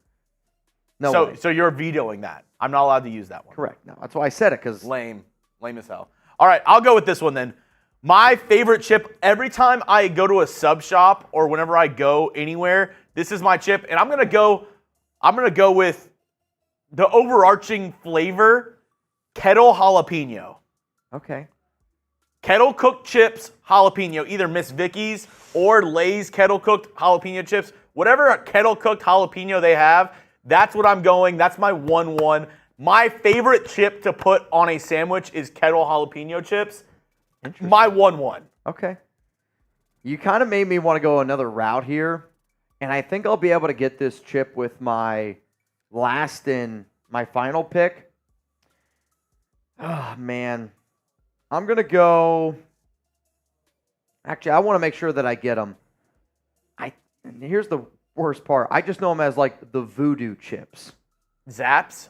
No way. So you're vetoing that. I'm not allowed to use that one. Correct. No, that's why I said it, because Lame as hell. All right, I'll go with this one then. My favorite chip, every time I go to a sub shop or whenever I go anywhere, this is my chip, and I'm gonna go with the overarching flavor, kettle jalapeno. Okay. Kettle cooked chips, jalapeno, either Miss Vicky's or Lay's kettle cooked jalapeno chips. Whatever kettle cooked jalapeno they have, that's what I'm going. That's my 1-1. My favorite chip to put on a sandwich is kettle jalapeno chips. My 1-1. Okay. You kind of made me want to go another route here, and I think I'll be able to get this chip with my last and my final pick. Oh, man. I'm going to go... Actually, I want to make sure that I get them. Here's the worst part. I just know them as, like, the voodoo chips. Zaps?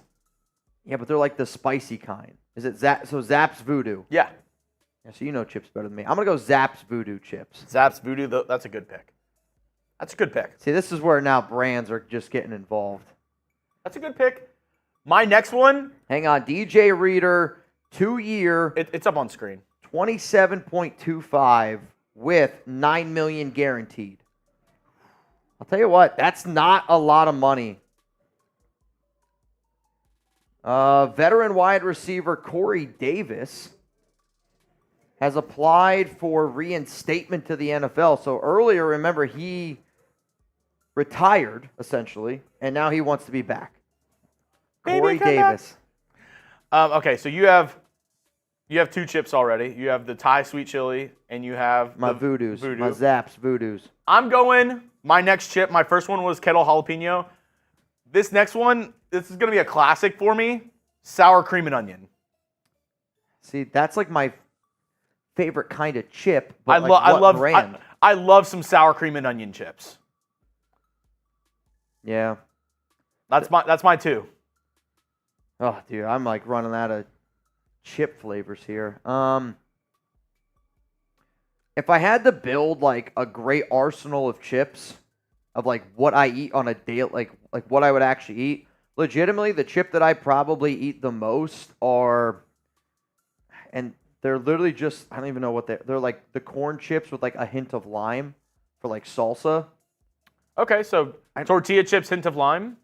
Yeah, but they're like the spicy kind. Is it So Zapp's voodoo? Yeah. Yeah, so you know chips better than me. I'm going to go Zapp's voodoo chips. Zapp's voodoo, that's a good pick. That's a good pick. See, this is where now brands are just getting involved. That's a good pick. My next one. Hang on. DJ Reader, 2-year. It's up on screen. 27.25 with $9 million guaranteed. I'll tell you what, that's not a lot of money. Veteran wide receiver Corey Davis has applied for reinstatement to the NFL. So earlier, remember, he retired, essentially, and now he wants to be back. Corey Davis. Okay, so you have 2 chips already. You have the Thai sweet chili, and you have my Voodoos, my Zapp's Voodoos. I'm going, my next chip, my first one was kettle jalapeno. This next one, this is going to be a classic for me, sour cream and onion. See, that's like my favorite kind of chip. I But brand? I love some sour cream and onion chips. Yeah. That's my 2. Oh, dude, I'm like running out of chip flavors here. If I had to build like a great arsenal of chips of like what I eat on a day, like what I would actually eat, legitimately the chip that I probably eat the most are, and they're literally just, I don't even know what they're like the corn chips with like a hint of lime for like salsa. Okay, so tortilla chips, hint of lime.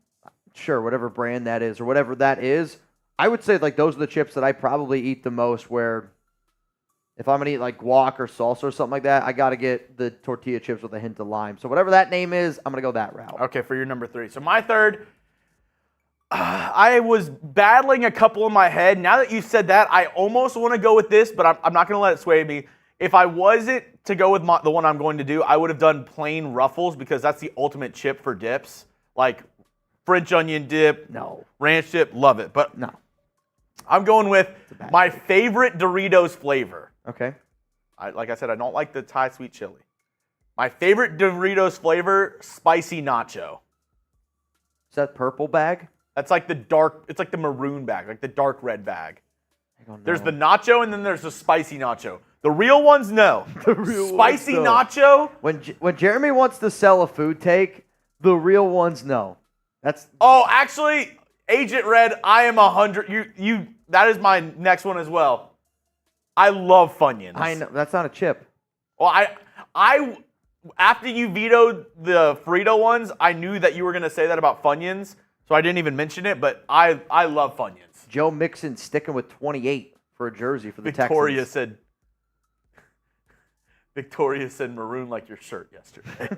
Sure, whatever brand that is or whatever that is. I would say like those are the chips that I probably eat the most, where if I'm going to eat like guac or salsa or something like that, I got to get the tortilla chips with a hint of lime. So whatever that name is, I'm going to go that route. Okay, for your number 3. So my third, I was battling a couple in my head. Now that you said that, I almost want to go with this, but I'm not going to let it sway me. If I wasn't to go with the one I'm going to do, I would have done plain Ruffles because that's the ultimate chip for dips. like French onion dip, ranch dip, love it. But no, I'm going with my favorite Doritos flavor. Okay. Like I said, I don't like the Thai sweet chili. My favorite Doritos flavor, spicy nacho. Is that purple bag? That's like the dark, it's like the maroon bag, like the dark red bag. I don't know. There's the nacho and then there's the spicy nacho. The real ones, no. The real spicy ones, no. nacho. When Jeremy wants to sell a food take, the real ones, no. That's Actually, Agent Red, I am 100. You. That is my next one as well. I love Funyuns. I know that's not a chip. Well, I after you vetoed the Frito ones, I knew that you were gonna say that about Funyuns, so I didn't even mention it. But I love Funyuns. Joe Mixon sticking with 28 for a jersey for the Victoria Texans. Victoria said maroon like your shirt yesterday.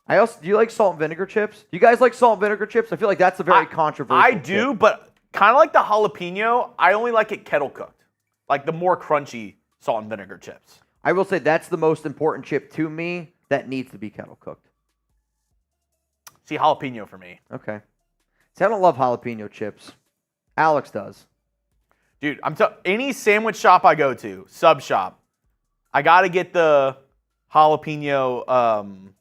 Do you like salt and vinegar chips? Do you guys like salt and vinegar chips? I feel like that's a very controversial I do, chip. but kind of like the jalapeno, I only like it kettle cooked. Like the more crunchy salt and vinegar chips. I will say that's the most important chip to me that needs to be kettle cooked. See, jalapeno for me. Okay. See, I don't love jalapeno chips. Alex does. Dude, any sandwich shop I go to, sub shop, I got to get the jalapeno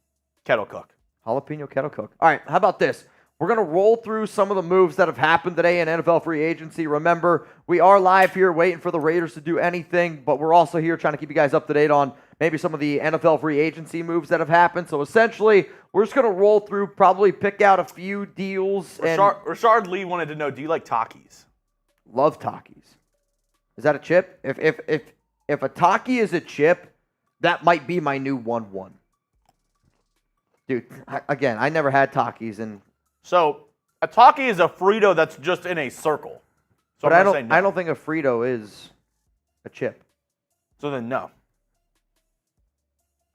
kettle cook. Jalapeno kettle cook. All right, how about this? We're going to roll through some of the moves that have happened today in NFL free agency. Remember, we are live here waiting for the Raiders to do anything, but we're also here trying to keep you guys up to date on maybe some of the NFL free agency moves that have happened. So essentially, we're just going to roll through, probably pick out a few deals. Rashard Lee wanted to know, do you like Takis? Love Takis. Is that a chip? If a Taki is a chip, that might be my new 1-1. Dude, I never had Takis, and so a Taki is a Frito that's just in a circle. So but I don't think a Frito is a chip. So then no.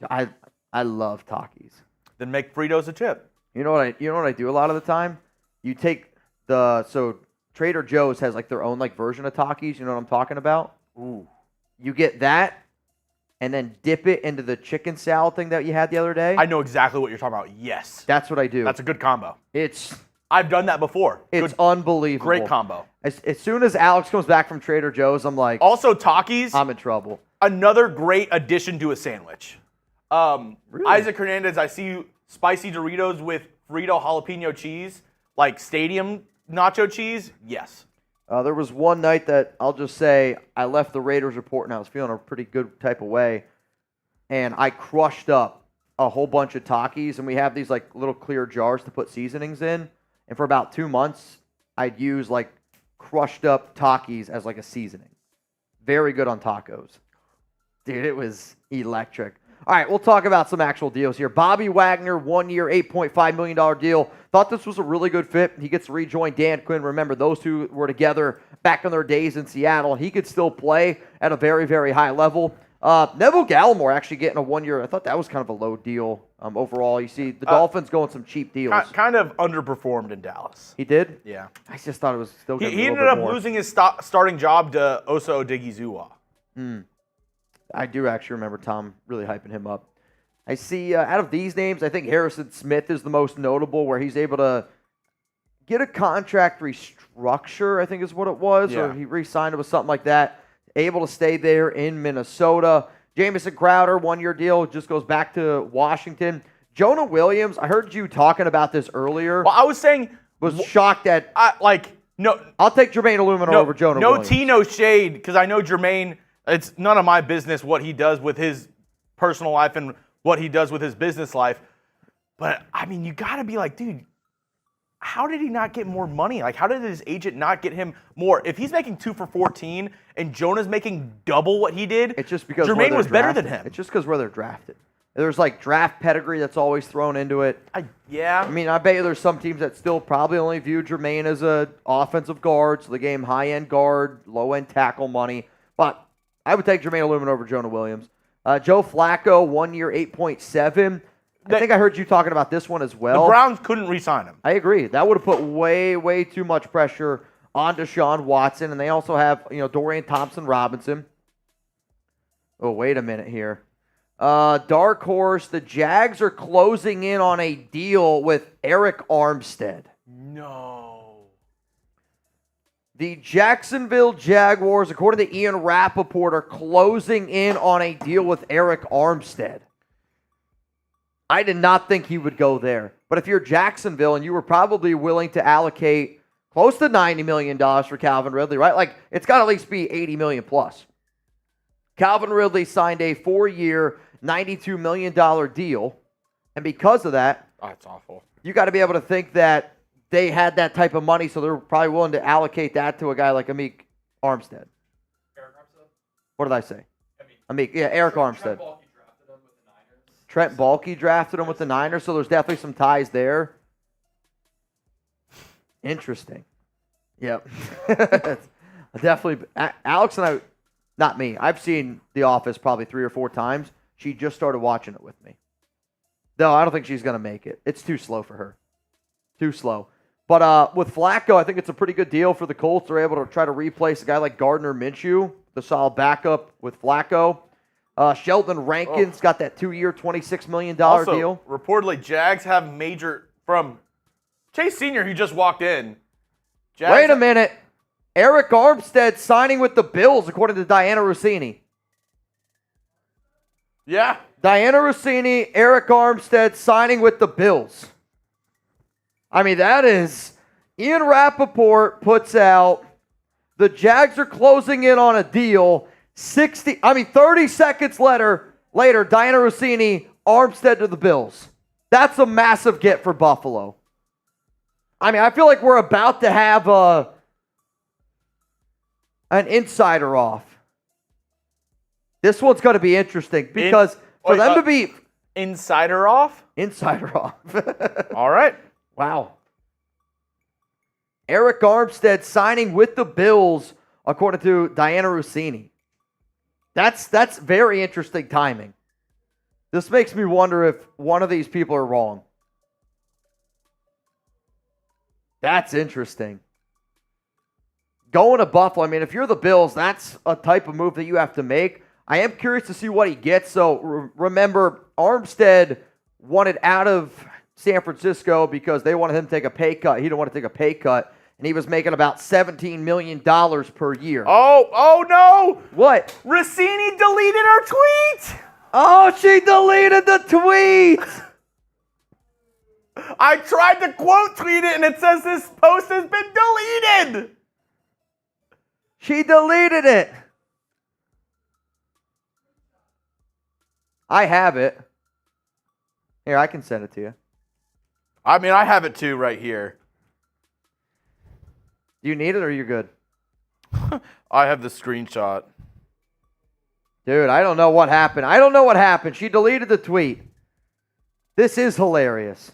I love Takis. Then make Fritos a chip. You know what I do a lot of the time? You take so Trader Joe's has like their own like version of Takis. You know what I'm talking about? Ooh. You get that, and then dip it into the chicken salad thing that you had the other day. I know exactly what you're talking about. Yes. That's what I do. That's a good combo. I've done that before. It's unbelievable. Great combo. As soon as Alex comes back from Trader Joe's, I'm like, also Takis. I'm in trouble. Another great addition to a sandwich. Really? Isaac Hernandez, I see you spicy Doritos with Frito jalapeno cheese, like stadium nacho cheese. Yes. There was one night that I'll just say I left the Raiders report and I was feeling a pretty good type of way, and I crushed up a whole bunch of Takis, and we have these like little clear jars to put seasonings in, and for about 2 months, I'd use like crushed up Takis as like a seasoning. Very good on tacos. Dude, it was electric. All right, we'll talk about some actual deals here. Bobby Wagner, 1 year, $8.5 million deal. Thought this was a really good fit. He gets to rejoin Dan Quinn. Remember, those two were together back in their days in Seattle. He could still play at a very, very high level. Neville Gallimore actually getting a 1 year. I thought that was kind of a low deal overall. You see the Dolphins going some cheap deals. Kind of underperformed in Dallas. He did? Yeah. I just thought it was still going to be He a little ended bit up more. losing his starting job to Osa Odigizua. I do actually remember Tom really hyping him up. I see out of these names, I think Harrison Smith is the most notable, where he's able to get a contract restructure, I think is what it was, or he re-signed it with something like that. Able to stay there in Minnesota. Jamison Crowder, 1 year deal, just goes back to Washington. Jonah Williams, I heard you talking about this earlier. Well, I was saying, was shocked at no. I'll take Jermaine Illuminor over Jonah Williams. No tea, no shade, because I know Jermaine. It's none of my business what he does with his personal life and what he does with his business life. But, I mean, you got to be like, dude, how did he not get more money? Like, how did his agent not get him more? If he's making 2 for $14 and Jonah's making double what he did, it's just because Jermaine was better than him. It's just because where they're drafted. There's like draft pedigree that's always thrown into it. I mean, I bet you there's some teams that still probably only view Jermaine as a offensive guard, so they gave him high-end guard, low-end tackle money. But I would take Jermaine Illuminor over Jonah Williams. Joe Flacco, 1 year, 8.7. I think I heard you talking about this one as well. The Browns couldn't re-sign him. I agree. That would have put way, way too much pressure on Deshaun Watson, and they also have, Dorian Thompson-Robinson. Oh, wait a minute here. Dark horse, the Jags are closing in on a deal with Eric Armstead. No. The Jacksonville Jaguars, according to Ian Rappaport, are closing in on a deal with Eric Armstead. I did not think he would go there. But if you're Jacksonville and you were probably willing to allocate close to $90 million for Calvin Ridley, right? Like, it's got to at least be $80 million plus. Calvin Ridley signed a 4-year, $92 million deal. And because of that, that's awful. You got to be able to think that they had that type of money, so they're probably willing to allocate that to a guy like Ameer Armstead. Eric Armstead? What did I say? Ameer, yeah, Eric Armstead. Trent Baalke drafted him with the Niners. Trent Baalke drafted him with the Niners, so there's definitely some ties there. Interesting. Yep. Definitely. Alex and I, not me, I've seen The Office probably 3 or 4 times. She just started watching it with me. No, I don't think she's going to make it. It's too slow for her. Too slow. But with Flacco, I think it's a pretty good deal for the Colts. They're able to try to replace a guy like Gardner Minshew, the solid backup with Flacco. Sheldon Rankins got that 2-year, $26 million also, deal. Reportedly, Jags have major from Chase Sr., who just walked in. Jags Wait a minute. Eric Armstead signing with the Bills, according to Diana Rossini. Yeah. Diana Rossini, Eric Armstead signing with the Bills. I mean, that is... Ian Rappaport puts out, the Jags are closing in on a deal. 30 seconds later, Diana Rossini, Armstead to the Bills. That's a massive get for Buffalo. I mean, I feel like we're about to have an insider off. This one's going to be interesting because for them to be... Insider off? Insider off. All right. Wow. Eric Armstead signing with the Bills, according to Diana Rossini. That's very interesting timing. This makes me wonder if one of these people are wrong. That's interesting. Going to Buffalo, I mean, if you're the Bills, that's a type of move that you have to make. I am curious to see what he gets. So remember, Armstead wanted out of San Francisco because they wanted him to take a pay cut. He didn't want to take a pay cut. And he was making about $17 million per year. Oh no! What? Rossini deleted her tweet! Oh, she deleted the tweet! I tried to quote tweet it and it says this post has been deleted! She deleted it. I have it. Here, I can send it to you. I mean, I have it too right here. Do you need it or you're good? I have the screenshot. Dude, I don't know what happened. She deleted the tweet. This is hilarious.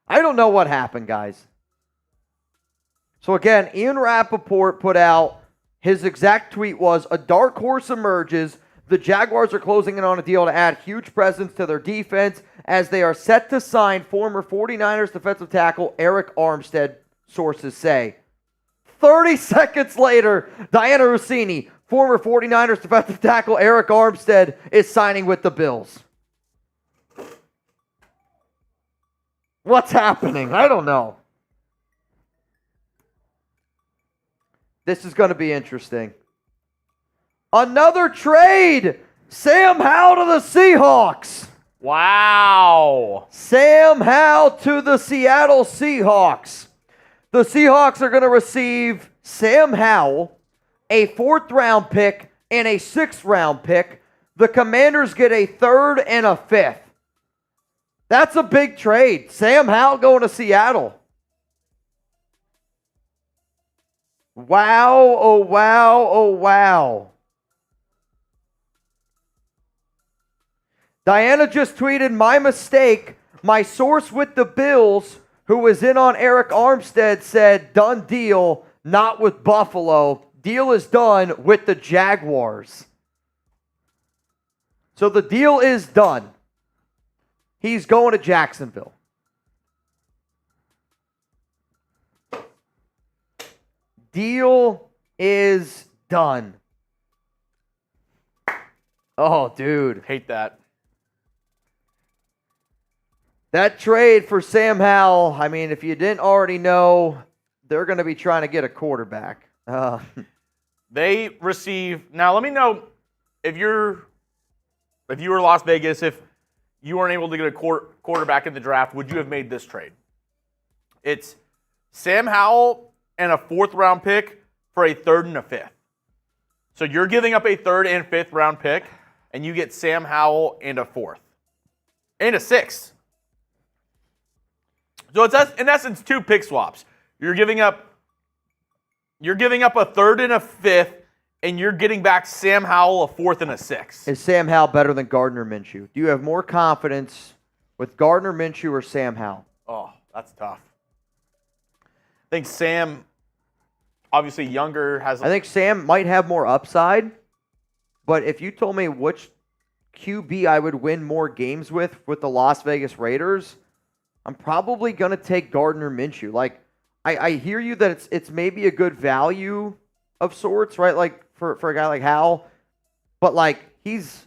I don't know what happened, guys. So again, Ian Rappaport put out his exact tweet was, a dark horse emerges. The Jaguars are closing in on a deal to add huge presence to their defense as they are set to sign former 49ers defensive tackle Eric Armstead, sources say. 30 seconds later, Diana Rossini, former 49ers defensive tackle Eric Armstead, is signing with the Bills. What's happening? I don't know. This is going to be interesting. Another trade. Sam Howell to the Seahawks. Wow. Sam Howell to the Seattle Seahawks. The Seahawks are going to receive Sam Howell, a 4th-round pick, and a 6th-round pick. The Commanders get a 3rd and a 5th. That's a big trade. Sam Howell going to Seattle. Wow, oh wow, oh wow. Diana just tweeted, my mistake. My source with the Bills, who was in on Eric Armstead, said, done deal, not with Buffalo. Deal is done with the Jaguars. So the deal is done. He's going to Jacksonville. Deal is done. Oh, dude. Hate that. That trade for Sam Howell, I mean, if you didn't already know, they're going to be trying to get a quarterback. They receive. Now, let me know if you were Las Vegas, if you weren't able to get a quarterback in the draft, would you have made this trade? It's Sam Howell and a 4th-round pick for a 3rd and a 5th. So you're giving up a 3rd and 5th round pick, and you get Sam Howell and a 4th. And a 6th. So it's in essence 2 pick swaps. You're giving up a 3rd and a 5th, and you're getting back Sam Howell, a 4th and a 6th. Is Sam Howell better than Gardner Minshew? Do you have more confidence with Gardner Minshew or Sam Howell? Oh, that's tough. I think Sam, obviously younger, I think Sam might have more upside, but if you told me which QB I would win more games with the Las Vegas Raiders, I'm probably going to take Gardner Minshew. Like, I hear you that it's maybe a good value of sorts, right? Like for a guy like Howell, but like he's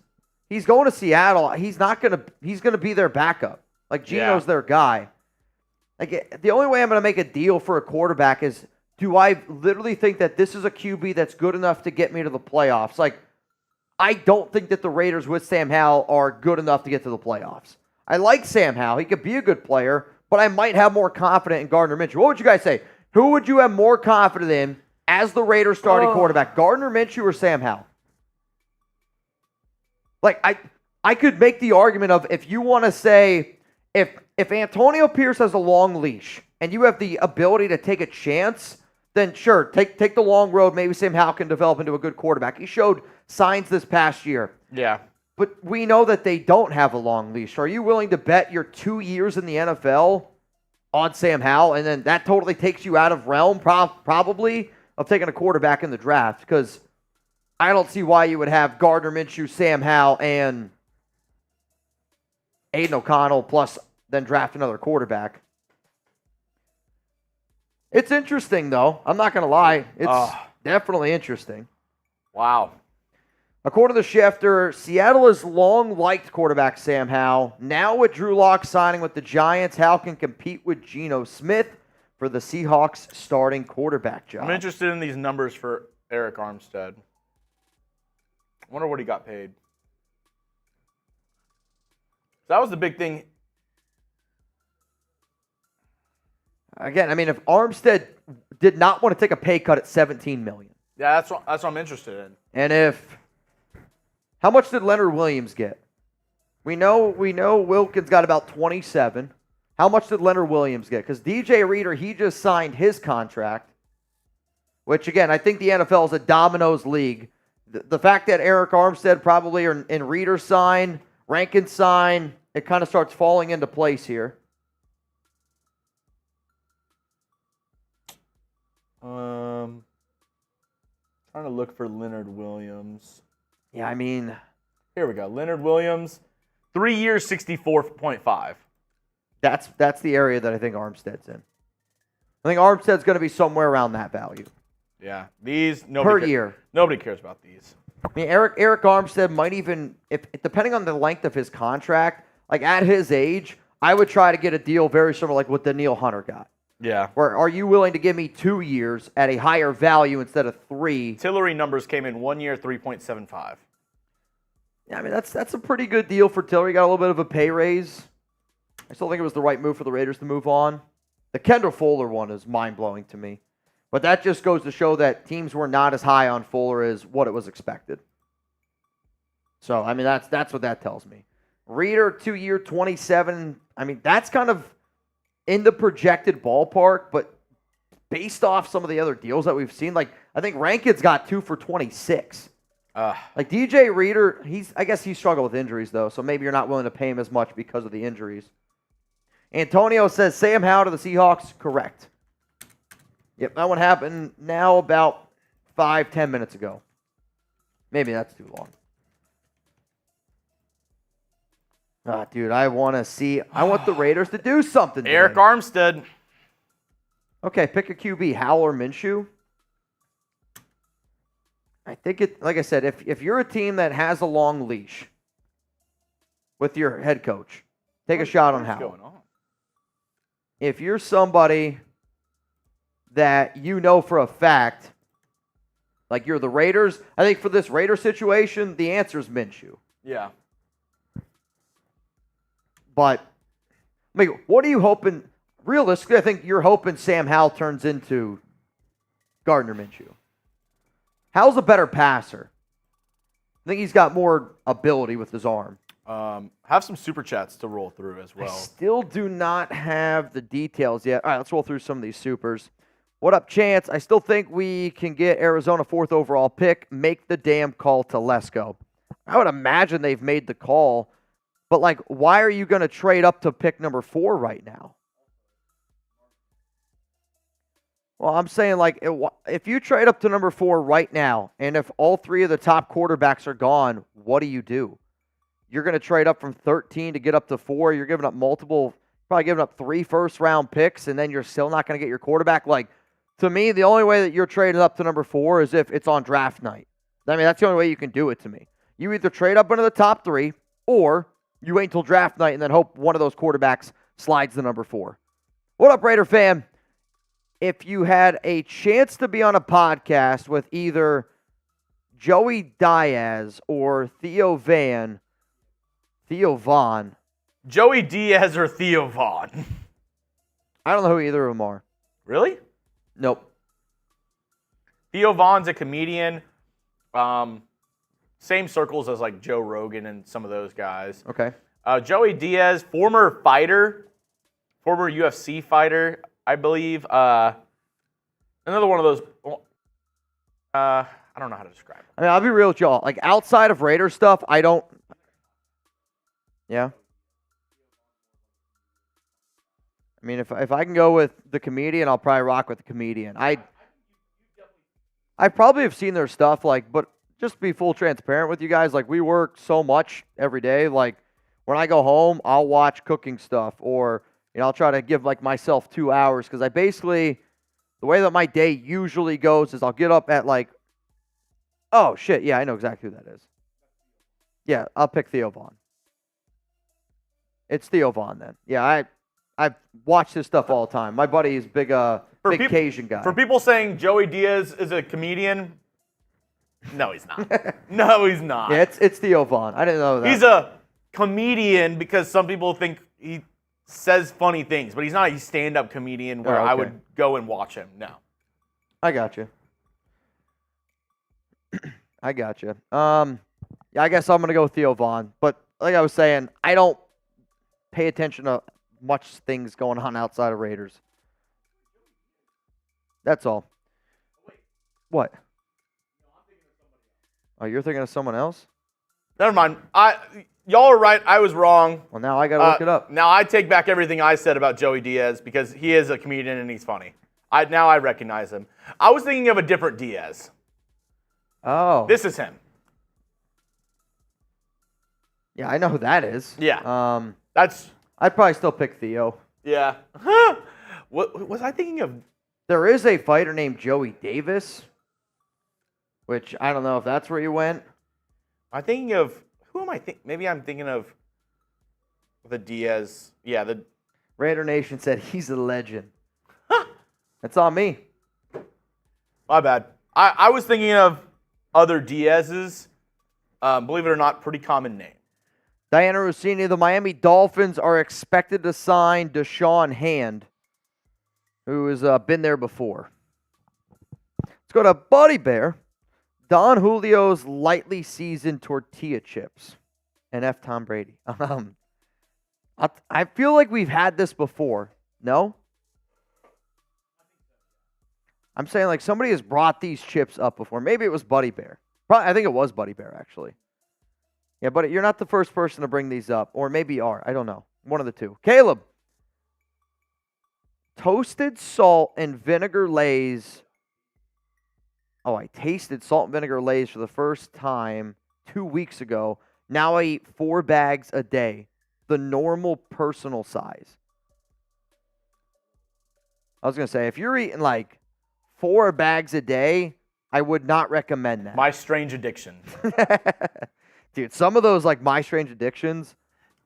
going to Seattle. He's gonna be their backup. Like Geno's their guy. Like the only way I'm gonna make a deal for a quarterback is, do I literally think that this is a QB that's good enough to get me to the playoffs? Like, I don't think that the Raiders with Sam Howell are good enough to get to the playoffs. I like Sam Howell. He could be a good player, but I might have more confidence in Gardner Minshew. What would you guys say? Who would you have more confidence in as the Raiders starting quarterback, Gardner Minshew or Sam Howell? Like, I could make the argument of, if you want to say, if Antonio Pierce has a long leash and you have the ability to take a chance, then sure, take the long road. Maybe Sam Howell can develop into a good quarterback. He showed signs this past year. Yeah. But we know that they don't have a long leash. Are you willing to bet your 2 years in the NFL on Sam Howell, and then that totally takes you out of realm, probably, of taking a quarterback in the draft? Because I don't see why you would have Gardner Minshew, Sam Howell, and Aiden O'Connell, plus then draft another quarterback. It's interesting, though. I'm not going to lie. It's definitely interesting. Wow. According to Schefter, Seattle has long liked quarterback Sam Howell. Now with Drew Lock signing with the Giants, Howell can compete with Geno Smith for the Seahawks starting quarterback job. I'm interested in these numbers for Eric Armstead. I wonder what he got paid. That was the big thing. Again, I mean, if Armstead did not want to take a pay cut at $17 million. Yeah, that's what I'm interested in. And how much did Leonard Williams get? We know Wilkins got about 27. How much did Leonard Williams get? Because DJ Reader, he just signed his contract, which, again, I think the NFL is a dominoes league. The fact that Eric Armstead probably and Reader sign, Rankin sign, it kind of starts falling into place here. Trying to look for Leonard Williams. Yeah, I mean, here we go. Leonard Williams, 3 years, 64.5. That's the area that I think Armstead's in. I think Armstead's going to be somewhere around that value. Yeah, these per year. Nobody cares about these. I mean, Eric Armstead might even, if depending on the length of his contract, like at his age, I would try to get a deal very similar like what Danielle Hunter got. Yeah. Where are you willing to give me 2 years at a higher value instead of 3? Tillery numbers came in 1 year, 3.75. Yeah, I mean, that's a pretty good deal for Tillery. Got a little bit of a pay raise. I still think it was the right move for the Raiders to move on. The Kendall Fuller one is mind-blowing to me. But that just goes to show that teams were not as high on Fuller as what it was expected. So, I mean, that's what that tells me. Reader, 2 year, 27. I mean, that's kind of in the projected ballpark, but based off some of the other deals that we've seen, like I think Rankin's got 2 for 26. Like DJ Reader, I guess he struggled with injuries though, so maybe you're not willing to pay him as much because of the injuries. Antonio says Sam Howell to the Seahawks. Correct. Yep, that one happened now about 5-10 minutes ago. Maybe that's too long. Dude, I want the Raiders to do something. Eric Armstead. Okay, pick a QB, Howell or Minshew. I think it, like I said, if you're a team that has a long leash with your head coach, take a shot on What's Howell. going on? If you're somebody that you know for a fact, like you're the Raiders, I think for this Raider situation, the answer is Minshew. Yeah. But, I mean, what are you hoping? Realistically, I think you're hoping Sam Howell turns into Gardner Minshew. Howell's a better passer. I think he's got more ability with his arm. Have some super chats to roll through as well. I still do not have the details yet. All right, let's roll through some of these supers. What up, Chance? I still think we can get Arizona 4th overall pick. Make the damn call to Telesco. I would imagine they've made the call. But, like, why are you going to trade up to pick number 4 right now? Well, I'm saying, like, if you trade up to number 4 right now, and if all 3 of the top quarterbacks are gone, what do you do? You're going to trade up from 13 to get up to 4. You're giving up probably giving up 3 first-round picks, and then you're still not going to get your quarterback. Like, to me, the only way that you're trading up to number 4 is if it's on draft night. I mean, that's the only way you can do it to me. You either trade up into the top 3, or you wait until draft night and then hope one of those quarterbacks slides to number 4. What up, Raider fan? If you had a chance to be on a podcast with either Joey Diaz or Theo Vaughn. Joey Diaz or Theo Vaughn? I don't know who either of them are. Really? Nope. Theo Vaughn's a comedian. Same circles as like Joe Rogan and some of those guys. Okay. Joey Diaz, former UFC fighter, I believe. Another one of those. I don't know how to describe it. I mean, I'll be real with y'all. Like, outside of Raider stuff, I don't. Yeah. I mean, if I can go with the comedian, I'll probably rock with the comedian. I probably have seen their stuff, like, but just to be full transparent with you guys, like, we work so much every day. Like, when I go home, I'll watch cooking stuff, or, you know, I'll try to give, like, myself 2 hours, because I basically, the way that my day usually goes is I'll get up at, like, oh, shit, yeah, I know exactly who that is. Yeah, I'll pick Theo Vaughn. It's Theo Vaughn, then. Yeah, I watch this stuff all the time. My buddy is big Cajun guy. For people saying Joey Diaz is a comedian, no, he's not. No, he's not. Yeah, it's Theo Vaughn. I didn't know that. He's a comedian because some people think he says funny things, but he's not a stand-up comedian where I would go and watch him. No. I got you. I got you. Yeah, I guess I'm going to go with Theo Vaughn. But like I was saying, I don't pay attention to much things going on outside of Raiders. That's all. What? Oh, you're thinking of someone else? Never mind. Y'all are right. I was wrong. Well, now I got to look it up. Now I take back everything I said about Joey Diaz because he is a comedian and he's funny. Now I recognize him. I was thinking of a different Diaz. Oh. This is him. Yeah, I know who that is. Yeah. I'd probably still pick Theo. Yeah. What was I thinking of? There is a fighter named Joey Davis, which I don't know if that's where you went. I'm thinking of, who am I thinking? Maybe I'm thinking of the Diaz. Yeah, the Raider Nation said he's a legend. That's on me. My bad. I was thinking of other Diaz's. Believe it or not, pretty common name. Diana Rossini, the Miami Dolphins are expected to sign Deshaun Hand, who has been there before. Let's go to Buddy Bear. Don Julio's lightly seasoned tortilla chips. And F. Tom Brady. I feel like we've had this before. No? I'm saying like somebody has brought these chips up before. Maybe it was Buddy Bear. I think it was Buddy Bear, actually. Yeah, but you're not the first person to bring these up. Or maybe you are. I don't know. One of the two. Caleb. Toasted salt and vinegar Lay's. Oh, I tasted salt and vinegar Lay's for the first time 2 weeks ago. Now I eat 4 bags a day. The normal personal size. I was going to say, if you're eating like 4 bags a day, I would not recommend that. My Strange Addiction. Dude, some of those, like My Strange Addictions.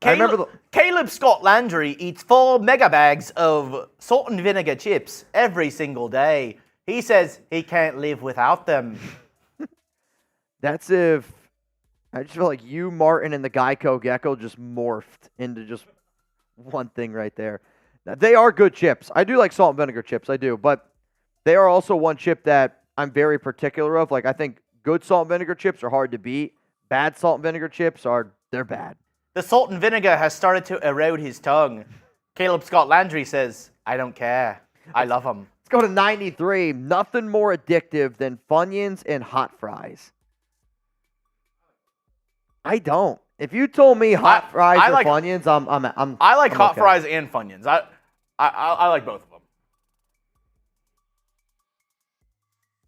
I remember Caleb Scott Landry eats 4 mega bags of salt and vinegar chips every single day. He says he can't live without them. That's if I just feel like you, Martin, and the Geico Gecko just morphed into just one thing right there. Now, they are good chips. I do like salt and vinegar chips. I do. But they are also one chip that I'm very particular of. Like, I think good salt and vinegar chips are hard to beat. Bad salt and vinegar chips they're bad. The salt and vinegar has started to erode his tongue. Caleb Scott Landry says, I don't care. I love them. Let's go to 93. Nothing more addictive than Funyuns and hot fries. I don't. If you told me hot fries or Funyuns, I like I'm hot okay. fries and Funyuns. I like both of them.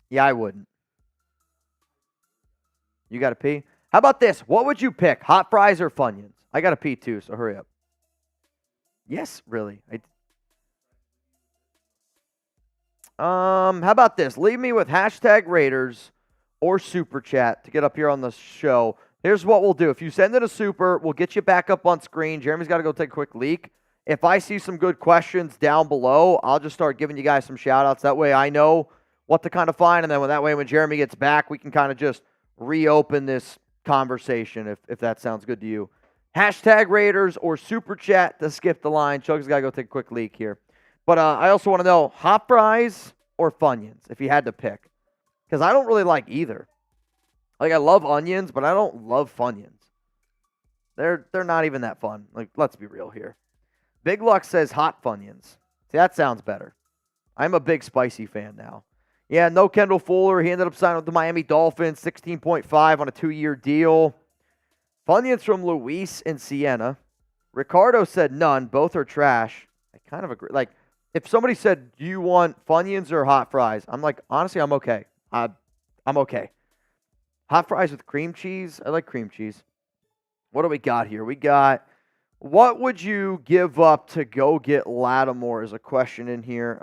Yeah, I wouldn't. You got to pee? How about this? What would you pick? Hot fries or Funyuns? I got to pee too, so hurry up. Yes, really. How about this? Leave me with hashtag Raiders or Super Chat to get up here on the show. Here's what we'll do. If you send in a super, we'll get you back up on screen. Jeremy's got to go take a quick leak. If I see some good questions down below, I'll just start giving you guys some shout-outs. That way I know what to kind of find, and then when Jeremy gets back, we can kind of just reopen this conversation if that sounds good to you. Hashtag Raiders or Super Chat to skip the line. Chug's got to go take a quick leak here. But I also want to know hot fries or Funyuns if you had to pick. Because I don't really like either. Like, I love onions, but I don't love Funyuns. They're not even that fun. Like, let's be real here. Big Luck says hot Funyuns. See, that sounds better. I'm a big spicy fan now. Yeah, no Kendall Fuller. He ended up signing with the Miami Dolphins, 16.5 on a 2-year deal. Funyuns from Luis and Sienna. Ricardo said none. Both are trash. I kind of agree. Like, if somebody said, do you want Funyuns or hot fries? I'm like, honestly, I'm okay. I'm okay. Hot fries with cream cheese. I like cream cheese. What do we got here? We got, what would you give up to go get Lattimore is a question in here.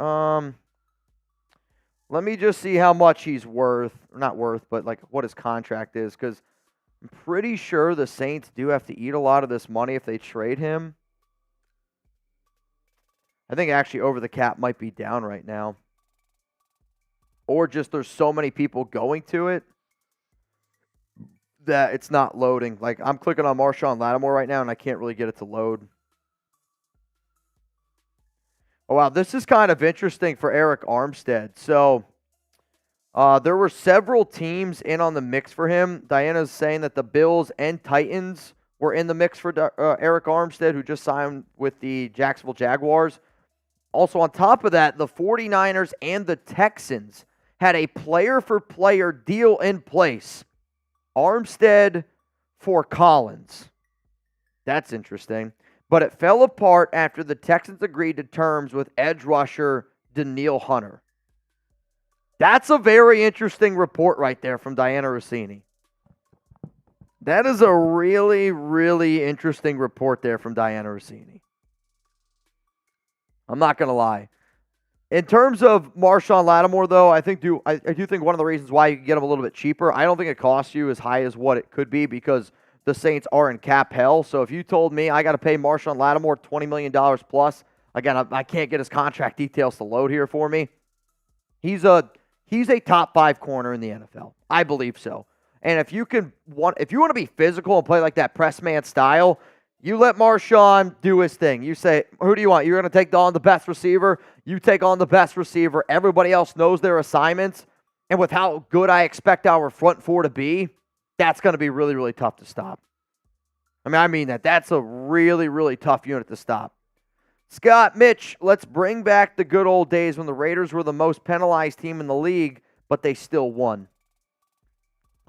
Let me just see how much he's worth. Not worth, but like what his contract is. Because I'm pretty sure the Saints do have to eat a lot of this money if they trade him. I think actually Over the Cap might be down right now. Or just there's so many people going to it that it's not loading. Like, I'm clicking on Marshawn Lattimore right now, and I can't really get it to load. Oh, wow. This is kind of interesting for Eric Armstead. So, there were several teams in on the mix for him. Diana's saying that the Bills and Titans were in the mix for Eric Armstead, who just signed with the Jacksonville Jaguars. Also, on top of that, the 49ers and the Texans had a player-for-player deal in place. Armstead for Collins. That's interesting. But it fell apart after the Texans agreed to terms with edge rusher Danielle Hunter. That's a very interesting report right there from Diana Rossini. That is a really, really interesting report there from Diana Rossini. I'm not going to lie. In terms of Marshawn Lattimore, though, I do think one of the reasons why you can get him a little bit cheaper, I don't think it costs you as high as what it could be because the Saints are in cap hell. So if you told me I got to pay Marshawn Lattimore $20 million plus, again, I can't get his contract details to load here for me. He's a top 5 corner in the NFL. I believe so. And if you want to be physical and play like that press man style, you let Marshawn do his thing. You say, who do you want? You're going to take on the best receiver. You take on the best receiver. Everybody else knows their assignments. And with how good I expect our front four to be, that's going to be really, really tough to stop. I mean that. That's a really, really tough unit to stop. Scott, Mitch, let's bring back the good old days when the Raiders were the most penalized team in the league, but they still won.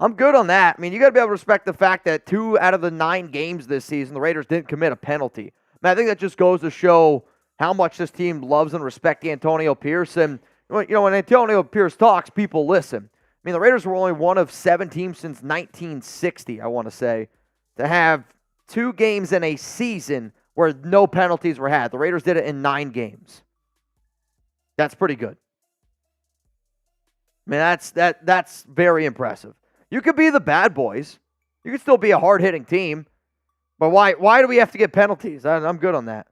I'm good on that. I mean, you got to be able to respect the fact that 2 out of the 9 games this season, the Raiders didn't commit a penalty. I think that just goes to show how much this team loves and respects Antonio Pierce. And, when Antonio Pierce talks, people listen. I mean, the Raiders were only one of 7 teams since 1960, I want to say, to have 2 games in a season where no penalties were had. The Raiders did it in 9 games. That's pretty good. I mean, that's very impressive. You could be the bad boys. You could still be a hard-hitting team. But why do we have to get penalties? I'm good on that.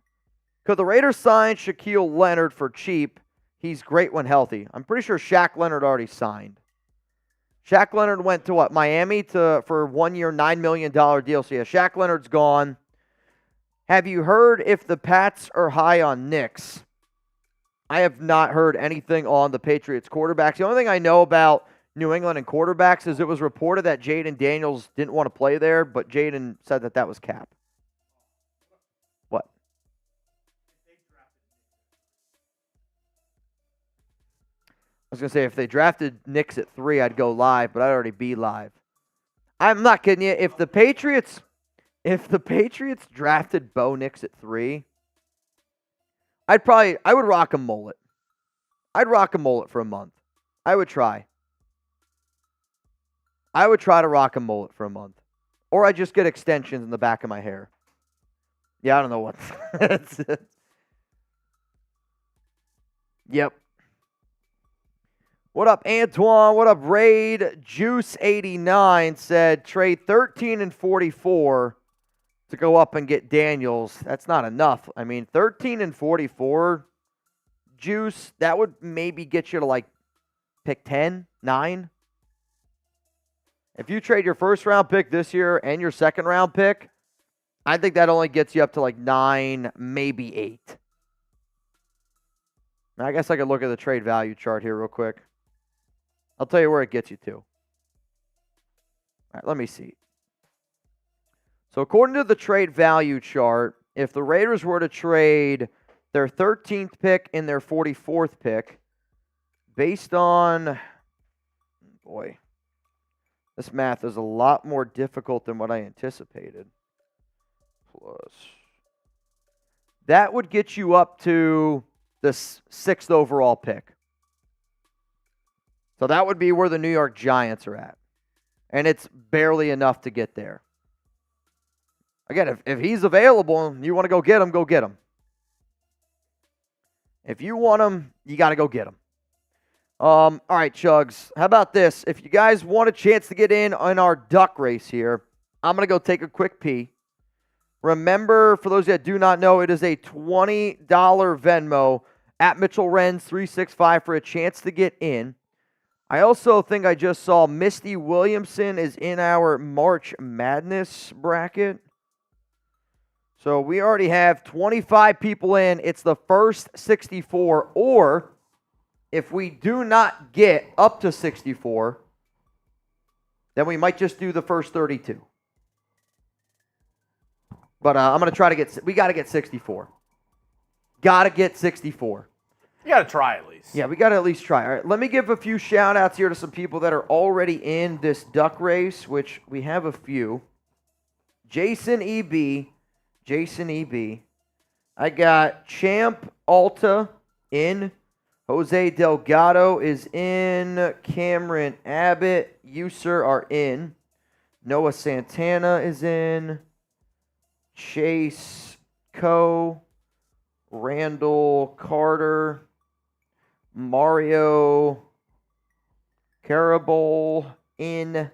Could the Raiders sign Shaquille Leonard for cheap? He's great when healthy. I'm pretty sure Shaq Leonard already signed. Shaq Leonard went to what? Miami for 1 year, $9 million deal. So yeah, Shaq Leonard's gone. Have you heard if the Pats are high on Knicks? I have not heard anything on the Patriots quarterbacks. The only thing I know about New England and quarterbacks is it was reported that Jayden Daniels didn't want to play there, but Jayden said that was cap. What? I was going to say, if they drafted Knicks at 3, I'd go live, but I'd already be live. I'm not kidding you. If the Patriots drafted Bo Nix at 3, I would rock a mullet. I'd rock a mullet for a month. I would try. I would try to rock a mullet for a month. Or I'd just get extensions in the back of my hair. Yeah, I don't know what. Yep. What up, Antoine? What up, Raid? Juice89 said trade 13 and 44 to go up and get Daniels. That's not enough. I mean, 13 and 44, Juice, that would maybe get you to like pick 10, 9. If you trade your first round pick this year and your second round pick, I think that only gets you up to like 9, maybe 8. Now, I guess I could look at the trade value chart here real quick. I'll tell you where it gets you to. All right, let me see. So according to the trade value chart, if the Raiders were to trade their 13th pick and their 44th pick, based on, boy, this math is a lot more difficult than what I anticipated. Plus, that would get you up to the 6th overall pick. So that would be where the New York Giants are at. And it's barely enough to get there. Again, if he's available and you want to go get him, go get him. If you want him, you got to go get him. All right, Chuggs. How about this? If you guys want a chance to get in on our duck race here, I'm going to go take a quick pee. Remember, for those that do not know, it is a $20 Venmo at Mitchell Renz 365 for a chance to get in. I also think I just saw Misty Williamson is in our March Madness bracket. So we already have 25 people in. It's the first 64. Or if we do not get up to 64, then we might just do the first 32. But I'm going to try to get, we got to get 64. Got to get 64. You got to try at least. Yeah, we got to at least try. All right, let me give a few shout-outs here to some people that are already in this duck race, which we have a few. Jason EB. I got Champ Alta in. Jose Delgado is in. Cameron Abbott, you, sir, are in. Noah Santana is in. Chase Coe. Randall Carter. Mario Carabol in.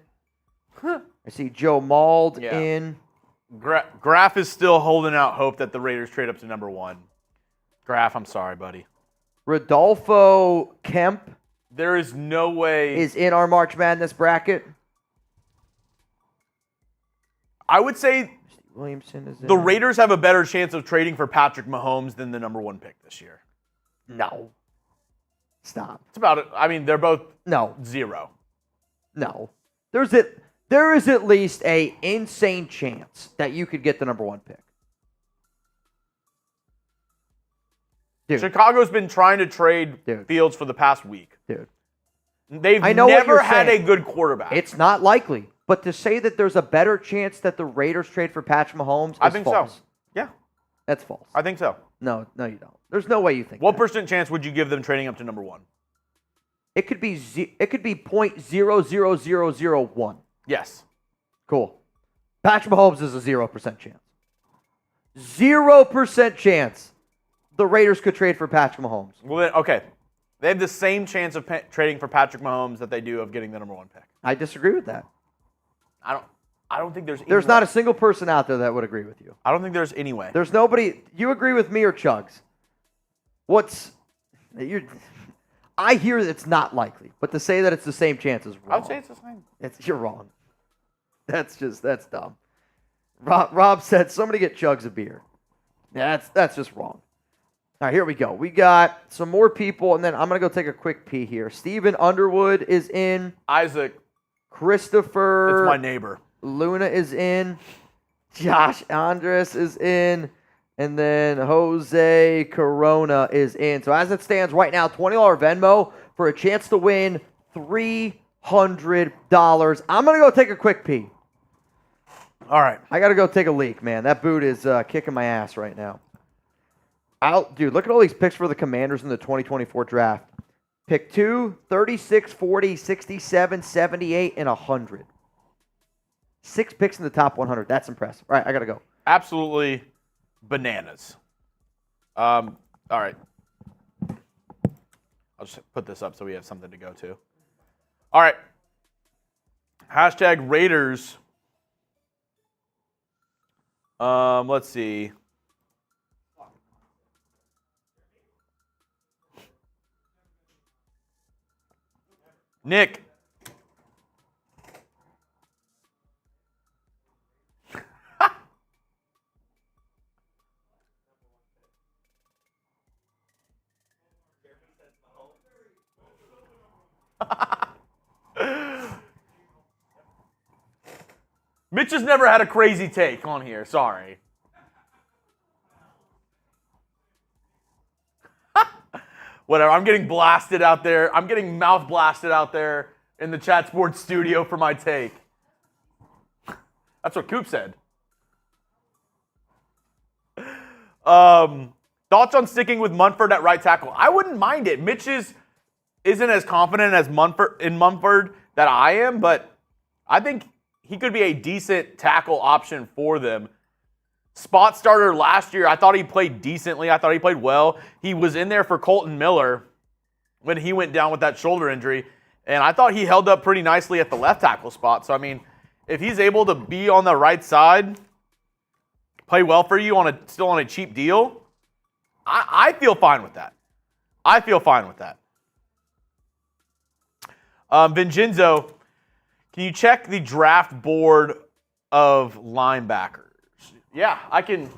I see Joe Mauld in. Graf is still holding out hope that the Raiders trade up to number 1. Graf, I'm sorry, buddy. Rodolfo Kemp. There is no way. Is in our March Madness bracket. I would say Williamson is in. The Raiders have a better chance of trading for Patrick Mahomes than the number 1 pick this year. No. Stop. It's about it. I mean, they're both 0. No. There is at least a insane chance that you could get the number 1 pick. Dude. Chicago's been trying to trade Fields for the past week. Dude. They've never had a good quarterback. It's not likely. But to say that there's a better chance that the Raiders trade for Patrick Mahomes is I think false. so. Yeah. That's false. I think so. No, you don't. There's no way you think What percent chance would you give them trading up to number 1? It could be 0.00001. Yes. Cool. Patrick Mahomes is a 0% chance. 0% chance the Raiders could trade for Patrick Mahomes. Well, then, okay. They have the same chance of trading for Patrick Mahomes that they do of getting the number 1 pick. I disagree with that. I don't think there's. There's not a single person out there that would agree with you. I don't think there's any way. There's nobody. You agree with me or Chuggs? I hear that it's not likely, but to say that it's the same chance is wrong. I would say it's the same. You're wrong. That's dumb. Rob said, somebody get Chuggs a beer. Yeah, that's just wrong. All right, here we go. We got some more people, and then I'm going to go take a quick pee here. Stephen Underwood is in. Isaac. Christopher. It's my neighbor. Luna is in. Josh Andres is in. And then Jose Corona is in. So as it stands right now, $20 Venmo for a chance to win $300. I'm going to go take a quick pee. All right. I got to go take a leak, man. That boot is kicking my ass right now. Dude, look at all these picks for the Commanders in the 2024 draft. Pick 2, 36, 40, 67, 78, and 100. 6 picks in the top 100. That's impressive. All right, I got to go. Absolutely bananas. All right. I'll just put this up so we have something to go to. All right. Hashtag Raiders. Let's see. Nick. Mitch has never had a crazy take on here. Sorry. Whatever. I'm getting blasted out there. I'm getting mouth blasted out there in the Chat Sports studio for my take. That's what Coop said. Thoughts on sticking with Munford at right tackle? I wouldn't mind it. Mitch isn't as confident as Munford that I am, but I think he could be a decent tackle option for them. Spot starter last year, I thought he played decently. I thought he played well. He was in there for Colton Miller when he went down with that shoulder injury, and I thought he held up pretty nicely at the left tackle spot. So, I mean, if he's able to be on the right side, play well for you still on a cheap deal, I feel fine with that. I feel fine with that. Vincenzo, can you check the draft board of linebackers? Yeah, I can.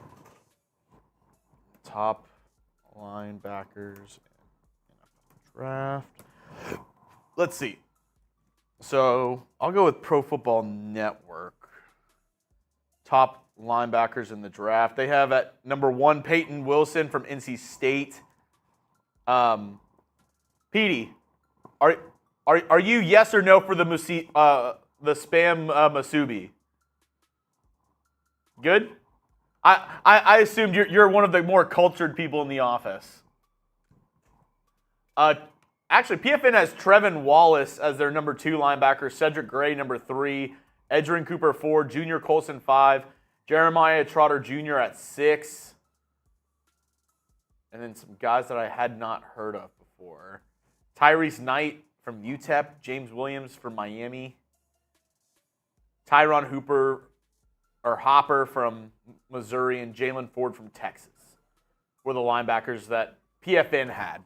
Top linebackers draft. Let's see. So I'll go with Pro Football Network. Top linebackers in the draft. They have at number 1 Peyton Wilson from NC State. Petey, are you yes or no for the spam Masubi? Good. I assumed you're one of the more cultured people in the office. Actually, PFN has Trevin Wallace as their number 2 linebacker, Cedric Gray number 3, Edgerrin Cooper 4, Junior Colson 5, Jeremiah Trotter Jr. at 6, and then some guys that I had not heard of before. Tyrese Knight from UTEP, James Williams from Miami, Tyron Hopper from Missouri, and Jalen Ford from Texas were the linebackers that PFN had.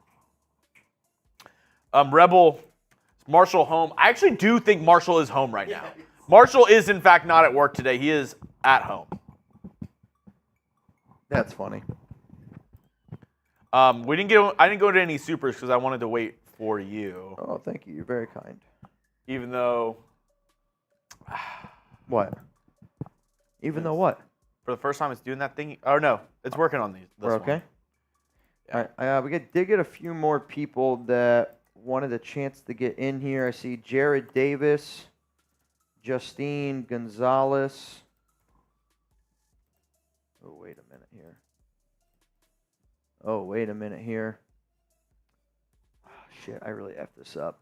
Rebel, Marshall home. I actually do think Marshall is home right now. Marshall is, in fact, not at work today. He is at home. That's funny. I didn't go to any supers because I wanted to wait for you. Oh, thank you. You're very kind. Even though... What? Even though what? For the first time, it's doing that thing. Oh, no. It's working on these. We're okay? Yeah. All right. We did get a few more people that wanted a chance to get in here. I see Jared Davis, Justine Gonzalez. Oh, wait a minute here. Oh, shit, I really effed this up.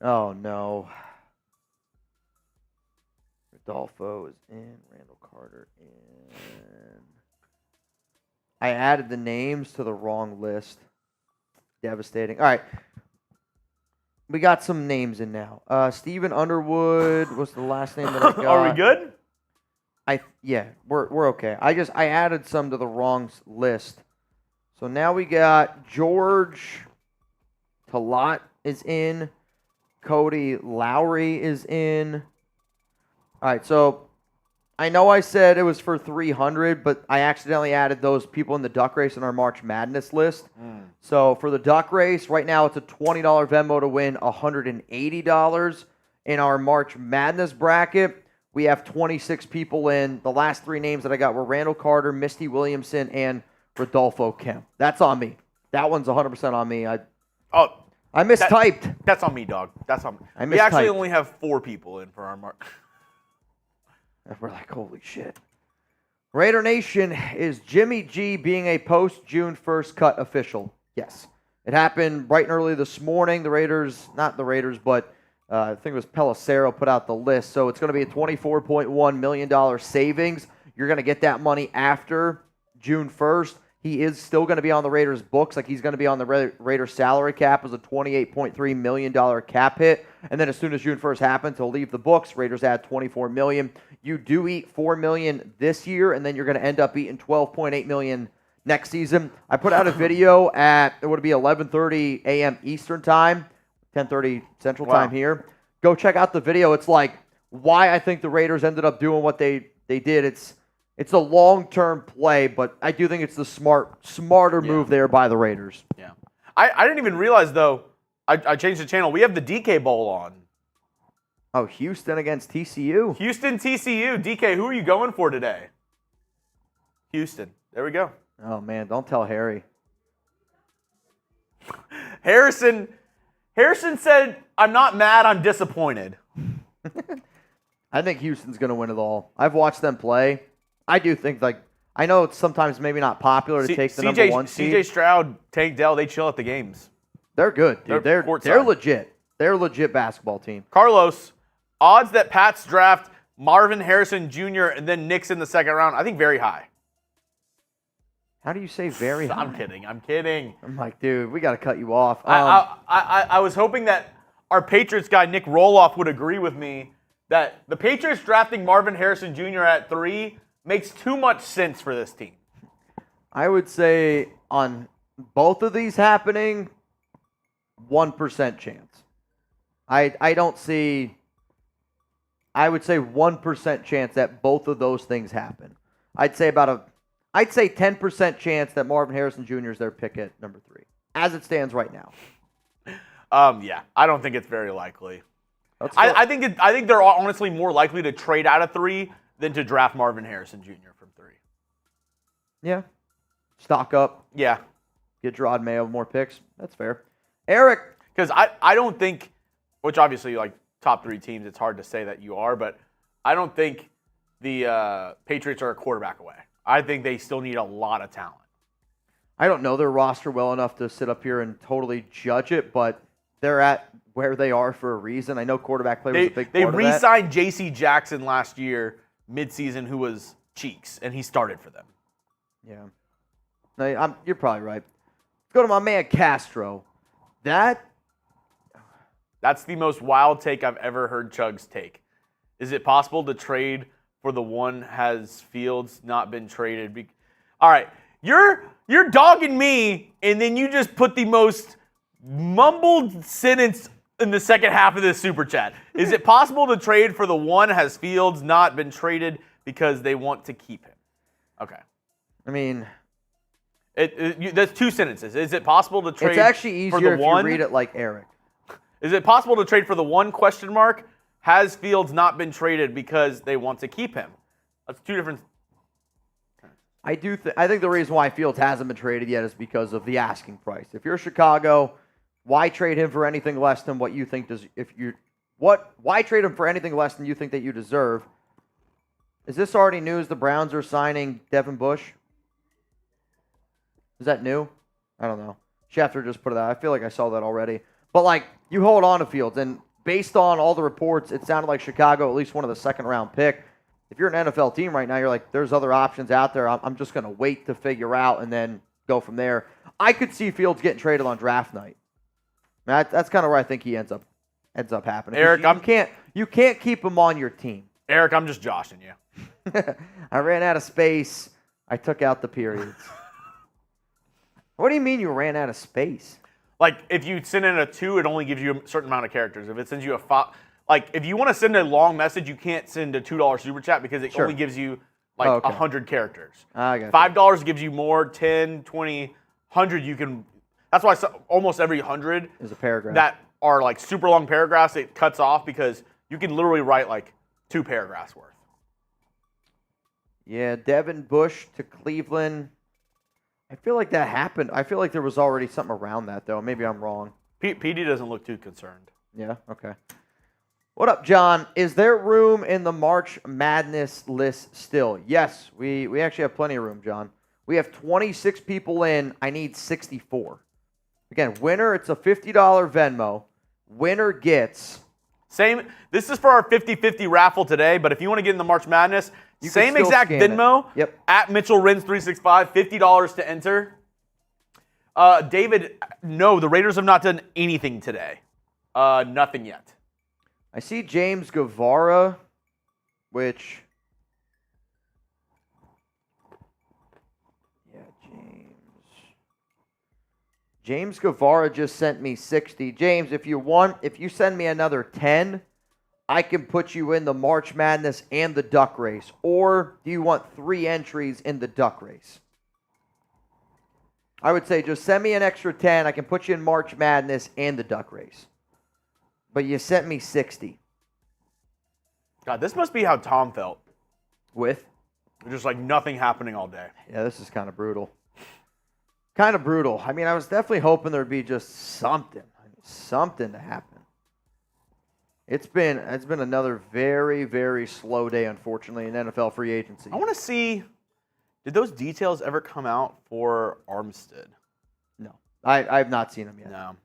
Oh, no. Rodolfo is in. Randall Carter in. I added the names to the wrong list. devastating. All right. We got some names in now. Stephen Underwood was the last name that I got. Are we good? Yeah, we're okay. I added some to the wrong list. So now we got George Talat is in. Cody Lowry is in. All right, so I know I said it was for 300, but I accidentally added those people in the duck race in our March Madness list. So for the duck race, right now it's a $20 Venmo to win $180. In our March Madness bracket, we have 26 people in. The last three names that I got were Randall Carter, Misty Williamson, and Rodolfo Kemp. That's on me. That one's 100% on me. I mistyped. That's on me, dog. That's on me. I We actually mistyped. only have 4 people in for our mark. We're like, holy shit. Raider Nation, is Jimmy G being a post-June 1st cut official? Yes. It happened bright and early this morning. The Raiders, not the Raiders, but I think it was Pelissero put out the list. So it's going to be a $24.1 million savings. You're going to get that money after June 1st. He is still going to be on the Raiders' books. Like, he's going to be on the Raiders' salary cap as a $28.3 million cap hit. And then as soon as June 1st happens, he'll leave the books. Raiders add $24 million. You do eat $4 million this year, and then you're going to end up eating $12.8 million next season. I put out a video at, it would be 11:30 a.m. Eastern time, 10:30 Central time here. Go check out the video. It's like why I think the Raiders ended up doing what they did. It's a long-term play, but I do think it's the smarter move there by the Raiders. Yeah. I didn't even realize, though, I changed the channel. We have the DK Bowl on. Oh, Houston against TCU. Houston, TCU. DK, who are you going for today? Houston. There we go. Oh, man, don't tell Harry. Harrison said, I'm not mad, I'm disappointed. I think Houston's going to win it all. I've watched them play. I do think, I know it's sometimes maybe not popular to take the number one seed. CJ Stroud, Tank Dell, they chill at the games. They're good, dude. They're legit. They're a legit basketball team. Carlos, odds that Pats draft Marvin Harrison Jr. and then Knicks in the second round, I think very high. How do you say very high? I'm kidding. I'm like, dude, we got to cut you off. I was hoping that our Patriots guy, Nick Roloff, would agree with me that the Patriots drafting Marvin Harrison Jr. at 3 makes too much sense for this team. I would say on both of these happening, 1% chance. I don't see, I would say 1% chance that both of those things happen. I'd say 10% chance that Marvin Harrison Jr. is their pick at number 3, as it stands right now. Yeah, I don't think it's very likely. I think they're honestly more likely to trade out of 3 than to draft Marvin Harrison Jr. from 3. Yeah. Stock up. Yeah. Get Gerard Mayo more picks. That's fair. Eric. Because I don't think, which obviously like top 3 teams, it's hard to say that you are, but I don't think the Patriots are a quarterback away. I think they still need a lot of talent. I don't know their roster well enough to sit up here and totally judge it, but they're at where they are for a reason. I know quarterback play was a big part of that. They re-signed J.C. Jackson last year, midseason, who was Cheeks, and he started for them. Yeah. No, you're probably right. Let's go to my man Castro. That's the most wild take I've ever heard Chuggs take. Is it possible to trade for the one has Fields not been traded? All right, you're dogging me, and then you just put the most mumbled sentence in the second half of this super chat. Is it possible to trade for the one has Fields not been traded because they want to keep him? Okay. I mean, that's 2 sentences. Is it possible to trade? It's actually for easier the if one? you read it like Eric. Is it possible to trade for the one question mark? Has Fields not been traded because they want to keep him? That's 2 different. I think the reason why Fields hasn't been traded yet is because of the asking price. If you're Chicago, why trade him for anything less than what you think why trade him for anything less than you think that you deserve? Is this already news the Browns are signing Devin Bush? Is that new? I don't know. Schefter just put it out. I feel like I saw that already. But you hold on to Fields, and based on all the reports, it sounded like Chicago at least wanted the second-round pick. If you're an NFL team right now, you're like, there's other options out there. I'm just going to wait to figure out and then go from there. I could see Fields getting traded on draft night. That's kind of where I think he ends up happening. Eric, you can't keep him on your team. Eric, I'm just joshing you. I ran out of space. I took out the periods. What do you mean you ran out of space? Like, if you send in a 2, it only gives you a certain amount of characters. If it sends you a 5, like, if you want to send a long message, you can't send a $2 super chat because it only gives you, like, 100 characters. I got $5 gives you more, 10, 20, 100 you can. That's why almost every 100 is a paragraph that are, like, super long paragraphs, it cuts off because you can literally write, like, 2 paragraphs worth. Yeah, Devin Bush to Cleveland. I feel like that happened. I feel like there was already something around that, though. Maybe I'm wrong. PD doesn't look too concerned. Yeah, okay. What up, John? Is there room in the March Madness list still? Yes, we actually have plenty of room, John. We have 26 people in. I need 64. Again, winner, it's a $50 Venmo. Winner gets... Same. This is for our 50-50 raffle today, but if you want to get in the March Madness, same exact Venmo. Yep. At Mitchell Renz 365, $50 to enter. David, no, the Raiders have not done anything today. Nothing yet. I see James Guevara, which... Yeah, James Guevara just sent me 60. James, if you send me another 10, I can put you in the March Madness and the Duck Race. Or do you want 3 entries in the Duck Race? I would say just send me an extra 10. I can put you in March Madness and the Duck Race. But you sent me 60. God, this must be how Tom felt. With? Just like nothing happening all day. Yeah, this is kind of brutal. Kind of brutal. I mean, I was definitely hoping there would be just something to happen. It's been another very, very slow day, unfortunately, in NFL free agency. I want to see, did those details ever come out for Armstead? No. I have not seen them yet. No.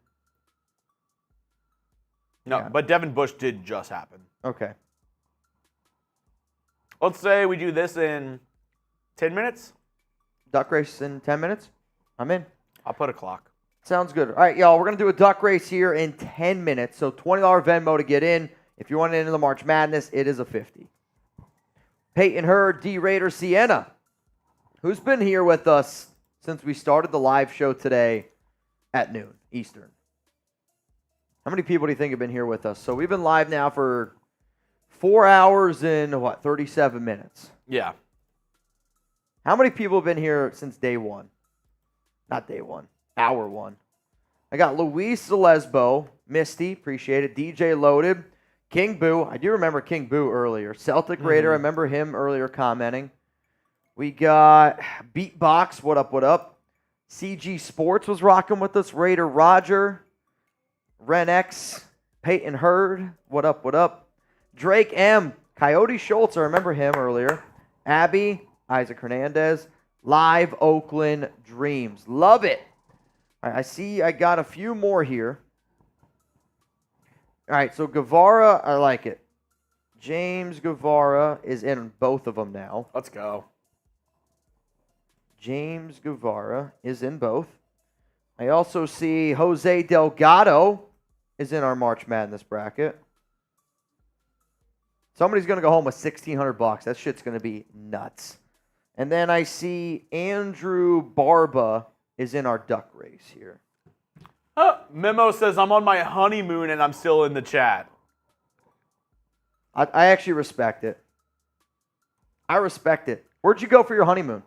No, but Devin Bush did just happen. Okay. Let's say we do this in 10 minutes. Duck race in 10 minutes? I'm in. I'll put a clock. Sounds good. All right, y'all, we're going to do a duck race here in 10 minutes. So $20 Venmo to get in. If you want into the March Madness, it is a 50. Peyton Hurd, D. Raider Sienna, who's been here with us since we started the live show today at noon Eastern. How many people do you think have been here with us? So we've been live now for 4 hours and, 37 minutes? Yeah. How many people have been here since day one? Not day one. Hour one. I got Luis Zalesbo, Misty, appreciate it. DJ Loaded, King Boo. I do remember King Boo earlier. Celtic Raider, I remember him earlier commenting. We got Beatbox, what up, what up? CG Sports was rocking with us. Raider Roger, Ren X, Peyton Hurd, what up, what up? Drake M, Coyote Schultz, I remember him earlier. Abby, Isaac Hernandez, Live Oakland Dreams. Love it. All right, I see I got a few more here. All right, so Guevara, I like it. James Guevara is in both of them now. Let's go. James Guevara is in both. I also see Jose Delgado is in our March Madness bracket. Somebody's going to go home with $1,600. That shit's going to be nuts. And then I see Andrew Barba is in our duck race here. Memo says, I'm on my honeymoon and I'm still in the chat. I actually respect it. I respect it. Where'd you go for your honeymoon?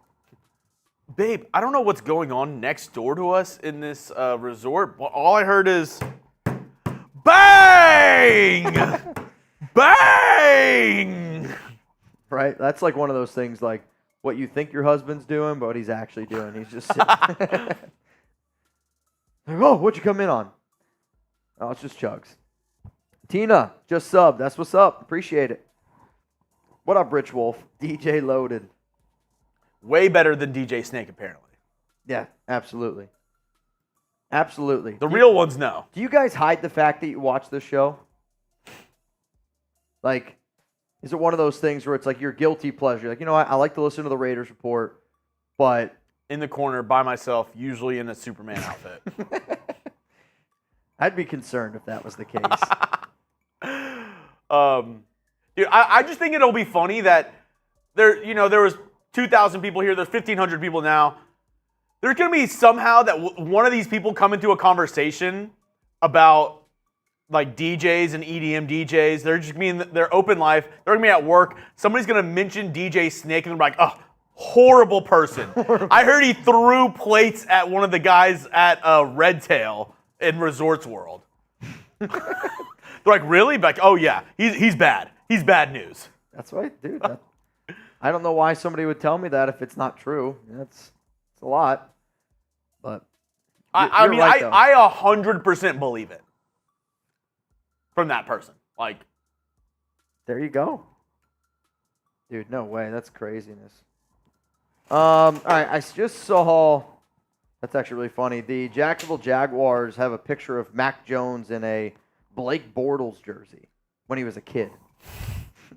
Babe, I don't know what's going on next door to us in this resort. But all I heard is, bang! Bang! Right? That's like one of those things like, what you think your husband's doing, but what he's actually doing. He's just sitting. Like, oh, what'd you come in on? Oh, it's just Chuggs. Tina, just subbed. That's what's up. Appreciate it. What up, Rich Wolf? DJ Loaded. Way better than DJ Snake, apparently. Yeah, absolutely. Absolutely. The real ones know. Do you guys hide the fact that you watch this show? Like, is it one of those things where it's like your guilty pleasure? Like, you know what? I like to listen to the Raiders Report, but in the corner by myself, usually in a Superman outfit. I'd be concerned if that was the case. Dude, I just think it'll be funny that there was 2,000 people here. There's 1,500 people now. There's going to be somehow that one of these people come into a conversation about like DJs and EDM DJs. They're just being their open life. They're going to be at work. Somebody's going to mention DJ Snake and they're like, oh, horrible person. I heard he threw plates at one of the guys at Red Tail in Resorts World. They're like, really? Like, oh yeah, he's bad. He's bad news. That's right, dude. I don't know why somebody would tell me that if it's not true. It's a lot. But I mean, right, though. I 100% believe it from that person. Like, there you go, dude. No way. That's craziness. All right, I just saw. That's actually really funny. The Jacksonville Jaguars have a picture of Mac Jones in a Blake Bortles jersey when he was a kid.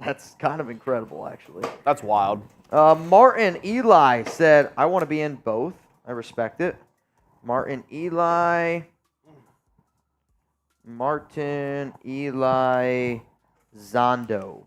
That's kind of incredible, actually. That's wild. Martin Eli said, I want to be in both. I respect it. Martin Eli Zondo.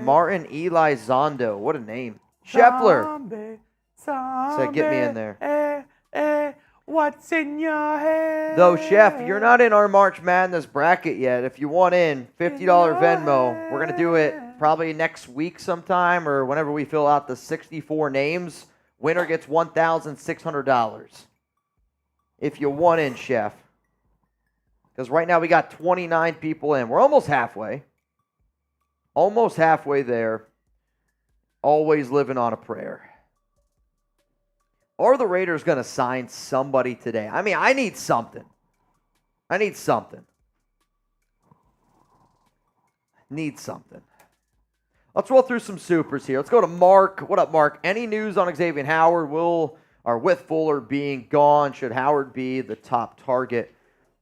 Martin Eli Zondo. What a name. Scheffler said, get me in there. What's in your head? Though, Chef, you're not in our March Madness bracket yet. If you want in, $50 Venmo. We're going to do it probably next week sometime or whenever we fill out the 64 names. Winner gets $1,600. If you want in, Chef. Because right now we got 29 people in. We're almost halfway. Almost halfway there. Always living on a prayer. Are the Raiders going to sign somebody today? I mean, I need something. Need something. Let's roll through some supers here. Let's go to Mark. What up, Mark? Any news on Xavier Howard? With Fuller being gone, should Howard be the top target?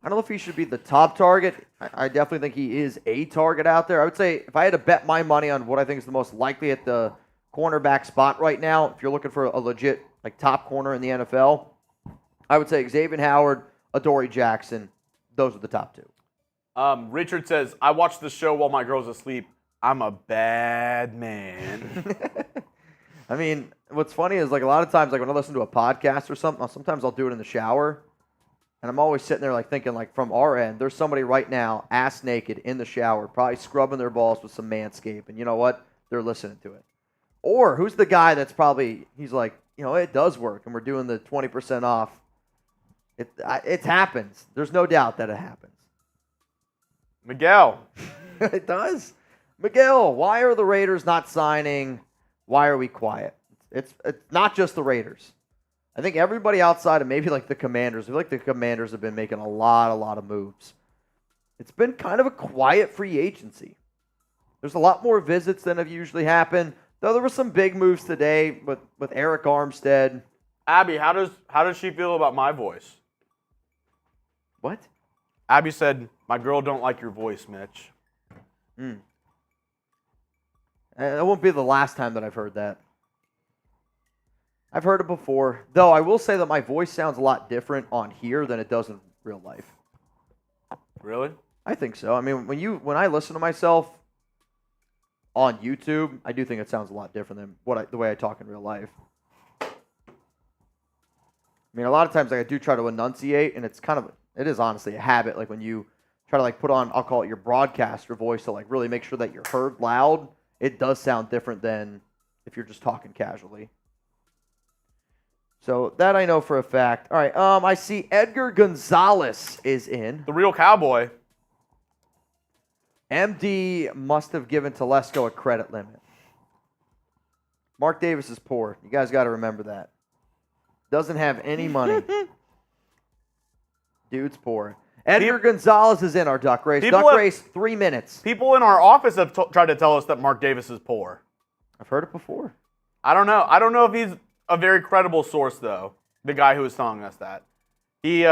I don't know if he should be the top target. I definitely think he is a target out there. I would say if I had to bet my money on what I think is the most likely at the cornerback spot right now, if you're looking for a legit like top corner in the NFL, I would say Xavier Howard, Adoree Jackson. Those are the top two. Richard says, I watch the show while my girl's asleep. I'm a bad man. I mean, what's funny is like a lot of times, like when I listen to a podcast or something, sometimes I'll do it in the shower, and I'm always sitting there like thinking like from our end, there's somebody right now ass naked in the shower, probably scrubbing their balls with some Manscaped, and you know what? They're listening to it. Or who's the guy that's probably, he's like, you know, it does work, and we're doing the 20% off. It happens. There's no doubt that it happens. Miguel. It does. Miguel, why are the Raiders not signing? Why are we quiet? It's not just the Raiders. I think everybody outside of maybe like the Commanders. I feel like the Commanders have been making a lot of moves. It's been kind of a quiet free agency. There's a lot more visits than have usually happened. Though there were some big moves today with Eric Armstead. Abby, how does she feel about my voice? What? Abby said, my girl don't like your voice, Mitch. That won't be the last time that I've heard that. I've heard it before. Though I will say that my voice sounds a lot different on here than it does in real life. Really? I think so. I mean, when I listen to myself on YouTube, I do think it sounds a lot different than the way I talk in real life. I mean, a lot of times like, I do try to enunciate, and it is honestly a habit. Like when you try to like put on, I'll call it your broadcaster voice to like really make sure that you're heard loud. It does sound different than if you're just talking casually. So that I know for a fact. All right, I see Edgar Gonzalez is in. The real cowboy. MD must have given Telesco a credit limit. Mark Davis is poor. You guys got to remember that. Doesn't have any money. Dude's poor. Edgar Gonzalez is in our duck race. Race, 3 minutes. People in our office have tried to tell us that Mark Davis is poor. I've heard it before. I don't know. I don't know if he's a very credible source, though. The guy who was telling us that. He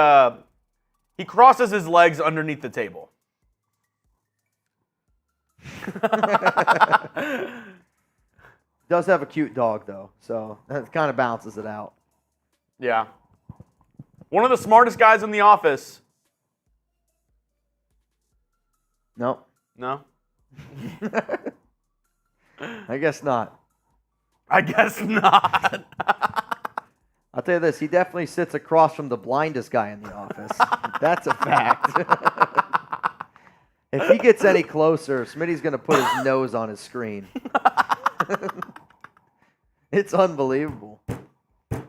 crosses his legs underneath the table. Does have a cute dog, though, so that kind of balances it out. Yeah. One of the smartest guys in the office. No. No? I guess not. I guess not. I'll tell you this, he definitely sits across from the blindest guy in the office. That's a fact. If he gets any closer, Smitty's going to put his nose on his screen. It's unbelievable.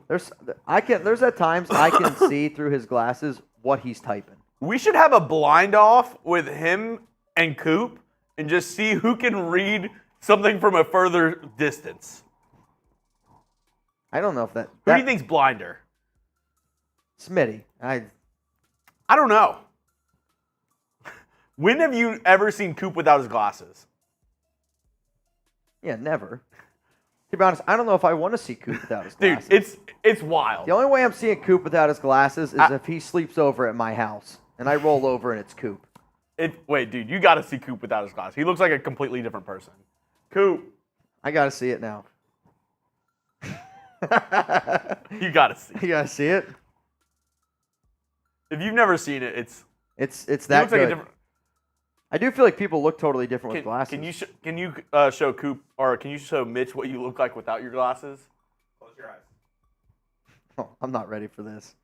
There's at times I can see through his glasses what he's typing. We should have a blind off with him and Coop and just see who can read something from a further distance. I don't know if that... Who do you think's blinder? Smitty. I don't know. When have you ever seen Coop without his glasses? Yeah, never. To be honest, I don't know if I want to see Coop without his glasses. Dude, it's wild. The only way I'm seeing Coop without his glasses is if he sleeps over at my house and I roll over and it's Coop. Wait, dude, you got to see Coop without his glasses. He looks like a completely different person. Coop. I got to see it now. You got to see it. You got to see it? If you've never seen it, it's that good. Like I do feel like people look totally different with glasses. Can you show Coop, or can you show Mitch what you look like without your glasses? Close your eyes. Oh, I'm not ready for this.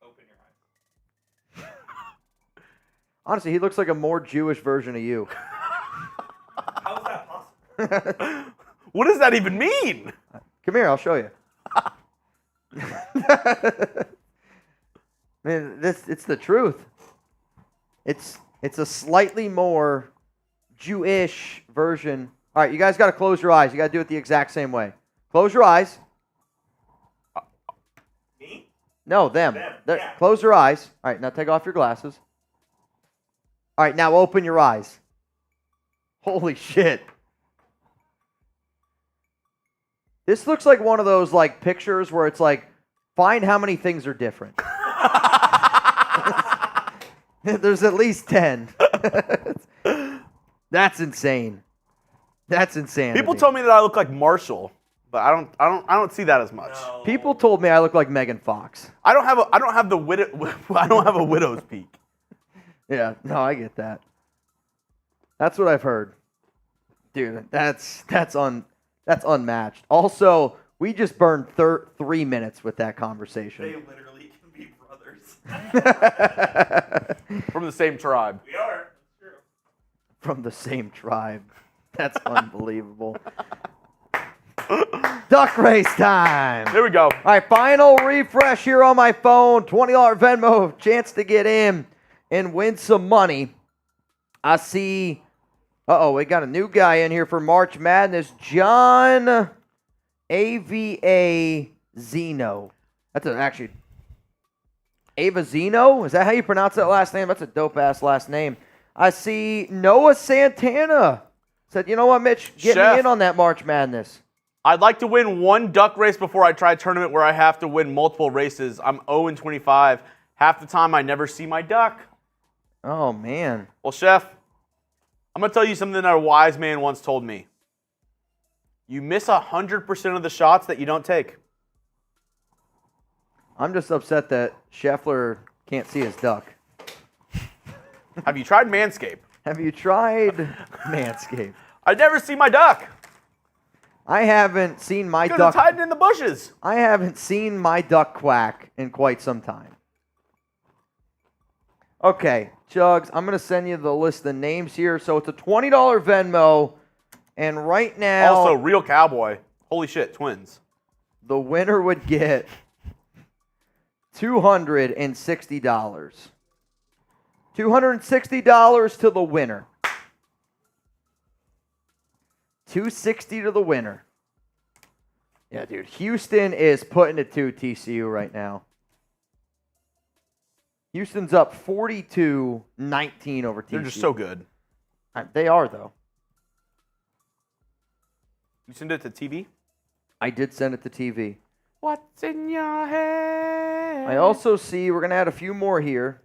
Open your eyes. Honestly, he looks like a more Jewish version of you. How is that possible? What does that even mean? Come here, I'll show you. Man, it's the truth. It's a slightly more Jewish version. All right, you guys got to close your eyes. You got to do it the exact same way. Close your eyes. Me? No, them. Yeah. Close your eyes. All right, now take off your glasses. All right, now open your eyes. Holy shit. This looks like one of those like pictures where it's like, find how many things are different. There's at least 10. That's insane. That's insane. People told me that I look like Marshall, but I don't see that as much. No. People told me I look like Megan Fox. I don't have a widow's peak. Yeah, no, I get that. That's what I've heard. Dude, that's unmatched. Also, we just burned 3 minutes with that conversation. They literally can be brothers. From the same tribe. We are. That's true. From the same tribe. That's unbelievable. Duck race time. There we go. All right, final refresh here on my phone. $20 Venmo, chance to get in and win some money. I see, we got a new guy in here for March Madness. John AVA Zeno. That's actually Ava Zeno? Is that how you pronounce that last name? That's a dope-ass last name. I see Noah Santana. Said, you know what, Mitch? Get me in on that March Madness. I'd like to win one duck race before I try a tournament where I have to win multiple races. I'm 0-25. Half the time, I never see my duck. Oh, man. Well, Chef, I'm going to tell you something that a wise man once told me. You miss 100% of the shots that you don't take. I'm just upset that Scheffler can't see his duck. Have you tried Manscaped? Have you tried Manscaped? I never see my duck. I haven't seen my Because duck. it's hiding in the bushes. I haven't seen my duck quack in quite some time. Okay, Chuggs, I'm going to send you the list of names here. So it's a $20 Venmo. And right now... Also, Real Cowboy. Holy shit, twins. The winner would get $260. $260 to the winner. $260 to the winner. Yeah, dude. Houston is putting it to TCU right now. Houston's up 42-19 over TCU. They're just so good. They are, though. You send it to TV? I did send it to TV. What's in your head? I also see, we're going to add a few more here.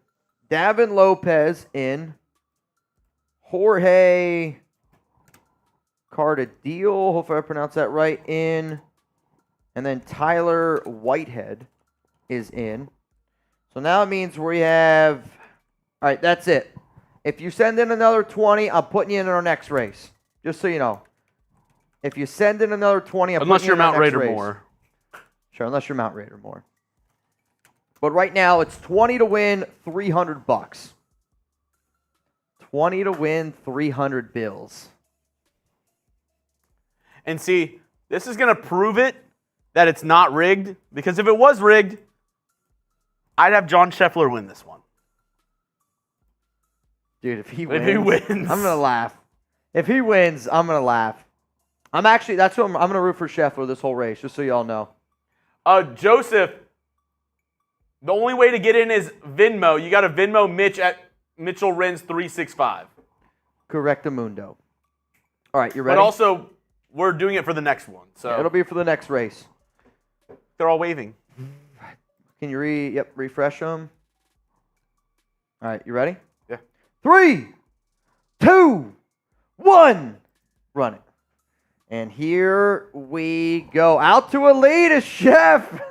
Davin Lopez in. Jorge Carta Deal, hopefully I pronounced that right, in. And then Tyler Whitehead is in. So now it means we have, all right, that's it. If you send in another 20, I'm putting you in our next race. Just so you know. If you send in another 20, I'm putting you in our next race. Unless you're Mount Raider more. Sure, unless you're Mount Raider more. But right now, it's 20 to win, $300. 20 to win, 300 bills. And see, this is going to prove it that it's not rigged. Because if it was rigged, I'd have John Scheffler win this one. Dude, if he wins, I'm going to laugh. If he wins, I'm going to laugh. That's what I'm going to root for Scheffler this whole race, just so y'all know. Joseph, the only way to get in is Venmo. You got to Venmo Mitch at Mitchell Renz 365. Correctamundo. All right, you ready? But also, we're doing it for the next one. So yeah, it'll be for the next race. They're all waving. Can you refresh them? All right, you ready? Yeah. 3, 2, 1, run it. And here we go. Out to a lead is Chef.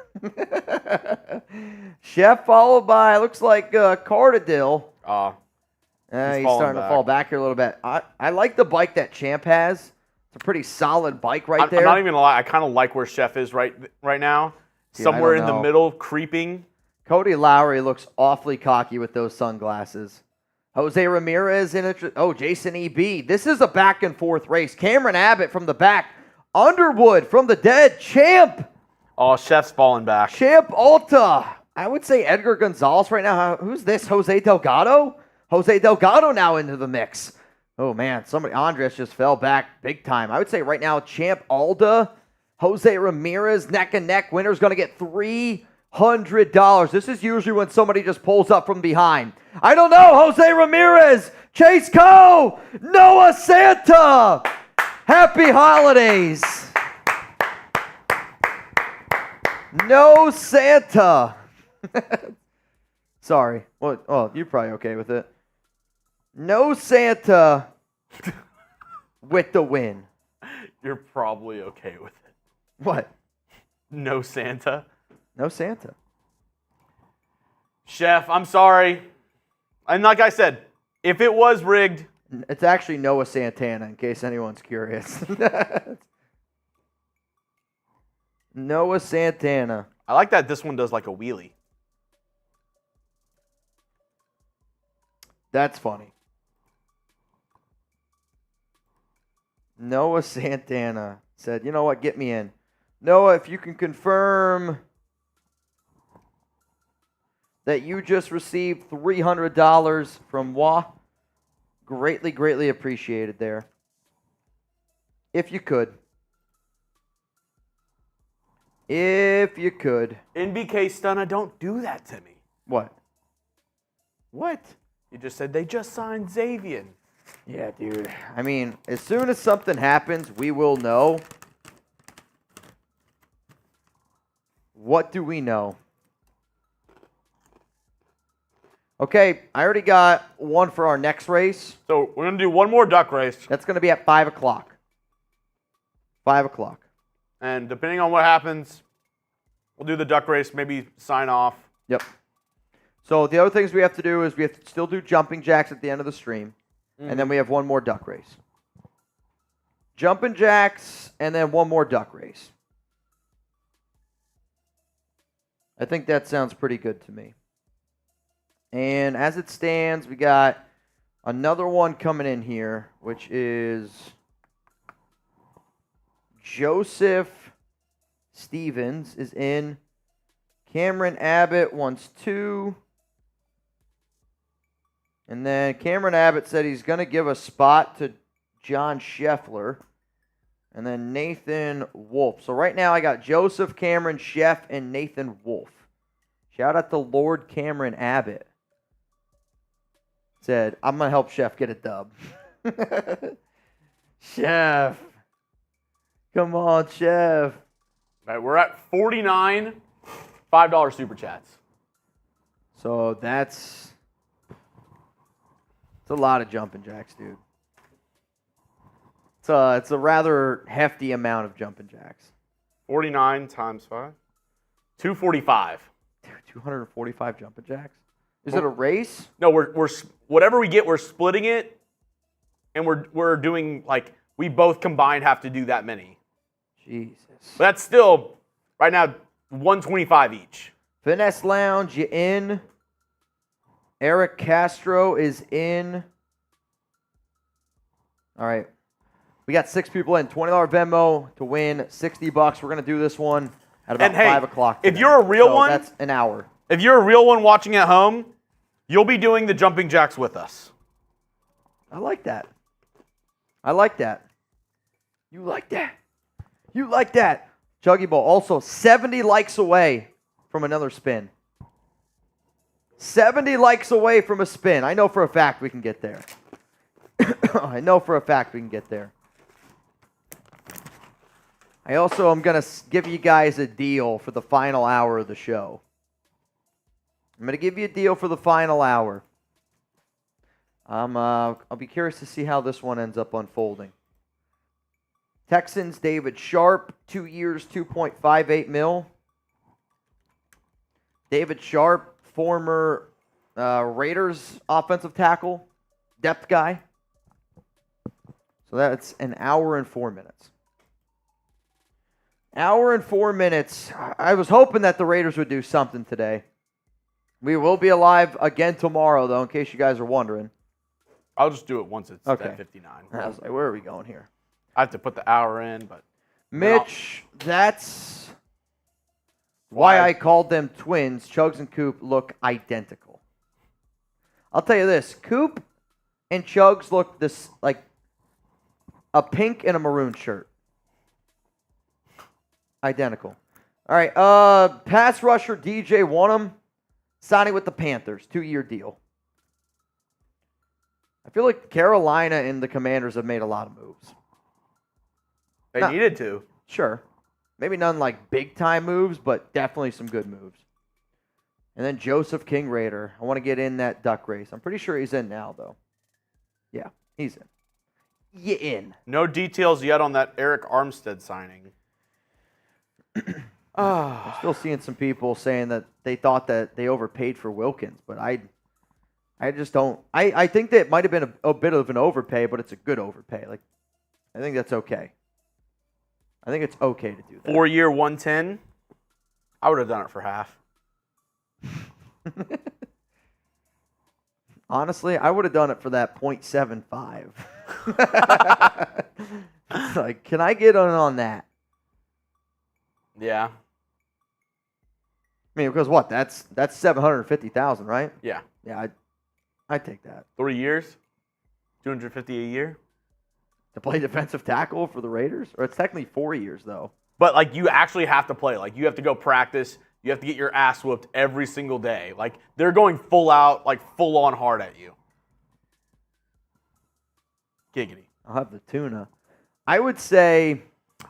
Chef followed by, looks like Cardadil. He's starting to fall back here a little bit. I like the bike that Champ has. It's a pretty solid bike there. I'm not even going to lie. I kind of like where Chef is right now. Yeah, somewhere in the middle, creeping. Cody Lowry looks awfully cocky with those sunglasses. Jose Ramirez in it. Oh, Jason E.B. This is a back and forth race. Cameron Abbott from the back. Underwood from the dead. Champ. Oh, Chef's falling back. Champ Alta. I would say Edgar Gonzalez right now. Who's this? Jose Delgado? Jose Delgado now into the mix. Oh, man. Andres just fell back big time. I would say right now, Champ Alda, Jose Ramirez, neck and neck. Winner's going to get $300. This is usually when somebody just pulls up from behind. I don't know. Jose Ramirez, Chase Coe, Noah Santa. Happy holidays. No Santa. Sorry. Well, you're probably okay with it. No Santa with the win. You're probably okay with it. What? No Santa. No Santa. Chef, I'm sorry. And like I said, if it was rigged. It's actually Noah Santana, in case anyone's curious. Noah Santana. I like that this one does like a wheelie. That's funny. Noah Santana said, you know what, get me in. Noah, if you can confirm that you just received $300 from Wah, greatly, greatly appreciated there. If you could. If you could. NBK Stunna, don't do that to me. What? What? You just said they just signed Xavier. Yeah, dude. I mean, as soon as something happens, we will know. What do we know? Okay, I already got one for our next race. So we're going to do one more duck race. That's going to be at 5 o'clock. 5 o'clock. And depending on what happens, we'll do the duck race, maybe sign off. Yep. So the other things we have to do is we have to still do jumping jacks at the end of the stream. And then we have one more duck race. Jumping jacks, and then one more duck race. I think that sounds pretty good to me. And as it stands, we got another one coming in here, which is Joseph Stevens is in. Cameron Abbott wants 2. And then Cameron Abbott said he's going to give a spot to John Scheffler. And then Nathan Wolf. So right now I got Joseph, Cameron, Chef, and Nathan Wolf. Shout out to Lord Cameron Abbott. Said, I'm going to help Chef get a dub. Chef. Come on, Chef. All right, we're at 49 $5 super chats. So that's a lot of jumping jacks, dude. It's a rather hefty amount of jumping jacks. 49 times 5. 245. 245 jumping jacks. Is it a race? No, we're whatever we get, we're splitting it, and we're doing like we both combined have to do that many. Jesus. But that's still right now 125 each. Finesse Lounge, you in? Eric Castro is in. All right. We got 6 people in. $20 Venmo to win $60. We're going to do this one at about 5 o'clock. If you're a real one, that's an hour. If you're a real one watching at home, you'll be doing the jumping jacks with us. I like that. I like that. You like that. You like that. Chuggy Bowl also 70 likes away from another spin. 70 likes away from a spin. I know for a fact we can get there. I know for a fact we can get there. I also am going to give you guys a deal for the final hour of the show. I'm going to give you a deal for the final hour. I'll be curious to see how this one ends up unfolding. Texans, David Sharp, 2 years, $2.58 million. David Sharp, former Raiders offensive tackle, depth guy. So that's an hour and 4 minutes. Hour and 4 minutes. I was hoping that the Raiders would do something today. We will be alive again tomorrow, though, in case you guys are wondering. I'll just do it once it's okay. 10:59. I was like, where are we going here? I have to put the hour in, but... Mitch, that's why I called them twins. Chuggs and Coop look identical. I'll tell you this. Coop and Chuggs look this like a pink and a maroon shirt. Identical. All right. Pass rusher DJ Wonnum signing with the Panthers. 2-year deal. I feel like Carolina and the Commanders have made a lot of moves. They needed to. Sure. Maybe none like big-time moves, but definitely some good moves. And then Joseph King Raider. I want to get in that duck race. I'm pretty sure he's in now, though. Yeah, he's in. You in. No details yet on that Eric Armstead signing. I'm still seeing some people saying that they thought that they overpaid for Wilkins, but I just don't. I think that it might have been a bit of an overpay, but it's a good overpay. Like, I think that's okay. I think it's okay to do that. 4-year, 110. I would have done it for half. Honestly, I would have done it for that 0.75. Like, can I get on that? Yeah. I mean, because what? That's $750,000, right? Yeah. Yeah, I'd take that. 3 years, $250 a year. To play defensive tackle for the Raiders? Or it's technically 4 years, though. But, like, you actually have to play. Like, you have to go practice. You have to get your ass whooped every single day. Like, they're going full out, like, full on hard at you. Giggity. I'll have the tuna. I would say...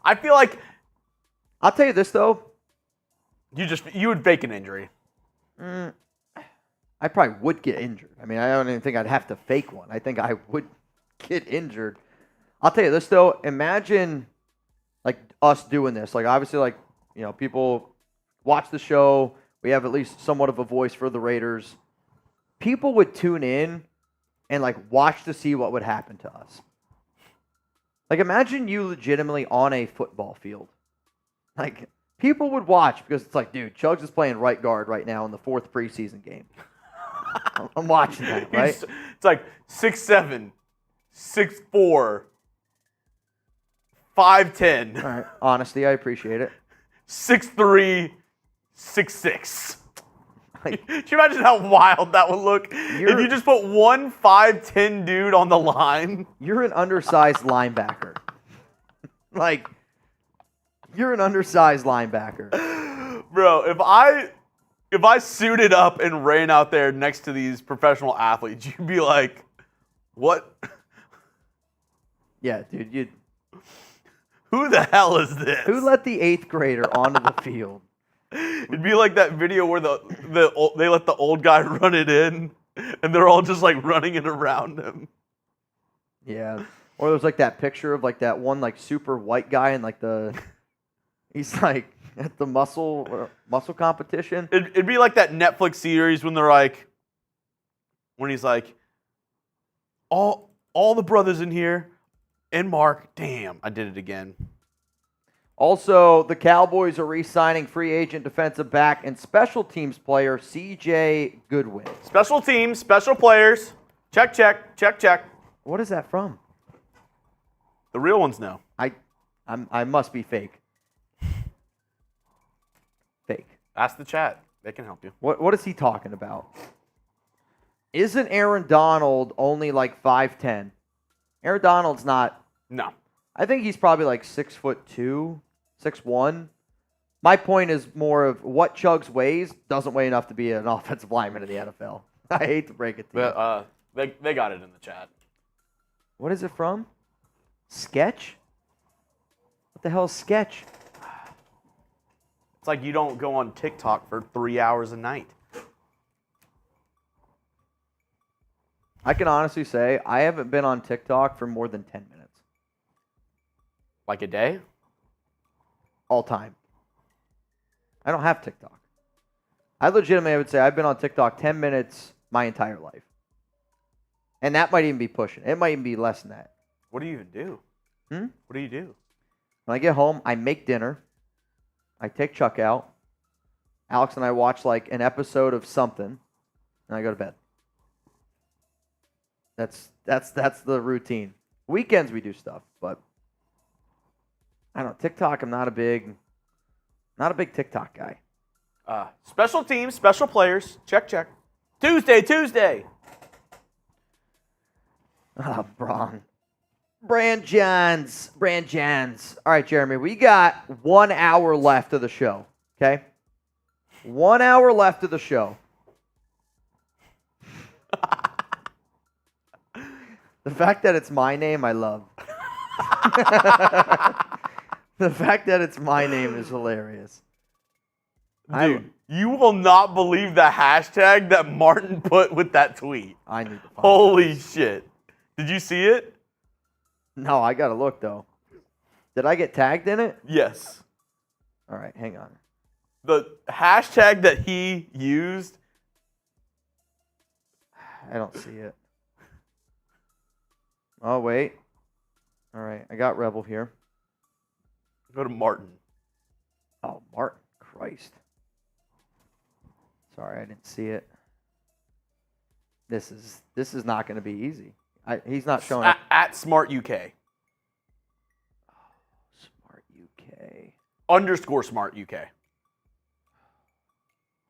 I feel like... I'll tell you this, though. You would fake an injury. I probably would get injured. I mean, I don't even think I'd have to fake one. I think I would get injured. I'll tell you this, though. Imagine, like, us doing this. Like, obviously, like, you know, people watch the show. We have at least somewhat of a voice for the Raiders. People would tune in and, like, watch to see what would happen to us. Like, imagine you legitimately on a football field. Like, people would watch because it's like, dude, Chuggs is playing right guard right now in the 4th preseason game. I'm watching that, right? It's like 6'7", 6'4", 5'10". All right, honesty, I appreciate it. 6'3", 6'6". Can you imagine how wild that would look if you just put one 5'10" dude on the line? You're an undersized linebacker. Like, you're an undersized linebacker. Bro, if I suited up and ran out there next to these professional athletes, you'd be like, what? Yeah, dude, who the hell is this? Who let the 8th grader onto the field? It'd be like that video where they let the old guy run it in, and they're all just like running it around him. Yeah. Or there's like that picture of like that one like super white guy and like he's like at the muscle competition. It'd be like that Netflix series when they're like, when he's like, all the brothers in here and Mark, damn, I did it again. Also, the Cowboys are re-signing free agent defensive back and special teams player C.J. Goodwin. Special teams, special players, check, check, check, check. What is that from? The real ones know. I must be fake. Fake. Ask the chat. They can help you. What is he talking about? Isn't Aaron Donald only like 5'10"? Aaron Donald's not. No. I think he's probably like 6'2", 6'1". My point is more of what Chuggs weighs doesn't weigh enough to be an offensive lineman in the NFL. I hate to break it to you. They got it in the chat. What is it from? Sketch? What the hell is Sketch? It's like you don't go on TikTok for 3 hours a night. I can honestly say I haven't been on TikTok for more than 10 minutes. Like a day? All time. I don't have TikTok. I legitimately would say I've been on TikTok 10 minutes my entire life. And that might even be pushing. It might even be less than that. What do you even do? What do you do? When I get home, I make dinner. I take Chuck out. Alex and I watch like an episode of something, and I go to bed. That's the routine. Weekends we do stuff, but I don't know. TikTok, I'm not a big TikTok guy. Special teams, special players, check, check. Tuesday. Oh, Brand Johns. All right, Jeremy, we got 1 hour left of the show, okay? 1 hour left of the show. The fact that it's my name, I love. The fact that it's my name is hilarious. Dude, you will not believe the hashtag that Martin put with that tweet. I need to find Holy shit. Did you see it? No, I gotta look though. Did I get tagged in it? Yes. All right, hang on. The hashtag that he used. I don't see it. Oh, wait. All right, I got Rebel here. Go to Martin. Oh, Martin. Christ. Sorry, I didn't see it. This is not going to be easy. He's not showing up. At Smart UK. Smart UK. _ Smart UK.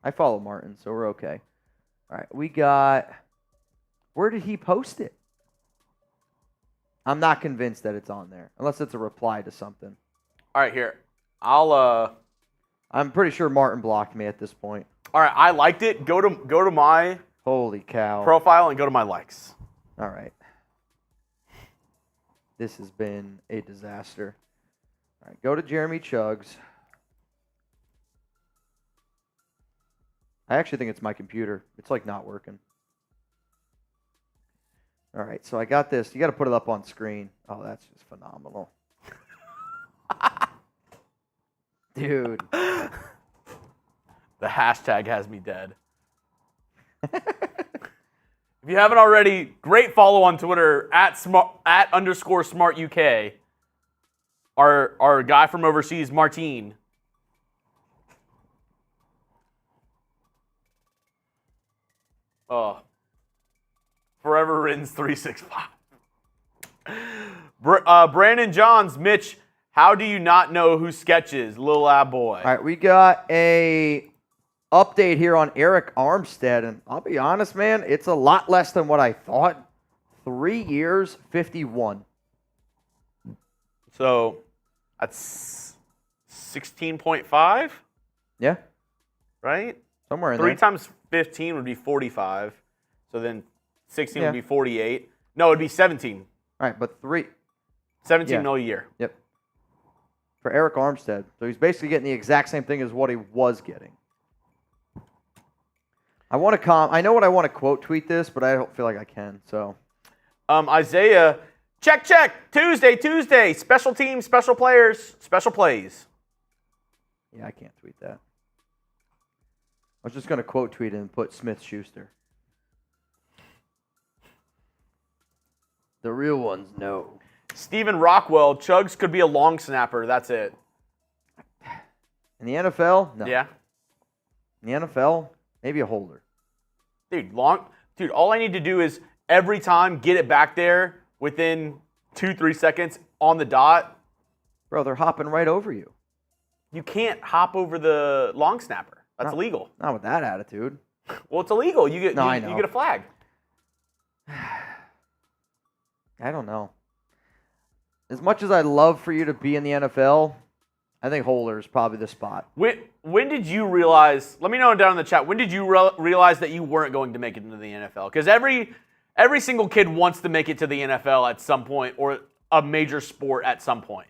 I follow Martin, so we're okay. All right, we got... Where did he post it? I'm not convinced that it's on there, unless it's a reply to something. All right, here. I'm pretty sure Martin blocked me at this point. All right, I liked it. Go to my Holy cow. Profile and go to my likes. All right. This has been a disaster. All right, go to Jeremy Chuggs. I actually think it's my computer. It's like not working. All right, so I got this. You got to put it up on screen. Oh, that's just phenomenal. Dude. The hashtag has me dead. If you haven't already, great follow on Twitter at _ Smart UK. Our guy from overseas, Martine. Oh. Forever Renz 365. Brandon Johns, Mitch, how do you not know who Sketch is? Lil Ab Boy. All right, we got a update here on Eric Armstead, and I'll be honest, man, it's a lot less than what I thought. 3 years, 51. So that's 16.5? Yeah. Right? Somewhere in 3 there. times 15 would be 45. So then 16 Yeah. would be 48. No, it'd be 17. All right, but 17 mil a year. Yep. For Eric Armstead. So he's basically getting the exact same thing as what he was getting. I know what I want to quote tweet this, but I don't feel like I can. So Isaiah Check. Tuesday. Special teams, special players, special plays. Yeah, I can't tweet that. I was just going to quote tweet it and put Smith-Schuster. The real ones know. Stephen Rockwell, Chuggs could be a long snapper. That's it. In the NFL? No. Yeah. In the NFL, maybe a holder. Dude, all I need to do is every time get it back there within 2-3 seconds on the dot. Bro, they're hopping right over you. You can't hop over the long snapper. That's illegal. Not with that attitude. Well, it's illegal. You get I know. you get a flag. I don't know. As much as I'd love for you to be in the NFL, I think holder is probably the spot. When did you realize, let me know down in the chat, when did you realize that you weren't going to make it into the NFL? Because every single kid wants to make it to the NFL at some point or a major sport at some point.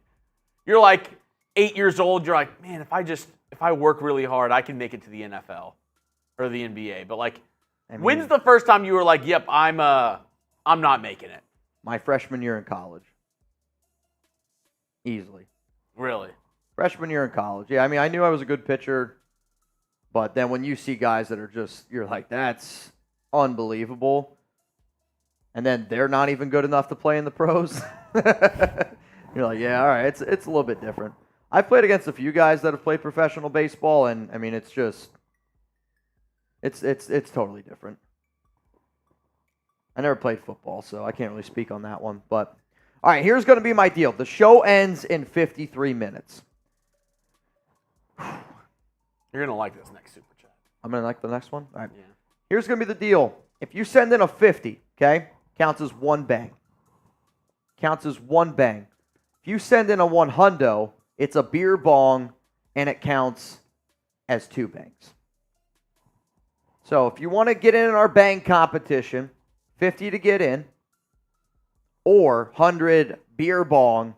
You're like 8 years old, you're like, man, if I work really hard, I can make it to the NFL or the NBA. But like, when's the first time you were like, yep, I'm not making it? My freshman year in college. Easily. Really? Freshman year in college. Yeah, I mean, I knew I was a good pitcher, but then when you see guys that are just, you're like, that's unbelievable, and then they're not even good enough to play in the pros, you're like, yeah, all right, it's a little bit different. I've played against a few guys that have played professional baseball, and I mean, it's just, it's totally different. I never played football, so I can't really speak on that one, but all right, here's going to be my deal. The show ends in 53 minutes. You're going to like this next super chat. I'm going to like the next one? All right. Yeah. Here's going to be the deal. If you send in a 50, okay, counts as one bang. Counts as one bang. If you send in a 100, it's a beer bong, and it counts as two bangs. So if you want to get in our bang competition, 50 to get in, or 100 beer bong,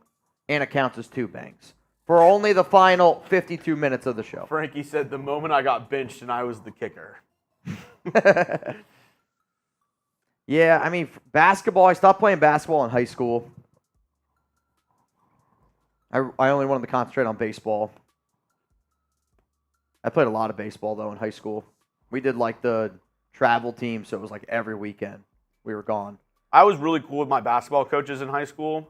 and it counts as two bangs for only the final 52 minutes of the show. Frankie said the moment I got benched and I was the kicker. Yeah, I mean, basketball, I stopped playing basketball in high school. I only wanted to concentrate on baseball. I played a lot of baseball, though, in high school. We did, like, the travel team, so it was, like, every weekend we were gone. I was really cool with my basketball coaches in high school,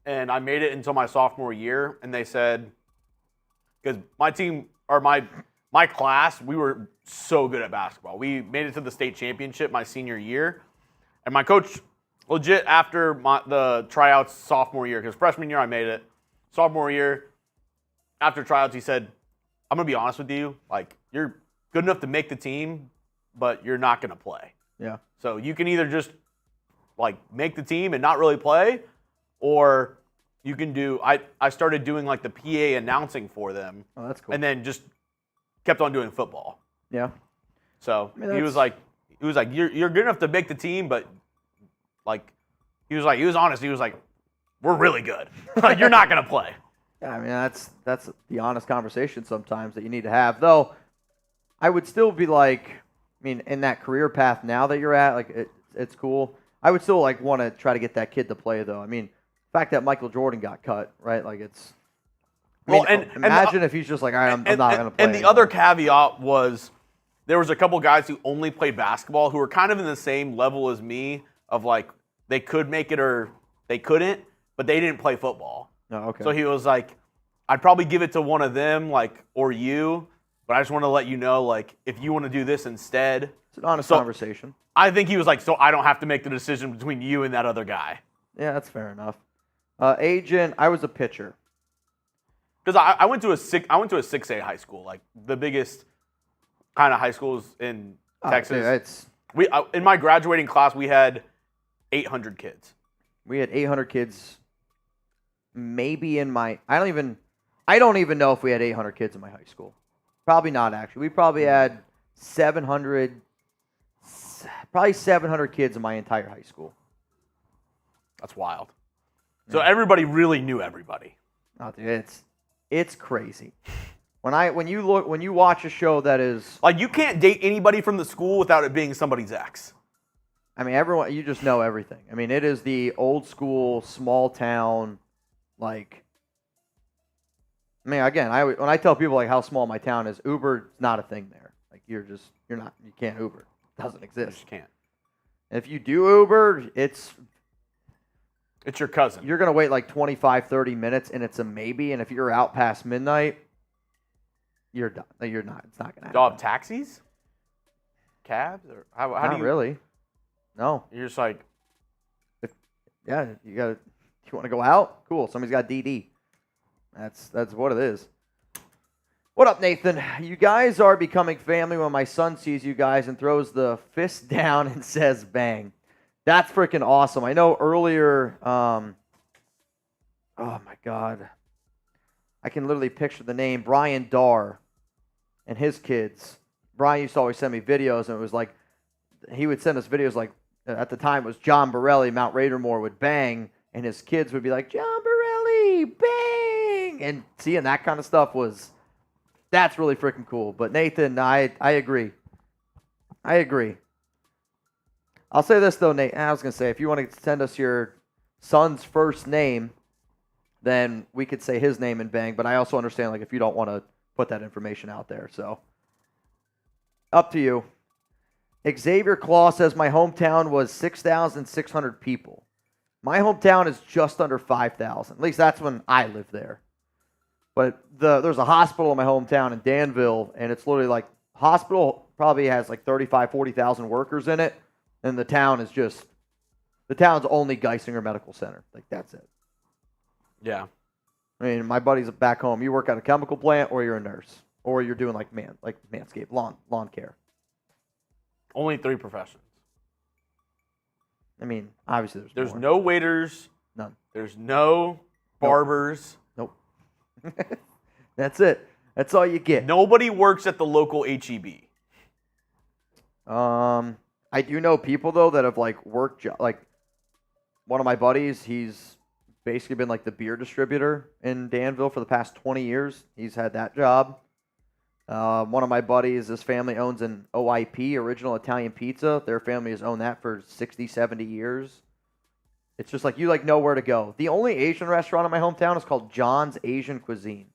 and I made it until my sophomore year, and they said, because my team, or my class, we were so good at basketball. We made it to the state championship my senior year, and my coach, legit after the tryouts sophomore year, because freshman year I made it, sophomore year, after tryouts, he said, I'm going to be honest with you, like, you're good enough to make the team, but you're not going to play. Yeah. So you can either just like make the team and not really play, or you can do, I started doing like the PA announcing for them. Oh, that's cool. And then just kept on doing football. Yeah. So he was like, you're good enough to make the team, but like, he was honest. He was like, we're really good. Like, you're not going to play. Yeah, I mean, that's the honest conversation sometimes that you need to have. Though, I would still be like, I mean, in that career path now that you're at, like, it's cool. I would still, like, want to try to get that kid to play, though. I mean, the fact that Michael Jordan got cut, right? Like, it's... I mean, well, imagine if he's just like, all right, I'm not going to play. And the other caveat was there was a couple guys who only played basketball who were kind of in the same level as me of, like, they could make it or they couldn't, but they didn't play football. Oh, okay. So he was like, I'd probably give it to one of them, like, or you, but I just want to let you know, like, if you want to do this instead. It's an honest conversation. I think he was like, so I don't have to make the decision between you and that other guy. Yeah, that's fair enough. Agent, I was a pitcher. Because I went to a 6A high school, like the biggest kind of high schools in Texas. Yeah, in my graduating class, we had 800 kids. We had 800 kids. Maybe in my, I don't even know if we had 800 kids in my high school. Probably not, actually. We probably had 700 kids in my entire high school. That's wild. Yeah. So everybody really knew everybody. Oh, dude, it's crazy. When you watch a show that is like, you can't date anybody from the school without it being somebody's ex. I mean, everyone, you just know everything. I mean, it is the old school, small town, like, I mean, again, when I tell people like how small my town is, Uber's not a thing there. Like, you can't Uber. It doesn't exist. You just can't. If you do Uber, it's your cousin. You're going to wait like 25, 30 minutes, and it's a maybe. And if you're out past midnight, you're done. You're not. It's not going to happen. Do y'all have taxis? Cabs? Or how not do you? Really. No. You're just like. You want to go out? Cool. Somebody's got DD. That's what it is. What up, Nathan? You guys are becoming family when my son sees you guys and throws the fist down and says bang. That's freaking awesome. I know earlier, oh my God. I can literally picture the name, Brian Darr and his kids. Brian used to always send me videos, and it was like, he would send us videos like, at the time it was John Borelli, Mount Raidermore would bang, and his kids would be like, John Borelli, bang! And seeing that kind of stuff that's really freaking cool. But Nathan, I agree. I agree. I'll say this, though, Nate. I was going to say, if you want to send us your son's first name, then we could say his name and bang. But I also understand, like, if you don't want to put that information out there. So, up to you. Xavier Claw says, my hometown was 6,600 people. My hometown is just under 5,000. At least that's when I lived there. But there's a hospital in my hometown in Danville, and it's literally like, hospital probably has like 35, 40,000 workers in it, and the town's only Geisinger Medical Center. Like, that's it. Yeah. I mean, my buddies back home, you work at a chemical plant, or you're a nurse, or you're doing like Manscaped, lawn care. Only 3 professions. I mean, obviously there's more. no waiters. None. There's no barbers. Nope. That's it. That's all you get. Nobody works at the local HEB. I do know people though that have like worked like one of my buddies. He's basically been like the beer distributor in Danville for the past 20 years. He's had that job. One of my buddies, his family owns an OIP, Original Italian Pizza. Their family has owned that for 60, 70 years. It's just like you like know where to go. The only Asian restaurant in my hometown is called John's Asian Cuisine.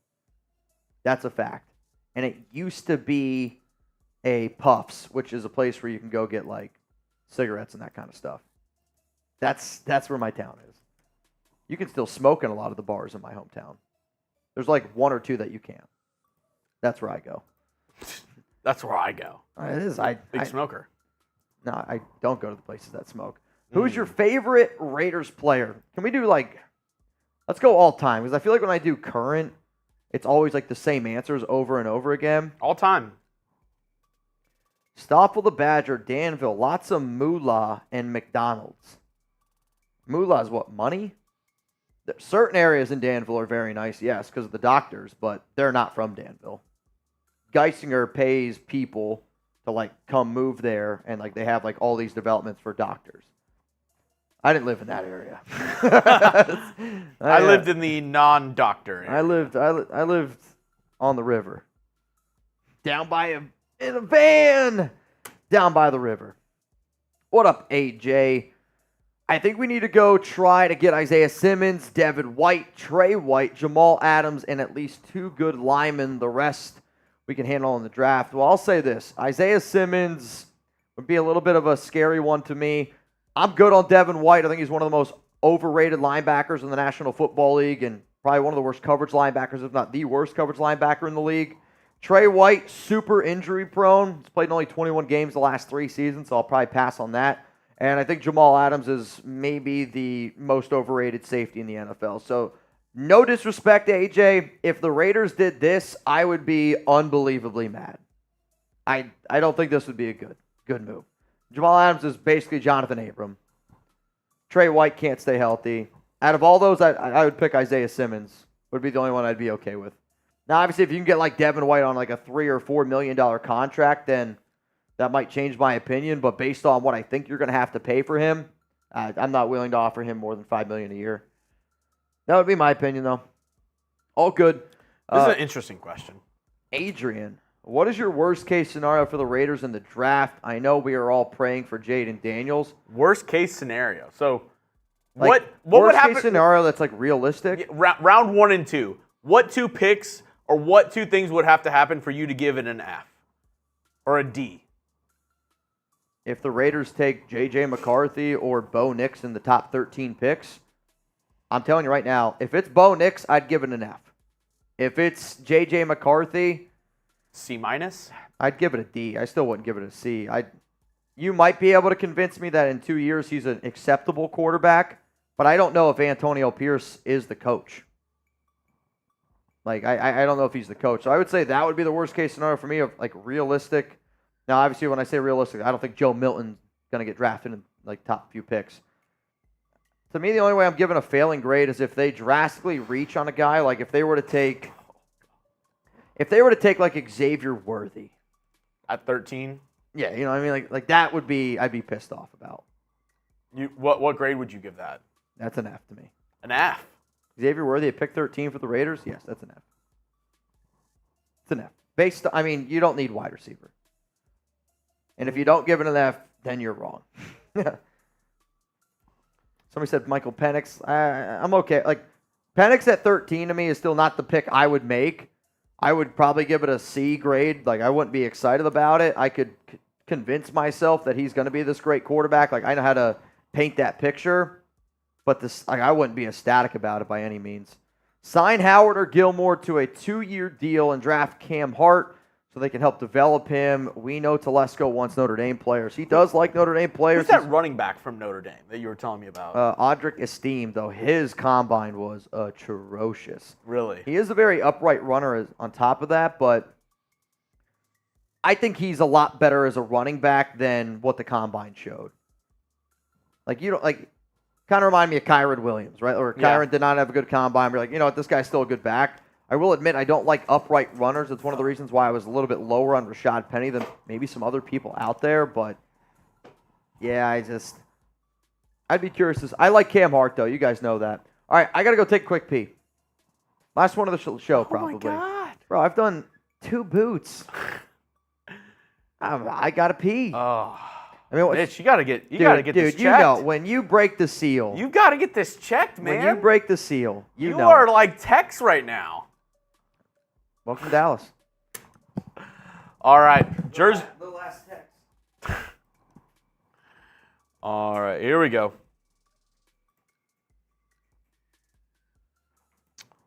That's a fact. And it used to be a Puffs, which is a place where you can go get like cigarettes and that kind of stuff. That's where my town is. You can still smoke in a lot of the bars in my hometown. There's like 1 or 2 that you can't. That's where I go. That's where I go. It is. Big smoker. No, I don't go to the places that smoke. Who's your favorite Raiders player? Can we do like, let's go all time, because I feel like when I do current, it's always like the same answers over and over again. All time. Stoffel the Badger, Danville, lots of moolah and McDonald's. Moolah is what, money? Certain areas in Danville are very nice, yes, because of the doctors, but they're not from Danville. Geisinger pays people to like come move there, and like they have like all these developments for doctors. I didn't live in that area. I lived in the non-doctor area. I lived on the river. In a van down by the river. What up, AJ? I think we need to go try to get Isaiah Simmons, Devin White, Trey White, Jamal Adams, and at least 2 good linemen. The rest we can handle in the draft. Well, I'll say this. Isaiah Simmons would be a little bit of a scary one to me. I'm good on Devin White. I think he's one of the most overrated linebackers in the National Football League and probably one of the worst coverage linebackers, if not the worst coverage linebacker in the league. Trey White, super injury prone. He's played in only 21 games the last 3 seasons, so I'll probably pass on that. And I think Jamal Adams is maybe the most overrated safety in the NFL. So no disrespect to AJ. If the Raiders did this, I would be unbelievably mad. I don't think this would be a good move. Jamal Adams is basically Jonathan Abram. Trey White can't stay healthy. Out of all those, I would pick Isaiah Simmons. Would be the only one I'd be okay with. Now, obviously, if you can get like Devin White on like a $3 or $4 million contract, then that might change my opinion. But based on what I think you're going to have to pay for him, I'm not willing to offer him more than $5 million a year. That would be my opinion, though. All good. This is an interesting question. Adrian, What is your worst case scenario for the Raiders in the draft? I know we are all praying for Jayden Daniels. Worst case scenario. So Like, what would worst happen? case scenario that's like realistic? Round 1 and 2. What 2 picks or what 2 things would have to happen for you to give it an F or a D? If the Raiders take J.J. McCarthy or Bo Nix in the top 13 picks, I'm telling you right now, if it's Bo Nix, I'd give it an F. If it's J.J. McCarthy, C minus? I'd give it a D. I still wouldn't give it a C. You might be able to convince me that in 2 years he's an acceptable quarterback, but I don't know if Antonio Pierce is the coach. Like, I don't know if he's the coach. So I would say that would be the worst case scenario for me of, like, realistic. Now, obviously, when I say realistic, I don't think Joe Milton's going to get drafted in, like, top few picks. To me, the only way I'm giving a failing grade is if they drastically reach on a guy. Like, if they were to take like Xavier Worthy at 13. Yeah, you know what I mean? Like that would be, I'd be pissed off about. What grade would you give that? That's an F to me. An F? Xavier Worthy at pick 13 for the Raiders? Yes, that's an F. It's an F. You don't need wide receiver. And if you don't give it an F, then you're wrong. Somebody said Michael Penix. I'm okay. Like, Penix at 13 to me is still not the pick I would make. I would probably give it a C grade. Like, I wouldn't be excited about it. I could convince myself that he's going to be this great quarterback. Like, I know how to paint that picture. But I wouldn't be ecstatic about it by any means. Sign Howard or Gilmore to a 2-year deal and draft Cam Hart so they can help develop him. We know Telesco wants Notre Dame players. He does like Notre Dame players. Who's that running back from Notre Dame that you were telling me about? Audric Esteem, though, his combine was atrocious. Really? He is a very upright runner on top of that, but I think he's a lot better as a running back than what the combine showed. Kind of remind me of Kyron Williams, right? Or Kyron did not have a good combine. We're like, you know what, this guy's still a good back. I will admit I don't like upright runners. It's one of the reasons why I was a little bit lower on Rashad Penny than maybe some other people out there. But, yeah, I'd be curious. I like Cam Hart, though. You guys know that. All right, I got to go take a quick pee. Last one of the show, probably. Oh, my God. Bro, I've done 2 boots. I got to pee. Oh. I mean, Mitch, you gotta get this checked. You know, when you break the seal, you gotta get this checked, man. When you break the seal, you know. are like Tex right now. Welcome to Dallas. All right, Jersey. The last Tex. All right, here we go.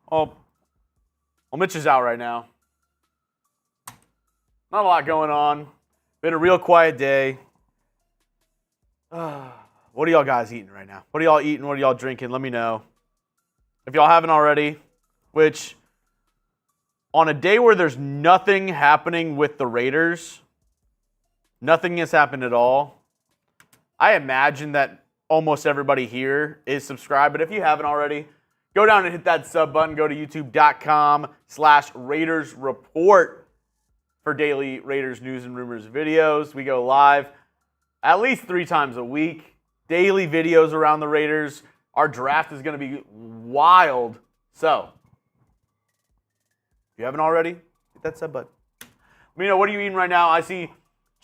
Oh, well, Mitch is out right now. Not a lot going on. Been a real quiet day. What are y'all guys eating right now? What are y'all eating? What are y'all drinking? Let me know. If y'all haven't already, which on a day where there's nothing happening with the Raiders, nothing has happened at all, I imagine that almost everybody here is subscribed. But if you haven't already, go down and hit that sub button. Go to youtube.com/Raiders Report for daily Raiders news and rumors videos. We go live at least 3 times a week. Daily videos around the Raiders. Our draft is going to be wild. So, if you haven't already, hit that sub button. Let me know, what are you eating right now? I see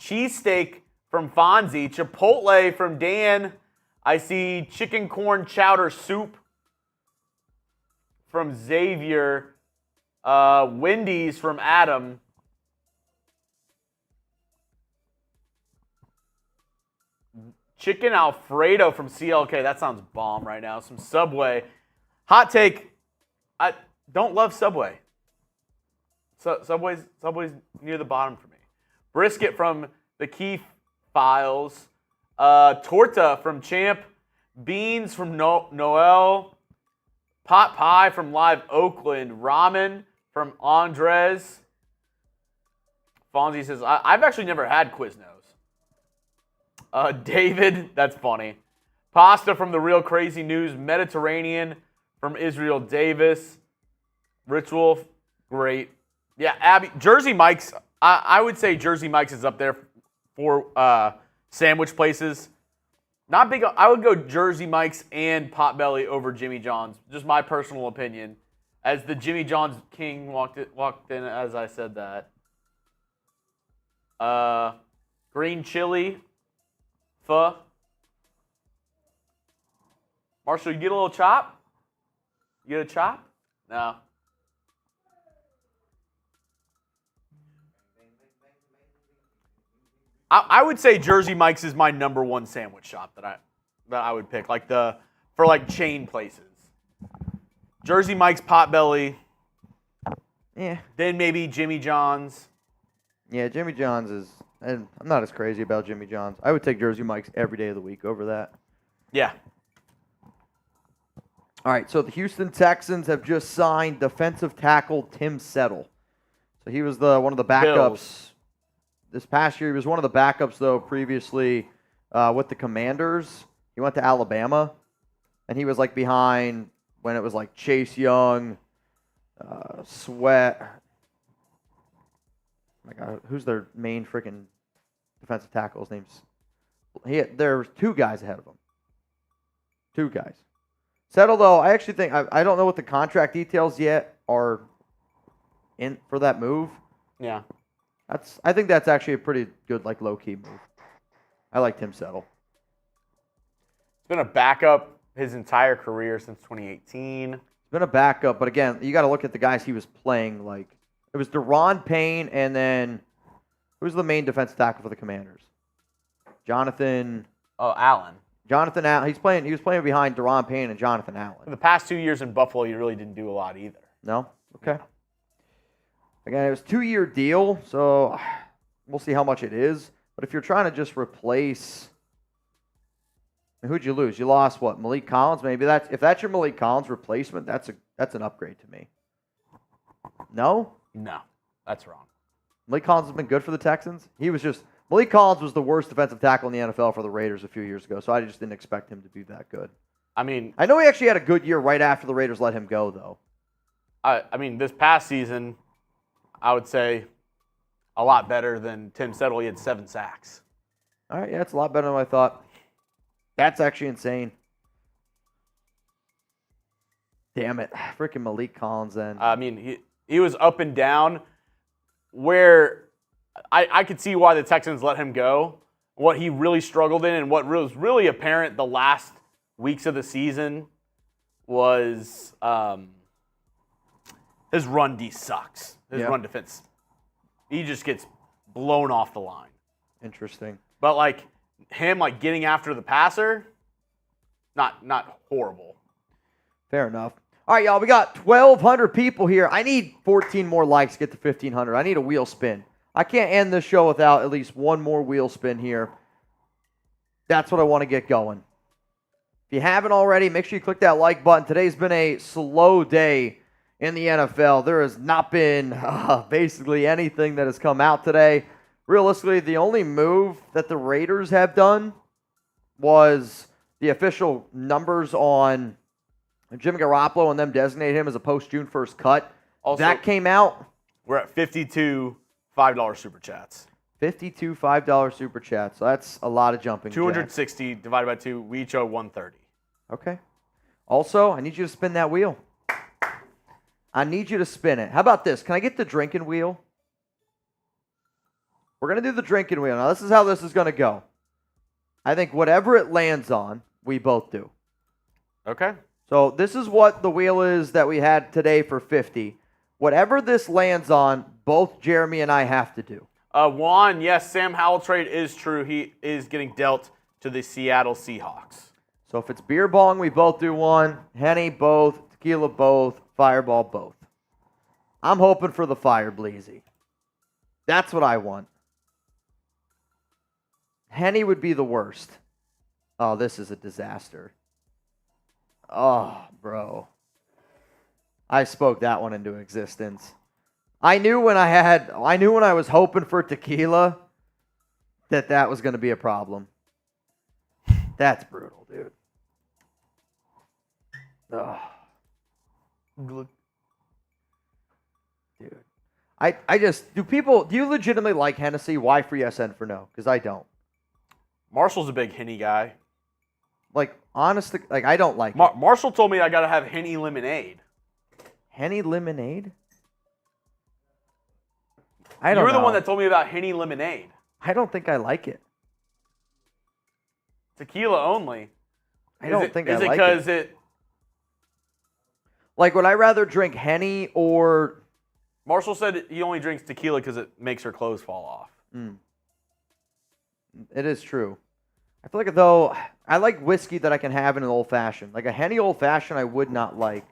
cheesesteak from Fonzie, Chipotle from Dan. I see chicken corn chowder soup from Xavier. Wendy's from Adam. Chicken Alfredo from CLK. That sounds bomb right now. Some Subway. Hot take. I don't love Subway. Subway's near the bottom for me. Brisket from the Keith Files. Torta from Champ. Beans from Noel. Pot pie from Live Oakland. Ramen from Andres. Fonzie says, I've actually never had Quiznos. David, that's funny. Pasta from the Real Crazy News. Mediterranean from Israel Davis. Ritual, great. Yeah, Abby, Jersey Mike's. I would say Jersey Mike's is up there for sandwich places. Not big. I would go Jersey Mike's and Potbelly over Jimmy John's. Just my personal opinion. As the Jimmy John's king walked in as I said that. Green chili. Pho. Marshall, you get a little chop? You get a chop? No. I would say Jersey Mike's is my number one sandwich shop that I would pick, like for chain places. Jersey Mike's, Potbelly. Yeah. Then maybe Jimmy John's. Yeah, Jimmy John's is. And I'm not as crazy about Jimmy John's. I would take Jersey Mike's every day of the week over that. Yeah. All right, so the Houston Texans have just signed defensive tackle Tim Settle. So he was one of the backups. Bills. This past year, he was one of the backups, though, previously with the Commanders. He went to Alabama, and he was like behind when it was like Chase Young, Sweat. Oh my God, who's their main freaking defensive tackle? His name's. There were two guys ahead of him. Two guys. Settle, though, I actually think I don't know what the contract details yet are in for that move. Yeah. I think that's actually a pretty good, like, low-key move. I like Tim Settle. He's been a backup his entire career since 2018. He's been a backup, but again, you got to look at the guys he was playing. Like, it was Deron Payne, and then who's the main defensive tackle for the Commanders? Jonathan. Oh, Allen. Jonathan Allen. He was playing behind Deron Payne and Jonathan Allen. In the past 2 years in Buffalo, he really didn't do a lot either. No? Okay. Again, it was a 2-year deal, so we'll see how much it is. But if you're trying to just replace, who'd you lose? You lost what? Malik Collins? Maybe if that's your Malik Collins replacement, that's an upgrade to me. No? No, that's wrong. Malik Collins has been good for the Texans. Malik Collins was the worst defensive tackle in the NFL for the Raiders a few years ago, so I just didn't expect him to be that good. I mean, I know he actually had a good year right after the Raiders let him go, though. I mean, this past season, I would say a lot better than Tim Settle. He had 7 sacks. All right, yeah, it's a lot better than I thought. That's actually insane. Damn it. Freaking Malik Collins then. I mean, he was up and down where I could see why the Texans let him go. What he really struggled in and what was really apparent the last weeks of the season was his run D sucks. His run defense. He just gets blown off the line. Interesting. But like him getting after the passer, not horrible. Fair enough. All right, y'all, we got 1,200 people here. I need 14 more likes to get to 1,500. I need a wheel spin. I can't end this show without at least one more wheel spin here. That's what I want to get going. If you haven't already, make sure you click that like button. Today's been a slow day in the NFL. There has not been basically anything that has come out today. Realistically, the only move that the Raiders have done was the official numbers on Jimmy Garoppolo and them designate him as a post-June 1st cut. Also, that came out. We're at 52 $5 super chats. 52 $5 super chats. So that's a lot of jumping 260 jacks. divided by 2. We each owe 130. Okay. Also, I need you to spin that wheel. I need you to spin it. How about this? Can I get the drinking wheel? We're going to do the drinking wheel. Now, this is how this is going to go. I think whatever it lands on, we both do. Okay. So this is what the wheel is that we had today for 50. Whatever this lands on, both Jeremy and I have to do. Juan, yes, Sam Howell trade is true. He is getting dealt to the Seattle Seahawks. So if it's beer bong, we both do one. Henny, both. Tequila, both. Fireball, both. I'm hoping for the fire bleezy. That's what I want. Henny would be the worst. Oh, this is a disaster. Oh, bro. I spoke that one into existence. I knew when I was hoping for tequila that was going to be a problem. That's brutal, dude. Oh. Dude. Do you legitimately like Hennessy? Why for yes and for no? Because I don't. Marshall's a big Henny guy. Like, honestly, I don't like it. Marshall told me I got to have Henny lemonade. Henny lemonade? I don't You were know. the one that told me about Henny lemonade. I don't think I like it. Tequila only. I don't think I like it. Is it because it... Like, would I rather drink Henny or... Marshall said he only drinks tequila because it makes her clothes fall off. It is true. I feel like, though, I like whiskey that I can have in an old-fashioned. Like a Henny old-fashioned I would not like.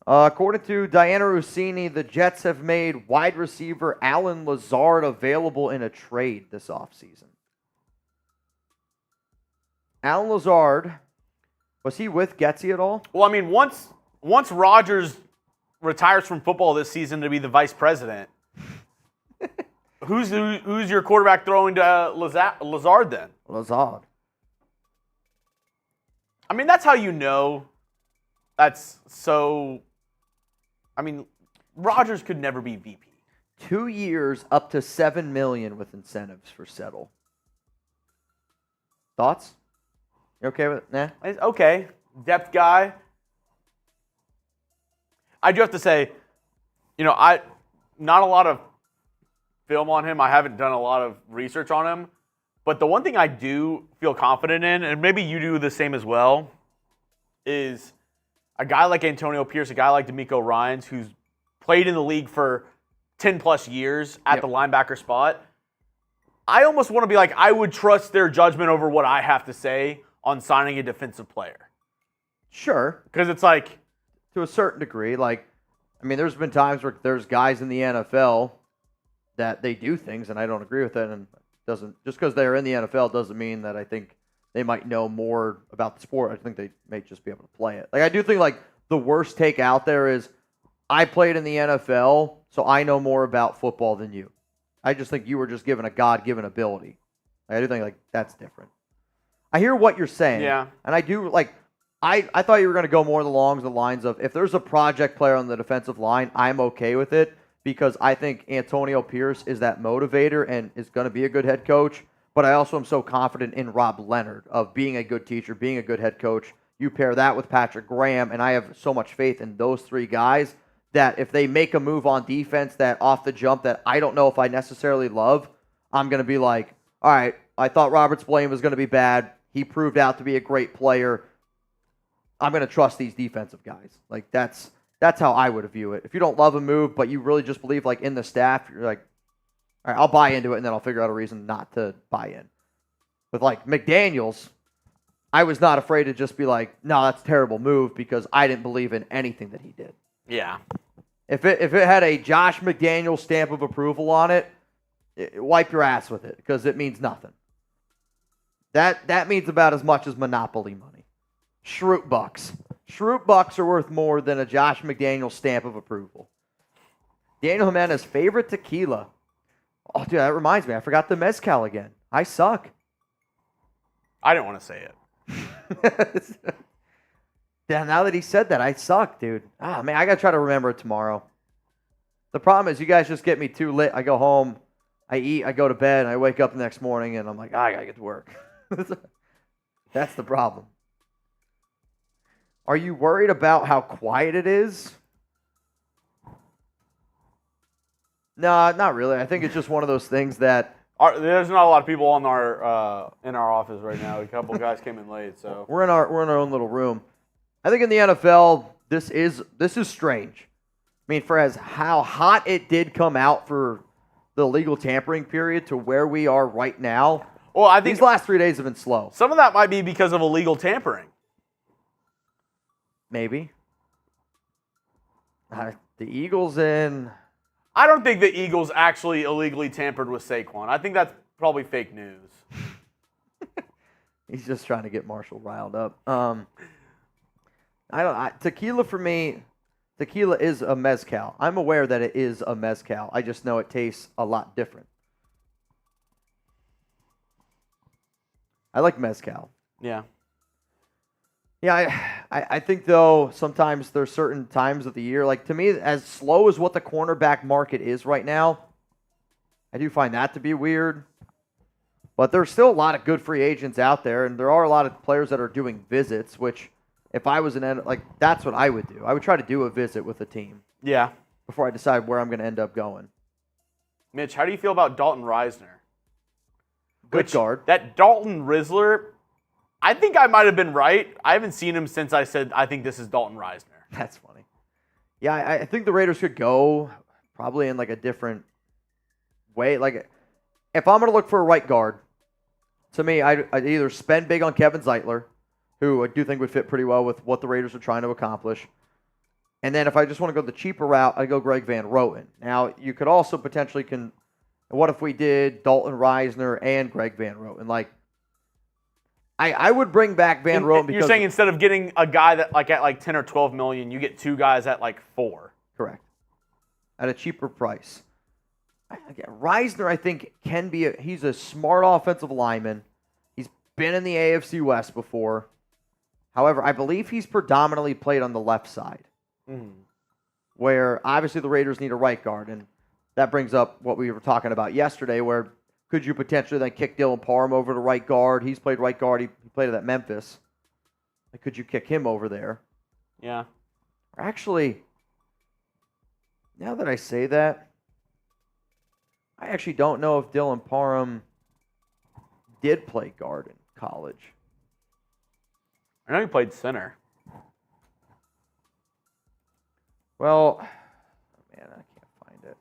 According to Diana Rossini, the Jets have made wide receiver Alan Lazard available in a trade this offseason. Alan Lazard, was he with Getsy at all? Well, I mean, once Rodgers retires from football this season to be the vice president, who's your quarterback throwing to Lazard then? Lazard. I mean, that's how you know. That's so. I mean, Rodgers could never be VP. 2 years, up to $7 million with incentives for Settle. Thoughts? You okay with it? Nah? It's okay. Depth guy. I do have to say, not a lot of film on him. I haven't done a lot of research on him. But the one thing I do feel confident in, and maybe you do the same as well, is a guy like Antonio Pierce, a guy like D'Amico Ryans, who's played in the league for 10-plus years at the linebacker spot. I almost want to be like, I would trust their judgment over what I have to say on signing a defensive player. Sure. Because it's like... To a certain degree. Like, I mean, there's been times where there's guys in the NFL that they do things, and I don't agree with it. And just because they're in the NFL doesn't mean that I think they might know more about the sport. I think they may just be able to play it. Like, I do think, like, the worst take out there is, I played in the NFL, so I know more about football than you. I just think you were just given a God-given ability. Like, I do think, like, that's different. I hear what you're saying. Yeah. And I do, like, I thought you were going to go more along the lines of, if there's a project player on the defensive line, I'm okay with it, because I think Antonio Pierce is that motivator and is going to be a good head coach. But I also am so confident in Rob Leonard of being a good teacher, being a good head coach. You pair that with Patrick Graham, and I have so much faith in those three guys that if they make a move on defense that off the jump that I don't know if I necessarily love, I'm going to be like, all right, I thought Robert Spillane was going to be bad. He proved out to be a great player. I'm going to trust these defensive guys. Like, that's how I would view it. If you don't love a move, but you really just believe, like, in the staff, you're like, all right, I'll buy into it, and then I'll figure out a reason not to buy in. With, like, McDaniels, I was not afraid to just be like, no, that's a terrible move, because I didn't believe in anything that he did. Yeah. If it had a Josh McDaniels stamp of approval on it, wipe your ass with it, because it means nothing. That means about as much as Monopoly money. Shroot bucks. Shroot bucks are worth more than a Josh McDaniels stamp of approval. Daniel Jimenez, favorite tequila. Oh, dude, that reminds me. I forgot the mezcal again. I suck. I didn't want to say it. Yeah, now that he said that, I suck, dude. Ah, man, I got to try to remember it tomorrow. The problem is you guys just get me too lit. I go home, I eat, I go to bed, and I wake up the next morning, and I'm like, I got to get to work. That's the problem. Are you worried about how quiet it is? No, not really. I think it's just one of those things that... There's not a lot of people in our office right now. A couple guys came in late, so... We're in our own little room. I think in the NFL, this is strange. I mean, for as how hot it did come out for the legal tampering period to where we are right now, well, I think these last 3 days have been slow. Some of that might be because of illegal tampering. Maybe. The Eagles in... I don't think the Eagles actually illegally tampered with Saquon. I think that's probably fake news. He's just trying to get Marshall riled up. Tequila for me, tequila is a mezcal. I'm aware that it is a mezcal. I just know it tastes a lot different. I like mezcal. Yeah. Yeah, I think, though, sometimes there's certain times of the year, like, to me, as slow as what the cornerback market is right now, I do find that to be weird. But there's still a lot of good free agents out there, and there are a lot of players that are doing visits, which, if I was that's what I would do. I would try to do a visit with a team. Yeah. before I decide where I'm going to end up going. Mitch, how do you feel about Dalton Reisner? Good guard. That Dalton Rizzler, I think I might have been right. I haven't seen him since I said I think this is Dalton Reisner. That's funny. Yeah, I think the Raiders could go probably in like a different way. Like, if I'm going to look for a right guard, to me, I'd either spend big on Kevin Zeitler, who I do think would fit pretty well with what the Raiders are trying to accomplish. And then if I just want to go the cheaper route, I'd go Greg Van Roten. Now, you could also potentially what if we did Dalton Reisner and Greg Van Roten? Like, I would bring back Van Roten because you're saying instead of getting a guy that at 10 or 12 million, you get two guys at like 4. Correct. At a cheaper price. Again, Reisner, I think, he's a smart offensive lineman. He's been in the AFC West before. However, I believe he's predominantly played on the left side. Where obviously the Raiders need a right guard, and that brings up what we were talking about yesterday, where could you potentially then kick Dylan Parham over to right guard? He's played right guard. He played at Memphis. Like, could you kick him over there? Yeah. Actually, now that I say that, I actually don't know if Dylan Parham did play guard in college. I know he played center. Well, man, I can't find it.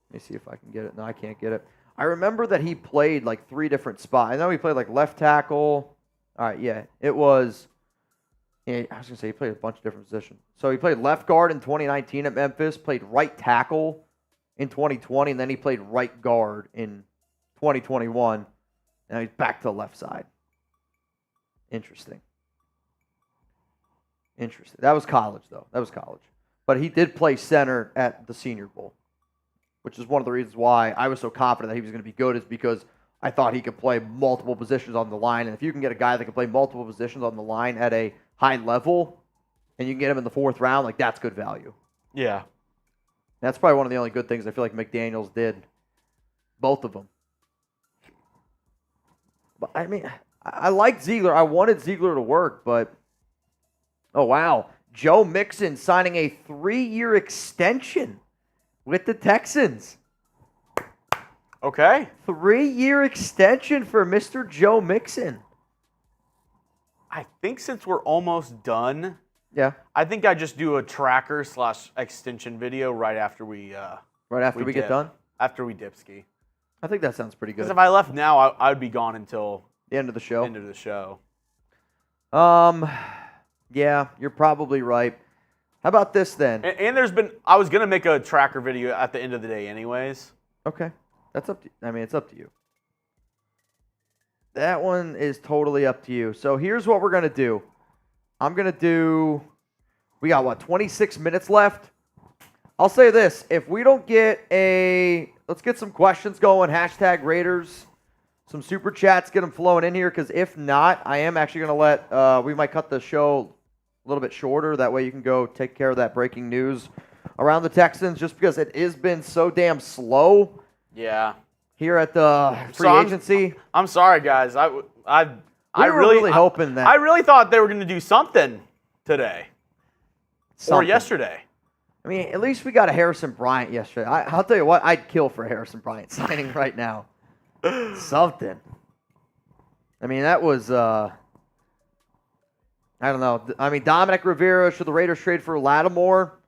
Let me see if I can get it. No, I can't get it. I remember that he played like 3 different spots. I know he played like left tackle. All right, yeah. It was, I was going to say he played a bunch of different positions. So he played left guard in 2019 at Memphis, played right tackle in 2020, and then he played right guard in 2021. Now he's back to the left side. Interesting. That was college, though. But he did play center at the Senior Bowl, which is one of the reasons why I was so confident that he was going to be good, is because I thought he could play multiple positions on the line. And if you can get a guy that can play multiple positions on the line at a high level, and you can get him in the 4th round, like, that's good value. Yeah. That's probably one of the only good things I feel like McDaniels did. Both of them. But, I mean, I liked Ziegler. I wanted Ziegler to work, but... Oh, wow. Joe Mixon signing a 3-year extension with the Texans. Okay. 3-year extension for Mr. Joe Mixon. I think since we're almost done, yeah, I think I just do a tracker / extension video right after we get done? After we dip ski. I think that sounds pretty good. Because if I left now, I would be gone until the end of the show. Yeah, you're probably right. How about this then? And I was going to make a tracker video at the end of the day anyways. Okay. That's up to you. I mean, it's up to you. That one is totally up to you. So here's what we're going to do. We got 26 minutes left. I'll say this. If we don't get let's get some questions going. # Raiders. Some super chats, get them flowing in here, because if not, I am actually going to let, we might cut the show a little bit shorter. That way you can go take care of that breaking news around the Texans, just because it has been so damn slow. Yeah. Here at the free agency. I'm sorry, guys. I really hoping that. I really thought they were going to do something today. Or yesterday. I mean, at least we got a Harrison Bryant yesterday. I'll tell you what, I'd kill for a Harrison Bryant signing right now. Something. I mean, that was, I don't know. I mean, Dominic Rivera, should the Raiders trade for Lattimore?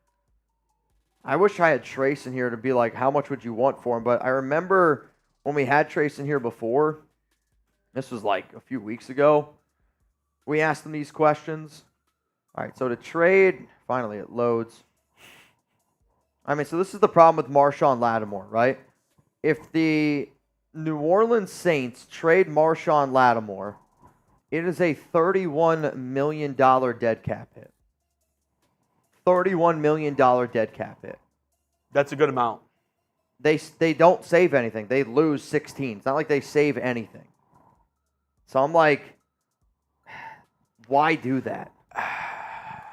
I wish I had Trace in here to be like, how much would you want for him? But I remember when we had Trace in here before, this was like a few weeks ago, we asked him these questions. All right, so to trade, finally it loads. I mean, so this is the problem with Marshawn Lattimore, right? If the New Orleans Saints trade Marshawn Lattimore, it is a $31 million dead cap hit. $31 million dead cap hit. That's a good amount. They don't save anything. They lose 16. It's not like they save anything. So I'm like, why do that?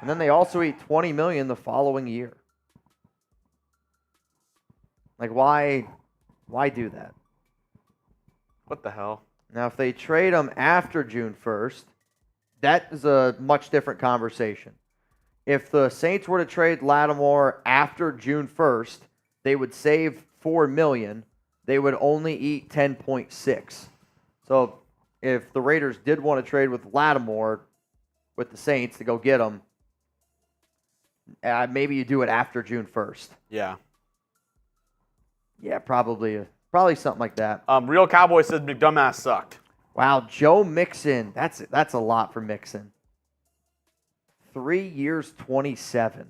And then they also eat $20 million the following year. Like, why do that? What the hell? Now, if they trade him after June 1st, that is a much different conversation. if the Saints were to trade Lattimore after June 1st, they would save $4 million. They would only eat 10.6. So if the Raiders did want to trade with Lattimore with the Saints to go get him, maybe you do it after June 1st. Yeah. Yeah, probably something like that. Real Cowboy said McDumbass sucked. Wow, Joe Mixon. That's a lot for Mixon. 3 years, 27.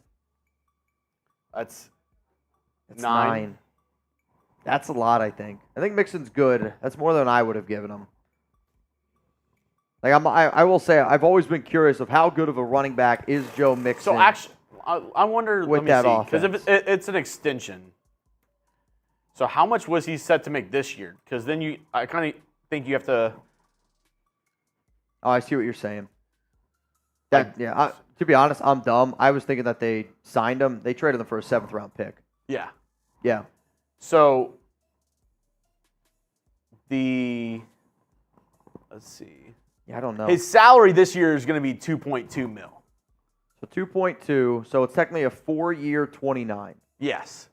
That's 9. That's a lot, I think. I think Mixon's good. That's more than I would have given him. Like I will say, I've always been curious of how good of a running back is Joe Mixon. So actually, I wonder with that because if it's an extension. So how much was he set to make this year? Because then I kind of think you have to. Oh, I see what you're saying. To be honest, I'm dumb. I was thinking that they signed him. They traded him for a 7th round pick. Yeah. Yeah. So let's see. Yeah, I don't know. His salary this year is going to be $2.2 mil. So 2.2. So it's technically a 4-year, 29. Yes.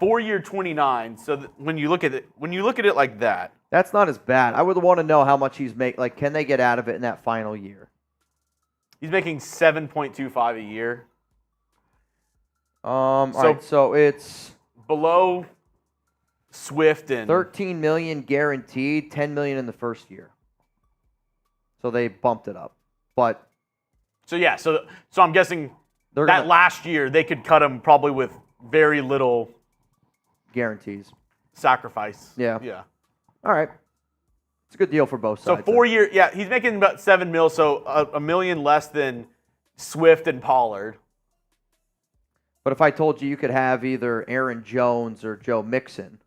4-year, 29. So when you look at it like that, that's not as bad. I would want to know how much he's making. Like, can they get out of it in that final year? He's making 7.25 a year. All right, so it's below Swift and $13 million guaranteed, $10 million in the first year. So they bumped it up, but so I'm guessing that last year they could cut him probably with very little guarantees, sacrifice. Yeah. All right. It's a good deal for both sides. So 4 year, he's making about $7 million, so $1 million less than Swift and Pollard. But if I told you could have either Aaron Jones or Joe Mixon.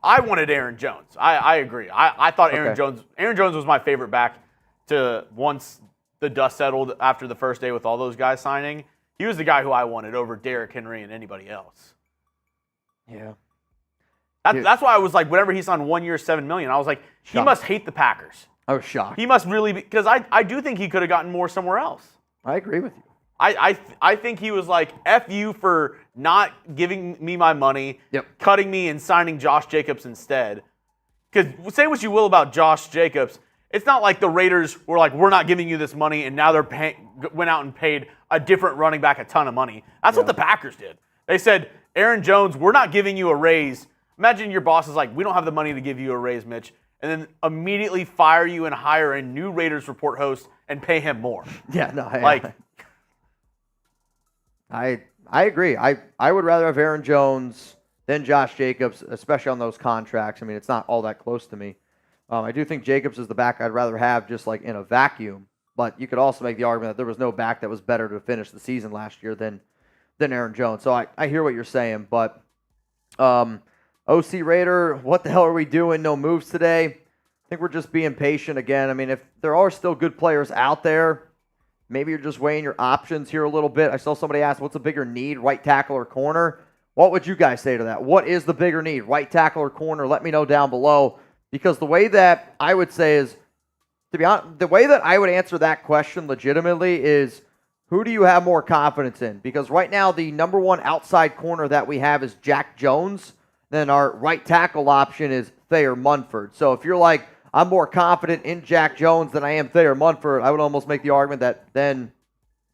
I wanted Aaron Jones. I agree. I thought Aaron Jones was my favorite back to once the dust settled after the first day with all those guys signing. He was the guy who I wanted over Derrick Henry and anybody else. Yeah. That's why I was like, whenever he signed 1 year, $7 million, I was like, he must hate the Packers. I was shocked. He must really be, because I do think he could have gotten more somewhere else. I agree with you. I think he was like, F you for not giving me my money, cutting me and signing Josh Jacobs instead. Because say what you will about Josh Jacobs, it's not like the Raiders were like, we're not giving you this money, and now went out and paid a different running back a ton of money. That's what the Packers did. They said, Aaron Jones, we're not giving you a raise. Imagine your boss is like, we don't have the money to give you a raise, Mitch, and then immediately fire you and hire a new Raiders report host and pay him more. Yeah, no, I agree. I would rather have Aaron Jones than Josh Jacobs, especially on those contracts. I mean, it's not all that close to me. I do think Jacobs is the back I'd rather have just like in a vacuum, but you could also make the argument that there was no back that was better to finish the season last year than Aaron Jones. So I hear what you're saying, but OC Raider, what the hell are we doing? No moves today. I think we're just being patient again. I mean, if there are still good players out there, maybe you're just weighing your options here a little bit. I saw somebody ask, what's a bigger need, right tackle or corner? What would you guys say to that? What is the bigger need, right tackle or corner? Let me know down below. Because the way that I would say is, to be honest, the way that I would answer that question legitimately is, who do you have more confidence in? Because right now, the number one outside corner that we have is Jack Jones. Then our right tackle option is Thayer Munford. So if you're like, I'm more confident in Jack Jones than I am Thayer Munford, I would almost make the argument that then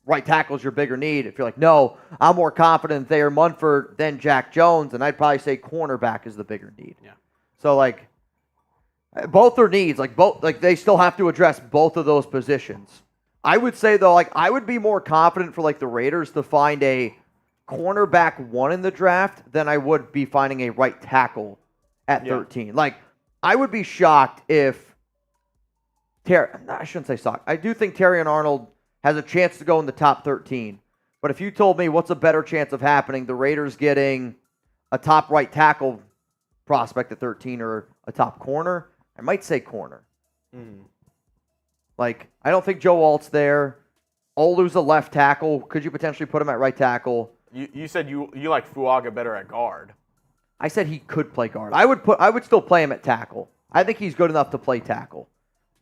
right tackle is your bigger need. If you're like, no, I'm more confident in Thayer Munford than Jack Jones, and I'd probably say cornerback is the bigger need. Yeah. So like, both are needs. Like they still have to address both of those positions. I would say though, like I would be more confident for like the Raiders to find a cornerback 1 in the draft than I would be finding a right tackle at 13. Like I would be shocked if I shouldn't say shocked. I do think Terrion Arnold has a chance to go in the top 13. But if you told me what's a better chance of happening, the Raiders getting a top right tackle prospect at 13 or a top corner, I might say corner. Like, I don't think Joe Alt's there. Olu's a left tackle. Could you potentially put him at right tackle? You said you like Fuaga better at guard. I said he could play guard. I would still play him at tackle. I think he's good enough to play tackle.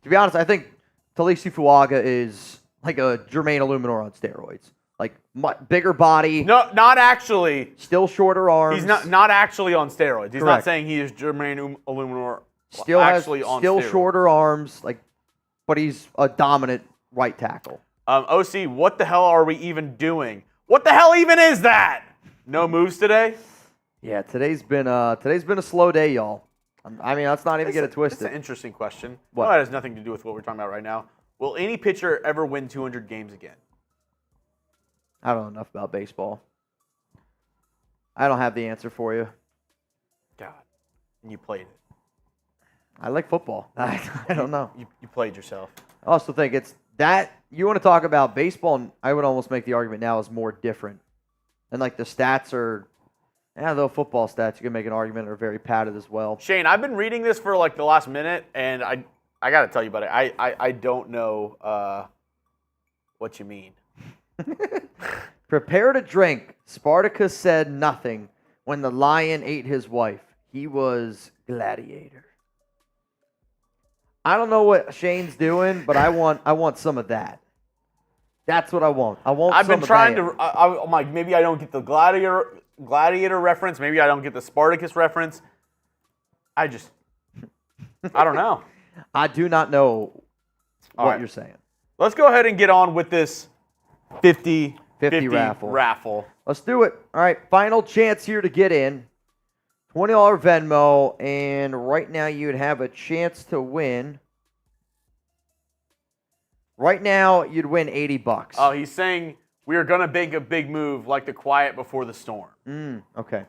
To be honest, I think Talisi Fuaga is like a Jermaine Illuminor on steroids. Like bigger body. No, not actually. Still shorter arms. He's not actually on steroids. He's not Correct. saying he is Jermaine Illuminor. Still actually has on still steroids. shorter arms, but he's a dominant right tackle. OC, what the hell are we even doing? What the hell even is that? No moves today? Yeah, today's been a slow day, y'all. I mean, let's not even get it twisted. It's an interesting question. What? No, that has nothing to do with what we're talking about right now. Will any pitcher ever win 200 games again? I don't know enough about baseball. I don't have the answer for you. God, and you played it. I like football. I don't know. You played yourself. I also think it's that you want to talk about baseball, and I would almost make the argument now is more different. And like the stats are, though football stats, you can make an argument are very padded as well. Shane, I've been reading this for like the last minute, and I got to tell you, buddy, I don't know what you mean. Prepare to drink. Spartacus said nothing when the lion ate his wife. He was gladiator. I don't know what Shane's doing, but I want some of that. That's what I want. I've been trying to. I'm like, maybe I don't get the gladiator reference. Maybe I don't get the Spartacus reference. I don't know. I do not know what you're saying. Let's go ahead and get on with this 50 raffle. Let's do it. All right, final chance here to get in. $20 Venmo, and right now you'd have a chance to win. Right now, you'd win $80. Oh, he's saying we are going to make a big move like the quiet before the storm. Okay.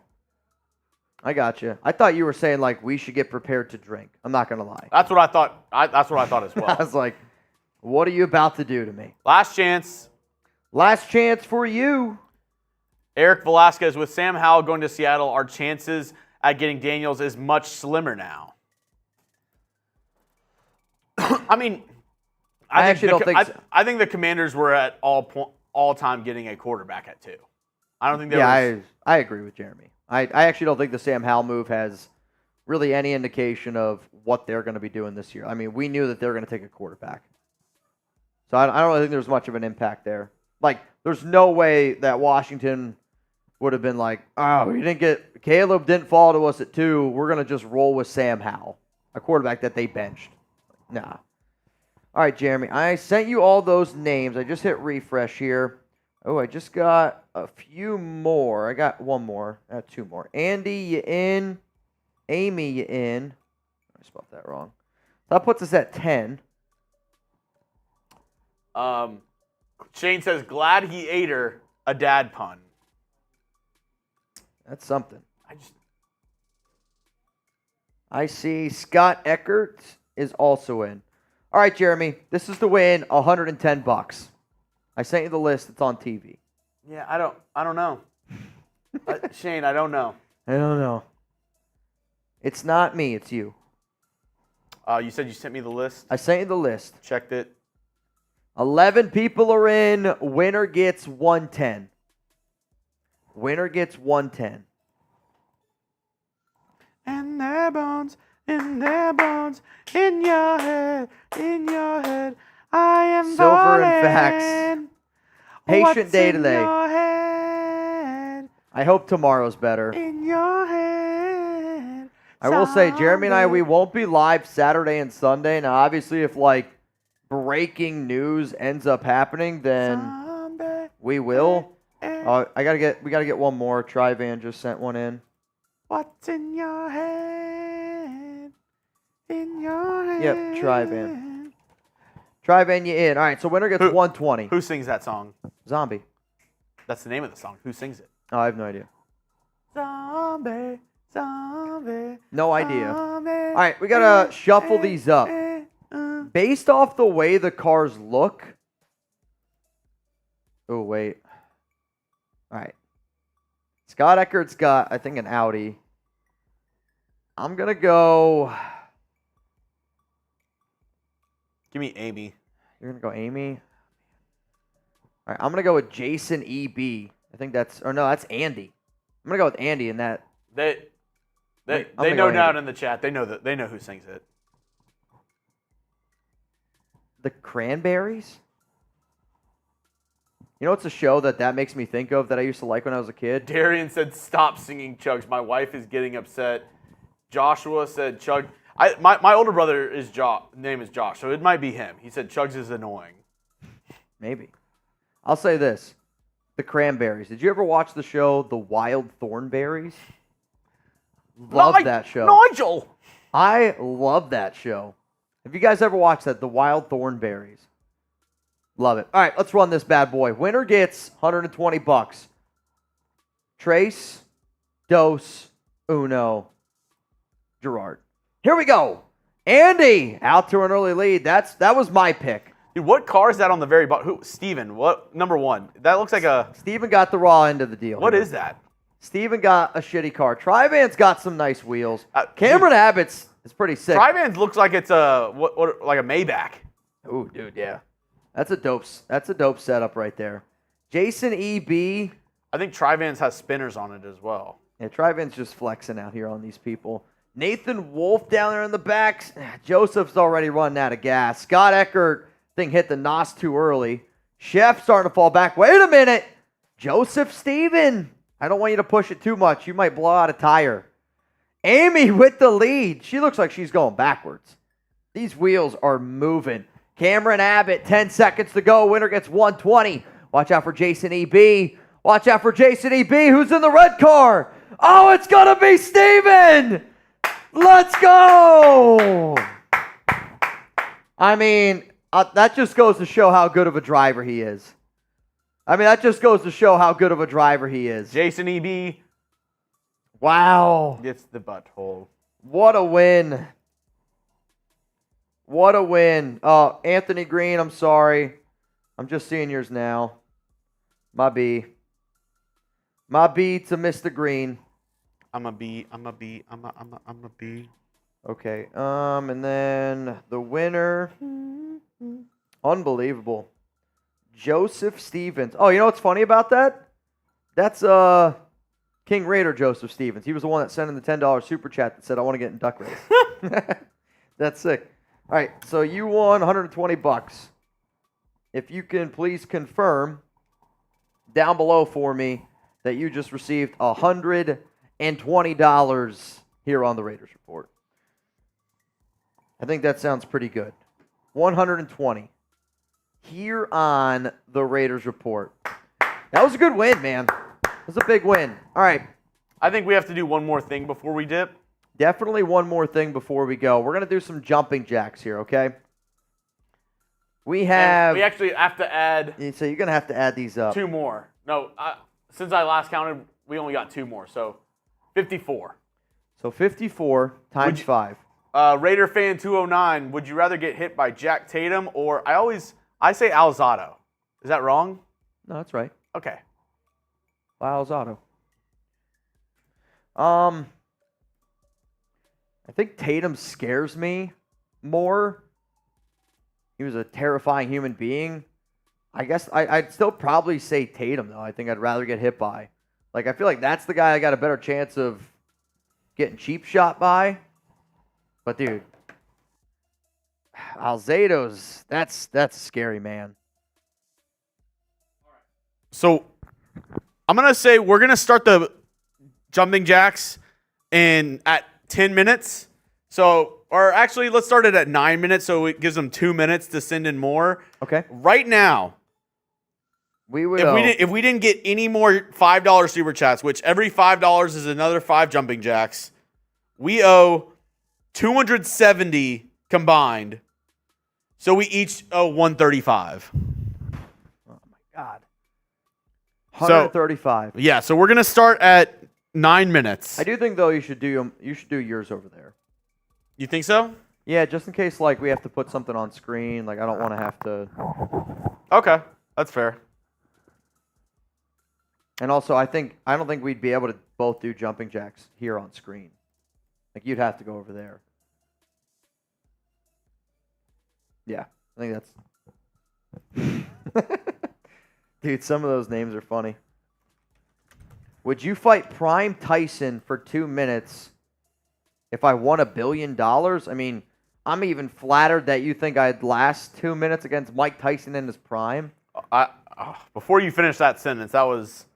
I got you. I thought you were saying, like, we should get prepared to drink. I'm not going to lie. That's what I thought. That's what I thought as well. I was like, what are you about to do to me? Last chance. Last chance for you. Eric Velasquez, with Sam Howell going to Seattle, our chances at getting Daniels is much slimmer now. I mean, I actually don't think so. I think the Commanders were at all time getting a quarterback at 2. I don't think they were. I agree with Jeremy. I actually don't think the Sam Howell move has really any indication of what they're going to be doing this year. I mean, we knew that they were going to take a quarterback. So I don't really think there's much of an impact there. Like, there's no way that Washington would have been like, oh, Caleb didn't fall to us at 2. We're going to just roll with Sam Howell, a quarterback that they benched. Nah. All right, Jeremy, I sent you all those names. I just hit refresh here. Oh, I just got a few more. I got one more. I got 2 more. Andy, you in. Amy, you in. I spelled that wrong. That puts us at 10. Shane says, glad he ate her, a dad pun. That's something. I see Scott Eckert is also in. All right, Jeremy, this is to win $110. I sent you the list. It's on TV. Yeah, I don't know. Shane, I don't know. I don't know. It's not me. It's you. You said you sent me the list? I sent you the list. Checked it. 11 people are in. Winner gets 110. Winner gets 110. And their bones, in their bones, in your head, I am Silver falling. and facts. Patient day today. I hope tomorrow's better. In your head. I will say, Jeremy and I, we won't be live Saturday and Sunday. Now, obviously, if like breaking news ends up happening, then we will. We gotta get one more. Tri-Van just sent one in. What's in your head? In your head. Yep, Tri-Van. Tri-Van, you in. All right, so winner gets 120. Who sings that song? Zombie. That's the name of the song. Who sings it? Oh, I have no idea. Zombie, zombie. No idea. Zombie. All right, we gotta shuffle these up. Based off the way the cars look. Oh, wait. All right. Scott Eckert's got, I think, an Audi. I'm going to go. Give me Amy. You're going to go Amy? All right, I'm going to go with Jason E.B. I think that's Andy. I'm going to go with Andy in that. They know down in the chat. They know who sings it. The Cranberries? You know what's a show that makes me think of that I used to like when I was a kid? Darian said, "Stop singing Chuggs. My wife is getting upset." Joshua said, "Chugg." My older brother name is Josh, so it might be him. He said Chuggs is annoying. Maybe. I'll say this: the Cranberries. Did you ever watch the show The Wild Thornberries? Love that show. Nigel. I love that show. Have you guys ever watched that? The Wild Thornberries. Love it. All right, let's run this bad boy. Winner gets $120. Trace, Dos, Uno, Gerard. Here we go. Andy out to an early lead. That was my pick. Dude, what car is that on the very bottom? Who? Steven. What? Number 1. That looks like a... Steven got the raw end of the deal. What is that? Steven got a shitty car. Trivan's got some nice wheels. Cameron Abbott's is pretty sick. Trivan's looks like it's like a Maybach. Ooh, dude, yeah. That's a dope setup right there. Jason E.B. I think Trivan's has spinners on it as well. Yeah, Trivan's just flexing out here on these people. Nathan Wolf down there in the back. Joseph's already running out of gas. Scott Eckert, thing hit the NOS too early. Chef starting to fall back. Wait a minute. Joseph Steven. I don't want you to push it too much. You might blow out a tire. Amy with the lead. She looks like she's going backwards. These wheels are moving. Cameron Abbott, 10 seconds to go. Winner gets 120. Watch out for Jason E.B. Watch out for Jason E.B. Who's in the red car? Oh, it's going to be Steven. Let's go. I mean, that just goes to show how good of a driver he is. Jason E.B. Wow. Gets the butthole. What a win. What a win. Oh, Anthony Green, I'm sorry. I'm just seeing yours now. My B. My B to Mr. Green. I'm a B. Okay. And then the winner. Unbelievable. Joseph Stevens. Oh, you know what's funny about that? That's King Raider Joseph Stevens. He was the one that sent in the $10 super chat that said, I want to get in duck race. That's sick. All right, so you won $120. If you can please confirm down below for me that you just received $120 here on the Raiders Report. I think that sounds pretty good. 120 here on the Raiders Report. That was a good win, man. It was a big win. All right. I think we have to do one more thing before we dip. Definitely one more thing before we go. We're going to do some jumping jacks here, okay? We actually have to add... So you're going to have to add these up. 2 more. No, since I last counted, we only got 2 more, so 54. So 54 times 5. Raider fan 209, would you rather get hit by Jack Tatum or... I say Alzado. Is that wrong? No, that's right. Okay. Alzado. I think Tatum scares me more. He was a terrifying human being. I guess I'd still probably say Tatum, though. I think I'd rather get hit by. Like, I feel like that's the guy I got a better chance of getting cheap shot by. But, dude, Alzado's, that's scary, man. So, I'm going to say we're going to start the jumping jacks at 10 minutes. So, or actually, let's start it at 9 minutes so it gives them 2 minutes to send in more. Okay. Right now, if we didn't get any more $5 super chats, which every $5 is another 5 jumping jacks, we owe 270 combined. So we each owe 135. Oh my God. 135. So, yeah, so we're gonna start at 9 minutes. I do think though you should do yours over there. You think so? Yeah, just in case like we have to put something on screen. Like I don't want to have to. Okay, that's fair. And also, I don't think we'd be able to both do jumping jacks here on screen. Like you'd have to go over there. Yeah, I think that's. Dude, some of those names are funny. Would you fight Prime Tyson for 2 minutes if I won $1 billion? I mean, I'm even flattered that you think I'd last 2 minutes against Mike Tyson in his prime. I Before you finish that sentence, that was...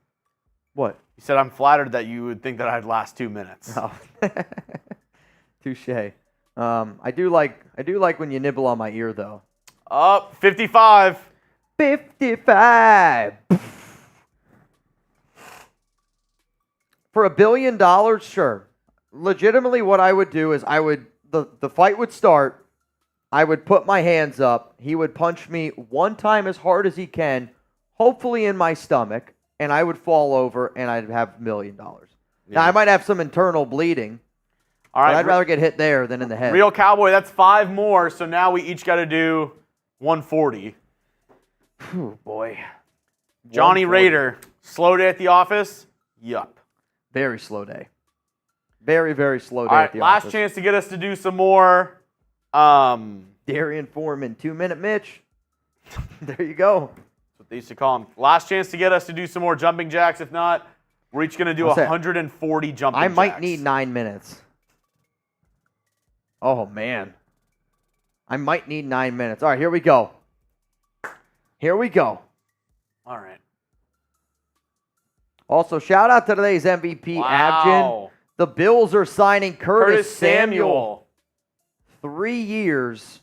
What? You said, I'm flattered that you would think that I'd last 2 minutes. Oh. Touche. I do like when you nibble on my ear, though. 55. 55. For $1 billion, sure. Legitimately, what I would do is the fight would start. I would put my hands up. He would punch me one time as hard as he can, hopefully in my stomach, and I would fall over and I'd have $1 million. Yeah. Now, I might have some internal bleeding. All right. But I'd rather get hit there than in the head. Real Cowboy, that's 5 more, so now we each got to do 140. Oh, boy. Johnny Raider, slow day at the office? Yup. Very slow day. Very, very slow day All right, at the last office. chance to get us to do some more. Darian Foreman, 2-minute Mitch. There you go. That's what they used to call him. Last chance to get us to do some more jumping jacks. If not, we're each going to do 140 jumping jacks. I might need 9 minutes. Oh, man. I might need 9 minutes. All right, here we go. Here we go. All right. Also, shout out to today's MVP, Abjin. The Bills are signing Curtis Samuel. 3 years,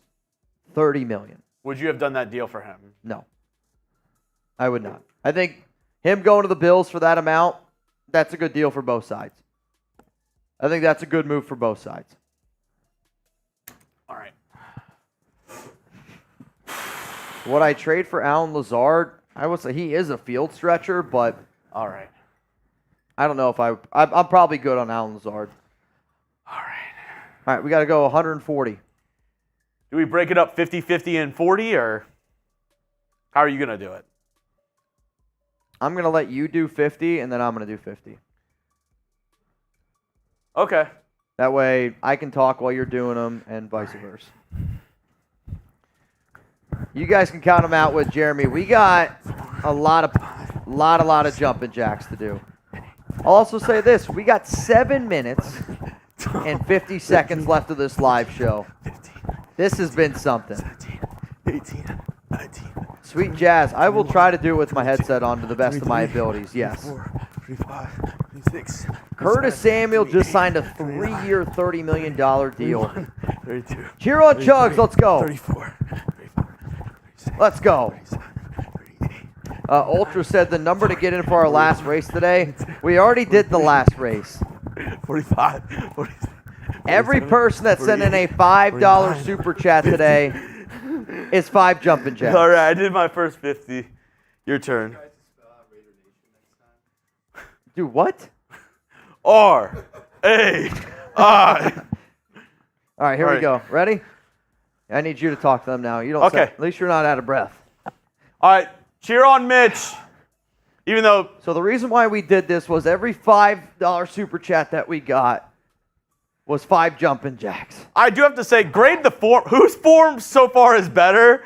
$30 million. Would you have done that deal for him? No. I would not. I think him going to the Bills for that amount, that's a good deal for both sides. I think that's a good move for both sides. All right. Would I trade for Allen Lazard? I would say he is a field stretcher, but all right. I don't know if I'm probably good on Allen Lazard. All right. All right, we got to go 140. Do we break it up 50-50 and 40, or how are you going to do it? I'm going to let you do 50, and then I'm going to do 50. Okay. That way I can talk while you're doing them and vice versa. You guys can count them out with Jeremy. We got a lot of jumping jacks to do. I'll also say this. We got 7 minutes and 50 seconds left of this live show. This has been something. 18, 19. Sweet Jazz, I will try to do it with my headset on to the best of my abilities, yes. 35, 36. Curtis Samuel just signed a 3-year, $30 million deal. 32. Cheer on Chuggs, let's go. 34. Let's go. Ultra said the number to get in for our last race today. We already did the last race. 45. 46. Every person that sent in a $5 super chat today is 5 jumping jacks. All right, I did my first 50. Your turn. Do what? R-A-I. All right, here we go. Ready? I need you to talk to them now. You don't. Okay. At least you're not out of breath. All right, cheer on Mitch. Even though. So the reason why we did this was every $5 super chat that we got was 5 jumping jacks. I do have to say, grade the form. Whose form so far is better?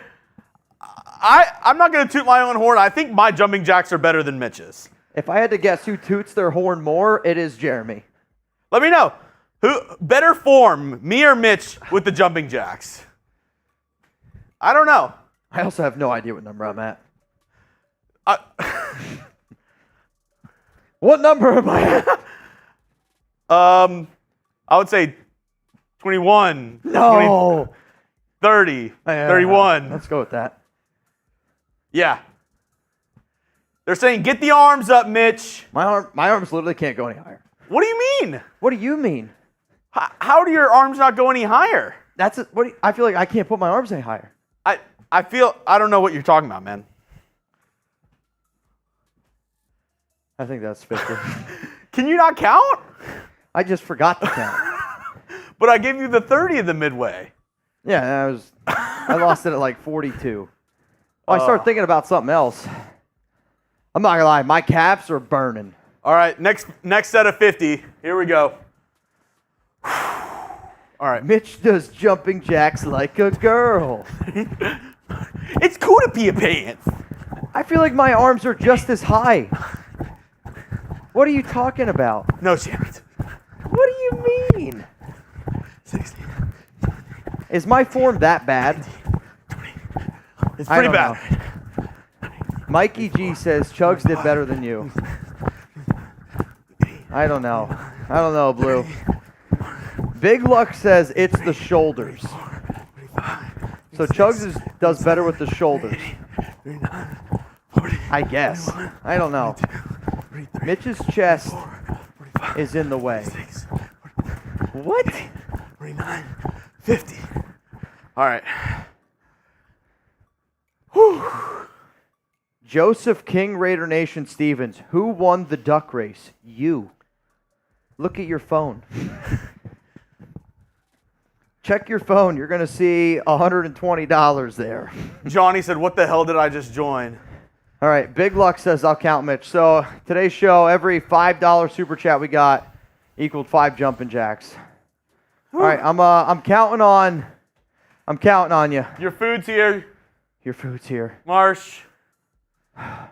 I'm not going to toot my own horn. I think my jumping jacks are better than Mitch's. If I had to guess who toots their horn more, it is Jeremy. Let me know. Who better form, me or Mitch, with the jumping jacks? I don't know. I also have no idea what number I'm at. What number am I at? I would say 21. No. 20, 30. 31. Let's go with that. Yeah. They're saying, get the arms up, Mitch. My arms literally can't go any higher. What do you mean? What do you mean? How do your arms not go any higher? I feel like I can't put my arms any higher. I don't know what you're talking about, man. I think that's 50. Can you not count? I just forgot to count. But I gave you the 30 of the midway. Yeah, I lost it at like 42. I started thinking about something else. I'm not gonna lie, my calves are burning. All right, next set of 50. Here we go. All right. Mitch does jumping jacks like a girl. It's cool to pee a pants. I feel like my arms are just as high. What are you talking about? No chance. What do you mean? 60. Is my form that bad? It's pretty bad. Mikey G says Chuggs did better than you. I don't know, Blue. Big Luck says it's the shoulders. So Chuggs does better with the shoulders. I guess. I don't know. Mitch's chest is in the way. What? 49, 50. All right. Whew. Joseph King Raider Nation Stevens. Who won the duck race? You. Look at your phone. Check your phone. You're going to see $120 there. Johnny said, what the hell did I just join? All right. Big Luck says, I'll count Mitch. So today's show, every $5 super chat we got equaled 5 jumping jacks. All right. I'm counting on you. Your food's here. Your food's here. Marsh. All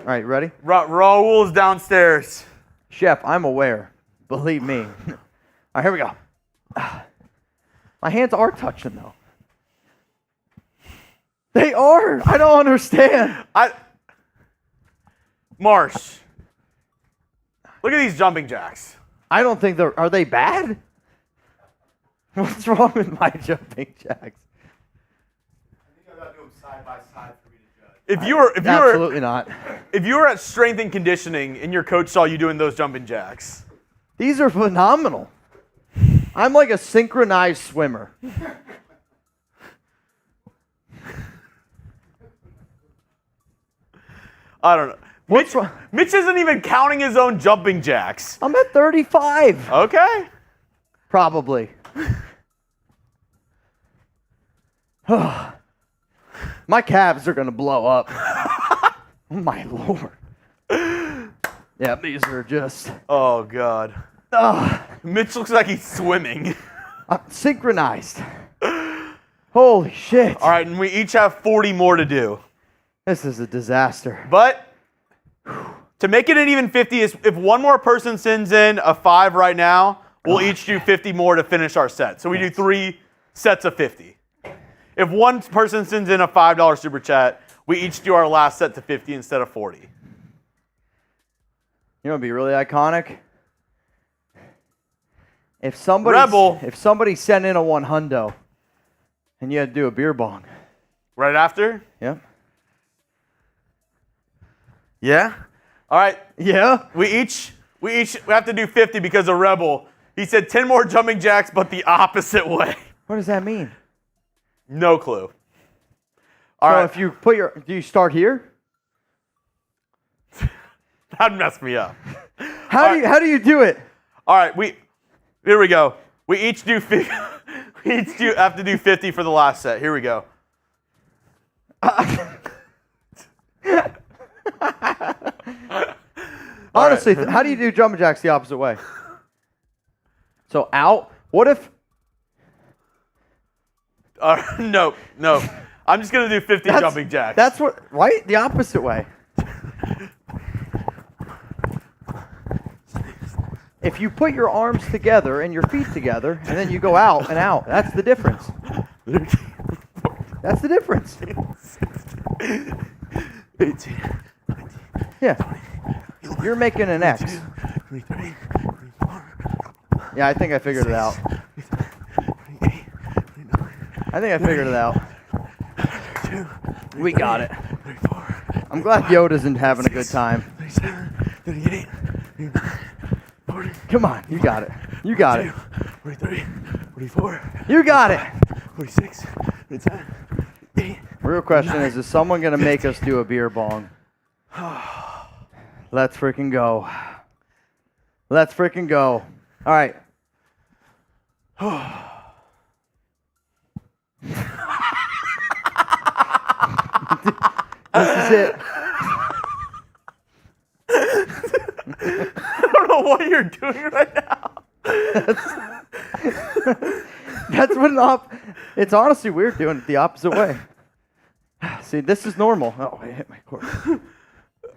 right. Ready? Raul's downstairs. Chef, I'm aware. Believe me. All right. Here we go. My hands are touching, though. They are. I don't understand. Marsh. Look at these jumping jacks. I don't think they're... Are they bad? What's wrong with my jumping jacks? I think I got to do them side by side for me to judge. Absolutely not. If you were at strength and conditioning and your coach saw you doing those jumping jacks. These are phenomenal. I'm like a synchronized swimmer. I don't know. Mitch isn't even counting his own jumping jacks. I'm at 35. Okay. Probably. My calves are going to blow up. Oh, my Lord. Yeah, these are just... Oh, God. Mitch looks like he's swimming. Synchronized. Holy shit. All right, and we each have 40 more to do. This is a disaster. But to make it an even 50, if one more person sends in a 5 right now, we'll each do 50 more to finish our set. So we do 3 sets of 50. If one person sends in a $5 super chat, we each do our last set to 50 instead of 40. You know what would be really iconic? If somebody sent in a 100 and you had to do a beer bong. Right after? Yep. Yeah? All right. Yeah? We have to do 50 because of Rebel. He said 10 more jumping jacks, but the opposite way. What does that mean? No clue. All right. If you put do you start here? That'd mess me up. How do you do it? All right, here we go. We each do 50. We each have to do 50 for the last set. Here we go. Honestly, how do you do jumping jacks the opposite way? So out. What if? No. I'm just gonna do 50 jumping jacks. That's what, right? The opposite way. If you put your arms together and your feet together, and then you go out and out, that's the difference. That's the difference. 18, yeah. You're making an X. Yeah, I think I figured it out. We got it. I'm glad Yoda isn't having a good time. 38, Come on, you got it. You got it. 43, 44. You got it. 46, 47, 8. Real question is someone going to make us do a beer bong? Let's freaking go. Let's freaking go. All right. This is it. I don't know what you're doing right now. That's what it's honestly weird doing it the opposite way. See, this is normal. Oh, I hit my cord.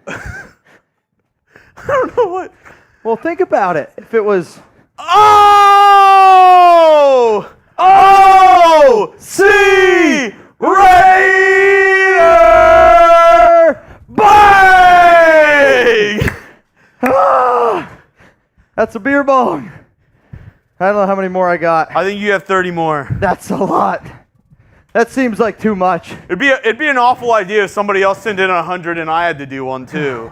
I don't know what. Well, think about it. If it was... Oh! C! Raider! Bong! That's a beer bong. I don't know how many more I got. I think you have 30 more. That's a lot. That seems like too much. It'd be an awful idea if somebody else sent in 100 and I had to do one too.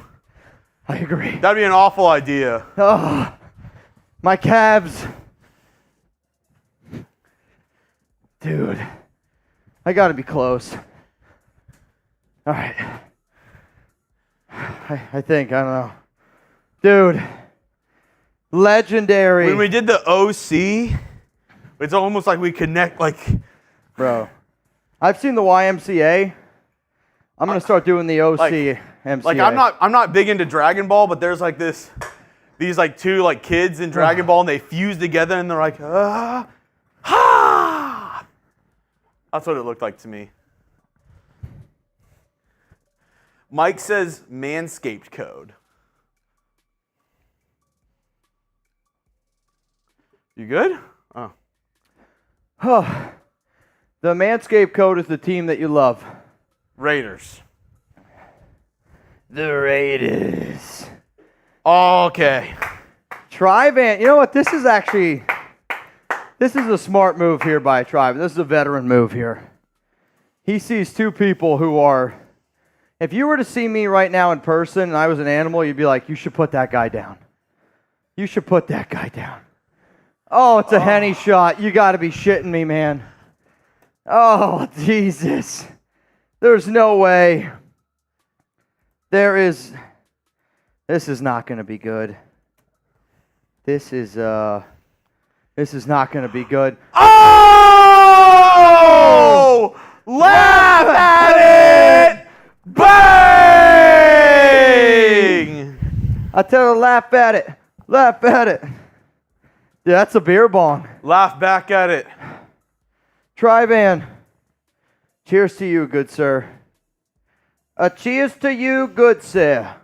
I agree. That'd be an awful idea. Oh, my calves. Dude, I gotta be close. All right. I think, I don't know. Dude, legendary. When we did the OC, it's almost like we connect, like... Bro, I've seen the YMCA. I'm going to start doing the OC MCA. Like, I'm not big into Dragon Ball, but there's like these like two like kids in Dragon Ball, and they fuse together, and they're like, ha! That's what it looked like to me. Mike says Manscaped code. You good? Oh. Oh. The Manscaped code is the team that you love. Raiders. The Raiders. Okay. Trivan. You know what? This is a smart move here by Trivan. This is a veteran move here. He sees two people who are... If you were to see me right now in person and I was an animal, you'd be like, you should put that guy down. You should put that guy down. Oh, it's a Henny shot. You got to be shitting me, man. Oh, Jesus. There's no way. This is not going to be good. This is not going to be good. Oh! Laugh at it! Bang! I tell her, laugh at it. Laugh at it. Yeah, that's a beer bong. Laugh back at it. Trivan. Cheers to you, good sir. A cheers to you, good sir.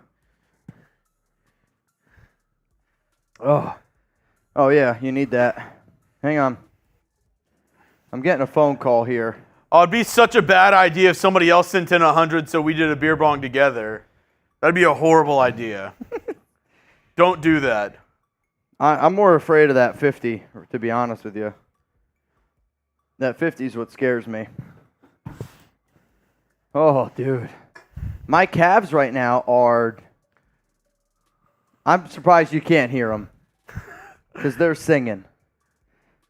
Oh. Oh, yeah, you need that. Hang on. I'm getting a phone call here. Oh, it'd be such a bad idea if somebody else sent in 100 so we did a beer bong together. That'd be a horrible idea. Don't do that. I'm more afraid of that 50, to be honest with you. That 50 is what scares me. Oh, dude. My calves right now are... I'm surprised you can't hear them. Because they're singing.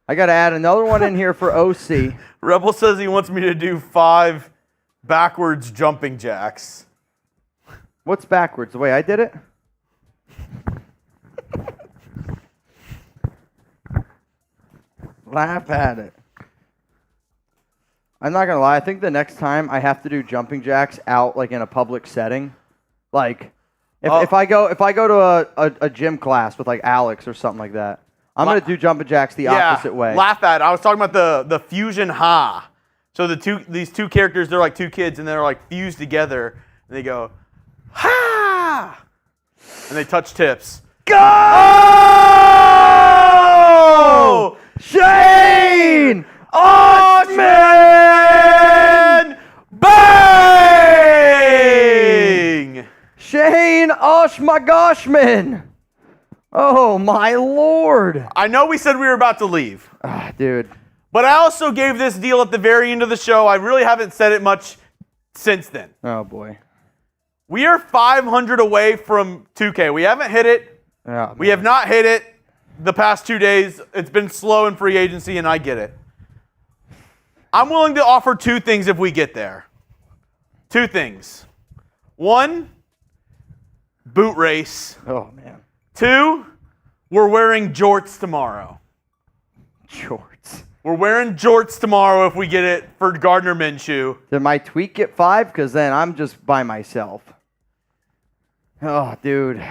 I got to add another one in here for OC. Rebel says he wants me to do 5 backwards jumping jacks. What's backwards? The way I did it? Laugh at it. I'm not going to lie. I think the next time I have to do jumping jacks out like in a public setting, like if I go to a gym class with like Alex or something like that, I'm going to do jumping jacks the opposite way. Laugh at it. I was talking about the fusion ha. So these two characters, they're like two kids, and they're like fused together, and they go ha, and they touch tips. Go! Oh! Shane Oshman! Bang! Shane Oshmagoshman! Oh, my Lord. I know we said we were about to leave. Dude. But I also gave this deal at the very end of the show. I really haven't said it much since then. Oh, boy. We are 500 away from 2K. We haven't hit it. Oh, we have not hit it the past 2 days. It's been slow in free agency, and I get it. I'm willing to offer 2 things if we get there. 2 things. 1, boot race. Oh, man. 2, we're wearing jorts tomorrow. Jorts. We're wearing jorts tomorrow if we get it for Gardner Minshew. Did my tweet get 5? Because then I'm just by myself. Oh, dude.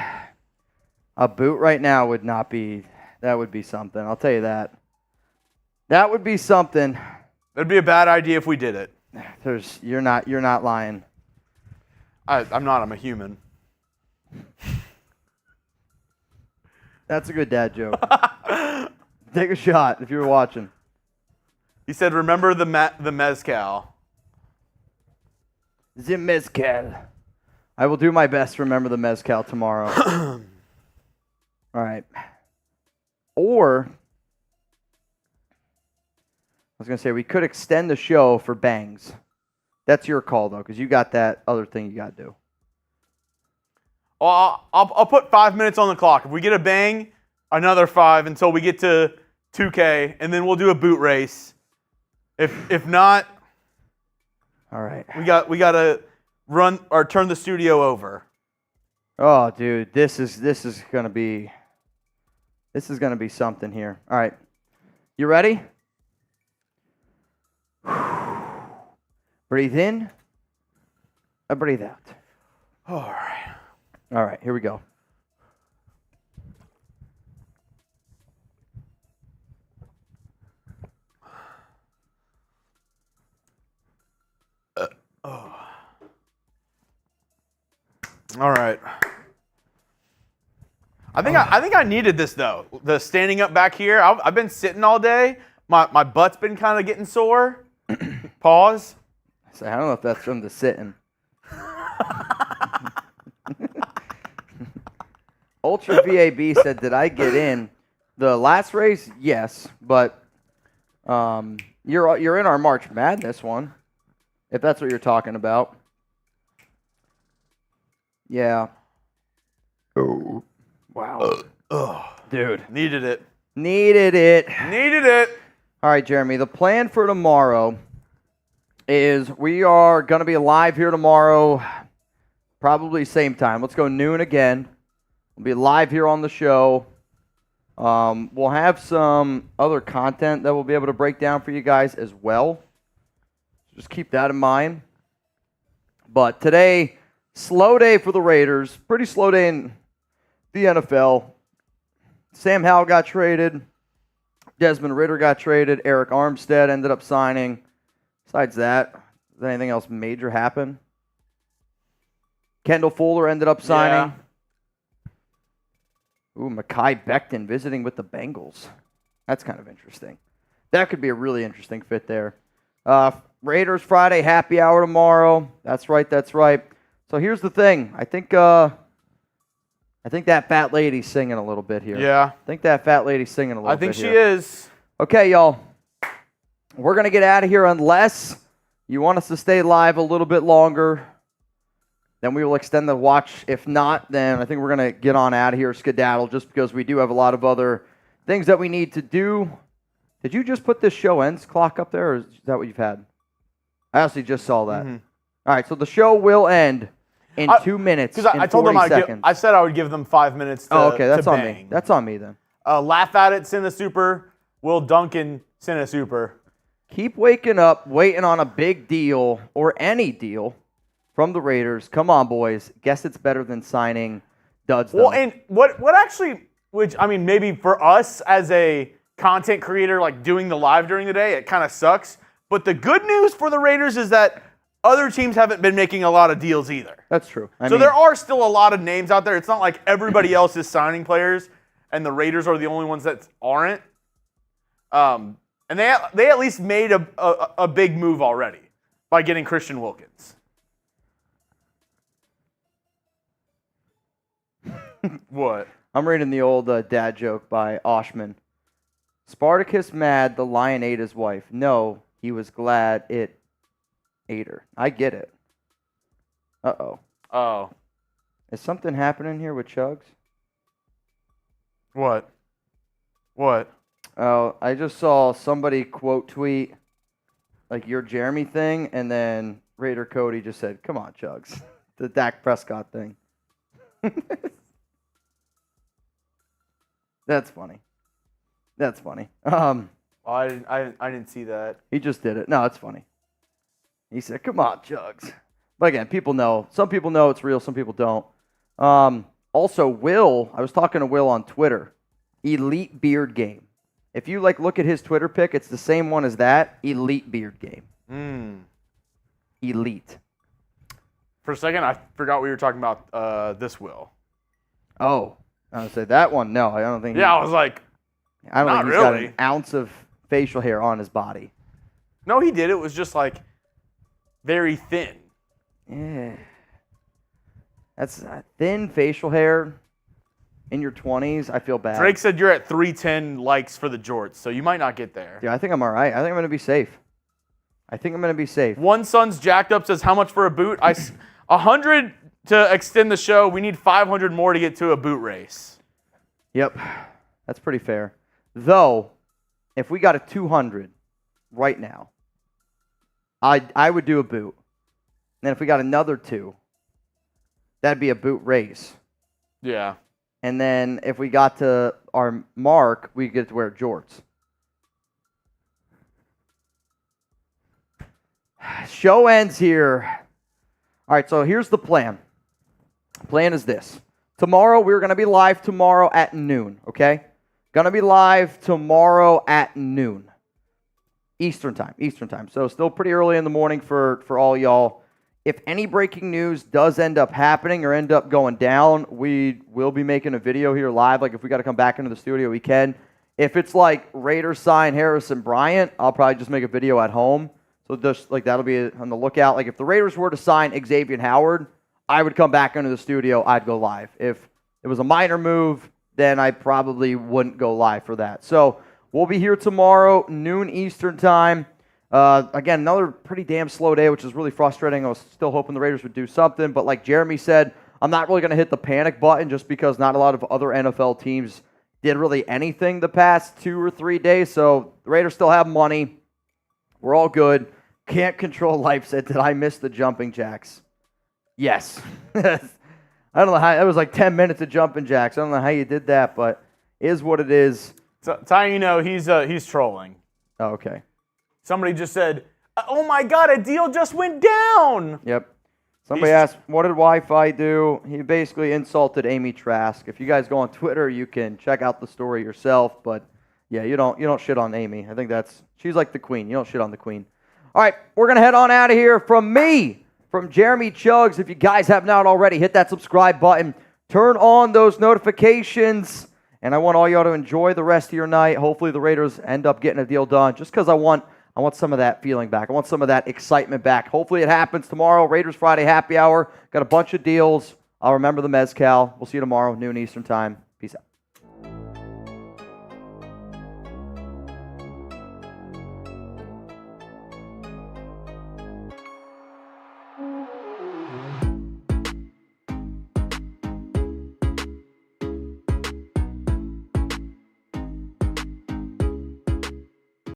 A boot right now would not be... That would be something. I'll tell you that. That would be something. That'd be a bad idea if we did it. You're not lying. I'm not. I'm a human. That's a good dad joke. Take a shot if you were watching. He said, remember the mezcal. The mezcal. I will do my best to remember the mezcal tomorrow. All right. Or, I was going to say, we could extend the show for bangs. That's your call, though, because you got that other thing you got to do. Well, I'll put 5 minutes on the clock. If we get a bang, another 5 until we get to 2K, and then we'll do a boot race. If not, all right, we got to run or turn the studio over. Oh, dude, this is gonna be something here. All right, you ready? Breathe in, breathe out. All right. All right, here we go. All right. I think I needed this though. The standing up back here. I've been sitting all day. My butt's been kind of getting sore. Pause. So I don't know if that's from the sitting. Ultra VAB said, "Did I get in the last race?" Yes, but you're in our March Madness one, if that's what you're talking about. Yeah. Oh. Wow. Dude. Needed it. Needed it. Needed it. All right, Jeremy. The plan for tomorrow is we are going to be live here tomorrow, probably same time. Let's go noon again. We'll be live here on the show. We'll have some other content that we'll be able to break down for you guys as well. Just keep that in mind. But today, slow day for the Raiders. Pretty slow day in the NFL. Sam Howell got traded. Desmond Ridder got traded. Eric Armstead ended up signing. Besides that, did anything else major happen? Kendall Fuller ended up signing. Ooh, Mekhi Becton visiting with the Bengals. That's kind of interesting. That could be a really interesting fit there. Raiders Friday happy hour tomorrow. That's right. That's right. So here's the thing. I think that fat lady's singing a little bit here. Yeah. I think that fat lady's singing a little bit I think she here. is. Okay, y'all. We're going to get out of here unless you want us to stay live a little bit longer. Then we will extend the watch. If not, then I think we're going to get on out of here, skedaddle, just because we do have a lot of other things that we need to do. Did you just put this show ends clock up there, or is that what you've had? I actually just saw that. Mm-hmm. All right, so the show will end in 2 minutes. Because I told them I said I would give them 5 minutes to okay, that's to on bang. me. That's on me then. Laugh at it, send a super. Will Duncan send a super? Keep waking up, waiting on a big deal or any deal from the Raiders. Come on, boys. Guess it's better than signing duds, though. Well, and what actually, which, I mean, maybe for us as a content creator, like doing the live during the day, it kind of sucks. But the good news for the Raiders is that other teams haven't been making a lot of deals either. That's true. I So mean, there are still a lot of names out there. It's not like everybody else is signing players and the Raiders are the only ones that aren't. And they at least made a big move already by getting Christian Wilkins. What? I'm reading the old dad joke by Oshman. Spartacus mad the lion ate his wife. No, he was glad it ate her. I get it. Uh-oh. Oh. Is something happening here with Chuggs? What? What? Oh, I just saw somebody quote tweet like your Jeremy thing, and then Raider Cody just said, "Come on, Chuggs," the Dak Prescott thing. That's funny. That's funny. I didn't see that. He just did it. No, it's funny. He said, "Come on, Chuggs." But again, people know. Some people know it's real. Some people don't. Also, Will. I was talking to Will on Twitter. Elite beard game. If you look at his Twitter pic, it's the same one as that. Elite beard game. Elite. For a second, I forgot we were talking about this Will. Oh, I would say that one. No, I don't think. Yeah, I was like, I don't not think he's got really. an ounce of facial hair on his body. No, he did. It was just very thin. Yeah. That's thin facial hair. in your 20s, I feel bad. Drake said you're at 310 likes for the jorts, so you might not get there. Yeah, I think I'm all right. I think I'm going to be safe. One Son's jacked up says, how much for a boot? 100 to extend the show. We need 500 more to get to a boot race. Yep, that's pretty fair. Though, if we got a 200 right now, I would do a boot. And then if we got another 2, that'd be a boot race. Yeah. And then if we got to our mark, we get to wear jorts. Show ends here. All right, so here's the plan. Plan is this. Tomorrow, we're going to be live tomorrow at noon, okay? Going to be live tomorrow at noon. Eastern time. So still pretty early in the morning for all y'all. If any breaking news does end up happening or end up going down, we will be making a video here live. Like if we got to come back into the studio, we can. If it's like Raiders sign Harrison Bryant, I'll probably just make a video at home. So just like that'll be on the lookout. Like if the Raiders were to sign Xavier Howard, I would come back into the studio. I'd go live. If it was a minor move, then I probably wouldn't go live for that. So we'll be here tomorrow, noon Eastern time. Again, another pretty damn slow day, which is really frustrating. I was still hoping the Raiders would do something. But like Jeremy said, I'm not really going to hit the panic button just because not a lot of other NFL teams did really anything the past 2 or 3 days. So the Raiders still have money. We're all good. Can't control life said, did I miss the jumping jacks? Yes. I don't know how. It was like 10 minutes of jumping jacks. I don't know how you did that, but it is what it is. So, Ty, you know, he's trolling. Oh, okay. Somebody just said, oh my God, a deal just went down. Yep. Somebody asked, what did Wi-Fi do? He basically insulted Amy Trask. If you guys go on Twitter, you can check out the story yourself. But yeah, you don't shit on Amy. I think she's like the queen. You don't shit on the queen. All right, we're going to head on out of here. From Jeremy Chuggs. If you guys have not already, hit that subscribe button. Turn on those notifications. And I want all y'all to enjoy the rest of your night. Hopefully the Raiders end up getting a deal done just because I want some of that feeling back. I want some of that excitement back. Hopefully it happens tomorrow. Raiders Friday happy hour. Got a bunch of deals. I'll remember the mezcal. We'll see you tomorrow, noon Eastern time.